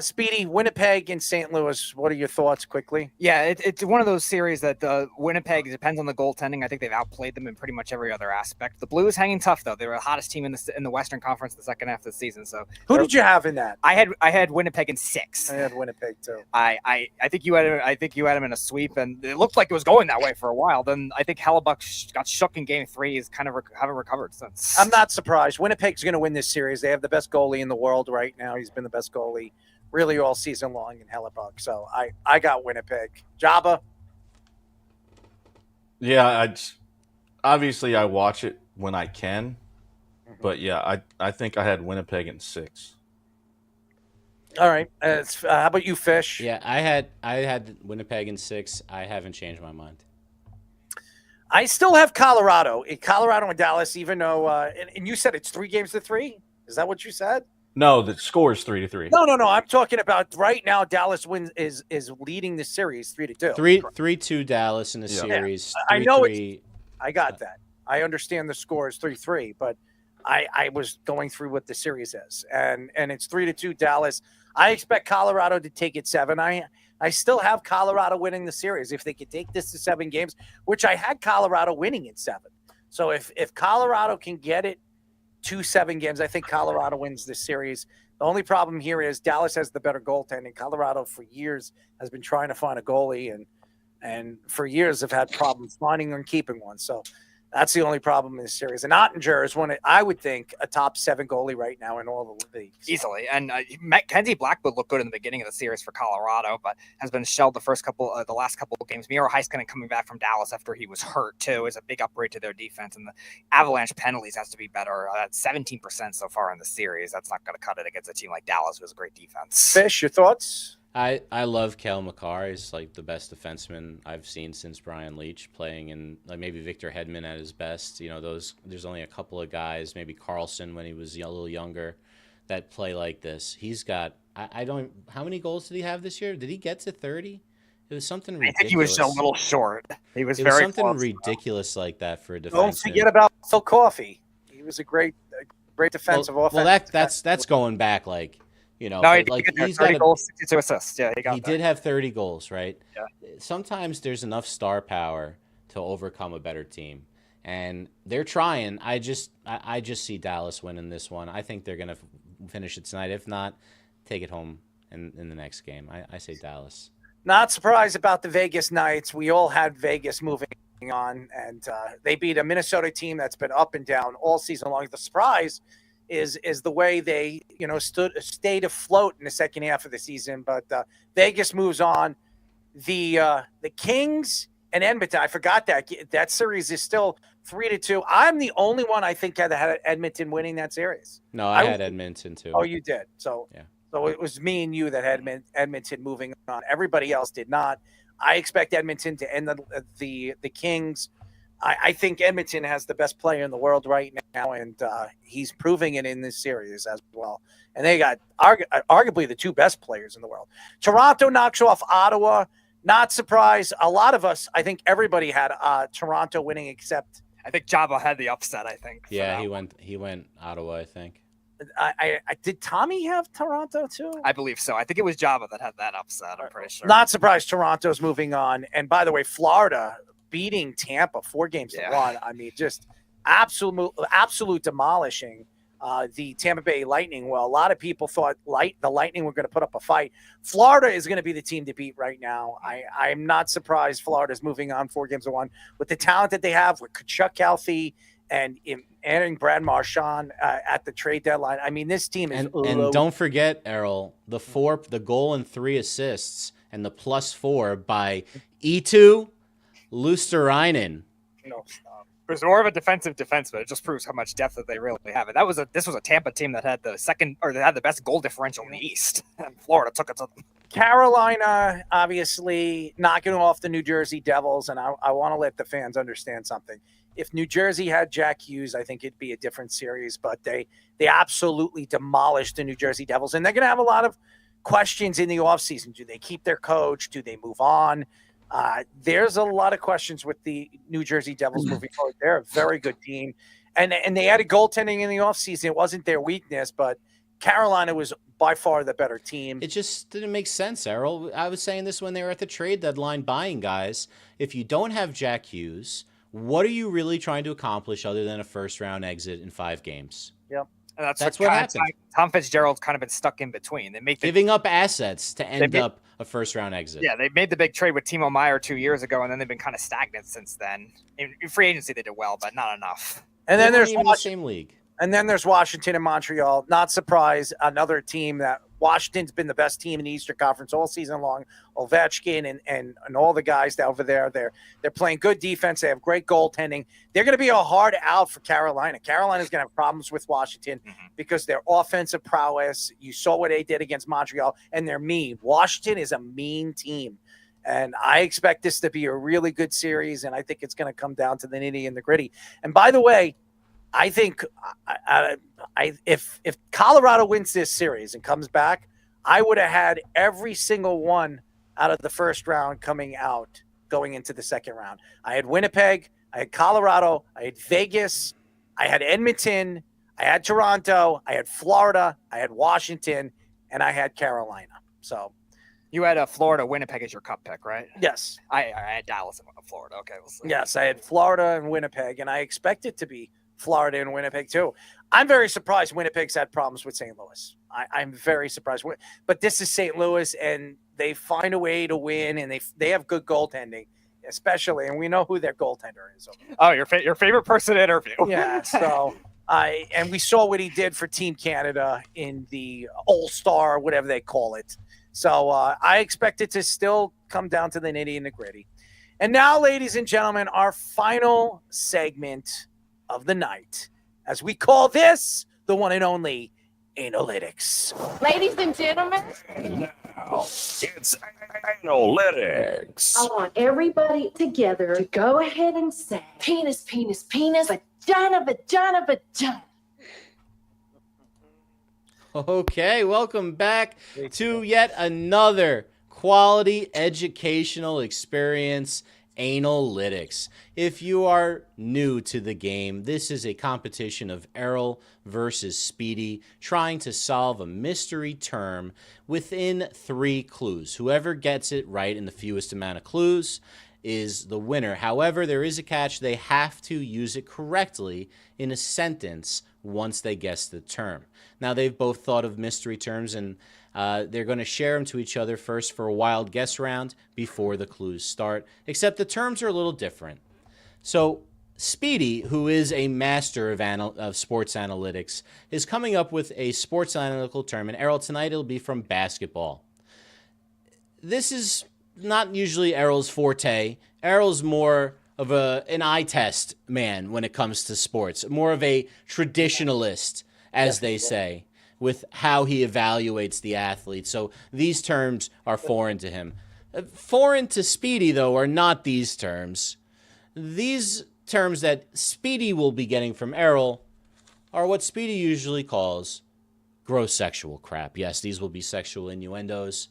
Speedy, Winnipeg and St. Louis. What are your thoughts quickly? Yeah, it's one of those series that Winnipeg depends on the goaltending. I think they've outplayed them in pretty much every other aspect. The Blues hanging tough though. They were the hottest team in the Western Conference the second half of the season. So who did you have in that? I had Winnipeg in 6. I had Winnipeg too. I think you had him in a sweep, and it looked like it was going that way for a while. Then I think Haliburton got shook in Game 3. He's kind of haven't recovered since. I'm not surprised. Winnipeg's going to win this series. They have the best goalie in the world right now. He's been the best goalie really all season long in Haliburton. So I got Winnipeg. Jabba? Yeah, obviously I watch it when I can. But yeah, I think I had Winnipeg in 6. All right. How about you, Fish? Yeah, I had Winnipeg in 6. I haven't changed my mind. I still have Colorado. Colorado and Dallas, even though and you said it's 3-3? Is that what you said? No, the score is 3-3. No. I'm talking about right now. Dallas is leading the series 3-2. 3-2 Dallas in the series. Yeah. I know I got that. I understand the score is 3-3, but I was going through what the series is, and it's 3-2 Dallas. I expect Colorado to take it 7. I still have Colorado winning the series if they could take this to 7 games, which I had Colorado winning in 7. So if Colorado can get it to 7 games, I think Colorado wins this series. The only problem here is Dallas has the better goaltending. Colorado for years has been trying to find a goalie, and for years have had problems finding and keeping one. So that's the only problem in this series. And Ottinger is I would think, a top 7 goalie right now in all the leagues. Easily. And Mackenzie Blackwood looked good in the beginning of the series for Colorado, but has been shelled the last couple of games. Miro Heiskanen coming back from Dallas after he was hurt, too, is a big upgrade to their defense. And the Avalanche penalties has to be better. 17% so far in the series. That's not going to cut it against a team like Dallas, who has a great defense. Fish, your thoughts? I love Cale Makar. He's like the best defenseman I've seen since Brian Leetch playing, and like maybe Victor Hedman at his best. You know, there's only a couple of guys, maybe Carlson when he was a little younger, that play like this. He's got how many goals did he have this year? Did he get to 30? It was something ridiculous. I think he was a little short. It was something close, ridiculous like that for a defenseman. Don't forget about Phil Coffey. He was a great defensive offense. Well, that's going back like. You know, no, he's got 30 goals, 62 assists. Yeah, he did have 30 goals, right? Yeah. Sometimes there's enough star power to overcome a better team, and they're trying. I just see Dallas winning this one. I think they're going to finish it tonight. If not, take it home in the next game. I say Dallas. Not surprised about the Vegas Knights. We all had Vegas moving on, and they beat a Minnesota team that's been up and down all season long. The surprise is the way they stayed afloat in the second half of the season, but Vegas moves on. The Kings and Edmonton, I forgot that series is still 3-2. I'm the only one I think had Edmonton winning that series. No, I had Edmonton too. Oh, you did. So yeah. So it was me and you that had Edmonton moving on. Everybody else did not. I expect Edmonton to end the Kings. I think Edmonton has the best player in the world right now, and he's proving it in this series as well. And they got arguably the 2 best players in the world. Toronto knocks off Ottawa. Not surprised. A lot of us, I think everybody had Toronto winning except I think Jabba had the upset, I think. Yeah, he went Ottawa, I think. I did Tommy have Toronto too? I believe so. I think it was Jabba that had that upset, I'm pretty sure. Not surprised Toronto's moving on. And by the way, Florida beating Tampa 4-1. I mean, just absolute demolishing the Tampa Bay Lightning. Well, a lot of people thought the Lightning were going to put up a fight. Florida is going to be the team to beat right now. I'm not surprised Florida's moving on 4-1 with the talent that they have, with Kachuk healthy and adding Brad Marchand at the trade deadline. I mean, this team is and don't forget, Errol, the goal and 3 assists and the +4 by Eetu Luostarinen. No, it was more of a defensive defense, but it just proves how much depth that they really have. And this was a Tampa team that had the best goal differential in the East, and Florida took it to them. Carolina, obviously knocking off the New Jersey Devils, and I want to let the fans understand something. If New Jersey had Jack Hughes, I think it'd be a different series, but they absolutely demolished the New Jersey Devils, and they're going to have a lot of questions in the offseason. Do they keep their coach? Do they move on? There's a lot of questions with the New Jersey Devils moving forward. They're a very good team. and they added goaltending in the offseason. It wasn't their weakness, but Carolina was by far the better team. It just didn't make sense, Errol. I was saying this when they were at the trade deadline buying guys. If you don't have Jack Hughes, what are you really trying to accomplish other than a first-round exit in 5 games? Yep. And that's what happened. Tom Fitzgerald's kind of been stuck in between. They make giving up assets to end up a first-round exit. Yeah, they made the big trade with Timo Meyer 2 years ago, and then they've been kind of stagnant since then. In free agency, they did well, but not enough. And then there's the same league. And then there's Washington and Montreal. Not surprised, another team that Washington's been the best team in the Eastern Conference all season long. Ovechkin and all the guys over there, they're playing good defense. They have great goaltending. They're going to be a hard out for Carolina. Carolina's going to have problems with Washington because their offensive prowess. You saw what they did against Montreal, and they're mean. Washington is a mean team. And I expect this to be a really good series, and I think it's going to come down to the nitty and the gritty. And by the way, I think if Colorado wins this series and comes back, I would have had every single one out of the first round coming out going into the second round. I had Winnipeg, I had Colorado, I had Vegas, I had Edmonton, I had Toronto, I had Florida, I had Washington, and I had Carolina. So you had Florida, Winnipeg as your cup pick, right? Yes. I had Dallas and Florida. Okay. We'll see. Yes, I had Florida and Winnipeg, and I expect it to be Florida and Winnipeg too. I'm very surprised Winnipeg's had problems with St. Louis. I'm very surprised. But this is St. Louis, and they find a way to win, and they have good goaltending, especially, and we know who their goaltender is. Oh, your favorite person to interview. Yeah, so and we saw what he did for Team Canada in the All-Star, whatever they call it. So I expect it to still come down to the nitty and the gritty. And now, ladies and gentlemen, our final segment of the night, as we call this the one and only Analytics. Ladies and gentlemen, Now, it's Analytics. I want everybody together to go ahead and say penis, penis, penis, vagina, vagina, vagina. Okay, welcome back to yet another quality educational experience, Analytics. If you are new to the game, this is a competition of Errol versus Speedy, trying to solve a mystery term within 3 clues. Whoever gets it right in the fewest amount of clues is the winner. However, there is a catch. They have to use it correctly in a sentence once they guess the term. Now, they've both thought of mystery terms, and they're going to share them to each other first for a wild guess round before the clues start, except the terms are a little different. So Speedy, who is a master of sports analytics, is coming up with a sports analytical term, and Errol, tonight it'll be from basketball. This is not usually Errol's forte. Errol's more of an eye test man when it comes to sports, more of a traditionalist, as they say, with how he evaluates the athlete. So these terms are foreign to him. Foreign to Speedy, though, are not these terms. These terms that Speedy will be getting from Errol are what Speedy usually calls gross sexual crap. Yes, these will be sexual innuendos,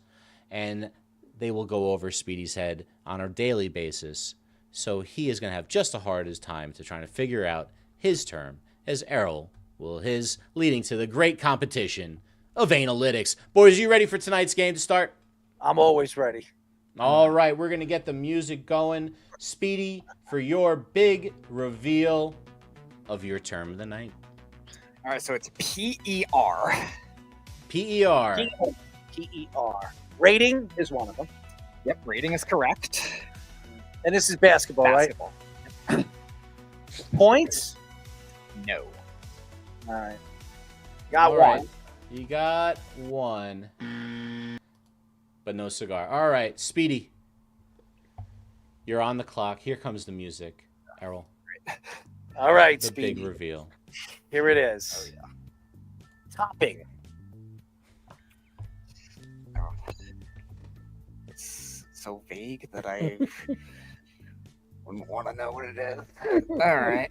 and they will go over Speedy's head on a daily basis. So he is going to have just as hard as time to trying to figure out his term as Errol will his, leading to the great competition of Analytics. Boys, you ready for tonight's game to start? I'm always ready. All right, we're going to get the music going. Speedy, for your big reveal of your term of the night. All right, so it's P-E-R. P-E-R. P-E-R. Rating is one of them. Yep, rating is correct. And this is basketball, right? Points? No. All right. Got All one. right. You got one. But no cigar. All right, Speedy. You're on the clock. Here comes the music. Errol. All right, the Speedy. big reveal. Here it is. Oh, yeah. Topping. It's so vague that I wouldn't want to know what it is. All right.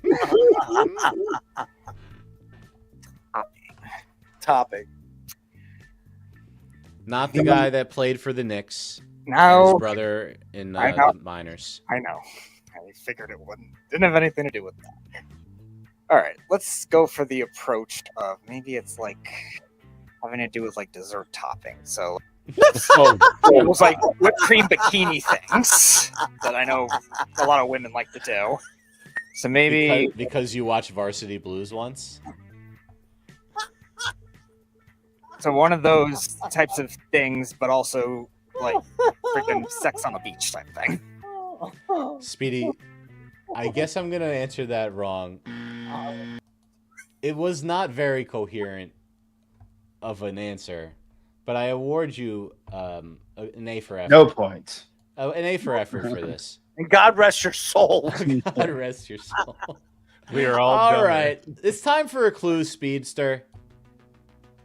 Topping. Not the guy that played for the Knicks. No. His brother in the minors. I know. I figured it wouldn't. Didn't have anything to do with that. All right, let's go for the approach of maybe it's like having to do with like dessert topping. So it was like whipped cream bikini things that I know a lot of women like to do. So maybe because you watched Varsity Blues once. So one of those types of things, but also like freaking sex on the beach type thing. Speedy, I guess I'm gonna answer that wrong. It was not very coherent of an answer, but I award you an A for effort. No points. An A for effort for this. And God rest your soul. God rest your soul. We are all All done right. It's time for a clue, Speedster.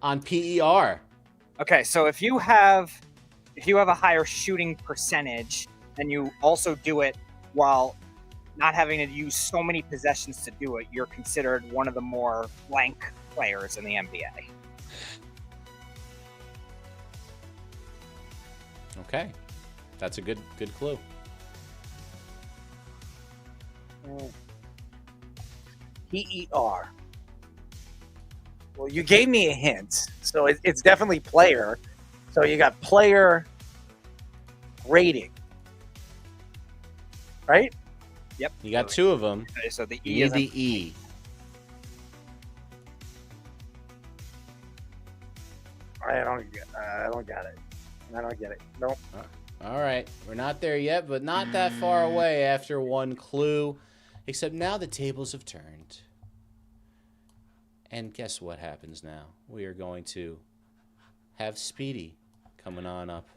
On PER. Okay, so if you have a higher shooting percentage and you also do it while not having to use so many possessions to do it, you're considered one of the more blank players in the NBA. Okay. That's a good clue. PER. Well, you gave me a hint, so it's definitely player. So you got player rating, right? Yep. You got two of them. Okay, so the you E is need the E. I don't get it. I don't get it. Nope. All right. We're not there yet, but not that far away after one clue. Except now the tables have turned. And guess what happens now? We are going to have Speedy coming on up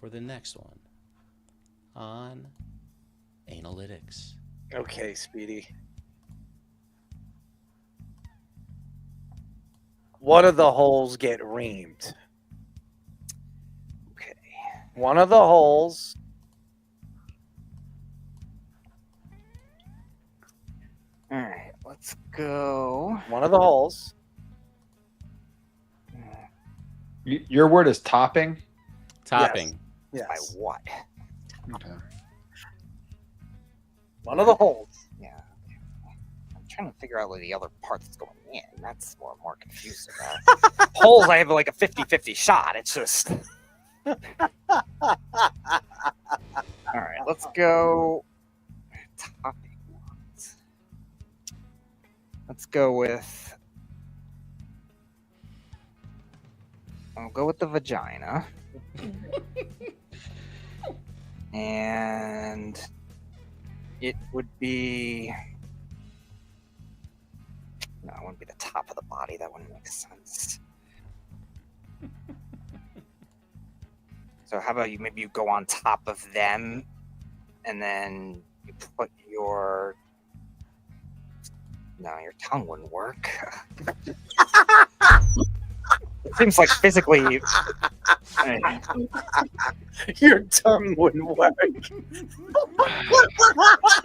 for the next one on analytics. Okay, Speedy. One of the holes get reamed. Okay. One of the holes. All right, let's go. One of the holes. Your word is topping? Topping. Yes. By what? Okay. One of the holes. Yeah. I'm trying to figure out like the other part that's going in. That's what I'm more confused about. Holes, I have like a 50-50 shot. It's just. All right, let's go. Topping. Let's go with. I'll go with the vagina. And it would be. No, it wouldn't be the top of the body. That wouldn't make sense. So how about maybe you go on top of them, and then you put your. No, your tongue wouldn't work. It seems like physically. Your tongue wouldn't work.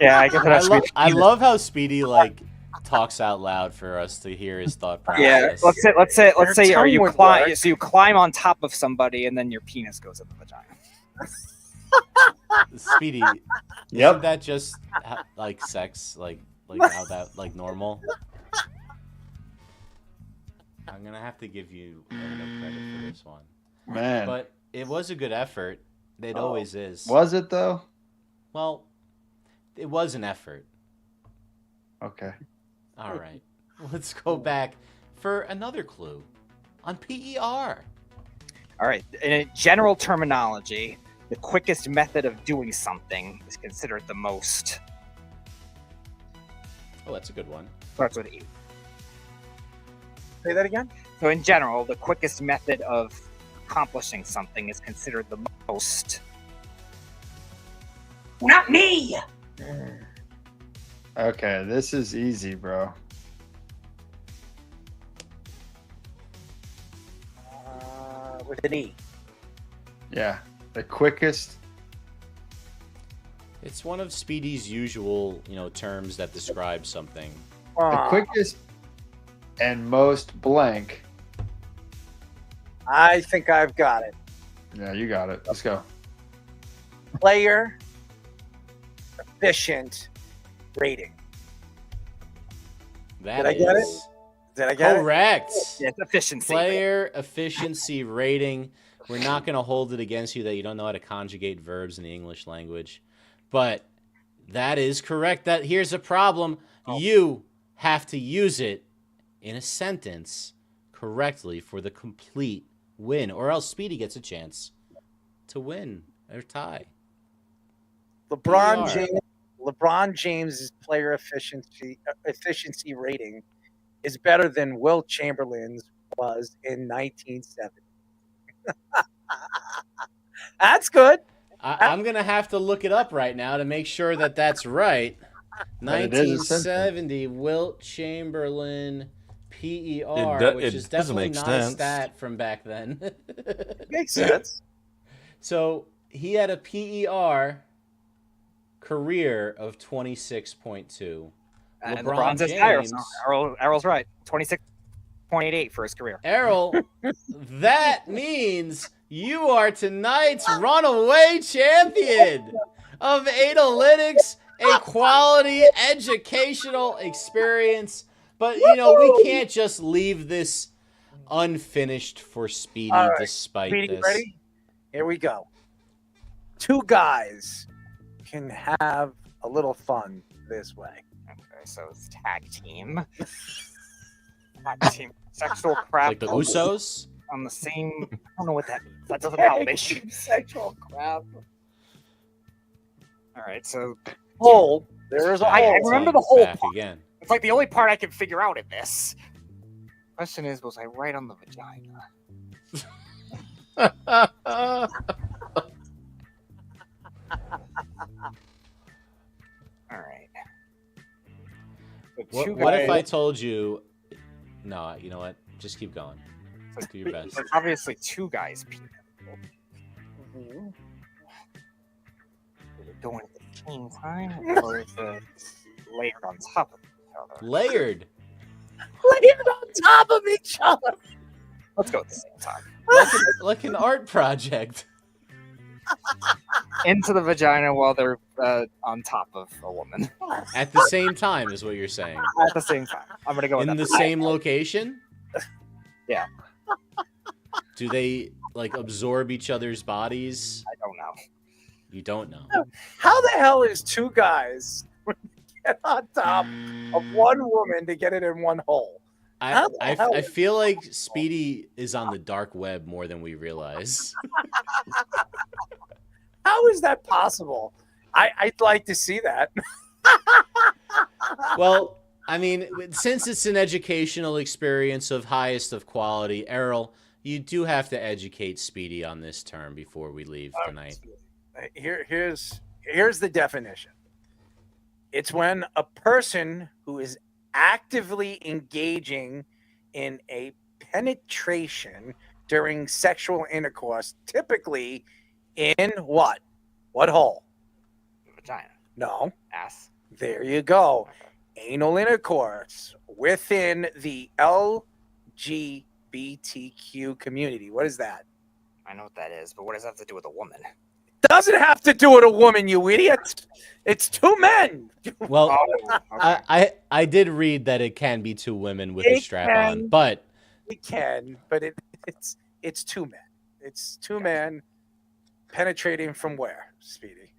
Yeah, I guess I love how Speedy like talks out loud for us to hear his thought process. Yeah, let's say, are you climb? So you climb on top of somebody, and then your penis goes in the vagina. Speedy, isn't that just like sex, like how that like normal? I'm gonna have to give you no credit for this one, Man. But it was a good effort. It always is. Was it though? Well, it was an effort. Okay. All right. Let's go back for another clue on PER. All right. In general terminology, the quickest method of doing something is considered the most. Oh, that's a good one. Starts with E. Say that again? So in general, the quickest method of accomplishing something is considered the most. Not me! Okay, this is easy, bro. With an E. Yeah, the quickest. It's one of Speedy's usual, terms that describe something. The quickest and most blank. I think I've got it. Yeah, you got it. Let's go. Player efficient rating. That Did I get it? is Did I get correct. Yeah, it's efficiency. Player efficiency rating. We're not going to hold it against you that you don't know how to conjugate verbs in the English language, but that is correct. That here's a problem. You have to use it in a sentence correctly for the complete win, or else Speedy gets a chance to win or tie. LeBron James' player efficiency rating is better than Will Chamberlain's was in 1970. That's good. I'm going to have to look it up right now to make sure that that's right. 1970, Wilt Chamberlain PER, which is definitely not a stat from back then. Makes sense. So he had a PER career of 26.2. And LeBron's is higher, so Errol's right. 26.88 for his career. Errol, that means you are tonight's runaway champion of Analytics, a quality educational experience. But, we can't just leave this unfinished for Speedy despite Speedy, this. ready? Here we go. Two guys can have a little fun this way. Okay, so it's tag team. Tag team. Sexual crap. Like the Usos? On the same. I don't know what that means. That doesn't help me. Sexual crap. All right, so. Hole. There is a hole. I remember the whole Back part. again. It's like the only part I can figure out in this. Question is, was I right on the vagina? All right. What if I told you? No, you know what? Just keep going. Do your best. There's obviously two guys. Is it going at the same time, or is it layered on top of each other? Layered. Layered on top of each other. Let's go at the same time. Like an art project. Into the vagina while they're on top of a woman. At the same time is what you're saying. At the same time. I'm going to go with in that. the same location? Yeah. Do they absorb each other's bodies? I don't know. You don't know. How the hell is two guys get on top of one woman to get it in one hole? I feel like Speedy is on the dark web more than we realize. How is that possible? I'd like to see that. Well, I mean, since it's an educational experience of highest of quality, Errol, you do have to educate Speedy on this term before we leave tonight. Here's the definition. It's when a person who is actively engaging in a penetration during sexual intercourse, typically in what? What hole? Vagina. No. Ass. There you go. Anal intercourse within the LGBTQ community. What is that? I know what that is, but what does that have to do with a woman? Doesn't have to do with a woman, you idiot. It's two men. Well, I did read that it can be two women with a strap on, but it can, but it's two men. It's two men penetrating from where, Speedy?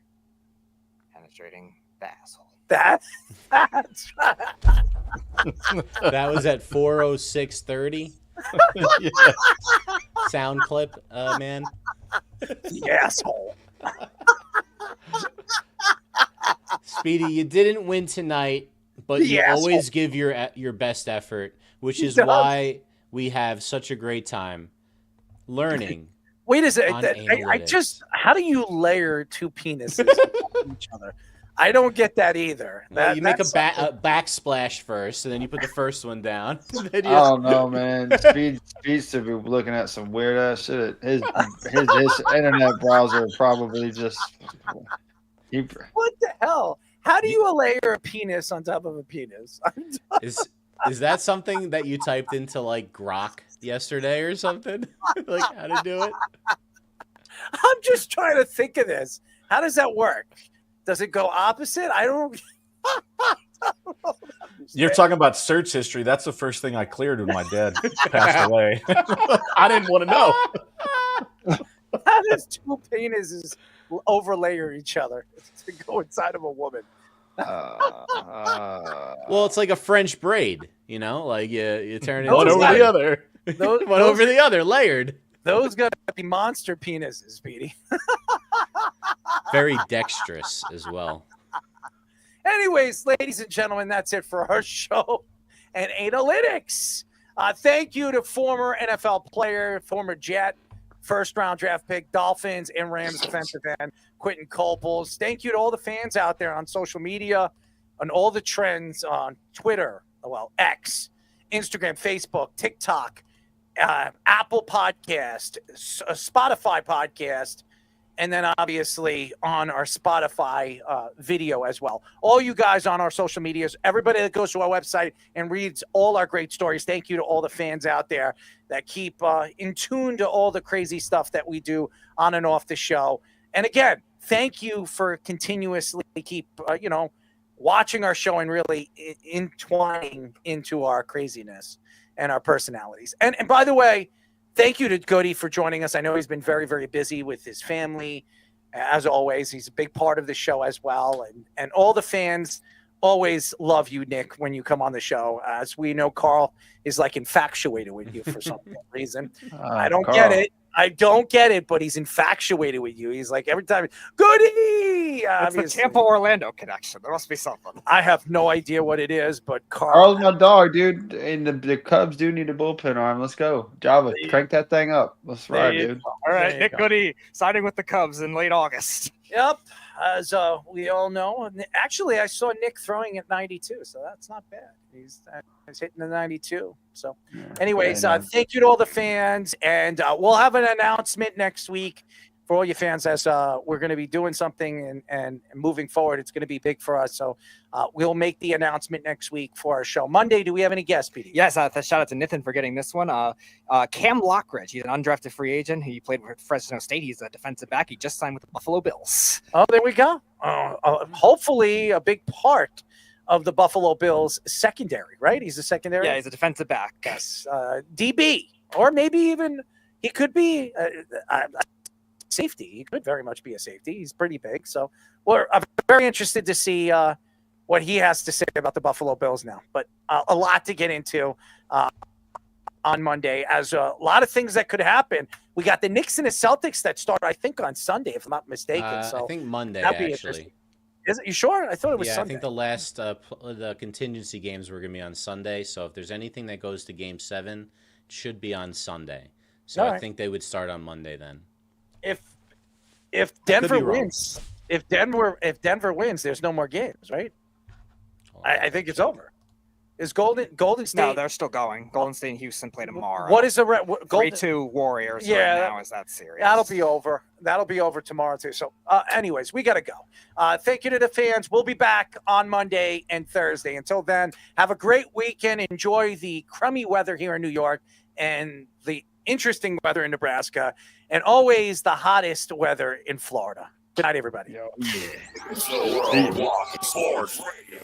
Penetrating the asshole. That's that was at 4:06:30. Yeah. Sound clip, man. The asshole. Speedy, you didn't win tonight, but you always give your best effort, which is why we have such a great time learning. Wait a second. I just, how do you layer two penises on each other? I don't get that either. Well, you make a backsplash first, and then you put the first one down. I don't know, man. Speed should be looking at some weird ass shit. His internet browser probably just. What the hell? How do you layer a penis on top of a penis? Is that something that you typed into Grok yesterday or something? Like how to do it? I'm just trying to think of this. How does that work? Does it go opposite? I don't know what that You're talking about search history. That's the first thing I cleared when my dad passed away. I didn't want to know. How does two penises overlayer each other to go inside of a woman? Well, it's like a French braid, you know, like you turn it one over the other. One over the other, layered. Those got to be monster penises, Speedy. Very dexterous as well. Anyways, ladies and gentlemen, that's it for our show and Analytics. Thank you to former NFL player, former Jet, first-round draft pick, Dolphins and Rams defensive end, Quentin Coples. Thank you to all the fans out there on social media, on all the trends on Twitter, X, Instagram, Facebook, TikTok, Apple Podcast, Spotify Podcast, and then obviously on our Spotify video as well. All you guys on our social medias, everybody that goes to our website and reads all our great stories, thank you to all the fans out there that keep in tune to all the crazy stuff that we do on and off the show. And again, thank you for continuously keep, watching our show and really entwining into our craziness and our personalities. And by the way, thank you to Goody for joining us. I know he's been very, very busy with his family. As always, he's a big part of the show as well. And all the fans always love you, Nick, when you come on the show. As we know, Carl is like infatuated with you for some reason. I don't get it. I don't get it, but he's infatuated with you. He's like, every time, Goody! It's the Tampa-Orlando connection. There must be something. I have no idea what it is, but Carl's my dog, dude. And the Cubs do need a bullpen arm. Let's go. Java, crank that thing up. Let's ride, dude. All right, Nick Goody signing with the Cubs in late August. Yep. As we all know. Actually, I saw Nick throwing at 92, so that's not bad. He's hitting the 92. So anyways, thank you to all the fans. And we'll have an announcement next week for all you fans as we're going to be doing something and moving forward. It's going to be big for us. So we'll make the announcement next week for our show. Monday, do we have any guests, Petey? Yes, shout out to Nathan for getting this one. Cam Lockridge, he's an undrafted free agent. He played with Fresno State. He's a defensive back. He just signed with the Buffalo Bills. Oh, there we go. Hopefully a big part of the Buffalo Bills secondary, right? He's a secondary? Yeah, he's a defensive back. Yes. DB, or maybe even he could be safety. He could very much be a safety. He's pretty big. So we're very interested to see what he has to say about the Buffalo Bills now. But a lot to get into on Monday, as a lot of things that could happen. We got the Knicks and the Celtics that start, I think, on Sunday, if I'm not mistaken. So I think Monday, actually. Is it? You sure? I thought it was Sunday. I think the last the contingency games were going to be on Sunday. So if there's anything that goes to Game 7, it should be on Sunday. So I think they would start on Monday then. If Denver wins, if Denver wins, there's no more games, right? I think it's over. Is Golden State? No, they're still going. Golden State and Houston play tomorrow. What is the 3-2 Warriors? Yeah, right now is that series? That'll be over. That'll be over tomorrow too. So, anyways, we gotta go. Thank you to the fans. We'll be back on Monday and Thursday. Until then, have a great weekend. Enjoy the crummy weather here in New York and the interesting weather in Nebraska, and always the hottest weather in Florida. Good night, everybody. Worldwide Sports Radio.